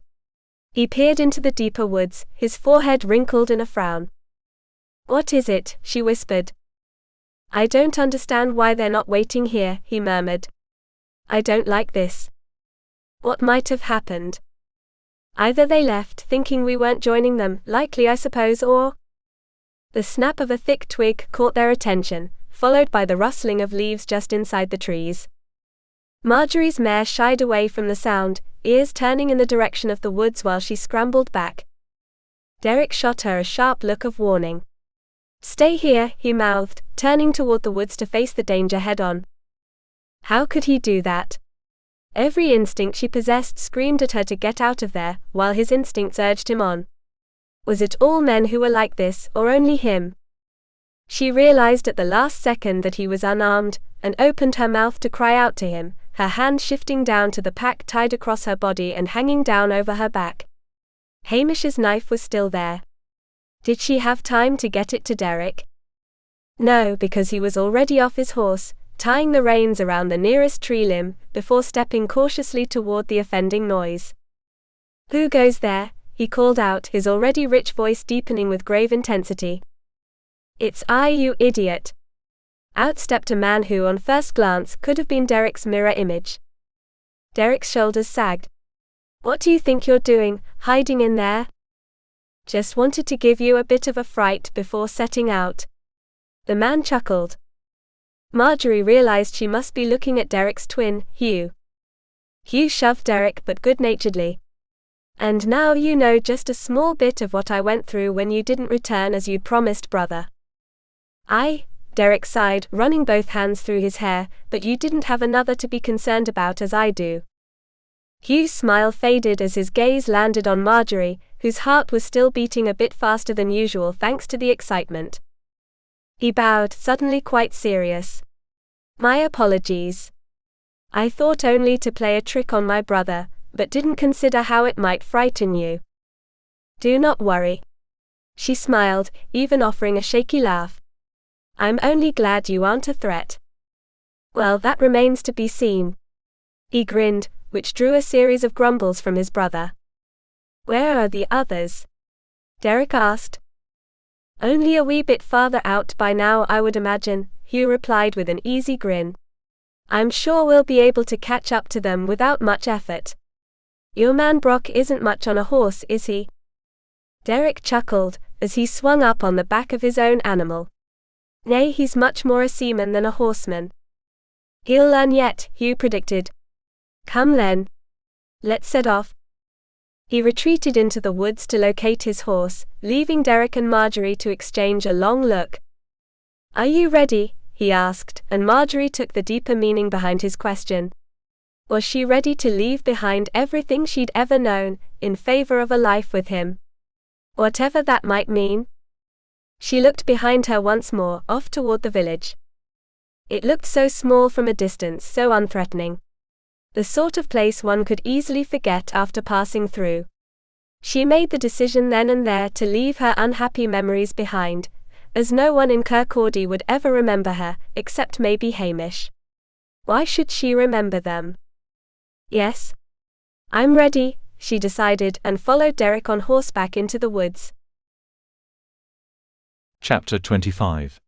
He peered into the deeper woods, his forehead wrinkled in a frown. "What is it?" she whispered. "I don't understand why they're not waiting here," he murmured. "I don't like this. What might have happened? Either they left thinking we weren't joining them, likely I suppose, or…" The snap of a thick twig caught their attention, followed by the rustling of leaves just inside the trees. Margery's mare shied away from the sound, ears turning in the direction of the woods while she scrambled back. Derek shot her a sharp look of warning. "Stay here," he mouthed, turning toward the woods to face the danger head-on. How could he do that? Every instinct she possessed screamed at her to get out of there, while his instincts urged him on. Was it all men who were like this, or only him? She realized at the last second that he was unarmed, and opened her mouth to cry out to him, her hand shifting down to the pack tied across her body and hanging down over her back. Hamish's knife was still there. Did she have time to get it to Derek? No, because he was already off his horse, tying the reins around the nearest tree limb, before stepping cautiously toward the offending noise. "Who goes there?" he called out, his already rich voice deepening with grave intensity. "It's I, you idiot." Out stepped a man who, on first glance, could have been Derek's mirror image. Derek's shoulders sagged. "What do you think you're doing, hiding in there?" "Just wanted to give you a bit of a fright before setting out." The man chuckled. Margery realized she must be looking at Derek's twin, Hugh. Hugh shoved Derek, but good-naturedly. "And now you know just a small bit of what I went through when you didn't return as you'd promised, brother." Derek sighed, running both hands through his hair, "but you didn't have another to be concerned about as I do." Hugh's smile faded as his gaze landed on Margery, whose heart was still beating a bit faster than usual thanks to the excitement. He bowed, suddenly quite serious. "My apologies. I thought only to play a trick on my brother, but didn't consider how it might frighten you." "Do not worry." She smiled, even offering a shaky laugh. "I'm only glad you aren't a threat." "Well, that remains to be seen." He grinned, which drew a series of grumbles from his brother. "Where are the others?" Derek asked. "Only a wee bit farther out by now, I would imagine," Hugh replied with an easy grin. "I'm sure we'll be able to catch up to them without much effort." "Your man Brock isn't much on a horse, is he?" Derek chuckled, as he swung up on the back of his own animal. "Nay, he's much more a seaman than a horseman." "He'll learn yet," Hugh predicted. "Come then. Let's set off." He retreated into the woods to locate his horse, leaving Derek and Margery to exchange a long look. "Are you ready?" he asked, and Margery took the deeper meaning behind his question. Was she ready to leave behind everything she'd ever known, in favor of a life with him? Whatever that might mean. She looked behind her once more, off toward the village. It looked so small from a distance, so unthreatening. The sort of place one could easily forget after passing through. She made the decision then and there to leave her unhappy memories behind, as no one in Kirkcaldy would ever remember her, except maybe Hamish. Why should she remember them? "Yes. I'm ready," she decided, and followed Derek on horseback into the woods. Chapter 25.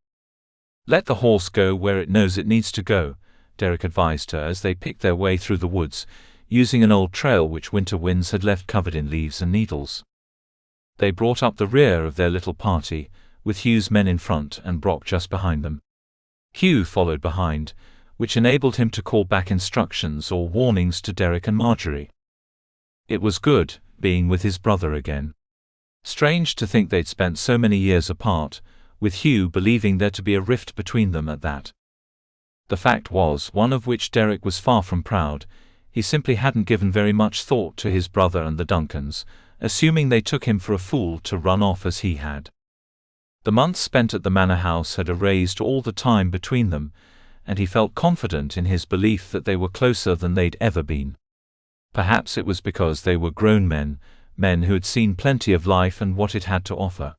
"Let the horse go where it knows it needs to go," Derek advised her as they picked their way through the woods, using an old trail which winter winds had left covered in leaves and needles. They brought up the rear of their little party, with Hugh's men in front and Brock just behind them. Hugh followed behind, which enabled him to call back instructions or warnings to Derek and Margery. It was good, being with his brother again. Strange to think they'd spent so many years apart, with Hugh believing there to be a rift between them at that. The fact was one of which Derek was far from proud. He simply hadn't given very much thought to his brother and the Duncans, assuming they took him for a fool to run off as he had. The months spent at the manor house had erased all the time between them, and he felt confident in his belief that they were closer than they'd ever been. Perhaps it was because they were grown men, men who had seen plenty of life and what it had to offer.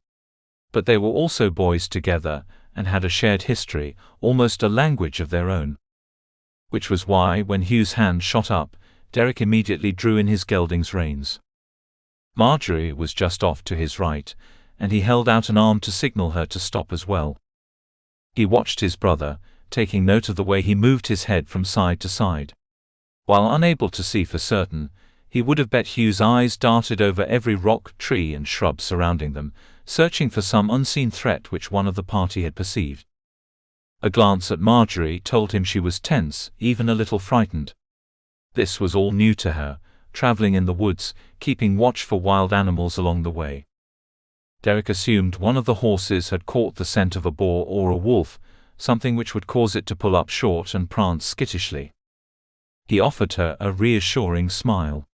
But they were also boys together, and had a shared history, almost a language of their own. Which was why, when Hugh's hand shot up, Derek immediately drew in his gelding's reins. Margery was just off to his right, and he held out an arm to signal her to stop as well. He watched his brother, taking note of the way he moved his head from side to side. While unable to see for certain, he would have bet Hugh's eyes darted over every rock, tree and shrub surrounding them, searching for some unseen threat which one of the party had perceived. A glance at Margery told him she was tense, even a little frightened. This was all new to her, traveling in the woods, keeping watch for wild animals along the way. Derek assumed one of the horses had caught the scent of a boar or a wolf, something which would cause it to pull up short and prance skittishly. He offered her a reassuring smile.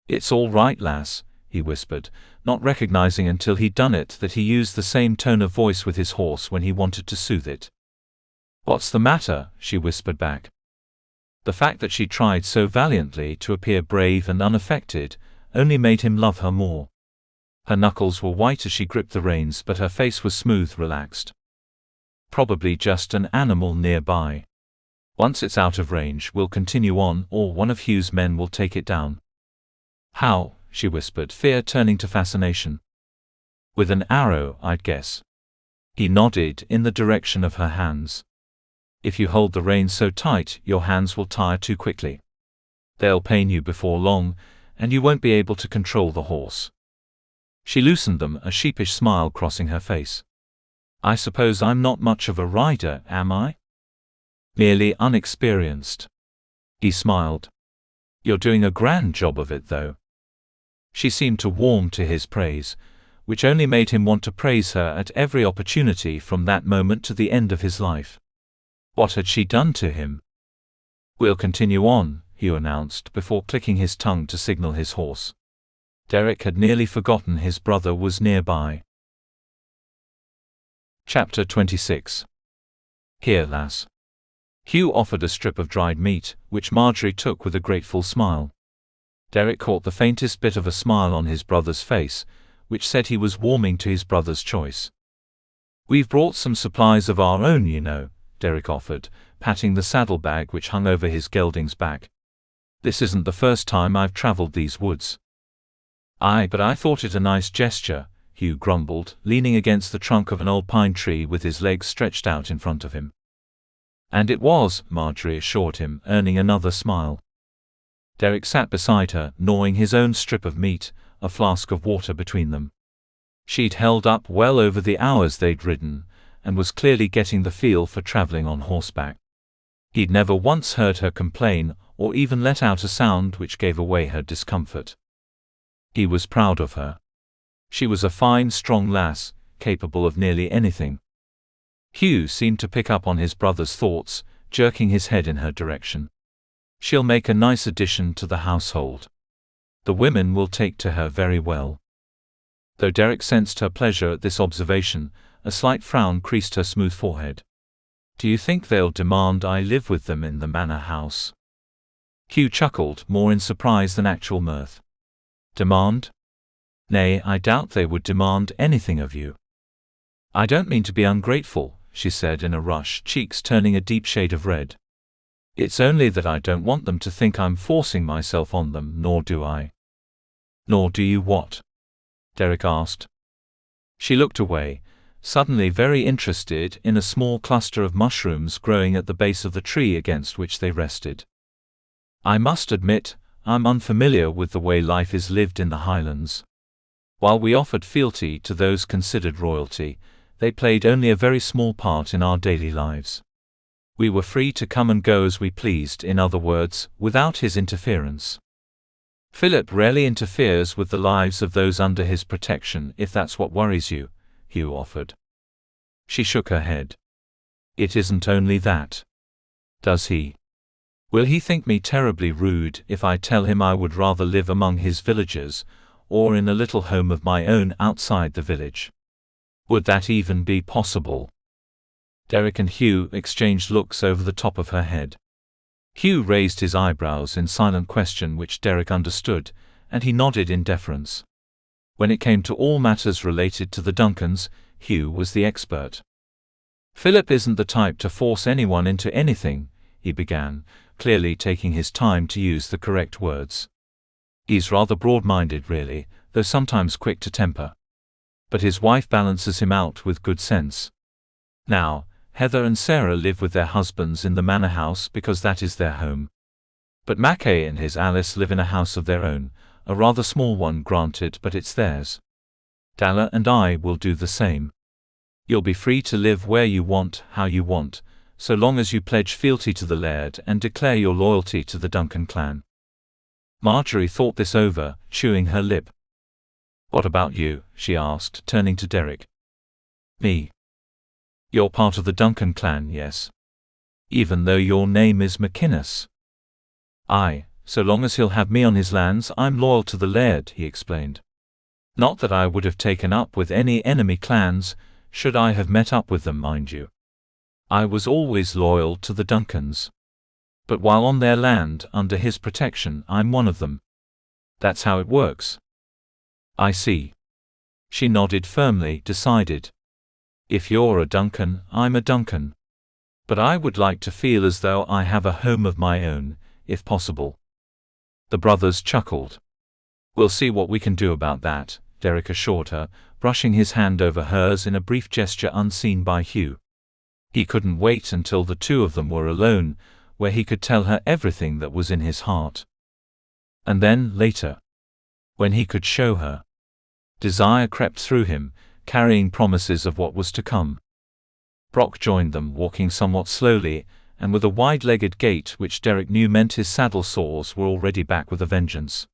"It's all right, lass," he whispered, not recognizing until he'd done it that he used the same tone of voice with his horse when he wanted to soothe it. "What's the matter?" she whispered back. The fact that she tried so valiantly to appear brave and unaffected only made him love her more. Her knuckles were white as she gripped the reins, but her face was smooth, relaxed. "Probably just an animal nearby. Once it's out of range, we'll continue on, or one of Hugh's men will take it down." "How?" she whispered, fear turning to fascination. "With an arrow, I'd guess." He nodded in the direction of her hands. "If you hold the reins so tight, your hands will tire too quickly. They'll pain you before long, and you won't be able to control the horse." She loosened them, a sheepish smile crossing her face. "I suppose I'm not much of a rider, am I?" "Merely unexperienced." He smiled. "You're doing a grand job of it, though." She seemed to warm to his praise, which only made him want to praise her at every opportunity from that moment to the end of his life. What had she done to him? "We'll continue on," Hugh announced before clicking his tongue to signal his horse. Derek had nearly forgotten his brother was nearby. Chapter 26. "Here, lass." Hugh offered a strip of dried meat, which Margery took with a grateful smile. Derek caught the faintest bit of a smile on his brother's face, which said he was warming to his brother's choice. "We've brought some supplies of our own, you know," Derek offered, patting the saddlebag which hung over his gelding's back. "This isn't the first time I've traveled these woods." "Aye, but I thought it a nice gesture," Hugh grumbled, leaning against the trunk of an old pine tree with his legs stretched out in front of him. "And it was," Margery assured him, earning another smile. Derek sat beside her, gnawing his own strip of meat, a flask of water between them. She'd held up well over the hours they'd ridden, and was clearly getting the feel for traveling on horseback. He'd never once heard her complain, or even let out a sound which gave away her discomfort. He was proud of her. She was a fine, strong lass, capable of nearly anything. Hugh seemed to pick up on his brother's thoughts, jerking his head in her direction. "She'll make a nice addition to the household. The women will take to her very well." Though Derek sensed her pleasure at this observation, a slight frown creased her smooth forehead. "Do you think they'll demand I live with them in the manor house?" Hugh chuckled, more in surprise than actual mirth. "Demand? Nay, I doubt they would demand anything of you." "I don't mean to be ungrateful," she said in a rush, cheeks turning a deep shade of red. "It's only that I don't want them to think I'm forcing myself on them, nor do I." "Nor do you what?" Derek asked. She looked away, suddenly very interested in a small cluster of mushrooms growing at the base of the tree against which they rested. "I must admit, I'm unfamiliar with the way life is lived in the Highlands. While we offered fealty to those considered royalty, they played only a very small part in our daily lives. We were free to come and go as we pleased, in other words, without his interference. Philip rarely interferes with the lives of those under his protection, if that's what worries you," Hugh offered. She shook her head. "It isn't only that." "Does he? Will he think me terribly rude if I tell him I would rather live among his villagers, or in a little home of my own outside the village? Would that even be possible?" Derek and Hugh exchanged looks over the top of her head. Hugh raised his eyebrows in silent question which Derek understood, and he nodded in deference. When it came to all matters related to the Duncans, Hugh was the expert. "Philip isn't the type to force anyone into anything," he began, clearly taking his time to use the correct words. "He's rather broad-minded, really, though sometimes quick to temper. But his wife balances him out with good sense. Now, Heather and Sarah live with their husbands in the manor house because that is their home. But Mackay and his Alice live in a house of their own, a rather small one granted, but it's theirs. Dalla and I will do the same. You'll be free to live where you want, how you want, so long as you pledge fealty to the laird and declare your loyalty to the Duncan clan." Margery thought this over, chewing her lip. "What about you?" she asked, turning to Derek. "Me? You're part of the Duncan clan, yes? Even though your name is McInnis?" "Aye, so long as he'll have me on his lands, I'm loyal to the laird," he explained. "Not that I would have taken up with any enemy clans, should I have met up with them, mind you. I was always loyal to the Duncans. But while on their land, under his protection, I'm one of them. That's how it works." "I see." She nodded firmly, decided. "If you're a Duncan, I'm a Duncan. But I would like to feel as though I have a home of my own, if possible." The brothers chuckled. "We'll see what we can do about that," Derek assured her, brushing his hand over hers in a brief gesture unseen by Hugh. He couldn't wait until the two of them were alone, where he could tell her everything that was in his heart. And then, later, when he could show her. Desire crept through him, carrying promises of what was to come. Brock joined them, walking somewhat slowly, and with a wide-legged gait which Derek knew meant his saddle sores were already back with a vengeance.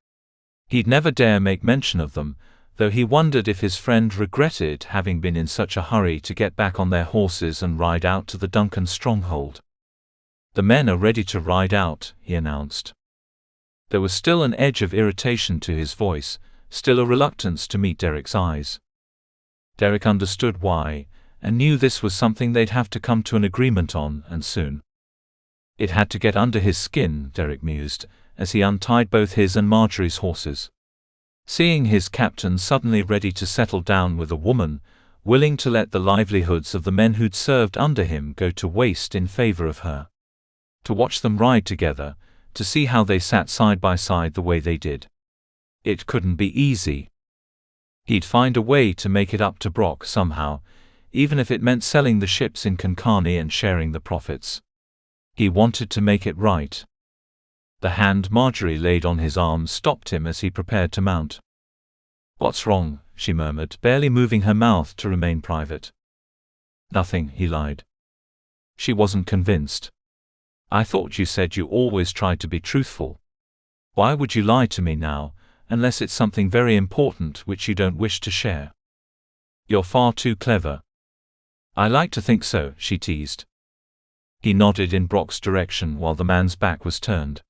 He'd never dare make mention of them, though he wondered if his friend regretted having been in such a hurry to get back on their horses and ride out to the Duncan stronghold. "The men are ready to ride out," he announced. There was still an edge of irritation to his voice, still a reluctance to meet Derek's eyes. Derek understood why, and knew this was something they'd have to come to an agreement on, and soon. It had to get under his skin, Derek mused, as he untied both his and Margery's horses. Seeing his captain suddenly ready to settle down with a woman, willing to let the livelihoods of the men who'd served under him go to waste in favor of her. To watch them ride together, to see how they sat side by side the way they did. It couldn't be easy. He'd find a way to make it up to Brock somehow, even if it meant selling the ships in Konkani and sharing the profits. He wanted to make it right. The hand Margery laid on his arm stopped him as he prepared to mount. "What's wrong?" she murmured, barely moving her mouth to remain private. "Nothing," he lied. She wasn't convinced. "I thought you said you always tried to be truthful. Why would you lie to me now, unless it's something very important which you don't wish to share?" "You're far too clever." "I like to think so," she teased. He nodded in Brock's direction while the man's back was turned.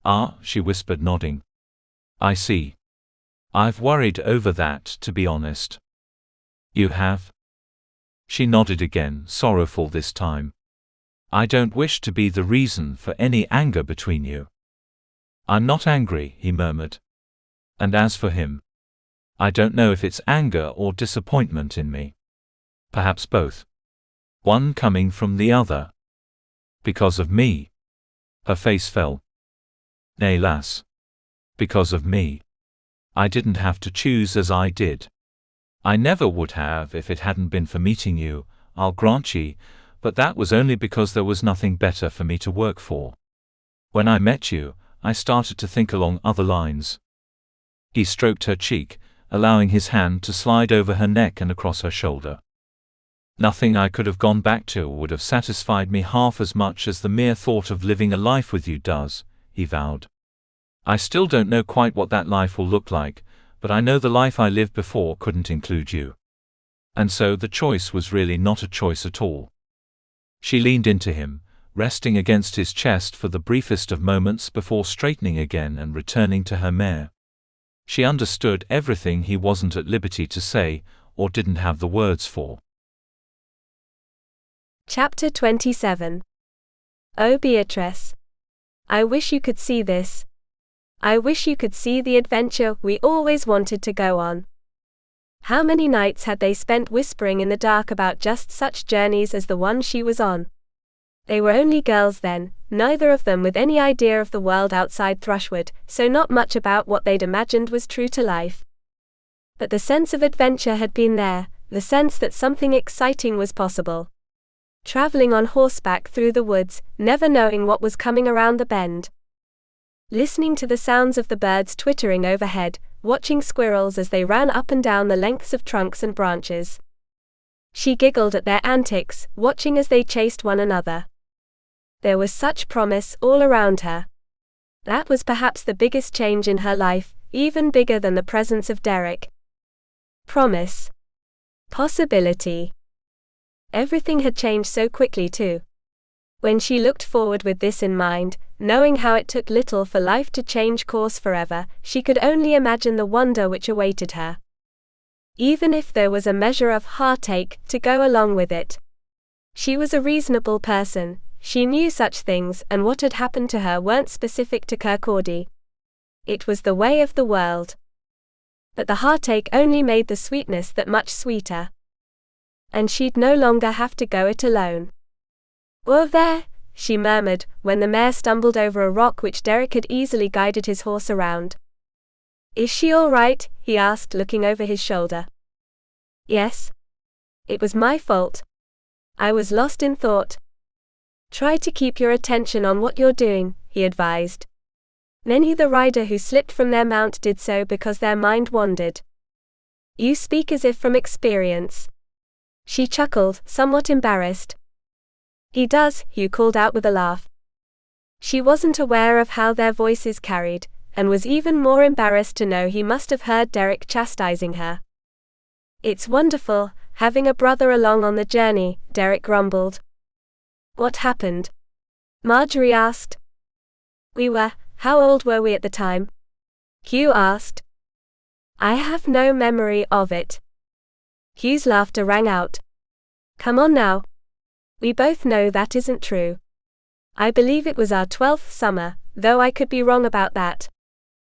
"Ah," she whispered, nodding. "I see. I've worried over that, to be honest." "You have?" She nodded again, sorrowful this time. "I don't wish to be the reason for any anger between you." "I'm not angry," he murmured. And as for him, I don't know if it's anger or disappointment in me. Perhaps both. One coming from the other. Because of me. Her face fell. "Nay, lass. Because of me. I didn't have to choose as I did. I never would have if it hadn't been for meeting you, I'll grant ye, but that was only because there was nothing better for me to work for. When I met you, I started to think along other lines." He stroked her cheek, allowing his hand to slide over her neck and across her shoulder. "Nothing I could have gone back to would have satisfied me half as much as the mere thought of living a life with you does," he vowed. "I still don't know quite what that life will look like, but I know the life I lived before couldn't include you. And so the choice was really not a choice at all." She leaned into him, resting against his chest for the briefest of moments before straightening again and returning to her mare. She understood everything he wasn't at liberty to say, or didn't have the words for. Chapter 27. Oh Beatrice. I wish you could see this. I wish you could see the adventure we always wanted to go on." How many nights had they spent whispering in the dark about just such journeys as the one she was on? They were only girls then, neither of them with any idea of the world outside Thrushwood, so not much about what they'd imagined was true to life. But the sense of adventure had been there, the sense that something exciting was possible. Traveling on horseback through the woods, never knowing what was coming around the bend. Listening to the sounds of the birds twittering overhead, watching squirrels as they ran up and down the lengths of trunks and branches. She giggled at their antics, watching as they chased one another. There was such promise all around her. That was perhaps the biggest change in her life, even bigger than the presence of Derek. Promise. Possibility. Everything had changed so quickly too. When she looked forward with this in mind, knowing how it took little for life to change course forever, she could only imagine the wonder which awaited her. Even if there was a measure of heartache to go along with it. She was a reasonable person, she knew such things, and what had happened to her weren't specific to Kirkcaldy. It was the way of the world. But the heartache only made the sweetness that much sweeter. And she'd no longer have to go it alone. "Whoa there," she murmured, when the mare stumbled over a rock which Derek had easily guided his horse around. "Is she all right?" he asked, looking over his shoulder. "Yes. It was my fault. I was lost in thought." "Try to keep your attention on what you're doing," he advised. Many the rider who slipped from their mount did so because their mind wandered. "You speak as if from experience." She chuckled, somewhat embarrassed. "He does," Hugh called out with a laugh. She wasn't aware of how their voices carried, and was even more embarrassed to know he must have heard Derek chastising her. "It's wonderful, having a brother along on the journey," Derek grumbled. "What happened?" Margery asked. How old were we at the time?" Hugh asked. "I have no memory of it." Hugh's laughter rang out. "Come on now. We both know that isn't true. I believe it was our 12th summer, though I could be wrong about that.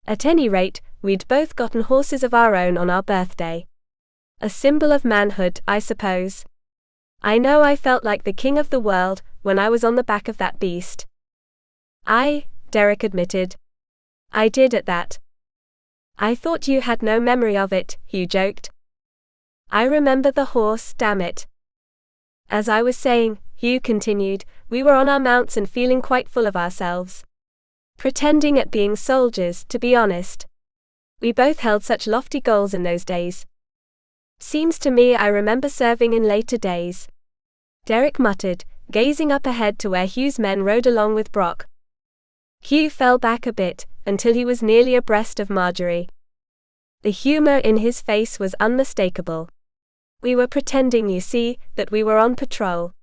At any rate, we'd both gotten horses of our own on our birthday. A symbol of manhood, I suppose. I know I felt like the king of the world when I was on the back of that beast." Derek admitted. "I did at that." "I thought you had no memory of it," Hugh joked. "I remember the horse, damn it." "As I was saying," Hugh continued, "we were on our mounts and feeling quite full of ourselves. Pretending at being soldiers, to be honest. We both held such lofty goals in those days. Seems to me I remember serving in later days." Derek muttered, gazing up ahead to where Hugh's men rode along with Brock. Hugh fell back a bit, until he was nearly abreast of Margery. The humor in his face was unmistakable. "We were pretending, you see, that we were on patrol.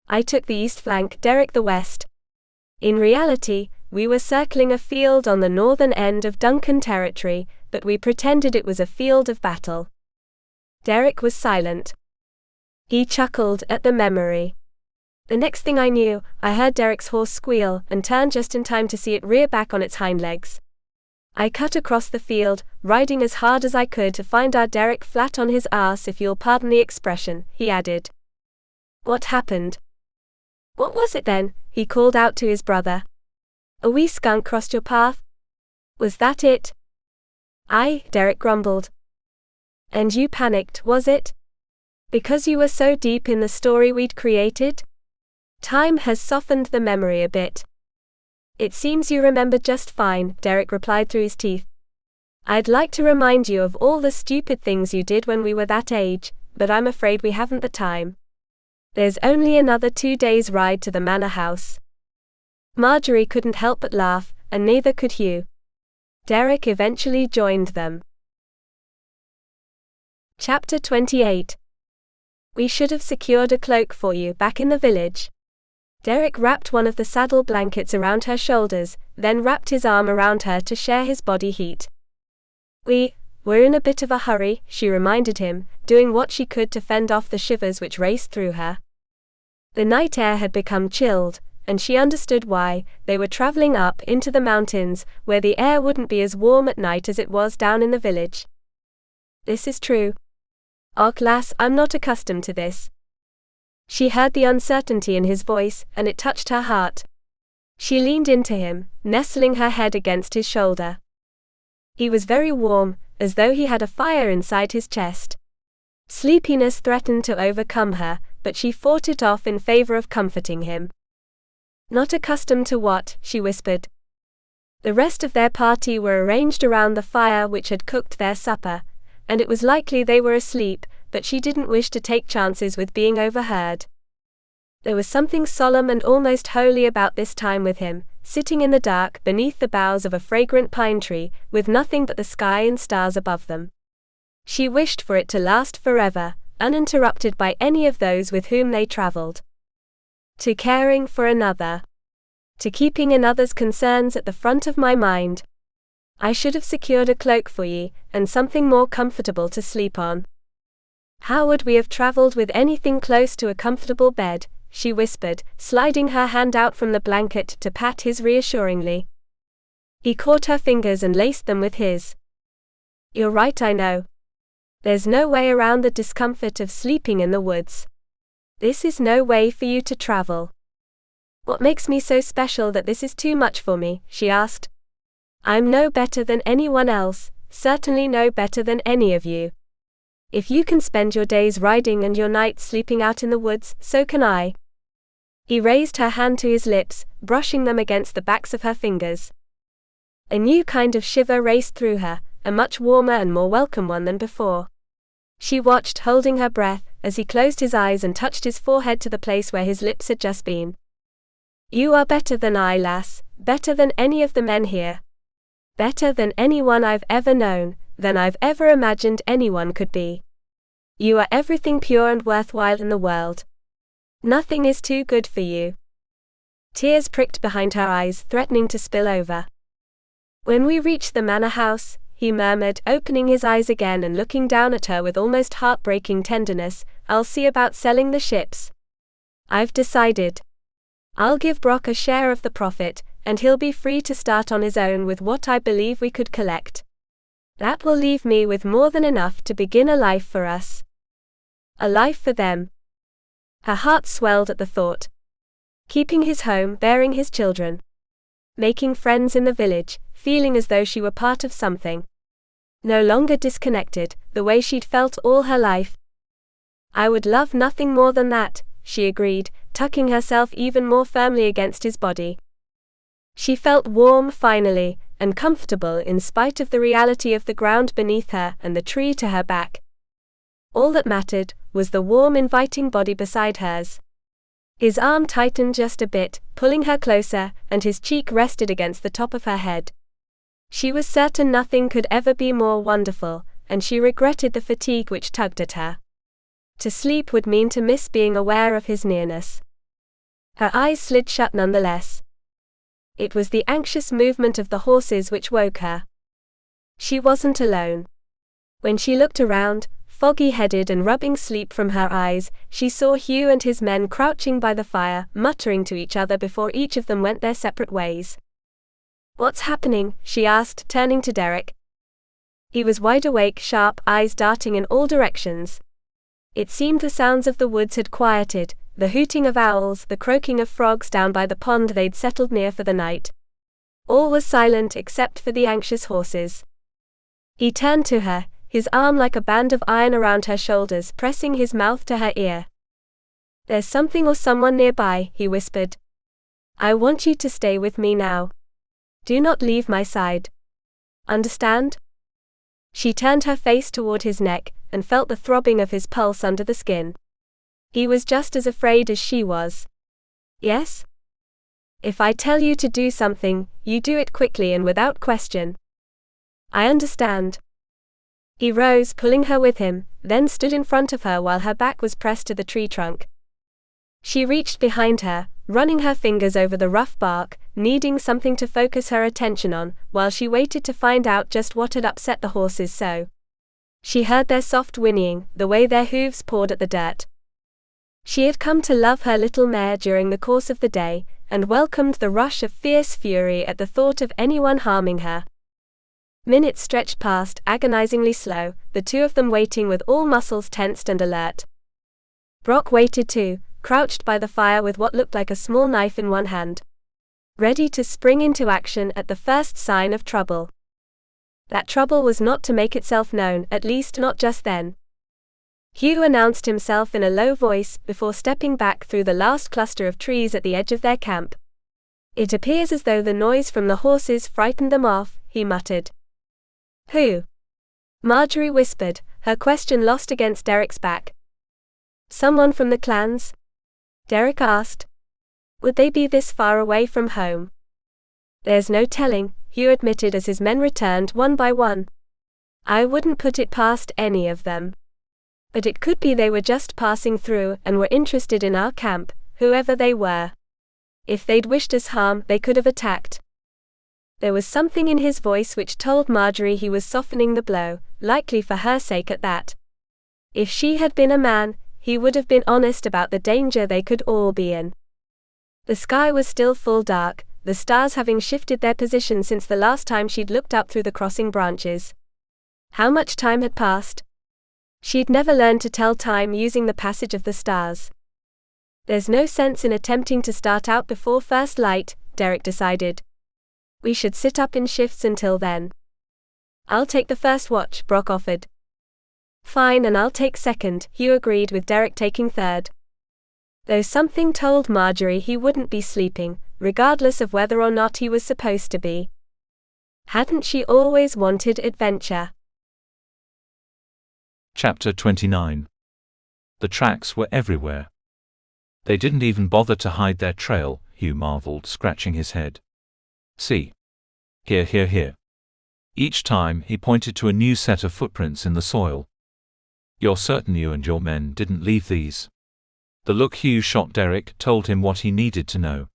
I took the east flank, Derek the west. In reality, we were circling a field on the northern end of Duncan territory, but we pretended it was a field of battle." Derek was silent. He chuckled at the memory. "The next thing I knew, I heard Derek's horse squeal and turned just in time to see it rear back on its hind legs. I cut across the field, riding as hard as I could to find our Derek flat on his ass, if you'll pardon the expression," he added. "What happened?" "What was it then?" he called out to his brother. "A wee skunk crossed your path? Was that it?" "Aye," Derek grumbled. "And you panicked, was it? Because you were so deep in the story we'd created? Time has softened the memory a bit." "It seems you remember just fine," Derek replied through his teeth. "I'd like to remind you of all the stupid things you did when we were that age, but I'm afraid we haven't the time. There's only another 2 days' ride to the manor house." Margery couldn't help but laugh, and neither could Hugh. Derek eventually joined them. Chapter 28. "We should have secured a cloak for you back in the village." Derek wrapped one of the saddle blankets around her shoulders, then wrapped his arm around her to share his body heat. We're in a bit of a hurry," she reminded him, doing what she could to fend off the shivers which raced through her. The night air had become chilled, and she understood why. They were traveling up into the mountains, where the air wouldn't be as warm at night as it was down in the village. This is true. Och lass, I'm not accustomed to this. She heard the uncertainty in his voice, and it touched her heart. She leaned into him, nestling her head against his shoulder. He was very warm, as though he had a fire inside his chest. Sleepiness threatened to overcome her, but she fought it off in favor of comforting him. Not accustomed to what? She whispered. The rest of their party were arranged around the fire which had cooked their supper, and it was likely they were asleep, but she didn't wish to take chances with being overheard. There was something solemn and almost holy about this time with him, sitting in the dark beneath the boughs of a fragrant pine tree, with nothing but the sky and stars above them. She wished for it to last forever, uninterrupted by any of those with whom they traveled. To caring for another. To keeping another's concerns at the front of my mind. I should have secured a cloak for ye, and something more comfortable to sleep on. How would we have traveled with anything close to a comfortable bed? She whispered, sliding her hand out from the blanket to pat his reassuringly. He caught her fingers and laced them with his. You're right, I know. There's no way around the discomfort of sleeping in the woods. This is no way for you to travel. What makes me so special that this is too much for me? She asked. I'm no better than anyone else, certainly no better than any of you. If you can spend your days riding and your nights sleeping out in the woods, so can I. He raised her hand to his lips, brushing them against the backs of her fingers. A new kind of shiver raced through her, a much warmer and more welcome one than before. She watched, holding her breath, as he closed his eyes and touched his forehead to the place where his lips had just been. You are better than I, lass, better than any of the men here. Better than anyone I've ever known, than I've ever imagined anyone could be. You are everything pure and worthwhile in the world. Nothing is too good for you. Tears pricked behind her eyes, threatening to spill over. When we reach the manor house, he murmured, opening his eyes again and looking down at her with almost heartbreaking tenderness, I'll see about selling the ships. I've decided. I'll give Brock a share of the profit, and he'll be free to start on his own with what I believe we could collect. That will leave me with more than enough to begin a life for us. A life for them. Her heart swelled at the thought. Keeping his home, bearing his children. Making friends in the village, feeling as though she were part of something. No longer disconnected, the way she'd felt all her life. I would love nothing more than that, she agreed, tucking herself even more firmly against his body. She felt warm finally, and comfortable in spite of the reality of the ground beneath her and the tree to her back. All that mattered was the warm, inviting body beside hers. His arm tightened just a bit, pulling her closer, and his cheek rested against the top of her head. She was certain nothing could ever be more wonderful, and she regretted the fatigue which tugged at her. To sleep would mean to miss being aware of his nearness. Her eyes slid shut nonetheless. It was the anxious movement of the horses which woke her. She wasn't alone. When she looked around, foggy-headed and rubbing sleep from her eyes, she saw Hugh and his men crouching by the fire, muttering to each other before each of them went their separate ways. What's happening? She asked, turning to Derek. He was wide awake, sharp eyes darting in all directions. It seemed the sounds of the woods had quieted, the hooting of owls, the croaking of frogs down by the pond they'd settled near for the night. All was silent except for the anxious horses. He turned to her, his arm like a band of iron around her shoulders, pressing his mouth to her ear. There's something or someone nearby, he whispered. I want you to stay with me now. Do not leave my side. Understand? She turned her face toward his neck, and felt the throbbing of his pulse under the skin. He was just as afraid as she was. Yes? If I tell you to do something, you do it quickly and without question. I understand. He rose, pulling her with him, then stood in front of her while her back was pressed to the tree trunk. She reached behind her, running her fingers over the rough bark, needing something to focus her attention on, while she waited to find out just what had upset the horses so. She heard their soft whinnying, the way their hooves pawed at the dirt. She had come to love her little mare during the course of the day, and welcomed the rush of fierce fury at the thought of anyone harming her. Minutes stretched past, agonizingly slow, the two of them waiting with all muscles tensed and alert. Brock waited too, crouched by the fire with what looked like a small knife in one hand, ready to spring into action at the first sign of trouble. That trouble was not to make itself known, at least not just then. Hugh announced himself in a low voice before stepping back through the last cluster of trees at the edge of their camp. "It appears as though the noise from the horses frightened them off," he muttered. "Who?" Margery whispered, her question lost against Derek's back. "Someone from the clans?" Derek asked. "Would they be this far away from home?" "There's no telling," Hugh admitted as his men returned one by one. "I wouldn't put it past any of them. But it could be they were just passing through and were interested in our camp, whoever they were. If they'd wished us harm, they could have attacked." There was something in his voice which told Margery he was softening the blow, likely for her sake at that. If she had been a man, he would have been honest about the danger they could all be in. The sky was still full dark, the stars having shifted their position since the last time she'd looked up through the crossing branches. How much time had passed? She'd never learned to tell time using the passage of the stars. "There's no sense in attempting to start out before first light," Derek decided. "We should sit up in shifts until then." "I'll take the first watch," Brock offered. "Fine, and I'll take second," Hugh agreed, with Derek taking third. Though something told Margery he wouldn't be sleeping, regardless of whether or not he was supposed to be. Hadn't she always wanted adventure? Chapter 29. The tracks were everywhere. They didn't even bother to hide their trail, Hugh marveled, scratching his head. "See. Here, here, here." Each time he pointed to a new set of footprints in the soil. "You're certain you and your men didn't leave these?" The look Hugh shot Derek told him what he needed to know.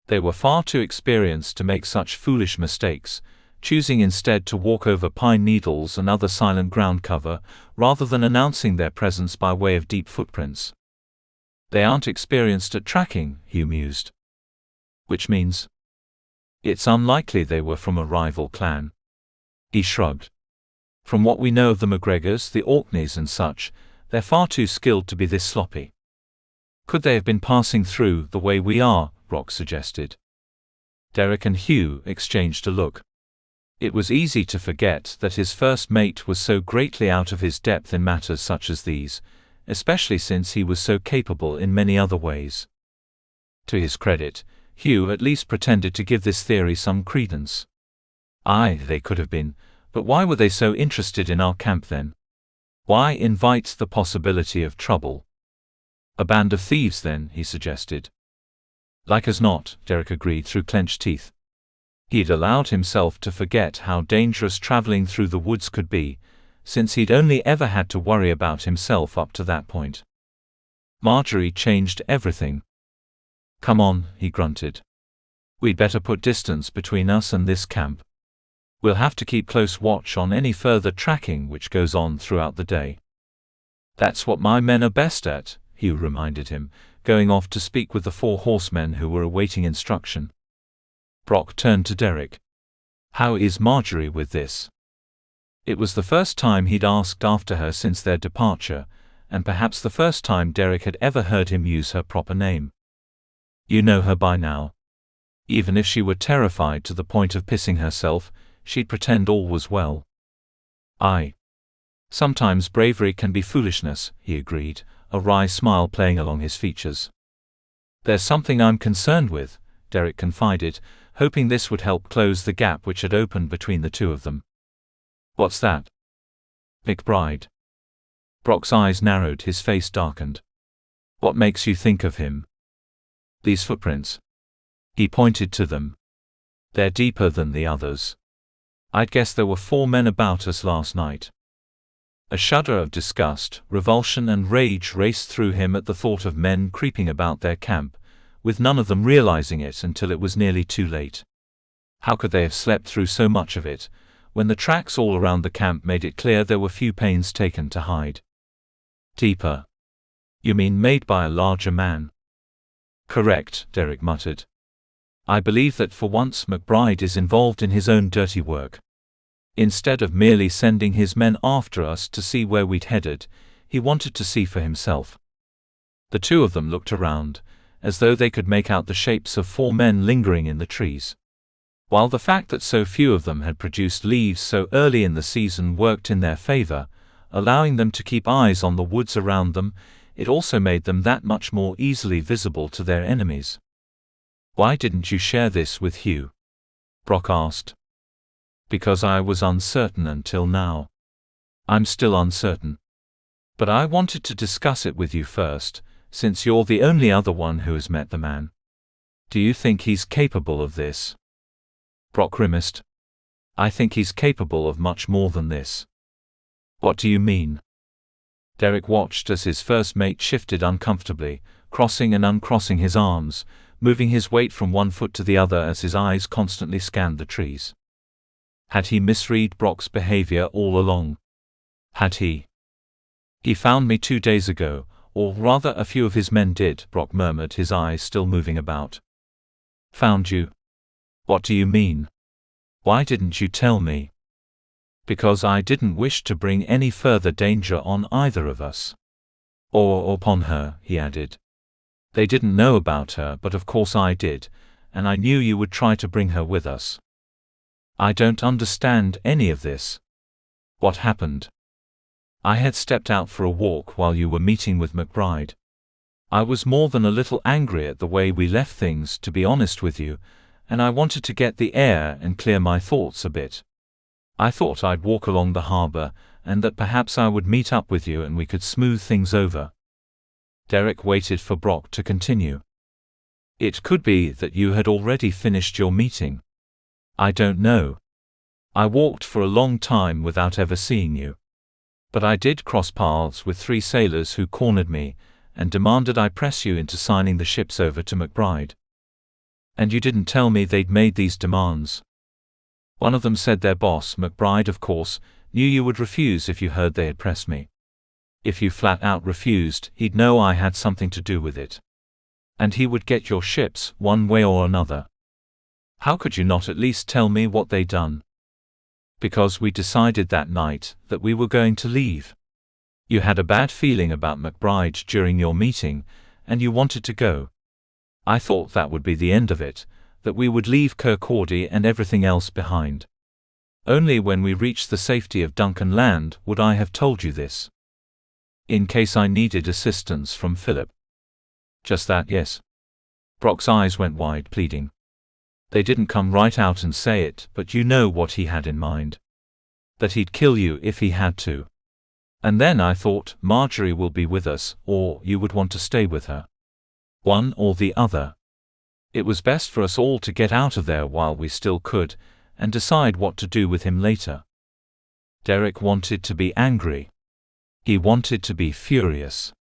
They were far too experienced to make such foolish mistakes, choosing instead to walk over pine needles and other silent ground cover, rather than announcing their presence by way of deep footprints. "They aren't experienced at tracking," Hugh mused. "Which means?" "It's unlikely they were from a rival clan." He shrugged. "From what we know of the McGregors, the Orkneys and such, they're far too skilled to be this sloppy." "Could they have been passing through the way we are?" Brock suggested. Derek and Hugh exchanged a look. It was easy to forget that his first mate was so greatly out of his depth in matters such as these, especially since he was so capable in many other ways. To his credit, Hugh at least pretended to give this theory some credence. "Aye, they could have been, but why were they so interested in our camp then? Why invite the possibility of trouble?" "A band of thieves then," he suggested. "Like as not," Derek agreed through clenched teeth. He'd allowed himself to forget how dangerous traveling through the woods could be, since he'd only ever had to worry about himself up to that point. Margery changed everything. "Come on," he grunted. "We'd better put distance between us and this camp. We'll have to keep close watch on any further tracking which goes on throughout the day." "That's what my men are best at," Hugh reminded him, going off to speak with the 4 horsemen who were awaiting instruction. Brock turned to Derek. "How is Margery with this?" It was the first time he'd asked after her since their departure, and perhaps the first time Derek had ever heard him use her proper name. "You know her by now." Even if she were terrified to the point of pissing herself, she'd pretend all was well. "Aye. Sometimes bravery can be foolishness," he agreed, a wry smile playing along his features. "There's something I'm concerned with," Derek confided, hoping this would help close the gap which had opened between the two of them. "What's that?" "McBride." Brock's eyes narrowed, his face darkened. "What makes you think of him?" "These footprints." He pointed to them. "They're deeper than the others. I'd guess there were 4 men about us last night." A shudder of disgust, revulsion and rage raced through him at the thought of men creeping about their camp, with none of them realizing it until it was nearly too late. How could they have slept through so much of it, when the tracks all around the camp made it clear there were few pains taken to hide? "Deeper? You mean made by a larger man?" "Correct," Derek muttered. I believe that for once McBride is involved in his own dirty work. Instead of merely sending his men after us to see where we'd headed, he wanted to see for himself." The two of them looked around, as though they could make out the shapes of 4 men lingering in the trees. While the fact that so few of them had produced leaves so early in the season worked in their favor, allowing them to keep eyes on the woods around them, it also made them that much more easily visible to their enemies. "Why didn't you share this with Hugh?" Brock asked. "Because I was uncertain until now. I'm still uncertain. But I wanted to discuss it with you first, since you're the only other one who has met the man. Do you think he's capable of this?" Brock grimaced. "I think he's capable of much more than this." "What do you mean?" Derek watched as his first mate shifted uncomfortably, crossing and uncrossing his arms, moving his weight from one foot to the other as his eyes constantly scanned the trees. Had he misread Brock's behavior all along? Had he? "He found me 2 days ago, or rather a few of his men did," Brock murmured, his eyes still moving about. "Found you? What do you mean? Why didn't you tell me?" "Because I didn't wish to bring any further danger on either of us. Or upon her," he added. "They didn't know about her, but of course I did, and I knew you would try to bring her with us." "I don't understand any of this. What happened?" "I had stepped out for a walk while you were meeting with McBride. I was more than a little angry at the way we left things, to be honest with you, and I wanted to get the air and clear my thoughts a bit. I thought I'd walk along the harbor, and that perhaps I would meet up with you and we could smooth things over." Derek waited for Brock to continue. "It could be that you had already finished your meeting. I don't know. I walked for a long time without ever seeing you. But I did cross paths with 3 sailors who cornered me and demanded I press you into signing the ships over to McBride. And you didn't tell me they'd made these demands. One of them said their boss, McBride of course, knew you would refuse if you heard they had pressed me. If you flat out refused, he'd know I had something to do with it. And he would get your ships, one way or another. How could you not at least tell me what they'd done?" "Because we decided that night that we were going to leave. You had a bad feeling about McBride during your meeting, and you wanted to go. I thought that would be the end of it, that we would leave Kirkcaldy and everything else behind. Only when we reached the safety of Duncan Land would I have told you this. In case I needed assistance from Philip." "Just that, yes." Brock's eyes went wide, pleading. "They didn't come right out and say it, but you know what he had in mind. That he'd kill you if he had to. And then I thought, Margery will be with us, or you would want to stay with her. One or the other. It was best for us all to get out of there while we still could, and decide what to do with him later." Derek wanted to be angry. He wanted to be furious.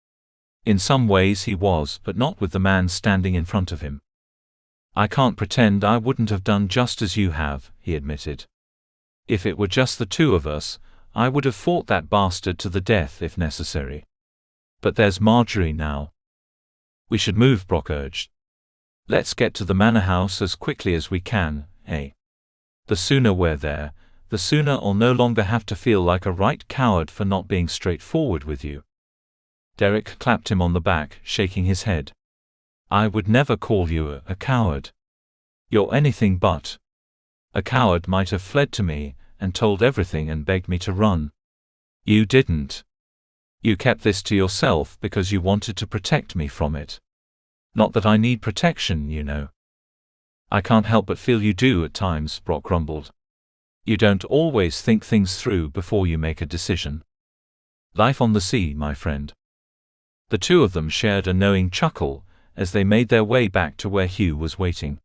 In some ways he was, but not with the man standing in front of him. "I can't pretend I wouldn't have done just as you have," he admitted. "If it were just the 2 of us, I would have fought that bastard to the death if necessary. But there's Margery now." "We should move," Brock urged. "Let's get to the manor house as quickly as we can, eh? The sooner we're there, the sooner I'll no longer have to feel like a right coward for not being straightforward with you." Derek clapped him on the back, shaking his head. "I would never call you a coward. You're anything but. A coward might have fled to me and told everything and begged me to run. You didn't. You kept this to yourself because you wanted to protect me from it. Not that I need protection, you know." "I can't help but feel you do at times," Brock grumbled. "You don't always think things through before you make a decision. Life on the sea, my friend." The 2 of them shared a knowing chuckle as they made their way back to where Hugh was waiting.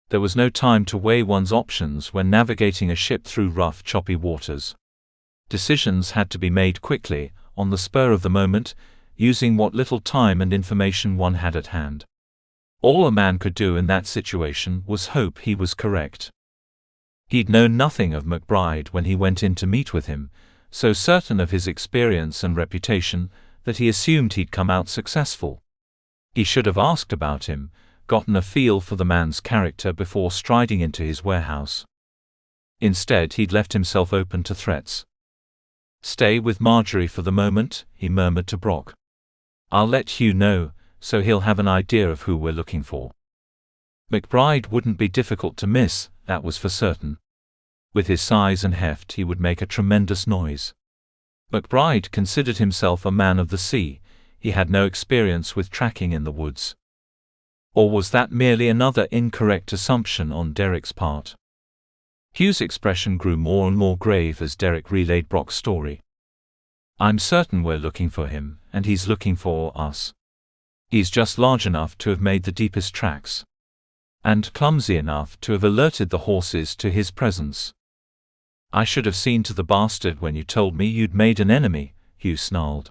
There was no time to weigh one's options when navigating a ship through rough, choppy waters. Decisions had to be made quickly, on the spur of the moment, using what little time and information one had at hand. All a man could do in that situation was hope he was correct. He'd known nothing of McBride when he went in to meet with him, so certain of his experience and reputation that he assumed he'd come out successful. He should have asked about him, gotten a feel for the man's character before striding into his warehouse. Instead, he'd left himself open to threats. "Stay with Margery for the moment," he murmured to Brock. "I'll let Hugh know, so he'll have an idea of who we're looking for." McBride wouldn't be difficult to miss, that was for certain. With his size and heft, he would make a tremendous noise. McBride considered himself a man of the sea. He had no experience with tracking in the woods. Or was that merely another incorrect assumption on Derek's part? Hugh's expression grew more and more grave as Derek relayed Brock's story. "I'm certain we're looking for him, and he's looking for us. He's just large enough to have made the deepest tracks. And clumsy enough to have alerted the horses to his presence." "I should have seen to the bastard when you told me you'd made an enemy," Hugh snarled.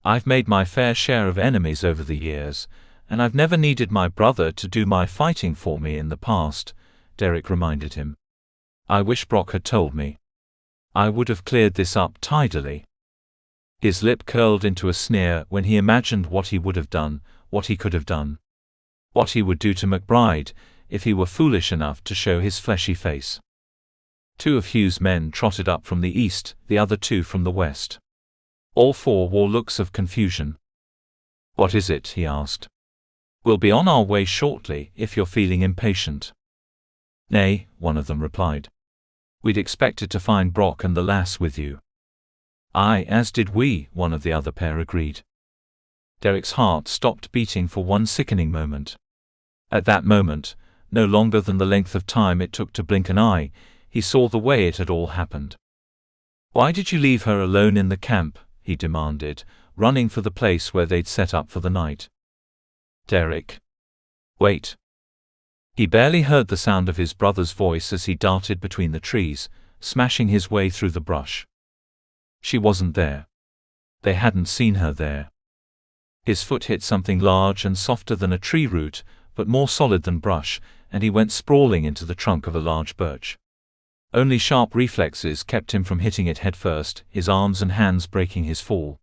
"I've made my fair share of enemies over the years, and I've never needed my brother to do my fighting for me in the past," Derek reminded him. "I wish Brock had told me. I would have cleared this up tidily." His lip curled into a sneer when he imagined what he would have done, what he could have done. What he would do to McBride, if he were foolish enough to show his fleshy face. Two of Hugh's men trotted up from the east, the other two from the west. All four wore looks of confusion. "What is it?" he asked. "We'll be on our way shortly, if you're feeling impatient." "Nay," one of them replied. "We'd expected to find Brock and the lass with you." "Aye, as did we," one of the other pair agreed. Derek's heart stopped beating for one sickening moment. At that moment, no longer than the length of time it took to blink an eye, he saw the way it had all happened. "Why did you leave her alone in the camp?" he demanded, running for the place where they'd set up for the night. "Derek. Wait." He barely heard the sound of his brother's voice as he darted between the trees, smashing his way through the brush. She wasn't there. They hadn't seen her there. His foot hit something large and softer than a tree root, but more solid than brush, and he went sprawling into the trunk of a large birch. Only sharp reflexes kept him from hitting it headfirst, his arms and hands breaking his fall.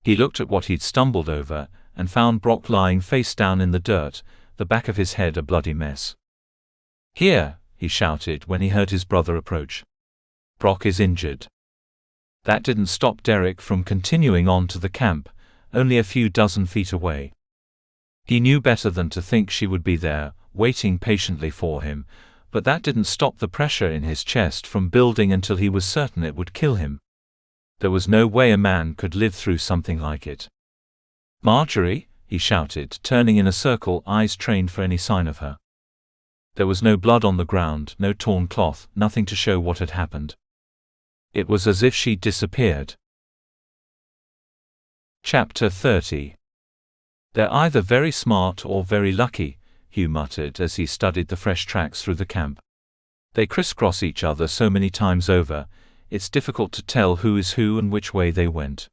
He looked at what he'd stumbled over, and found Brock lying face down in the dirt, the back of his head a bloody mess. "Here!" he shouted when he heard his brother approach. "Brock is injured." That didn't stop Derek from continuing on to the camp, only a few dozen feet away. He knew better than to think she would be there, waiting patiently for him, but that didn't stop the pressure in his chest from building until he was certain it would kill him. There was no way a man could live through something like it. "Margery!" he shouted, turning in a circle, eyes trained for any sign of her. There was no blood on the ground, no torn cloth, nothing to show what had happened. It was as if she'd disappeared. Chapter 30. "They're either very smart or very lucky," Hugh muttered as he studied the fresh tracks through the camp. "They crisscross each other so many times over, it's difficult to tell who is who and which way they went."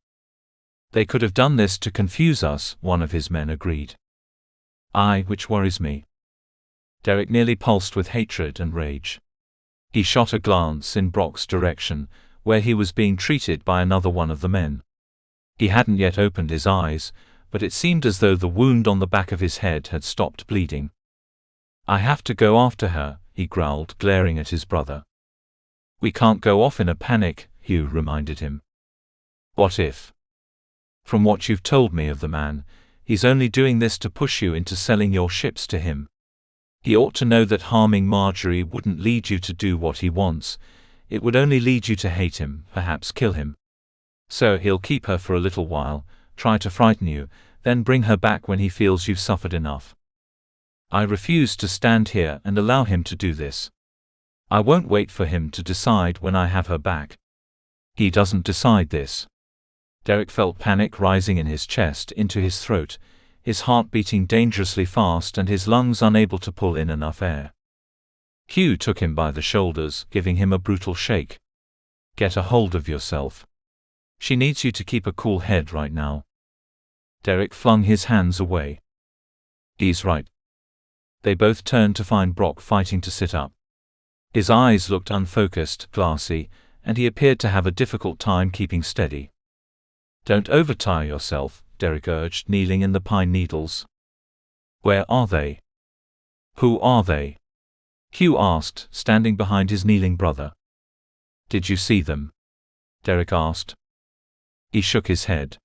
"They could have done this to confuse us," one of his men agreed. "Aye, which worries me." Derek nearly pulsed with hatred and rage. He shot a glance in Brock's direction, where he was being treated by another one of the men. He hadn't yet opened his eyes, but it seemed as though the wound on the back of his head had stopped bleeding. "I have to go after her," he growled, glaring at his brother. "We can't go off in a panic," Hugh reminded him. "What if? From what you've told me of the man, he's only doing this to push you into selling your ships to him. He ought to know that harming Margery wouldn't lead you to do what he wants. It would only lead you to hate him, perhaps kill him. So he'll keep her for a little while, try to frighten you, then bring her back when he feels you've suffered enough. I refuse to stand here and allow him to do this. I won't wait for him to decide when I have her back. He doesn't decide this." Derek felt panic rising in his chest into his throat, his heart beating dangerously fast and his lungs unable to pull in enough air. Hugh took him by the shoulders, giving him a brutal shake. "Get a hold of yourself. She needs you to keep a cool head right now." Derek flung his hands away. "He's right." They both turned to find Brock fighting to sit up. His eyes looked unfocused, glassy, and he appeared to have a difficult time keeping steady. "Don't overtire yourself," Derek urged, kneeling in the pine needles. Where are they? Who are they? Hugh asked, standing behind his kneeling brother. Did you see them? Derek asked. He shook his head.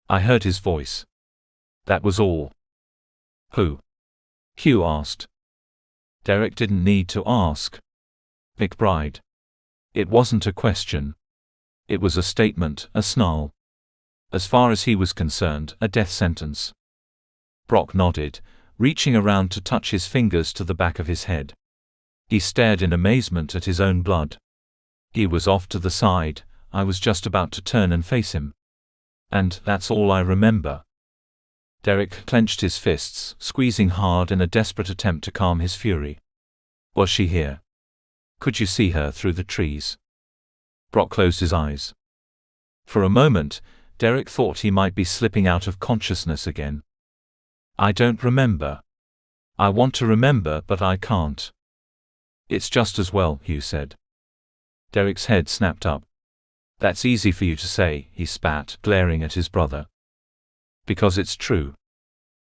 I heard his voice. That was all. Who? Hugh asked. Derek didn't need to ask. McBride. It wasn't a question. It was a statement, a snarl. As far as he was concerned, a death sentence. Brock nodded, reaching around to touch his fingers to the back of his head. He stared in amazement at his own blood. He was off to the side. I was just about to turn and face him. And that's all I remember. Derek clenched his fists, squeezing hard in a desperate attempt to calm his fury. Was she here? Could you see her through the trees? Brock closed his eyes. For a moment, Derek thought he might be slipping out of consciousness again. I don't remember. I want to remember, but I can't. It's just as well, Hugh said. Derek's head snapped up. That's easy for you to say, he spat, glaring at his brother. Because it's true.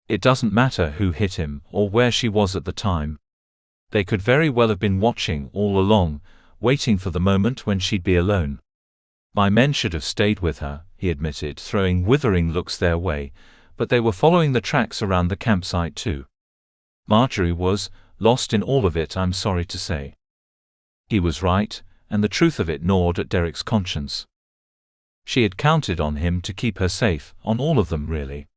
It doesn't matter who hit him, or where she was at the time. They could very well have been watching all along, waiting for the moment when she'd be alone. My men should have stayed with her, he admitted, throwing withering looks their way, but they were following the tracks around the campsite too. Margery was lost in all of it, I'm sorry to say. He was right, and the truth of it gnawed at Derek's conscience. She had counted on him to keep her safe, on all of them really.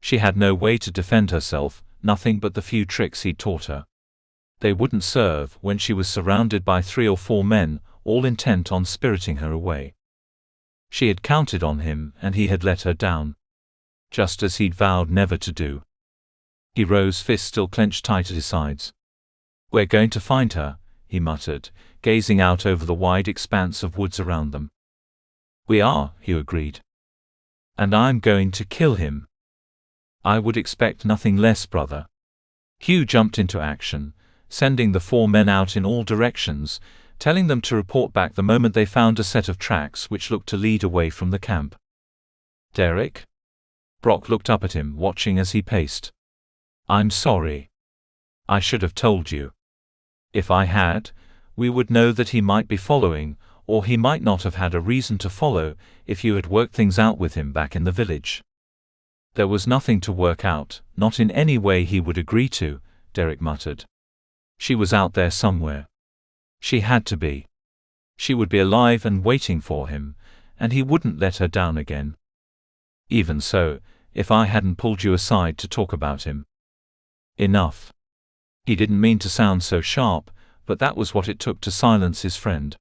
She had no way to defend herself, nothing but the few tricks he'd taught her. They wouldn't serve when she was surrounded by 3 or 4 men, all intent on spiriting her away. She had counted on him, and he had let her down. Just as he'd vowed never to do. He rose, fist still clenched tight at his sides. We're going to find her, he muttered, gazing out over the wide expanse of woods around them. We are, Hugh agreed. And I'm going to kill him. I would expect nothing less, brother. Hugh jumped into action, sending the 4 men out in all directions, telling them to report back the moment they found a set of tracks which looked to lead away from the camp. Derek? Brock looked up at him, watching as he paced. I'm sorry. I should have told you. If I had, we would know that he might be following, or he might not have had a reason to follow, if you had worked things out with him back in the village. There was nothing to work out, not in any way he would agree to, Derek muttered. She was out there somewhere. She had to be. She would be alive and waiting for him, and he wouldn't let her down again. Even so, if I hadn't pulled you aside to talk about him. Enough. He didn't mean to sound so sharp, but that was what it took to silence his friend.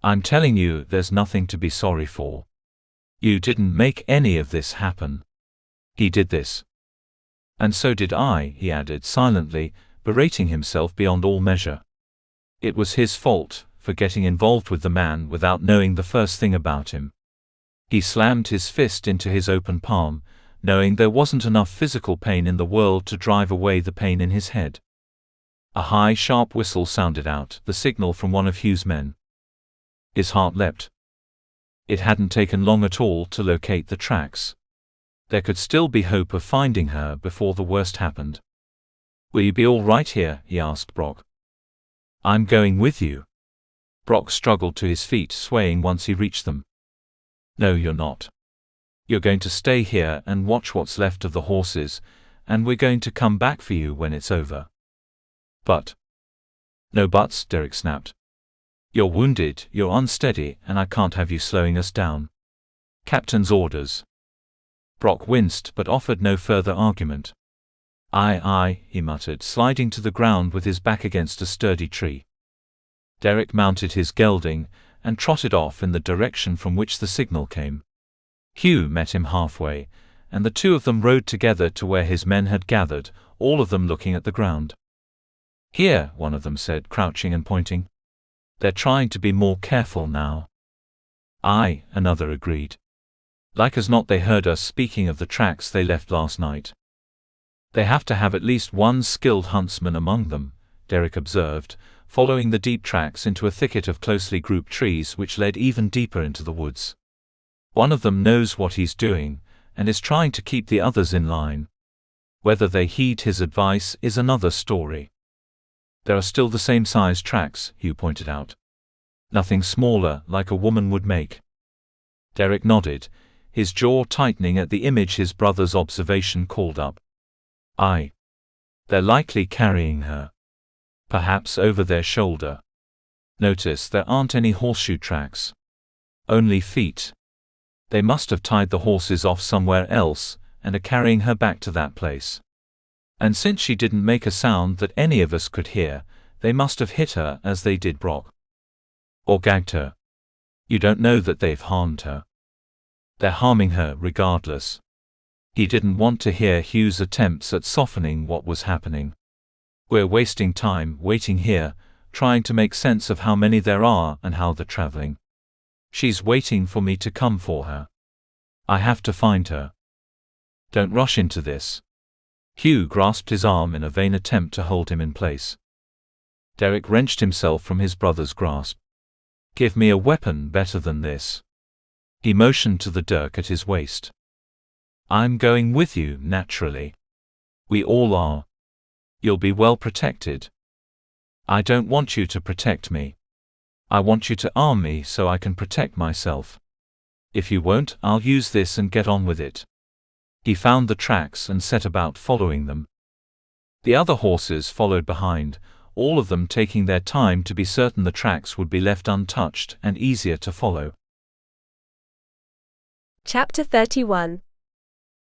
I'm telling you, there's nothing to be sorry for. You didn't make any of this happen. He did this. And so did I, he added silently, berating himself beyond all measure. It was his fault, for getting involved with the man without knowing the first thing about him. He slammed his fist into his open palm, knowing there wasn't enough physical pain in the world to drive away the pain in his head. A high, sharp whistle sounded out, the signal from one of Hugh's men. His heart leapt. It hadn't taken long at all to locate the tracks. There could still be hope of finding her before the worst happened. Will you be all right here? He asked Brock. I'm going with you. Brock struggled to his feet, swaying once he reached them. No, you're not. You're going to stay here and watch what's left of the horses, and we're going to come back for you when it's over. But. No buts, Derek snapped. You're wounded, you're unsteady, and I can't have you slowing us down. Captain's orders. Brock winced but offered no further argument. Aye, he muttered, sliding to the ground with his back against a sturdy tree. Derek mounted his gelding and trotted off in the direction from which the signal came. Hugh met him halfway, and the 2 of them rode together to where his men had gathered, all of them looking at the ground. Here, one of them said, crouching and pointing. They're trying to be more careful now. Aye, another agreed. Like as not they heard us speaking of the tracks they left last night. They have to have at least one skilled huntsman among them, Derek observed, following the deep tracks into a thicket of closely grouped trees which led even deeper into the woods. One of them knows what he's doing, and is trying to keep the others in line. Whether they heed his advice is another story. There are still the same size tracks, Hugh pointed out. Nothing smaller, like a woman would make. Derek nodded, his jaw tightening at the image his brother's observation called up. Aye. They're likely carrying her. Perhaps over their shoulder. Notice there aren't any horseshoe tracks. Only feet. They must have tied the horses off somewhere else, and are carrying her back to that place. And since she didn't make a sound that any of us could hear, they must have hit her as they did Brock. Or gagged her. You don't know that they've harmed her. They're harming her regardless. He didn't want to hear Hugh's attempts at softening what was happening. We're wasting time waiting here, trying to make sense of how many there are and how they're traveling. She's waiting for me to come for her. I have to find her. Don't rush into this. Hugh grasped his arm in a vain attempt to hold him in place. Derek wrenched himself from his brother's grasp. Give me a weapon better than this. He motioned to the dirk at his waist. I'm going with you, naturally. We all are. You'll be well protected. I don't want you to protect me. I want you to arm me so I can protect myself. If you won't, I'll use this and get on with it. He found the tracks and set about following them. The other horses followed behind, all of them taking their time to be certain the tracks would be left untouched and easier to follow. Chapter 31.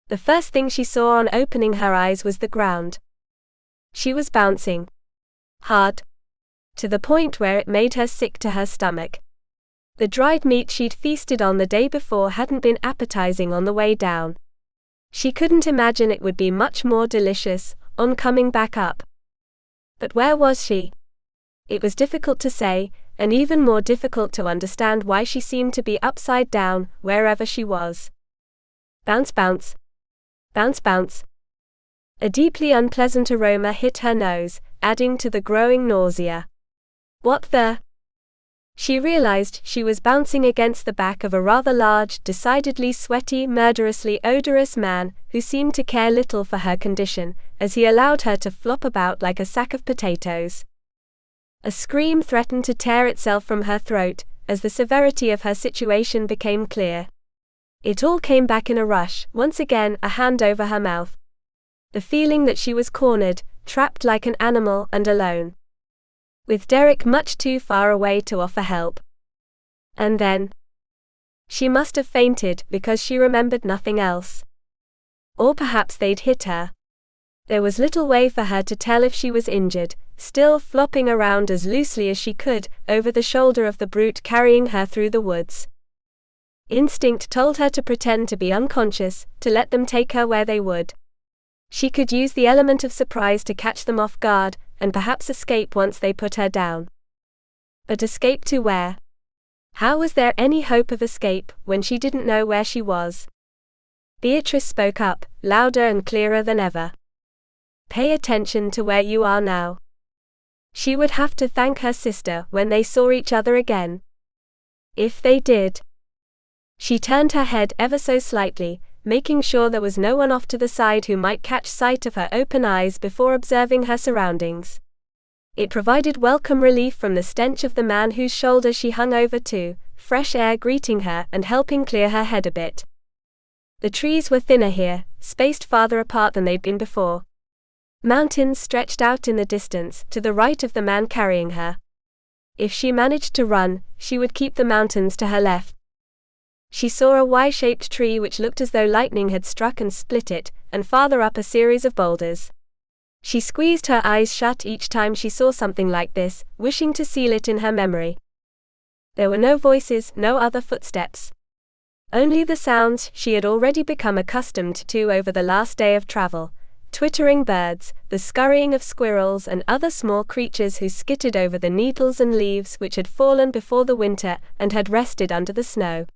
The first thing she saw on opening her eyes was the ground. She was bouncing. Hard. To the point where it made her sick to her stomach. The dried meat she'd feasted on the day before hadn't been appetizing on the way down. She couldn't imagine it would be much more delicious on coming back up. But where was she? It was difficult to say, and even more difficult to understand why she seemed to be upside down wherever she was. Bounce, bounce. Bounce, bounce. A deeply unpleasant aroma hit her nose, adding to the growing nausea. What the? She realized she was bouncing against the back of a rather large, decidedly sweaty, murderously odorous man who seemed to care little for her condition, as he allowed her to flop about like a sack of potatoes. A scream threatened to tear itself from her throat, as the severity of her situation became clear. It all came back in a rush, once again a hand over her mouth. The feeling that she was cornered, trapped like an animal and alone. With Derek much too far away to offer help. And then she must have fainted because she remembered nothing else. Or perhaps they'd hit her. There was little way for her to tell if she was injured, still flopping around as loosely as she could, over the shoulder of the brute carrying her through the woods. Instinct told her to pretend to be unconscious, to let them take her where they would. She could use the element of surprise to catch them off guard, and perhaps escape once they put her down. But escape to where? How was there any hope of escape when she didn't know where she was? Beatrice spoke up, louder and clearer than ever. Pay attention to where you are now. She would have to thank her sister when they saw each other again. If they did. She turned her head ever so slightly, making sure there was no one off to the side who might catch sight of her open eyes before observing her surroundings. It provided welcome relief from the stench of the man whose shoulder she hung over to, fresh air greeting her and helping clear her head a bit. The trees were thinner here, spaced farther apart than they'd been before. Mountains stretched out in the distance, to the right of the man carrying her. If she managed to run, she would keep the mountains to her left. She saw a Y-shaped tree which looked as though lightning had struck and split it, and farther up a series of boulders. She squeezed her eyes shut each time she saw something like this, wishing to seal it in her memory. There were no voices, no other footsteps. Only the sounds she had already become accustomed to over the last day of travel. Twittering birds, the scurrying of squirrels and other small creatures who skittered over the needles and leaves which had fallen before the winter and had rested under the snow.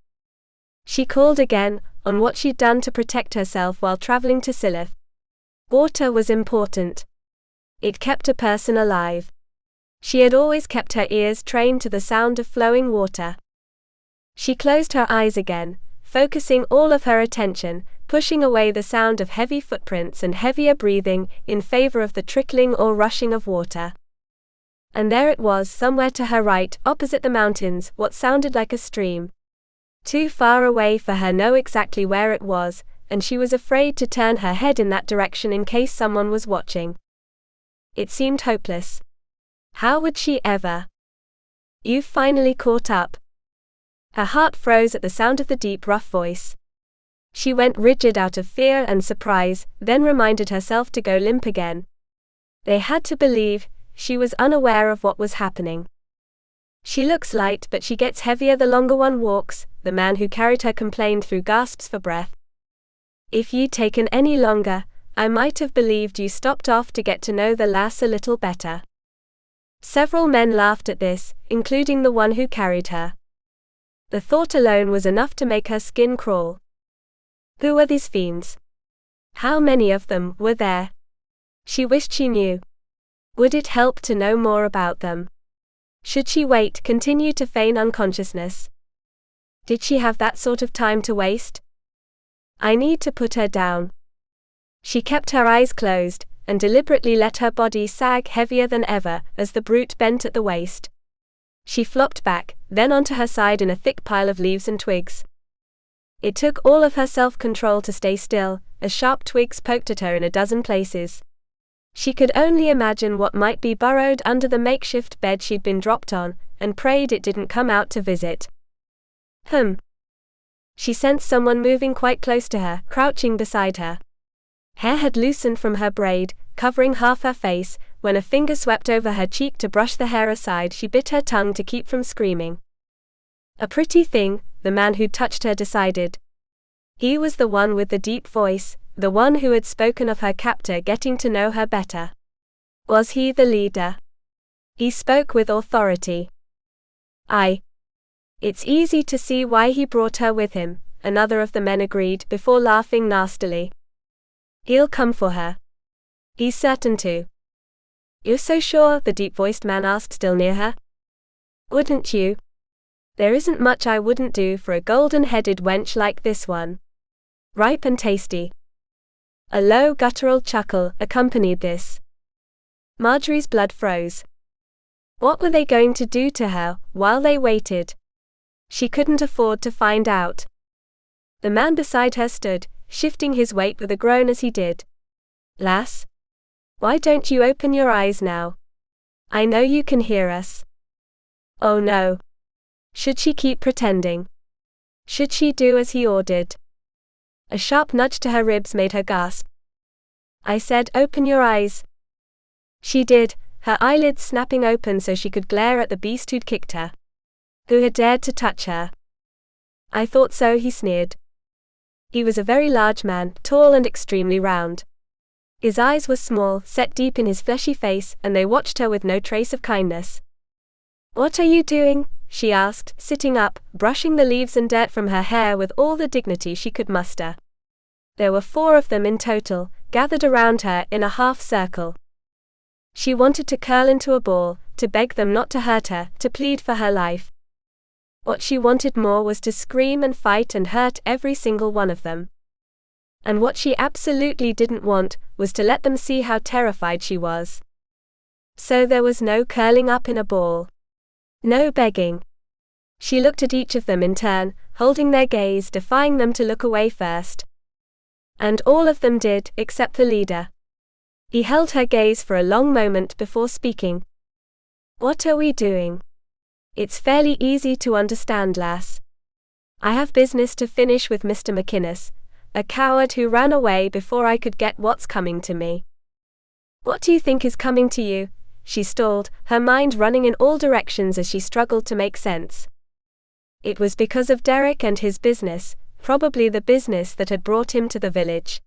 She called again, on what she'd done to protect herself while traveling to Silith. Water was important. It kept a person alive. She had always kept her ears trained to the sound of flowing water. She closed her eyes again, focusing all of her attention, pushing away the sound of heavy footprints and heavier breathing in favor of the trickling or rushing of water. And there it was, somewhere to her right, opposite the mountains, what sounded like a stream. Too far away for her to know exactly where it was, and she was afraid to turn her head in that direction in case someone was watching. It seemed hopeless. How would she ever? "You've finally caught up." Her heart froze at the sound of the deep, rough voice. She went rigid out of fear and surprise, then reminded herself to go limp again. They had to believe she was unaware of what was happening. "She looks light, but she gets heavier the longer one walks," the man who carried her complained through gasps for breath. "If you'd taken any longer, I might have believed you stopped off to get to know the lass a little better." Several men laughed at this, including the one who carried her. The thought alone was enough to make her skin crawl. Who were these fiends? How many of them were there? She wished she knew. Would it help to know more about them? Should she wait, continue to feign unconsciousness? Did she have that sort of time to waste? "I need to put her down." She kept her eyes closed, and deliberately let her body sag heavier than ever, as the brute bent at the waist. She flopped back, then onto her side in a thick pile of leaves and twigs. It took all of her self-control to stay still, as sharp twigs poked at her in a dozen places. She could only imagine what might be burrowed under the makeshift bed she'd been dropped on, and prayed it didn't come out to visit. She sensed someone moving quite close to her, crouching beside her. Hair had loosened from her braid, covering half her face. When a finger swept over her cheek to brush the hair aside, she bit her tongue to keep from screaming. A pretty thing, the man who touched her decided. He was the one with the deep voice, the one who had spoken of her captor getting to know her better. Was he the leader? He spoke with authority. It's easy to see why he brought her with him, another of the men agreed, before laughing nastily. He'll come for her. He's certain to. You're so sure? The deep-voiced man asked, still near her. Wouldn't you? There isn't much I wouldn't do for a golden-headed wench like this one. Ripe and tasty. A low guttural chuckle accompanied this. Margery's blood froze. What were they going to do to her while they waited? She couldn't afford to find out. The man beside her stood, shifting his weight with a groan as he did. Lass? Why don't you open your eyes now? I know you can hear us. Oh no. Should she keep pretending? Should she do as he ordered? A sharp nudge to her ribs made her gasp. I said, open your eyes. She did, her eyelids snapping open so she could glare at the beast who'd kicked her. Who had dared to touch her? I thought so, he sneered. He was a very large man, tall and extremely round. His eyes were small, set deep in his fleshy face, and they watched her with no trace of kindness. What are you doing? She asked, sitting up, brushing the leaves and dirt from her hair with all the dignity she could muster. There were 4 of them in total, gathered around her in a half-circle. She wanted to curl into a ball, to beg them not to hurt her, to plead for her life. What she wanted more was to scream and fight and hurt every single one of them. And what she absolutely didn't want was to let them see how terrified she was. So there was no curling up in a ball. No begging. She looked at each of them in turn, holding their gaze, defying them to look away first. And all of them did, except the leader. He held her gaze for a long moment before speaking. What are we doing? It's fairly easy to understand, lass. I have business to finish with Mr. McInnis, a coward who ran away before I could get what's coming to me. What do you think is coming to you? She stalled, her mind running in all directions as she struggled to make sense. It was because of Derek and his business, probably the business that had brought him to the village.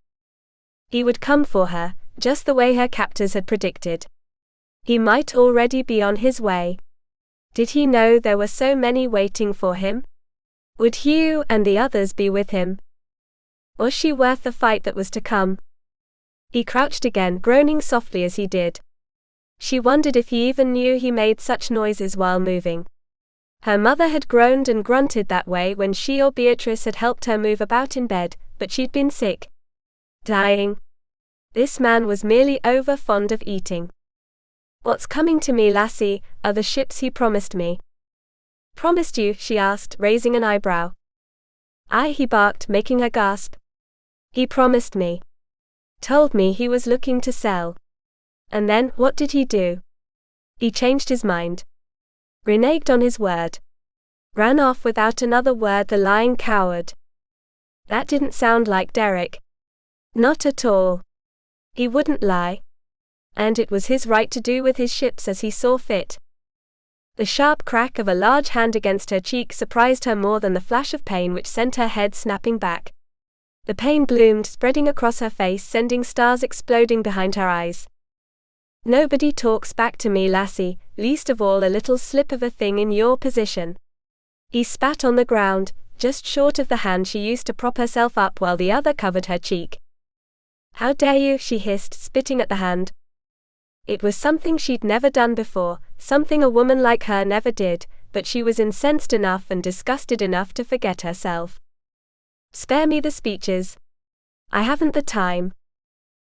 He would come for her, just the way her captors had predicted. He might already be on his way. Did he know there were so many waiting for him? Would Hugh and the others be with him? Was she worth the fight that was to come? He crouched again, groaning softly as he did. She wondered if he even knew he made such noises while moving. Her mother had groaned and grunted that way when she or Beatrice had helped her move about in bed, but she'd been sick. Dying. This man was merely over fond of eating. What's coming to me, lassie, are the ships he promised me. Promised you? She asked, raising an eyebrow. Aye, he barked, making her gasp. He promised me. Told me he was looking to sell. And then, what did he do? He changed his mind. Reneged on his word. Ran off without another word, the lying coward. That didn't sound like Derek. Not at all. He wouldn't lie. And it was his right to do with his ships as he saw fit. The sharp crack of a large hand against her cheek surprised her more than the flash of pain which sent her head snapping back. The pain bloomed, spreading across her face, sending stars exploding behind her eyes. Nobody talks back to me, lassie, least of all a little slip of a thing in your position. He spat on the ground, just short of the hand she used to prop herself up while the other covered her cheek. How dare you, she hissed, spitting at the hand. It was something she'd never done before, something a woman like her never did, but she was incensed enough and disgusted enough to forget herself. Spare me the speeches. I haven't the time.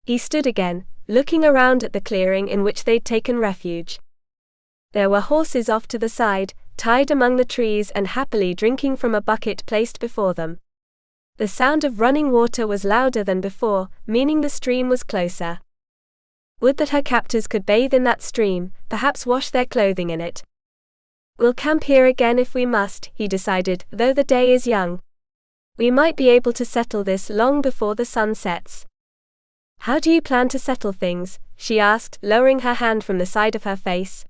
He stood again, looking around at the clearing in which they'd taken refuge. There were horses off to the side, tied among the trees and happily drinking from a bucket placed before them. The sound of running water was louder than before, meaning the stream was closer. Would that her captors could bathe in that stream, perhaps wash their clothing in it. We'll camp here again if we must, he decided, though the day is young. We might be able to settle this long before the sun sets. How do you plan to settle things? She asked, lowering her hand from the side of her face.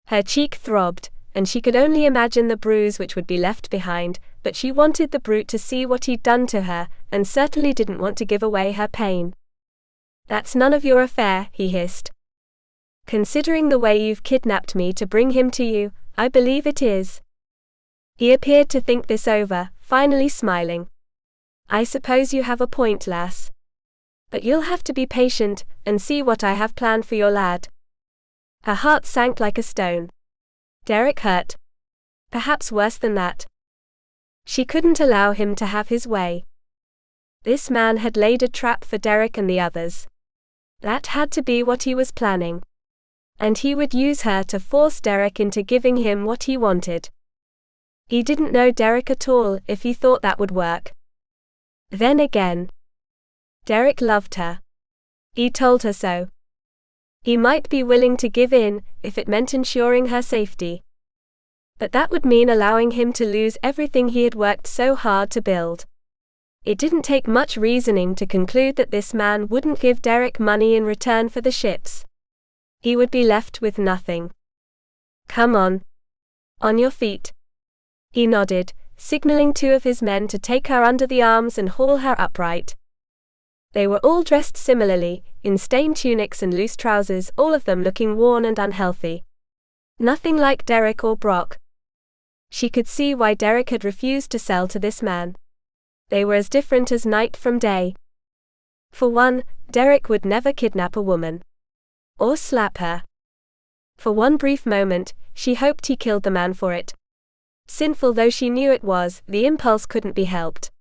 Her cheek throbbed, and she could only imagine the bruise which would be left behind, but she wanted the brute to see what he'd done to her, and certainly didn't want to give away her pain. That's none of your affair, he hissed. Considering the way you've kidnapped me to bring him to you, I believe it is. He appeared to think this over, finally smiling. I suppose you have a point, lass. But you'll have to be patient, and see what I have planned for your lad. Her heart sank like a stone. Derek hurt. Perhaps worse than that. She couldn't allow him to have his way. This man had laid a trap for Derek and the others. That had to be what he was planning. And he would use her to force Derek into giving him what he wanted. He didn't know Derek at all if he thought that would work. Then again, Derek loved her. He told her so. He might be willing to give in, if it meant ensuring her safety. But that would mean allowing him to lose everything he had worked so hard to build. It didn't take much reasoning to conclude that this man wouldn't give Derek money in return for the ships. He would be left with nothing. Come on. On your feet. He nodded, signaling two of his men to take her under the arms and haul her upright. They were all dressed similarly, in stained tunics and loose trousers, all of them looking worn and unhealthy. Nothing like Derek or Brock. She could see why Derek had refused to sell to this man. They were as different as night from day. For one, Derek would never kidnap a woman. Or slap her. For one brief moment, she hoped he killed the man for it. Sinful though she knew it was, the impulse couldn't be helped.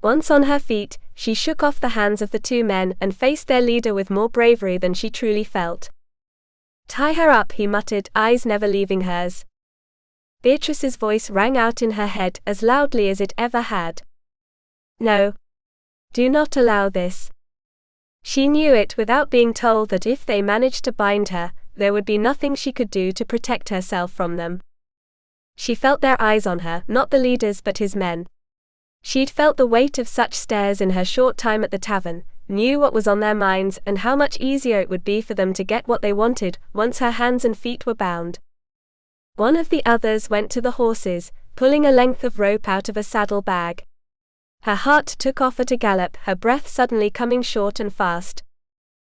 Once on her feet, she shook off the hands of the two men and faced their leader with more bravery than she truly felt. Tie her up, he muttered, eyes never leaving hers. Beatrice's voice rang out in her head as loudly as it ever had. No. Do not allow this. She knew it without being told that if they managed to bind her, there would be nothing she could do to protect herself from them. She felt their eyes on her, not the leader's but his men. She'd felt the weight of such stares in her short time at the tavern, knew what was on their minds and how much easier it would be for them to get what they wanted once her hands and feet were bound. One of the others went to the horses, pulling a length of rope out of a saddle bag. Her heart took off at a gallop, her breath suddenly coming short and fast.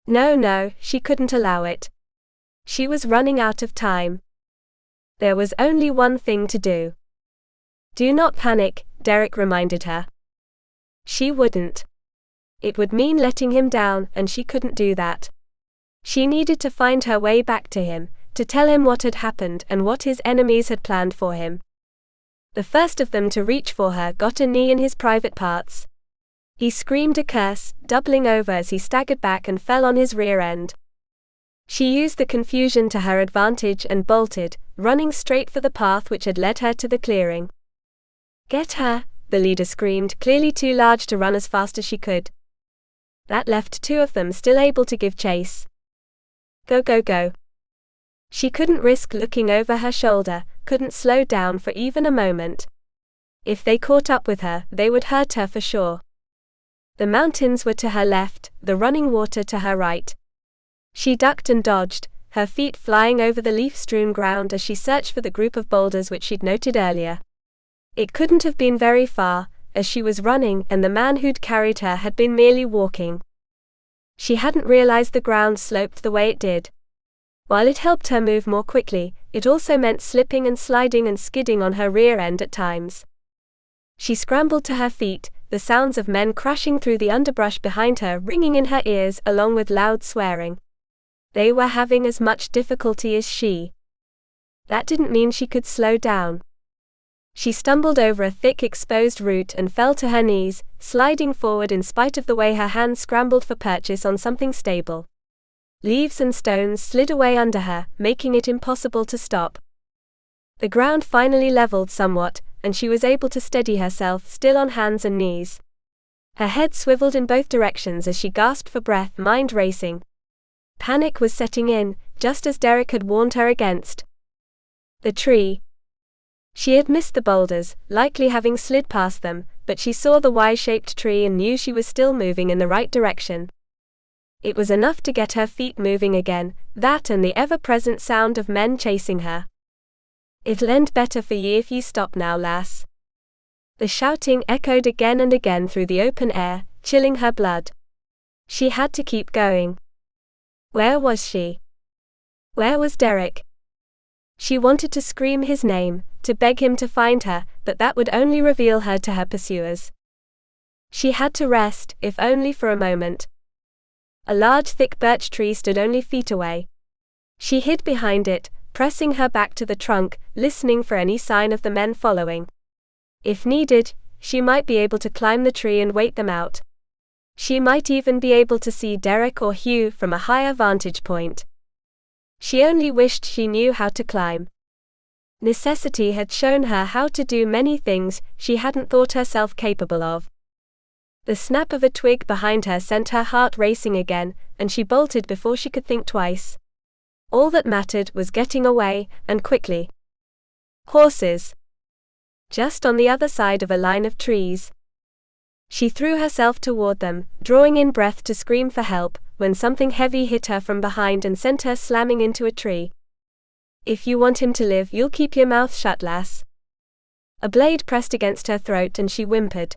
No, she couldn't allow it. She was running out of time. There was only one thing to do. Do not panic, Derek reminded her. She wouldn't. It would mean letting him down, and she couldn't do that. She needed to find her way back to him, to tell him what had happened and what his enemies had planned for him. The first of them to reach for her got a knee in his private parts. He screamed a curse, doubling over as he staggered back and fell on his rear end. She used the confusion to her advantage and bolted, running straight for the path which had led her to the clearing. "Get her," the leader screamed, clearly too large to run as fast as she could. That left two of them still able to give chase. "Go, go, go." She couldn't risk looking over her shoulder, couldn't slow down for even a moment. If they caught up with her, they would hurt her for sure. The mountains were to her left, the running water to her right. She ducked and dodged, her feet flying over the leaf-strewn ground as she searched for the group of boulders which she'd noted earlier. It couldn't have been very far, as she was running and the man who'd carried her had been merely walking. She hadn't realized the ground sloped the way it did. While it helped her move more quickly, it also meant slipping and sliding and skidding on her rear end at times. She scrambled to her feet, the sounds of men crashing through the underbrush behind her ringing in her ears along with loud swearing. They were having as much difficulty as she. That didn't mean she could slow down. She stumbled over a thick exposed root and fell to her knees, sliding forward in spite of the way her hands scrambled for purchase on something stable. Leaves and stones slid away under her, making it impossible to stop. The ground finally leveled somewhat, and she was able to steady herself, still on hands and knees. Her head swiveled in both directions as she gasped for breath, mind racing. Panic was setting in, just as Derek had warned her against. The tree. She had missed the boulders, likely having slid past them, but she saw the Y-shaped tree and knew she was still moving in the right direction. It was enough to get her feet moving again, that and the ever-present sound of men chasing her. "It'll end better for ye if ye stop now, lass." The shouting echoed again and again through the open air, chilling her blood. She had to keep going. Where was she? Where was Derek? She wanted to scream his name, to beg him to find her, but that would only reveal her to her pursuers. She had to rest, if only for a moment. A large thick birch tree stood only feet away. She hid behind it, pressing her back to the trunk, listening for any sign of the men following. If needed, she might be able to climb the tree and wait them out. She might even be able to see Derek or Hugh from a higher vantage point. She only wished she knew how to climb. Necessity had shown her how to do many things she hadn't thought herself capable of. The snap of a twig behind her sent her heart racing again, and she bolted before she could think twice. All that mattered was getting away, and quickly. Horses. Just on the other side of a line of trees. She threw herself toward them, drawing in breath to scream for help, when something heavy hit her from behind and sent her slamming into a tree. "If you want him to live, you'll keep your mouth shut, lass." A blade pressed against her throat and she whimpered.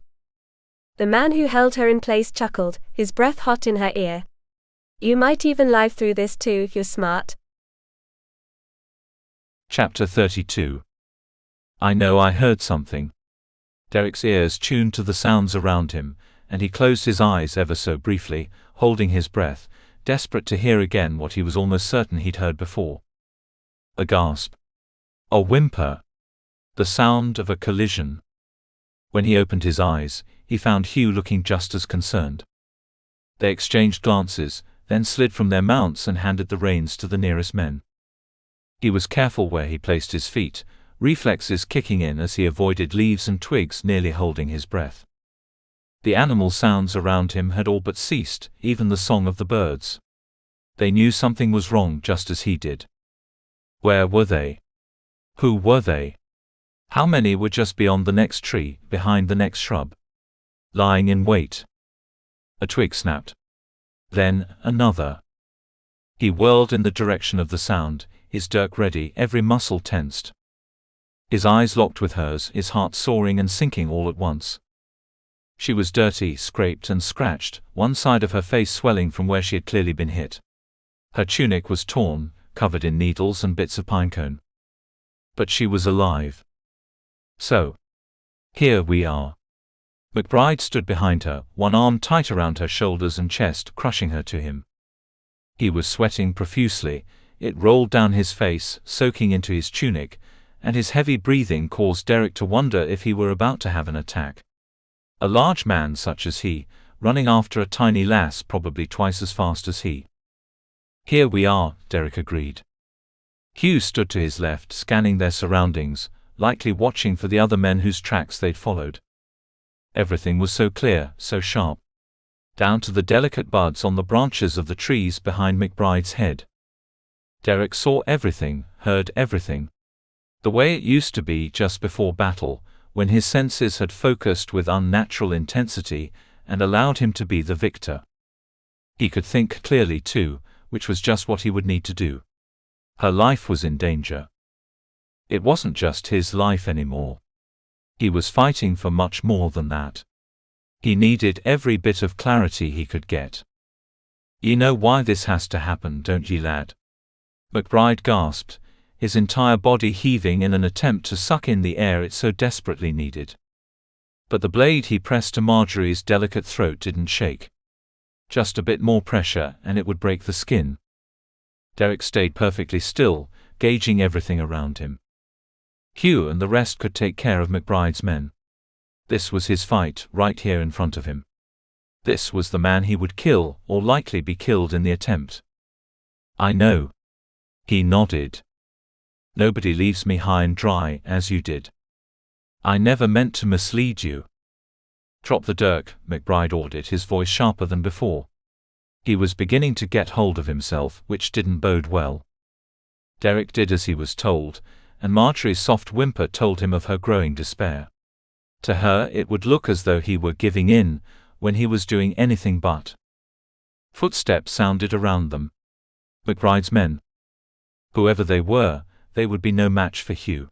The man who held her in place chuckled, his breath hot in her ear. "You might even live through this too if you're smart." Chapter 32. I know I heard something. Derek's ears tuned to the sounds around him, and he closed his eyes ever so briefly, holding his breath, desperate to hear again what he was almost certain he'd heard before. A gasp. A whimper. The sound of a collision. When he opened his eyes, he found Hugh looking just as concerned. They exchanged glances, then slid from their mounts and handed the reins to the nearest men. He was careful where he placed his feet, reflexes kicking in as he avoided leaves and twigs, nearly holding his breath. The animal sounds around him had all but ceased, even the song of the birds. They knew something was wrong just as he did. Where were they? Who were they? How many were just beyond the next tree, behind the next shrub? Lying in wait. A twig snapped. Then, another. He whirled in the direction of the sound, his dirk ready, every muscle tensed. His eyes locked with hers, his heart soaring and sinking all at once. She was dirty, scraped and scratched, one side of her face swelling from where she had clearly been hit. Her tunic was torn, covered in needles and bits of pinecone. But she was alive. So. Here we are. McBride stood behind her, one arm tight around her shoulders and chest, crushing her to him. He was sweating profusely, it rolled down his face, soaking into his tunic, and his heavy breathing caused Derek to wonder if he were about to have an attack. A large man such as he, running after a tiny lass probably twice as fast as he. "Here we are," Derek agreed. Hugh stood to his left, scanning their surroundings, likely watching for the other men whose tracks they'd followed. Everything was so clear, so sharp. Down to the delicate buds on the branches of the trees behind McBride's head. Derek saw everything, heard everything. The way it used to be just before battle, when his senses had focused with unnatural intensity and allowed him to be the victor. He could think clearly too, which was just what he would need to do. Her life was in danger. It wasn't just his life anymore. He was fighting for much more than that. He needed every bit of clarity he could get. "You know why this has to happen, don't ye, lad?" McBride gasped, his entire body heaving in an attempt to suck in the air it so desperately needed. But the blade he pressed to Margery's delicate throat didn't shake. Just a bit more pressure and it would break the skin. Derek stayed perfectly still, gauging everything around him. Hugh and the rest could take care of McBride's men. This was his fight, right here in front of him. This was the man he would kill, or likely be killed in the attempt. "I know." He nodded. "Nobody leaves me high and dry, as you did. I never meant to mislead you." "Drop the dirk," McBride ordered, his voice sharper than before. He was beginning to get hold of himself, which didn't bode well. Derek did as he was told, and Margery's soft whimper told him of her growing despair. To her it would look as though he were giving in, when he was doing anything but. Footsteps sounded around them. McBride's men. Whoever they were, they would be no match for Hugh.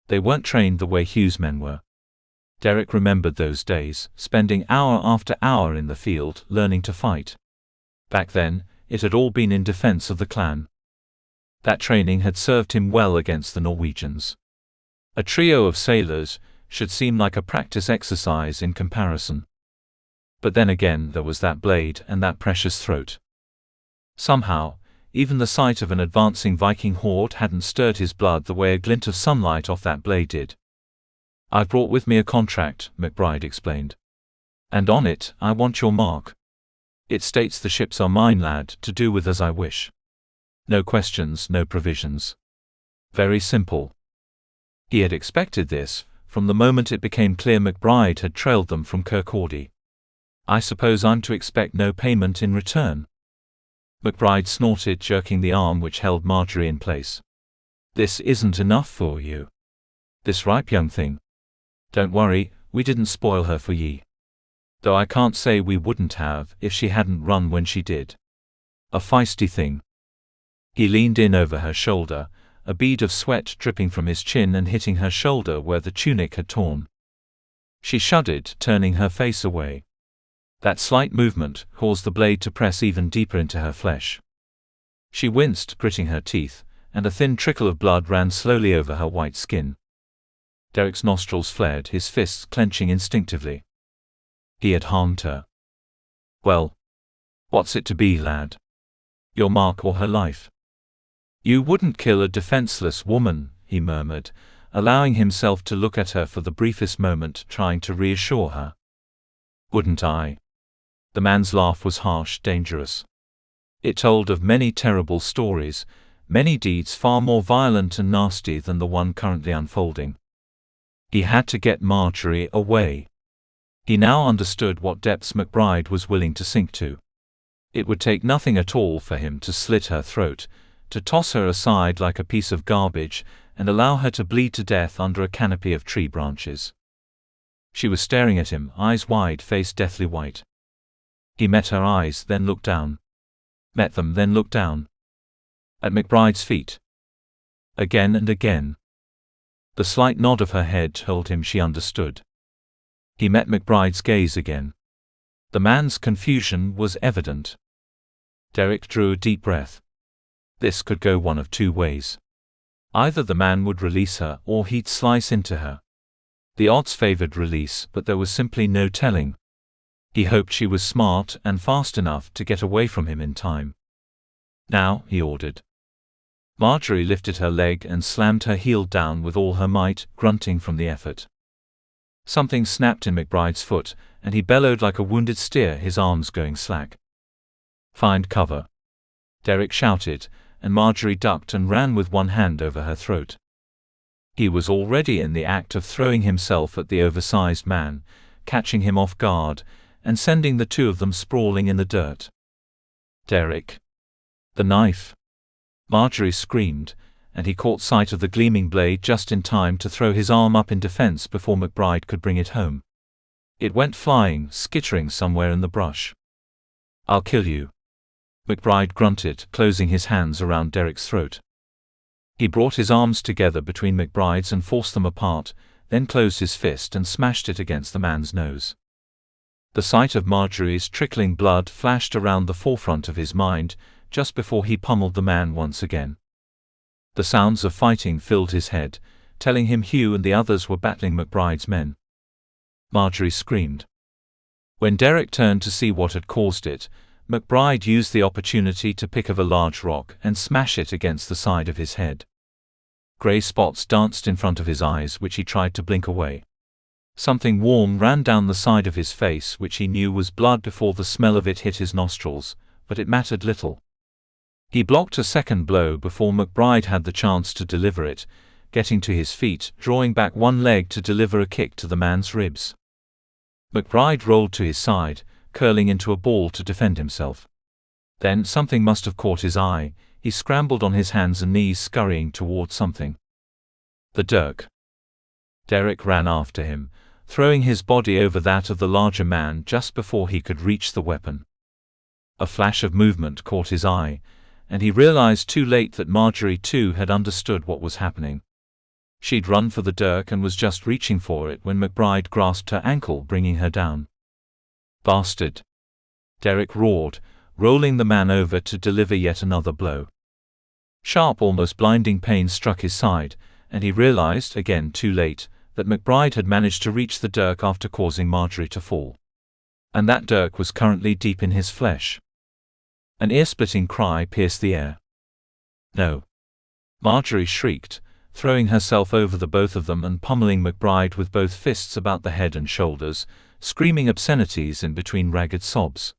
They weren't trained the way Hugh's men were. Derek remembered those days, spending hour after hour in the field, learning to fight. Back then, it had all been in defense of the clan. That training had served him well against the Norwegians. A trio of sailors should seem like a practice exercise in comparison. But then again there was that blade and that precious throat. Somehow, even the sight of an advancing Viking horde hadn't stirred his blood the way a glint of sunlight off that blade did. "I've brought with me a contract," McBride explained. "And on it, I want your mark. It states the ships are mine, lad, to do with as I wish. No questions, no provisions. Very simple." He had expected this, from the moment it became clear McBride had trailed them from Kirkcaldy. "I suppose I'm to expect no payment in return?" McBride snorted, jerking the arm which held Margery in place. "This isn't enough for you? This ripe young thing? Don't worry, we didn't spoil her for ye. Though I can't say we wouldn't have, if she hadn't run when she did. A feisty thing." He leaned in over her shoulder, a bead of sweat dripping from his chin and hitting her shoulder where the tunic had torn. She shuddered, turning her face away. That slight movement caused the blade to press even deeper into her flesh. She winced, gritting her teeth, and a thin trickle of blood ran slowly over her white skin. Derek's nostrils flared, his fists clenching instinctively. He had harmed her. "Well, what's it to be, lad? Your mark or her life?" "You wouldn't kill a defenseless woman," he murmured, allowing himself to look at her for the briefest moment, trying to reassure her. "Wouldn't I?" The man's laugh was harsh, dangerous. It told of many terrible stories, many deeds far more violent and nasty than the one currently unfolding. He had to get Margery away. He now understood what depths McBride was willing to sink to. It would take nothing at all for him to slit her throat, to toss her aside like a piece of garbage, and allow her to bleed to death under a canopy of tree branches. She was staring at him, eyes wide, face deathly white. He met her eyes, then looked down. Met them, then looked down. At McBride's feet. Again and again. The slight nod of her head told him she understood. He met McBride's gaze again. The man's confusion was evident. Derek drew a deep breath. This could go one of two ways. Either the man would release her, or he'd slice into her. The odds favored release, but there was simply no telling. He hoped she was smart and fast enough to get away from him in time. "Now," he ordered. Margery lifted her leg and slammed her heel down with all her might, grunting from the effort. Something snapped in McBride's foot, and he bellowed like a wounded steer, his arms going slack. "Find cover!" Derek shouted, and Margery ducked and ran with one hand over her throat. He was already in the act of throwing himself at the oversized man, catching him off guard, and sending the two of them sprawling in the dirt. "Derek!" "The knife!" Margery screamed, and he caught sight of the gleaming blade just in time to throw his arm up in defense before McBride could bring it home. It went flying, skittering somewhere in the brush. "I'll kill you," McBride grunted, closing his hands around Derek's throat. He brought his arms together between McBride's and forced them apart, then closed his fist and smashed it against the man's nose. The sight of Margery's trickling blood flashed around the forefront of his mind just before he pummeled the man once again. The sounds of fighting filled his head, telling him Hugh and the others were battling McBride's men. Margery screamed. When Derek turned to see what had caused it, McBride used the opportunity to pick up a large rock and smash it against the side of his head. Grey spots danced in front of his eyes, which he tried to blink away. Something warm ran down the side of his face, which he knew was blood before the smell of it hit his nostrils, but it mattered little. He blocked a second blow before McBride had the chance to deliver it, getting to his feet, drawing back one leg to deliver a kick to the man's ribs. McBride rolled to his side, curling into a ball to defend himself. Then something must have caught his eye. He scrambled on his hands and knees, scurrying toward something. The dirk. Derek ran after him, throwing his body over that of the larger man just before he could reach the weapon. A flash of movement caught his eye, and he realized too late that Margery too had understood what was happening. She'd run for the dirk and was just reaching for it when McBride grasped her ankle, bringing her down. "Bastard!" Derek roared, rolling the man over to deliver yet another blow. Sharp, almost blinding pain struck his side, and he realized, again too late, that McBride had managed to reach the dirk after causing Margery to fall. And that dirk was currently deep in his flesh. An ear-splitting cry pierced the air. "No!" Margery shrieked, throwing herself over the both of them and pummeling McBride with both fists about the head and shoulders, screaming obscenities in between ragged sobs.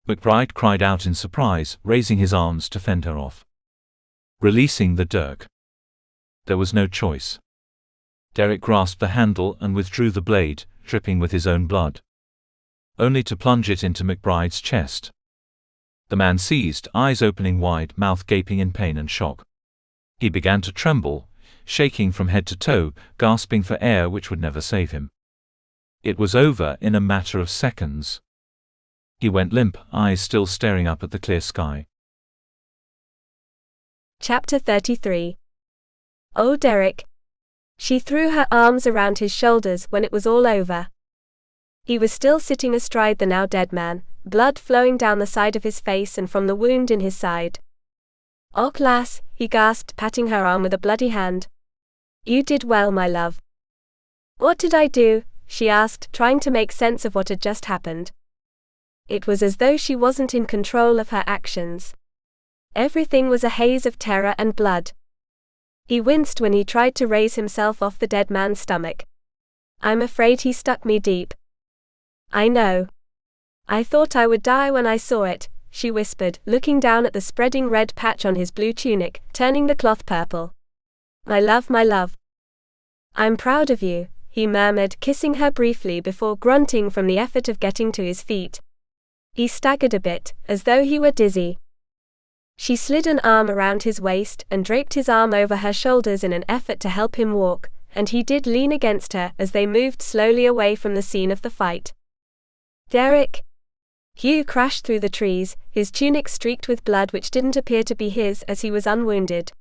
McBride cried out in surprise, raising his arms to fend her off. Releasing the dirk. There was no choice. Derek grasped the handle and withdrew the blade, dripping with his own blood, only to plunge it into McBride's chest. The man seized, eyes opening wide, mouth gaping in pain and shock. He began to tremble, shaking from head to toe, gasping for air which would never save him. It was over in a matter of seconds. He went limp, eyes still staring up at the clear sky. Chapter 33. Oh, Derek. She threw her arms around his shoulders when it was all over. He was still sitting astride the now dead man, blood flowing down the side of his face and from the wound in his side. "Och, lass," he gasped, patting her arm with a bloody hand. "You did well, my love." "What did I do?" she asked, trying to make sense of what had just happened. It was as though she wasn't in control of her actions. Everything was a haze of terror and blood. He winced when he tried to raise himself off the dead man's stomach. "I'm afraid he stuck me deep." "I know. I thought I would die when I saw it," she whispered, looking down at the spreading red patch on his blue tunic, turning the cloth purple. My love, my love." "I'm proud of you," he murmured, kissing her briefly before grunting from the effort of getting to his feet. He staggered a bit, as though he were dizzy. She slid an arm around his waist and draped his arm over her shoulders in an effort to help him walk, and he did lean against her as they moved slowly away from the scene of the fight. "Derek!" Hugh crashed through the trees, his tunic streaked with blood which didn't appear to be his as he was unwounded.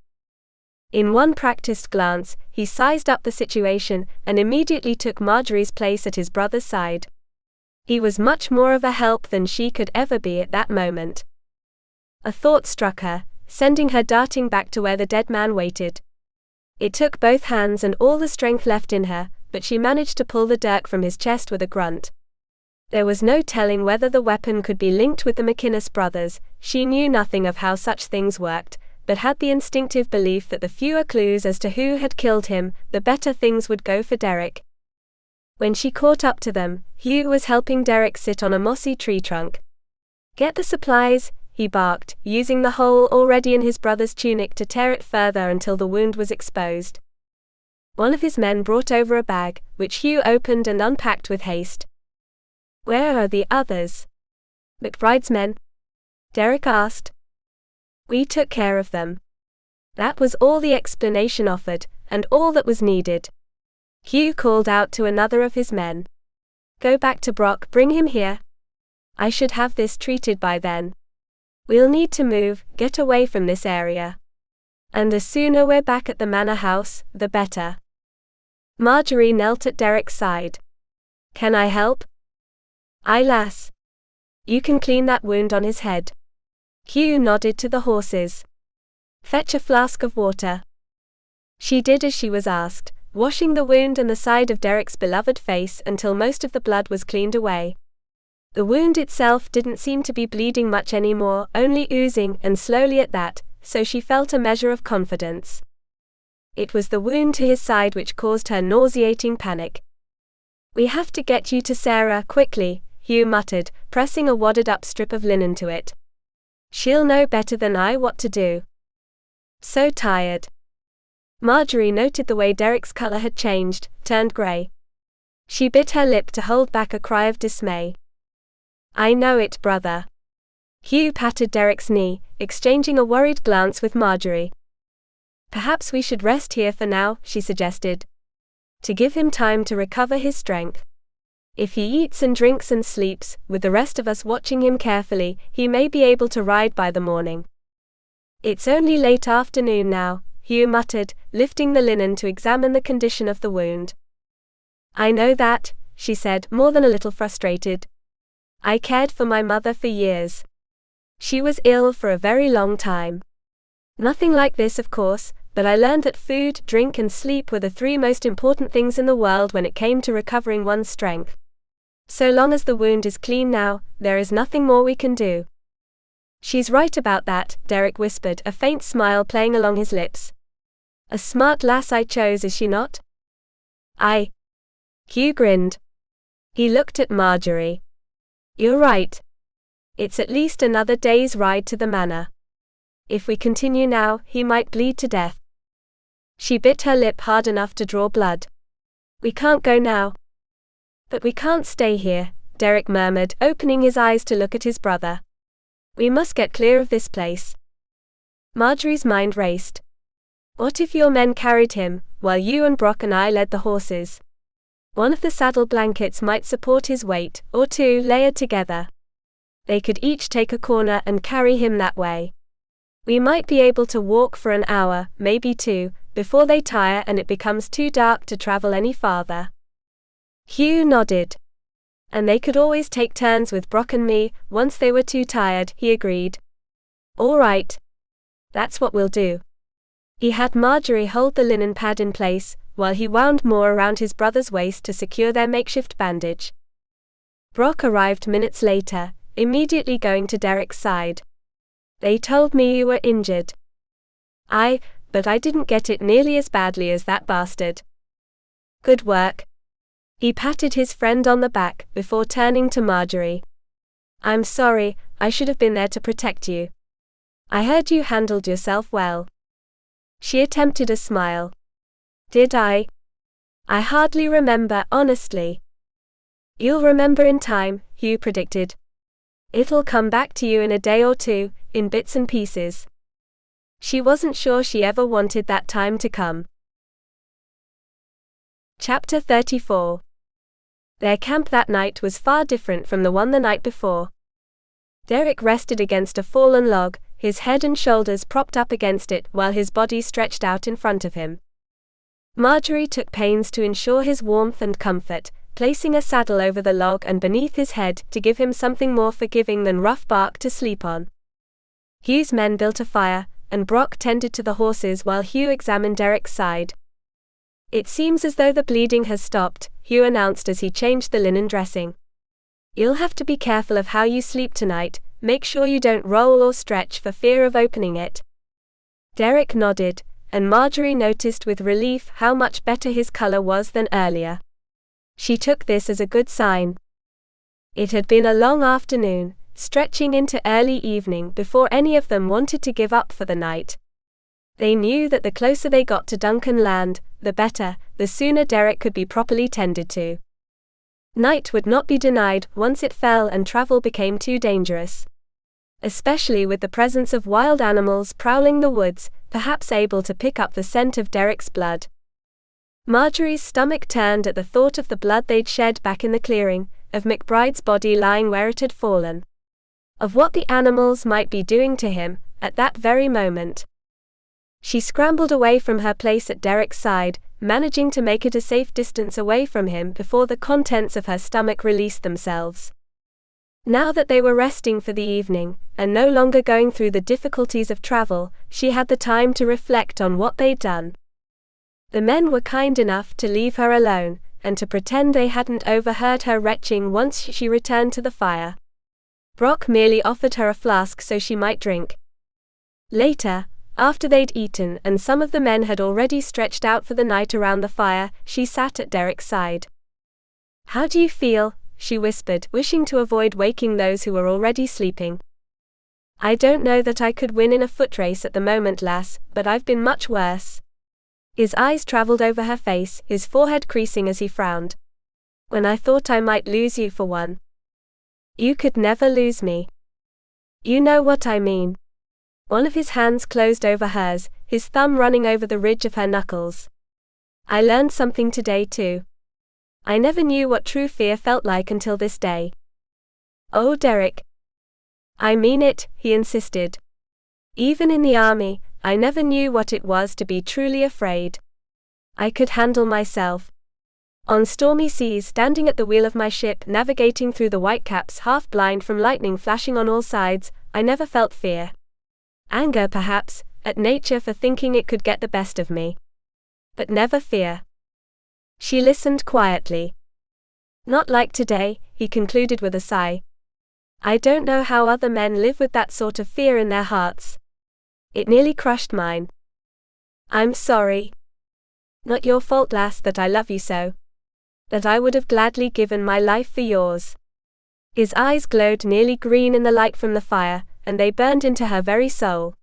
In one practiced glance, he sized up the situation and immediately took Margery's place at his brother's side. He was much more of a help than she could ever be at that moment. A thought struck her, sending her darting back to where the dead man waited. It took both hands and all the strength left in her, but she managed to pull the dirk from his chest with a grunt. There was no telling whether the weapon could be linked with the McInnis brothers. She knew nothing of how such things worked, but had the instinctive belief that the fewer clues as to who had killed him, the better things would go for Derek. When she caught up to them, Hugh was helping Derek sit on a mossy tree trunk. "Get the supplies," he barked, using the hole already in his brother's tunic to tear it further until the wound was exposed. One of his men brought over a bag, which Hugh opened and unpacked with haste. "Where are the others?" "McBride's men?" Derek asked. "We took care of them." That was all the explanation offered, and all that was needed. Hugh called out to another of his men. "Go back to Brock, bring him here. I should have this treated by then. We'll need to move, get away from this area. And the sooner we're back at the manor house, the better." Margery knelt at Derek's side. "Can I help?" "Aye, lass. You can clean that wound on his head." Hugh nodded to the horses. "Fetch a flask of water." She did as she was asked, washing the wound and the side of Derek's beloved face until most of the blood was cleaned away. The wound itself didn't seem to be bleeding much anymore, only oozing, and slowly at that, so she felt a measure of confidence. It was the wound to his side which caused her nauseating panic. "We have to get you to Sarah, quickly," Hugh muttered, pressing a wadded-up strip of linen to it. "She'll know better than I what to do. So tired." Margery noted the way Derek's color had changed, turned gray. She bit her lip to hold back a cry of dismay. "I know it, brother." Hugh patted Derek's knee, exchanging a worried glance with Margery. "Perhaps we should rest here for now," she suggested. "To give him time to recover his strength. If he eats and drinks and sleeps, with the rest of us watching him carefully, he may be able to ride by the morning." "It's only late afternoon now," Hugh muttered, lifting the linen to examine the condition of the wound. "I know that," she said, more than a little frustrated. "I cared for my mother for years. She was ill for a very long time. Nothing like this, of course, but I learned that food, drink, and sleep were the three most important things in the world when it came to recovering one's strength. So long as the wound is clean now, there is nothing more we can do." "She's right about that," Derek whispered, a faint smile playing along his lips. "A smart lass I chose, is she not?" "Aye." Hugh grinned. He looked at Margery. "You're right. It's at least another day's ride to the manor. If we continue now, he might bleed to death." She bit her lip hard enough to draw blood. "We can't go now." "But we can't stay here," Derek murmured, opening his eyes to look at his brother. "We must get clear of this place." Margery's mind raced. What if your men carried him, while you and Brock and I led the horses? One of the saddle blankets might support his weight, or two layered together. They could each take a corner and carry him that way. We might be able to walk for an hour, maybe two, before they tire and it becomes too dark to travel any farther. Hugh nodded. "And they could always take turns with Brock and me, once they were too tired," he agreed. "All right. That's what we'll do." He had Margery hold the linen pad in place, while he wound more around his brother's waist to secure their makeshift bandage. Brock arrived minutes later, immediately going to Derek's side. "They told me you were injured." "Aye, but I didn't get it nearly as badly as that bastard." "Good work." He patted his friend on the back, before turning to Margery. "I'm sorry, I should have been there to protect you. I heard you handled yourself well." She attempted a smile. "Did I? I hardly remember, honestly." "You'll remember in time," Hugh predicted. "It'll come back to you in a day or two, in bits and pieces." She wasn't sure she ever wanted that time to come. Chapter 34. Their camp that night was far different from the one the night before. Derek rested against a fallen log, his head and shoulders propped up against it while his body stretched out in front of him. Margery took pains to ensure his warmth and comfort, placing a saddle over the log and beneath his head to give him something more forgiving than rough bark to sleep on. Hugh's men built a fire, and Brock tended to the horses while Hugh examined Derek's side. "It seems as though the bleeding has stopped," Hugh announced as he changed the linen dressing. "You'll have to be careful of how you sleep tonight, make sure you don't roll or stretch for fear of opening it." Derek nodded, and Margery noticed with relief how much better his color was than earlier. She took this as a good sign. It had been a long afternoon, stretching into early evening before any of them wanted to give up for the night. They knew that the closer they got to Duncan Land, the better, the sooner Derek could be properly tended to. Night would not be denied once it fell and travel became too dangerous. Especially with the presence of wild animals prowling the woods, perhaps able to pick up the scent of Derek's blood. Margery's stomach turned at the thought of the blood they'd shed back in the clearing, of McBride's body lying where it had fallen. Of what the animals might be doing to him, at that very moment. She scrambled away from her place at Derek's side, managing to make it a safe distance away from him before the contents of her stomach released themselves. Now that they were resting for the evening, and no longer going through the difficulties of travel, she had the time to reflect on what they'd done. The men were kind enough to leave her alone, and to pretend they hadn't overheard her retching once she returned to the fire. Brock merely offered her a flask so she might drink. Later, after they'd eaten and some of the men had already stretched out for the night around the fire, she sat at Derek's side. "How do you feel?" she whispered, wishing to avoid waking those who were already sleeping. "I don't know that I could win in a foot race at the moment, lass, but I've been much worse." His eyes traveled over her face, his forehead creasing as he frowned. "When I thought I might lose you for one." "You could never lose me." "You know what I mean." One of his hands closed over hers, his thumb running over the ridge of her knuckles. "I learned something today too. I never knew what true fear felt like until this day." "Oh, Derek." "I mean it," he insisted. "Even in the army, I never knew what it was to be truly afraid. I could handle myself. On stormy seas, standing at the wheel of my ship, navigating through the whitecaps, half blind from lightning flashing on all sides, I never felt fear. Anger, perhaps, at nature for thinking it could get the best of me. But never fear." She listened quietly. "Not like today," he concluded with a sigh. "I don't know how other men live with that sort of fear in their hearts. It nearly crushed mine." "I'm sorry." "Not your fault, lass, that I love you so. That I would have gladly given my life for yours." His eyes glowed nearly green in the light from the fire, and they burned into her very soul.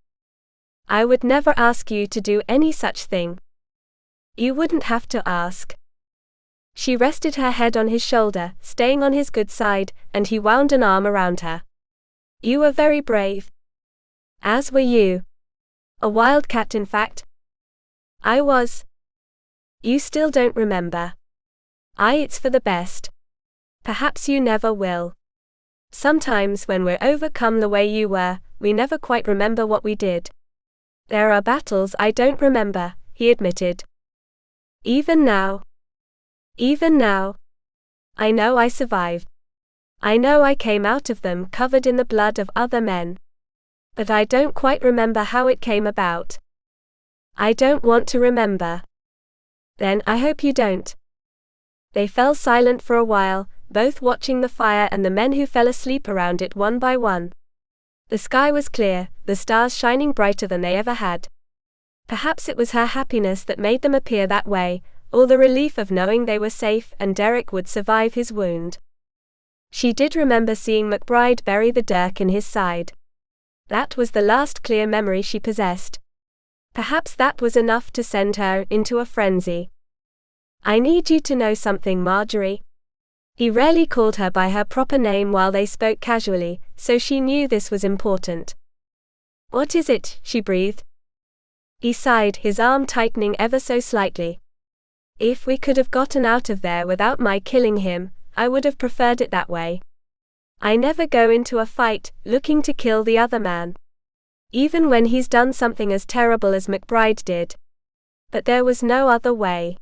"I would never ask you to do any such thing." "You wouldn't have to ask." She rested her head on his shoulder, staying on his good side, and he wound an arm around her. "You were very brave. As were you. A wildcat, in fact." "I was." "You still don't remember." It's for the best. Perhaps you never will. Sometimes when we're overcome the way you were, we never quite remember what we did." "There are battles I don't remember," he admitted. Even now. I know I survived. I know I came out of them covered in the blood of other men. But I don't quite remember how it came about. I don't want to remember." "Then I hope you don't." They fell silent for a while, both watching the fire and the men who fell asleep around it one by one. The sky was clear, the stars shining brighter than they ever had. Perhaps it was her happiness that made them appear that way, or the relief of knowing they were safe and Derek would survive his wound. She did remember seeing McBride bury the dirk in his side. That was the last clear memory she possessed. Perhaps that was enough to send her into a frenzy. "I need you to know something, Margery." He rarely called her by her proper name while they spoke casually, so she knew this was important. "What is it?" she breathed. He sighed, his arm tightening ever so slightly. "If we could have gotten out of there without my killing him, I would have preferred it that way. I never go into a fight looking to kill the other man. Even when he's done something as terrible as McBride did. But there was no other way.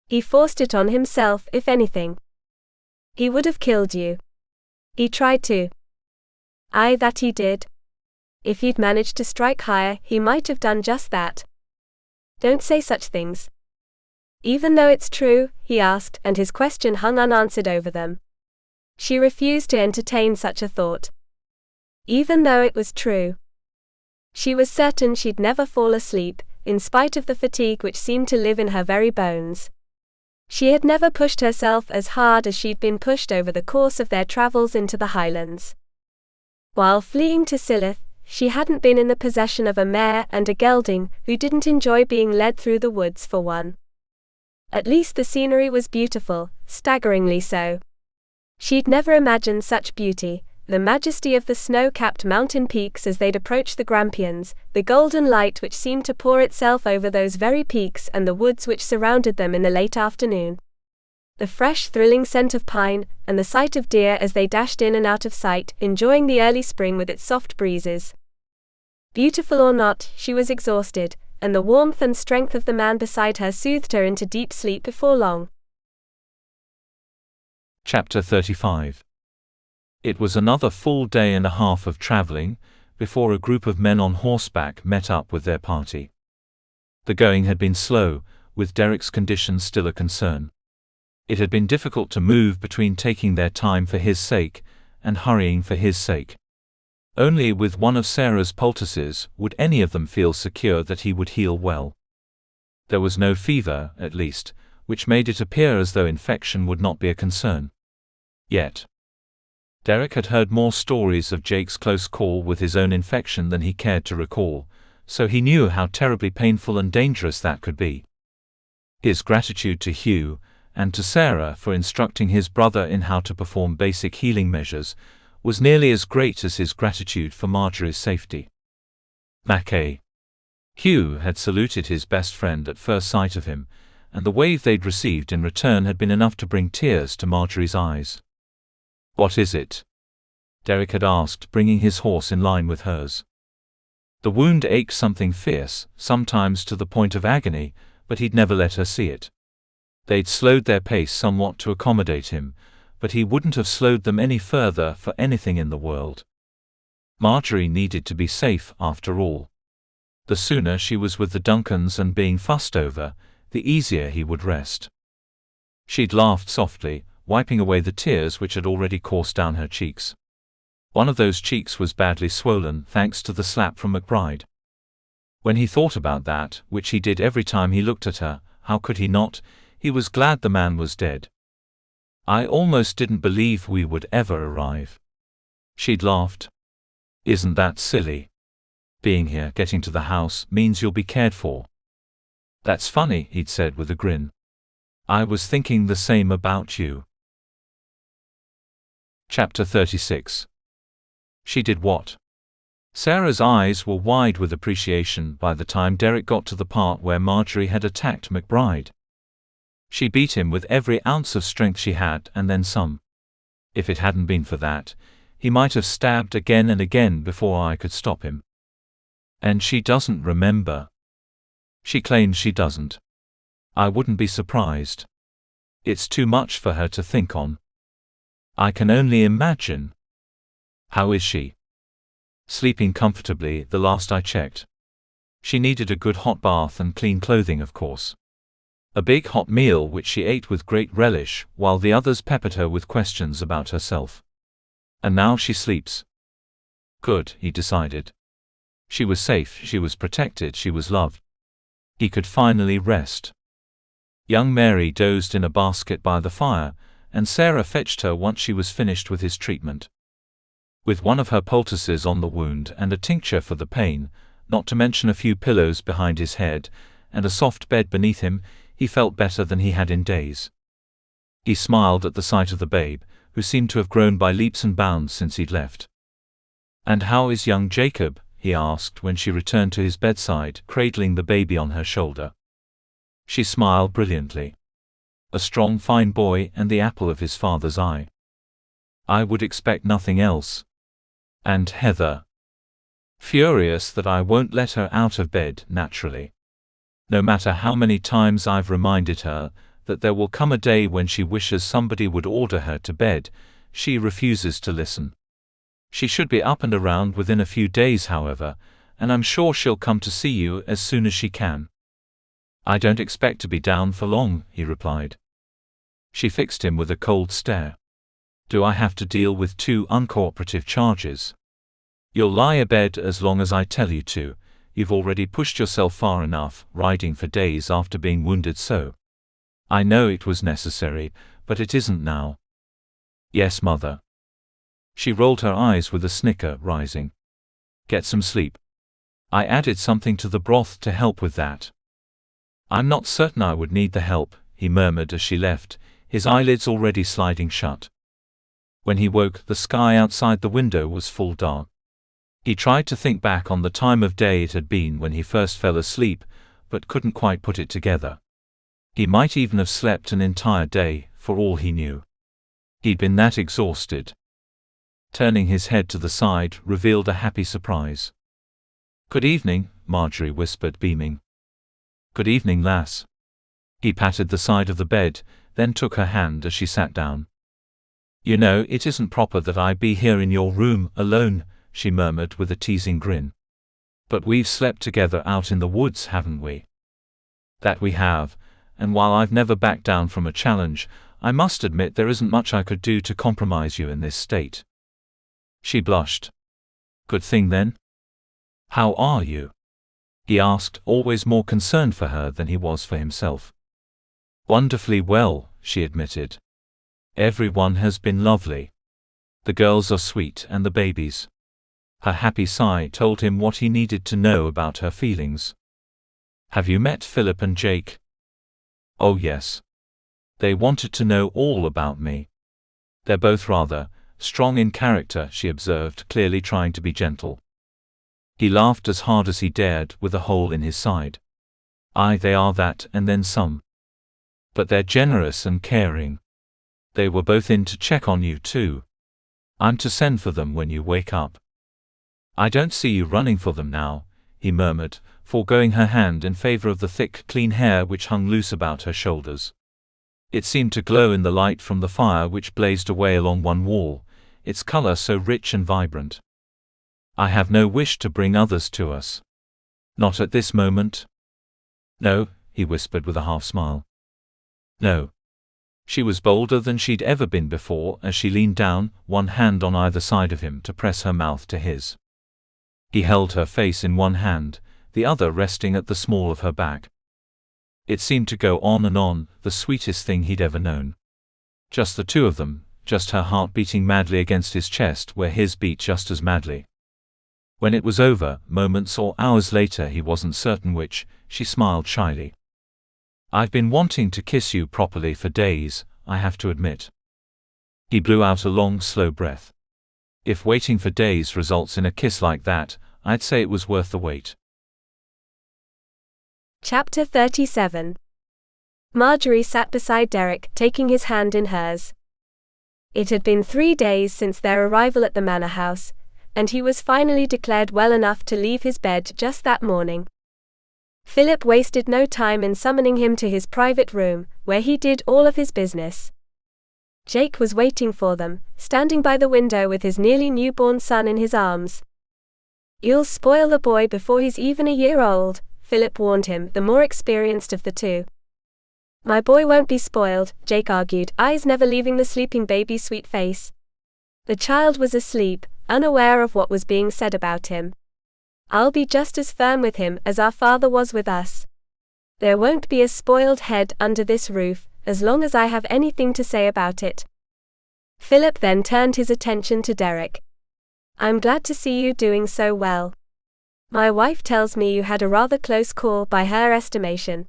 He forced it on himself, if anything. He would have killed you. He tried to." That he did. If he'd managed to strike higher, he might have done just that." "Don't say such things." "Even though it's true?" he asked, and his question hung unanswered over them. She refused to entertain such a thought. Even though it was true. She was certain she'd never fall asleep, in spite of the fatigue which seemed to live in her very bones. She had never pushed herself as hard as she'd been pushed over the course of their travels into the Highlands. While fleeing to Silith, she hadn't been in the possession of a mare and a gelding who didn't enjoy being led through the woods for one. At least the scenery was beautiful, staggeringly so. She'd never imagined such beauty, the majesty of the snow-capped mountain peaks as they'd approach the Grampians, the golden light which seemed to pour itself over those very peaks and the woods which surrounded them in the late afternoon. The fresh, thrilling scent of pine, and the sight of deer as they dashed in and out of sight, enjoying the early spring with its soft breezes. Beautiful or not, she was exhausted, and the warmth and strength of the man beside her soothed her into deep sleep before long. Chapter 35. It was another full day and a half of traveling before a group of men on horseback met up with their party. The going had been slow, with Derek's condition still a concern. It had been difficult to move between taking their time for his sake and hurrying for his sake. Only with one of Sarah's poultices would any of them feel secure that he would heal well. There was no fever, at least, which made it appear as though infection would not be a concern. Yet, Derek had heard more stories of Jake's close call with his own infection than he cared to recall, so he knew how terribly painful and dangerous that could be. His gratitude to Hugh and to Sarah for instructing his brother in how to perform basic healing measures was nearly as great as his gratitude for Margery's safety. Hugh had saluted his best friend at first sight of him, and the wave they'd received in return had been enough to bring tears to Margery's eyes. "What is it?" Derek had asked, bringing his horse in line with hers. The wound ached something fierce, sometimes to the point of agony, but he'd never let her see it. They'd slowed their pace somewhat to accommodate him, but he wouldn't have slowed them any further for anything in the world. Margery needed to be safe, after all. The sooner she was with the Duncans and being fussed over, the easier he would rest. She'd laughed softly, wiping away the tears which had already coursed down her cheeks. One of those cheeks was badly swollen, thanks to the slap from McBride. When he thought about that, which he did every time he looked at her, how could he not? He was glad the man was dead. "I almost didn't believe we would ever arrive." She'd laughed. "Isn't that silly? Being here, getting to the house, means you'll be cared for." "That's funny," he'd said with a grin. "I was thinking the same about you." Chapter 36. She did what? Sarah's eyes were wide with appreciation by the time Derek got to the part where Margery had attacked McBride. She beat him with every ounce of strength she had and then some. If it hadn't been for that, he might have stabbed again and again before I could stop him. And she doesn't remember. She claims she doesn't. I wouldn't be surprised. It's too much for her to think on. I can only imagine. How is she? Sleeping comfortably, the last I checked. She needed a good hot bath and clean clothing, of course. A big hot meal which she ate with great relish, while the others peppered her with questions about herself. And now she sleeps. Good, he decided. She was safe, she was protected, she was loved. He could finally rest. Young Mary dozed in a basket by the fire, and Sarah fetched her once she was finished with his treatment. With one of her poultices on the wound and a tincture for the pain, not to mention a few pillows behind his head, and a soft bed beneath him, he felt better than he had in days. He smiled at the sight of the babe, who seemed to have grown by leaps and bounds since he'd left. "And how is young Jacob?" he asked when she returned to his bedside, cradling the baby on her shoulder. She smiled brilliantly. A strong, fine boy and the apple of his father's eye. I would expect nothing else. And Heather? Furious that I won't let her out of bed, naturally. No matter how many times I've reminded her that there will come a day when she wishes somebody would order her to bed, she refuses to listen. She should be up and around within a few days, however, and I'm sure she'll come to see you as soon as she can. I don't expect to be down for long, he replied. She fixed him with a cold stare. Do I have to deal with 2 uncooperative charges? You'll lie abed as long as I tell you to. You've already pushed yourself far enough, riding for days after being wounded so. I know it was necessary, but it isn't now. Yes, Mother. She rolled her eyes with a snicker, rising. Get some sleep. I added something to the broth to help with that. I'm not certain I would need the help, he murmured as she left, his eyelids already sliding shut. When he woke, the sky outside the window was full dark. He tried to think back on the time of day it had been when he first fell asleep, but couldn't quite put it together. He might even have slept an entire day, for all he knew. He'd been that exhausted. Turning his head to the side revealed a happy surprise. Good evening, Margery whispered, beaming. Good evening, lass. He patted the side of the bed, then took her hand as she sat down. You know, it isn't proper that I be here in your room, alone, she murmured with a teasing grin. But we've slept together out in the woods, haven't we? That we have, and while I've never backed down from a challenge, I must admit there isn't much I could do to compromise you in this state. She blushed. Good thing then? How are you? He asked, always more concerned for her than he was for himself. Wonderfully well, she admitted. Everyone has been lovely. The girls are sweet and the babies. Her happy sigh told him what he needed to know about her feelings. Have you met Philip and Jake? Oh yes. They wanted to know all about me. They're both rather strong in character, she observed, clearly trying to be gentle. He laughed as hard as he dared, with a hole in his side. Aye, they are that, and then some. But they're generous and caring. They were both in to check on you too. I'm to send for them when you wake up. I don't see you running for them now, he murmured, foregoing her hand in favor of the thick, clean hair which hung loose about her shoulders. It seemed to glow in the light from the fire which blazed away along one wall, its color so rich and vibrant. I have no wish to bring others to us. Not at this moment. No, he whispered with a half-smile. No. She was bolder than she'd ever been before as she leaned down, one hand on either side of him to press her mouth to his. He held her face in one hand, the other resting at the small of her back. It seemed to go on and on, the sweetest thing he'd ever known. Just the two of them, just her heart beating madly against his chest where his beat just as madly. When it was over, moments or hours later, he wasn't certain which, she smiled shyly. I've been wanting to kiss you properly for days, I have to admit. He blew out a long, slow breath. If waiting for days results in a kiss like that, I'd say it was worth the wait. Chapter 37. Margery sat beside Derek, taking his hand in hers. It had been 3 days since their arrival at the manor house, and he was finally declared well enough to leave his bed just that morning. Philip wasted no time in summoning him to his private room, where he did all of his business. Jake was waiting for them, standing by the window with his nearly newborn son in his arms. You'll spoil the boy before he's even a year old, Philip warned him, the more experienced of the two. My boy won't be spoiled, Jake argued, eyes never leaving the sleeping baby's sweet face. The child was asleep, unaware of what was being said about him. I'll be just as firm with him as our father was with us. There won't be a spoiled head under this roof, as long as I have anything to say about it. Philip then turned his attention to Derek. I'm glad to see you doing so well. My wife tells me you had a rather close call by her estimation.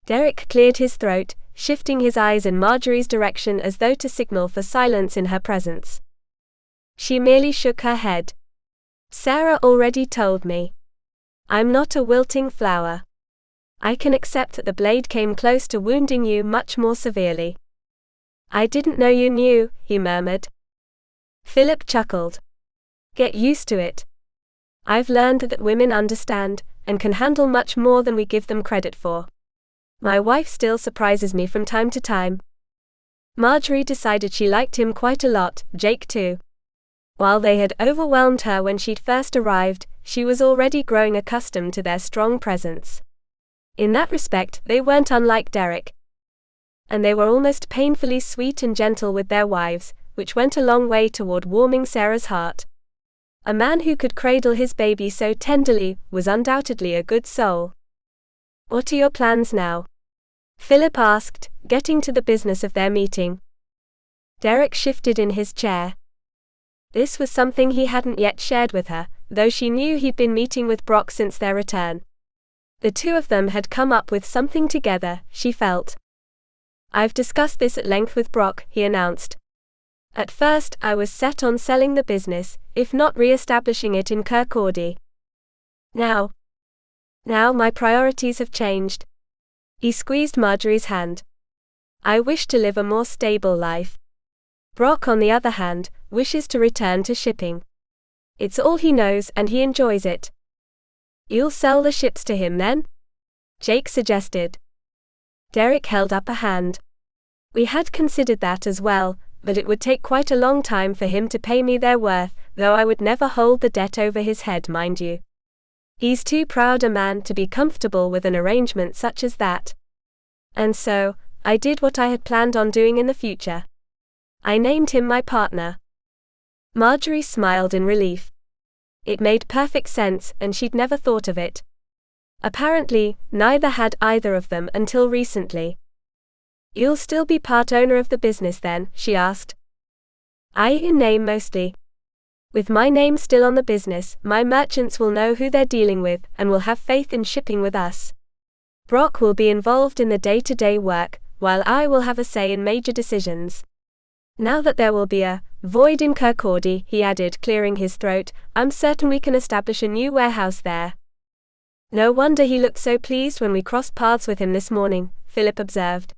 Derek cleared his throat, shifting his eyes in Margery's direction as though to signal for silence in her presence. She merely shook her head. Sarah already told me. I'm not a wilting flower. I can accept that the blade came close to wounding you much more severely. I didn't know you knew, he murmured. Philip chuckled. Get used to it. I've learned that women understand, and can handle much more than we give them credit for. My wife still surprises me from time to time. Margery decided she liked him quite a lot, Jake too. While they had overwhelmed her when she'd first arrived, she was already growing accustomed to their strong presence. In that respect, they weren't unlike Derek. And they were almost painfully sweet and gentle with their wives, which went a long way toward warming Sarah's heart. A man who could cradle his baby so tenderly was undoubtedly a good soul. What are your plans now? Philip asked, getting to the business of their meeting. Derek shifted in his chair. This was something he hadn't yet shared with her, though she knew he'd been meeting with Brock since their return. The two of them had come up with something together, she felt. I've discussed this at length with Brock, he announced. At first, I was set on selling the business, if not re-establishing it in Kirkcaldy. Now my priorities have changed. He squeezed Margery's hand. I wish to live a more stable life. Brock, on the other hand, wishes to return to shipping. It's all he knows and he enjoys it. You'll sell the ships to him then? Jake suggested. Derek held up a hand. We had considered that as well, but it would take quite a long time for him to pay me their worth, though I would never hold the debt over his head, mind you. He's too proud a man to be comfortable with an arrangement such as that. And so, I did what I had planned on doing in the future. I named him my partner. Margery smiled in relief. It made perfect sense, and she'd never thought of it. Apparently, neither had either of them until recently. You'll still be part owner of the business then, she asked. In name mostly. With my name still on the business, my merchants will know who they're dealing with and will have faith in shipping with us. Brock will be involved in the day-to-day work, while I will have a say in major decisions. Now that there will be a void in Kirkcaldy, he added, clearing his throat, I'm certain we can establish a new warehouse there. No wonder he looked so pleased when we crossed paths with him this morning, Philip observed.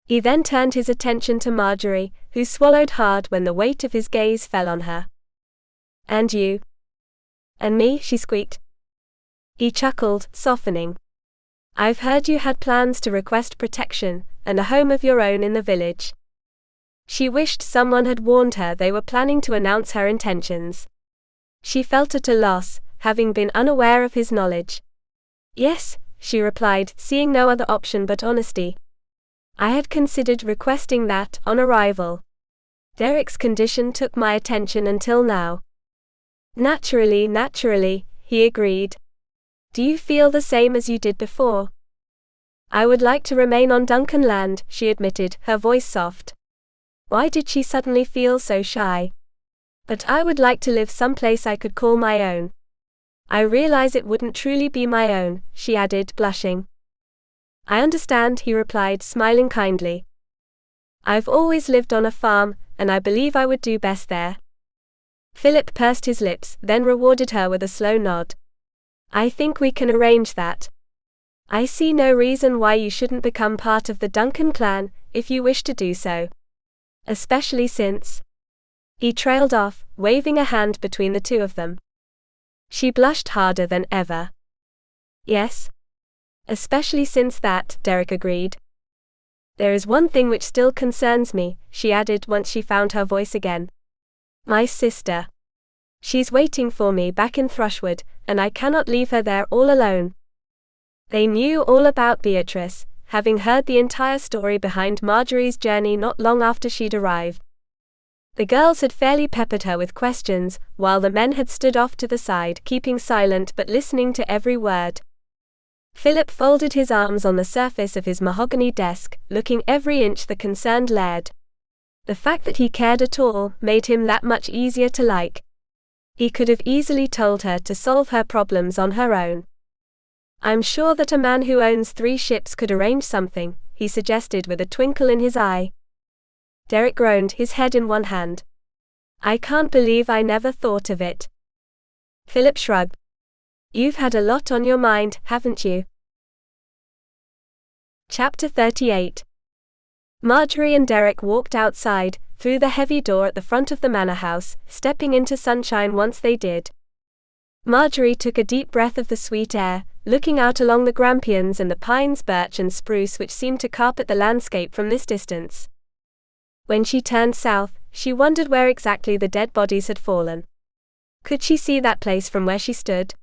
He then turned his attention to Margery, who swallowed hard when the weight of his gaze fell on her. And you? And me, she squeaked. He chuckled, softening. I've heard you had plans to request protection, and a home of your own in the village. She wished someone had warned her they were planning to announce her intentions. She felt at a loss, having been unaware of his knowledge. Yes, she replied, seeing no other option but honesty. I had considered requesting that on arrival. Derek's condition took my attention until now. Naturally, he agreed. Do you feel the same as you did before? I would like to remain on Duncan land, she admitted, her voice soft. Why did she suddenly feel so shy? But I would like to live someplace I could call my own. I realize it wouldn't truly be my own, she added, blushing. I understand, he replied, smiling kindly. I've always lived on a farm, and I believe I would do best there. Philip pursed his lips, then rewarded her with a slow nod. I think we can arrange that. I see no reason why you shouldn't become part of the Duncan clan, if you wish to do so. Especially since... He trailed off, waving a hand between the two of them. She blushed harder than ever. Yes. Especially since that, Derek agreed. There is one thing which still concerns me, she added once she found her voice again. My sister. She's waiting for me back in Thrushwood, and I cannot leave her there all alone. They knew all about Beatrice, having heard the entire story behind Margery's journey not long after she'd arrived. The girls had fairly peppered her with questions, while the men had stood off to the side, keeping silent but listening to every word. Philip folded his arms on the surface of his mahogany desk, looking every inch the concerned laird. The fact that he cared at all made him that much easier to like. He could have easily told her to solve her problems on her own. I'm sure that a man who owns 3 ships could arrange something, he suggested with a twinkle in his eye. Derek groaned, his head in one hand. I can't believe I never thought of it. Philip shrugged. You've had a lot on your mind, haven't you? Chapter 38. Margery and Derek walked outside, through the heavy door at the front of the manor house, stepping into sunshine once they did. Margery took a deep breath of the sweet air, looking out along the grampians and the pines, birch and spruce which seemed to carpet the landscape from this distance. When she turned south, she wondered where exactly the dead bodies had fallen. Could she see that place from where she stood?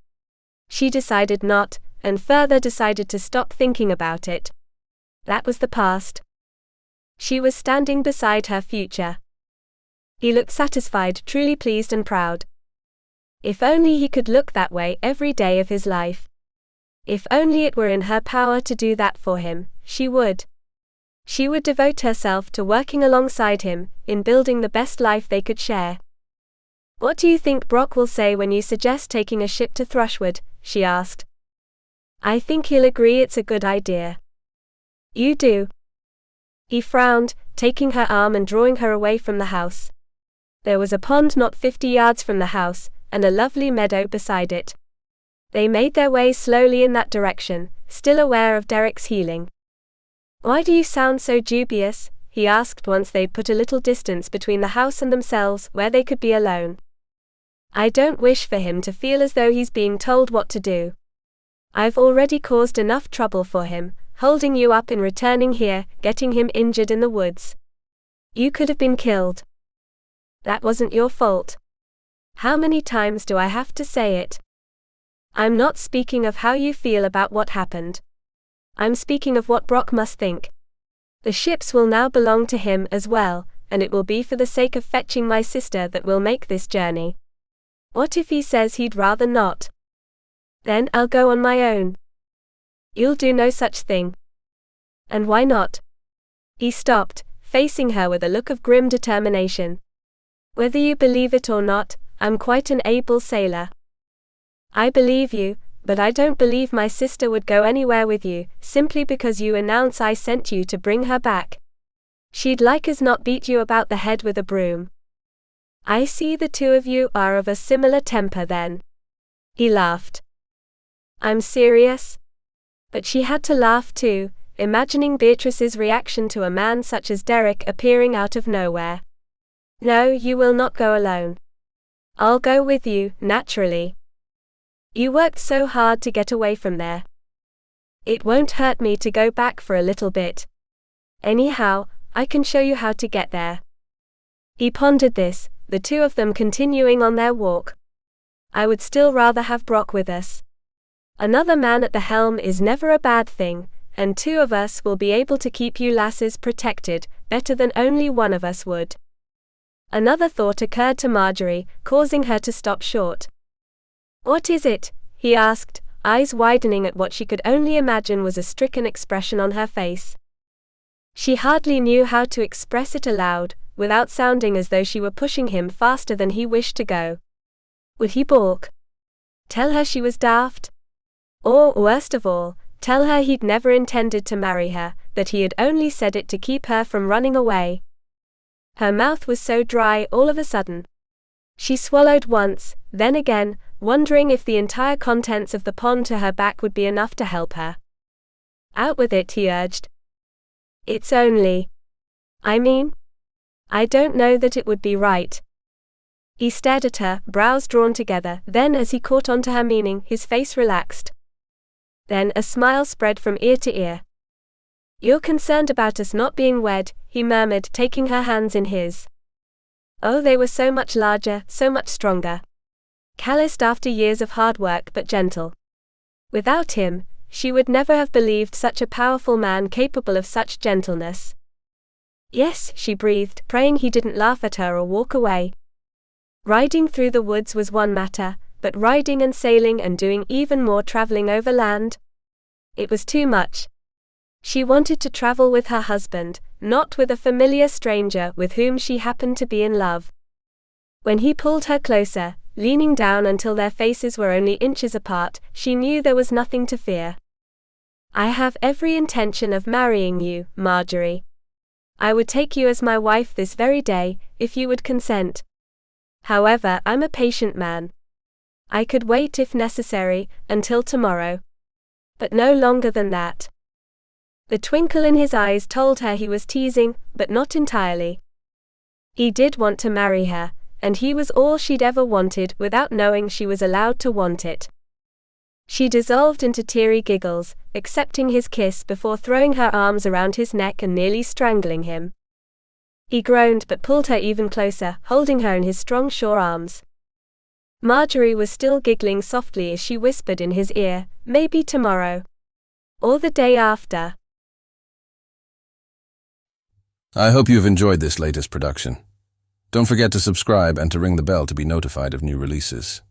She decided not, and further decided to stop thinking about it. That was the past. She was standing beside her future. He looked satisfied, truly pleased and proud. If only he could look that way every day of his life. If only it were in her power to do that for him, she would. She would devote herself to working alongside him, in building the best life they could share. "What do you think Brock will say when you suggest taking a ship to Thrushwood?" she asked. "I think he'll agree it's a good idea." "You do?" He frowned, taking her arm and drawing her away from the house. There was a pond not 50 yards from the house, and a lovely meadow beside it. They made their way slowly in that direction, still aware of Derek's healing. "Why do you sound so dubious?" he asked once they'd put a little distance between the house and themselves where they could be alone. "I don't wish for him to feel as though he's being told what to do. I've already caused enough trouble for him, holding you up in returning here, getting him injured in the woods. You could have been killed. That wasn't your fault. How many times do I have to say it? I'm not speaking of how you feel about what happened. I'm speaking of what Brock must think. The ships will now belong to him as well, and it will be for the sake of fetching my sister that we'll make this journey. What if he says he'd rather not? Then I'll go on my own." "You'll do no such thing." "And why not?" He stopped, facing her with a look of grim determination. "Whether you believe it or not, I'm quite an able sailor. I believe you, but I don't believe my sister would go anywhere with you, simply because you announce I sent you to bring her back. She'd like as not beat you about the head with a broom." "I see the two of you are of a similar temper then." He laughed. "I'm serious." But she had to laugh too, imagining Beatrice's reaction to a man such as Derek appearing out of nowhere. "No, you will not go alone. I'll go with you, naturally. You worked so hard to get away from there. It won't hurt me to go back for a little bit. Anyhow, I can show you how to get there." He pondered this, the two of them continuing on their walk. "I would still rather have Brock with us. Another man at the helm is never a bad thing, and two of us will be able to keep you lasses protected, better than only one of us would." Another thought occurred to Margery, causing her to stop short. "What is it?" he asked, eyes widening at what she could only imagine was a stricken expression on her face. She hardly knew how to express it aloud, without sounding as though she were pushing him faster than he wished to go. Would he balk? Tell her she was daft? Or, worst of all, tell her he'd never intended to marry her, that he had only said it to keep her from running away? Her mouth was so dry all of a sudden. She swallowed once, then again, wondering if the entire contents of the pond to her back would be enough to help her. "Out with it," he urged. "It's only. I don't know that it would be right." He stared at her, brows drawn together, then as he caught on to her meaning, his face relaxed. Then a smile spread from ear to ear. "You're concerned about us not being wed," he murmured, taking her hands in his. Oh, they were so much larger, so much stronger. Calloused after years of hard work but gentle. Without him, she would never have believed such a powerful man capable of such gentleness. "Yes," she breathed, praying he didn't laugh at her or walk away. Riding through the woods was one matter, but riding and sailing and doing even more traveling over land? It was too much. She wanted to travel with her husband, not with a familiar stranger with whom she happened to be in love. When he pulled her closer, leaning down until their faces were only inches apart, she knew there was nothing to fear. "I have every intention of marrying you, Margery. I would take you as my wife this very day, if you would consent. However, I'm a patient man. I could wait if necessary, until tomorrow. But no longer than that." The twinkle in his eyes told her he was teasing, but not entirely. He did want to marry her, and he was all she'd ever wanted without knowing she was allowed to want it. She dissolved into teary giggles, accepting his kiss before throwing her arms around his neck and nearly strangling him. He groaned but pulled her even closer, holding her in his strong sure arms. Margery was still giggling softly as she whispered in his ear, "Maybe tomorrow. Or the day after." I hope you've enjoyed this latest production. Don't forget to subscribe and to ring the bell to be notified of new releases.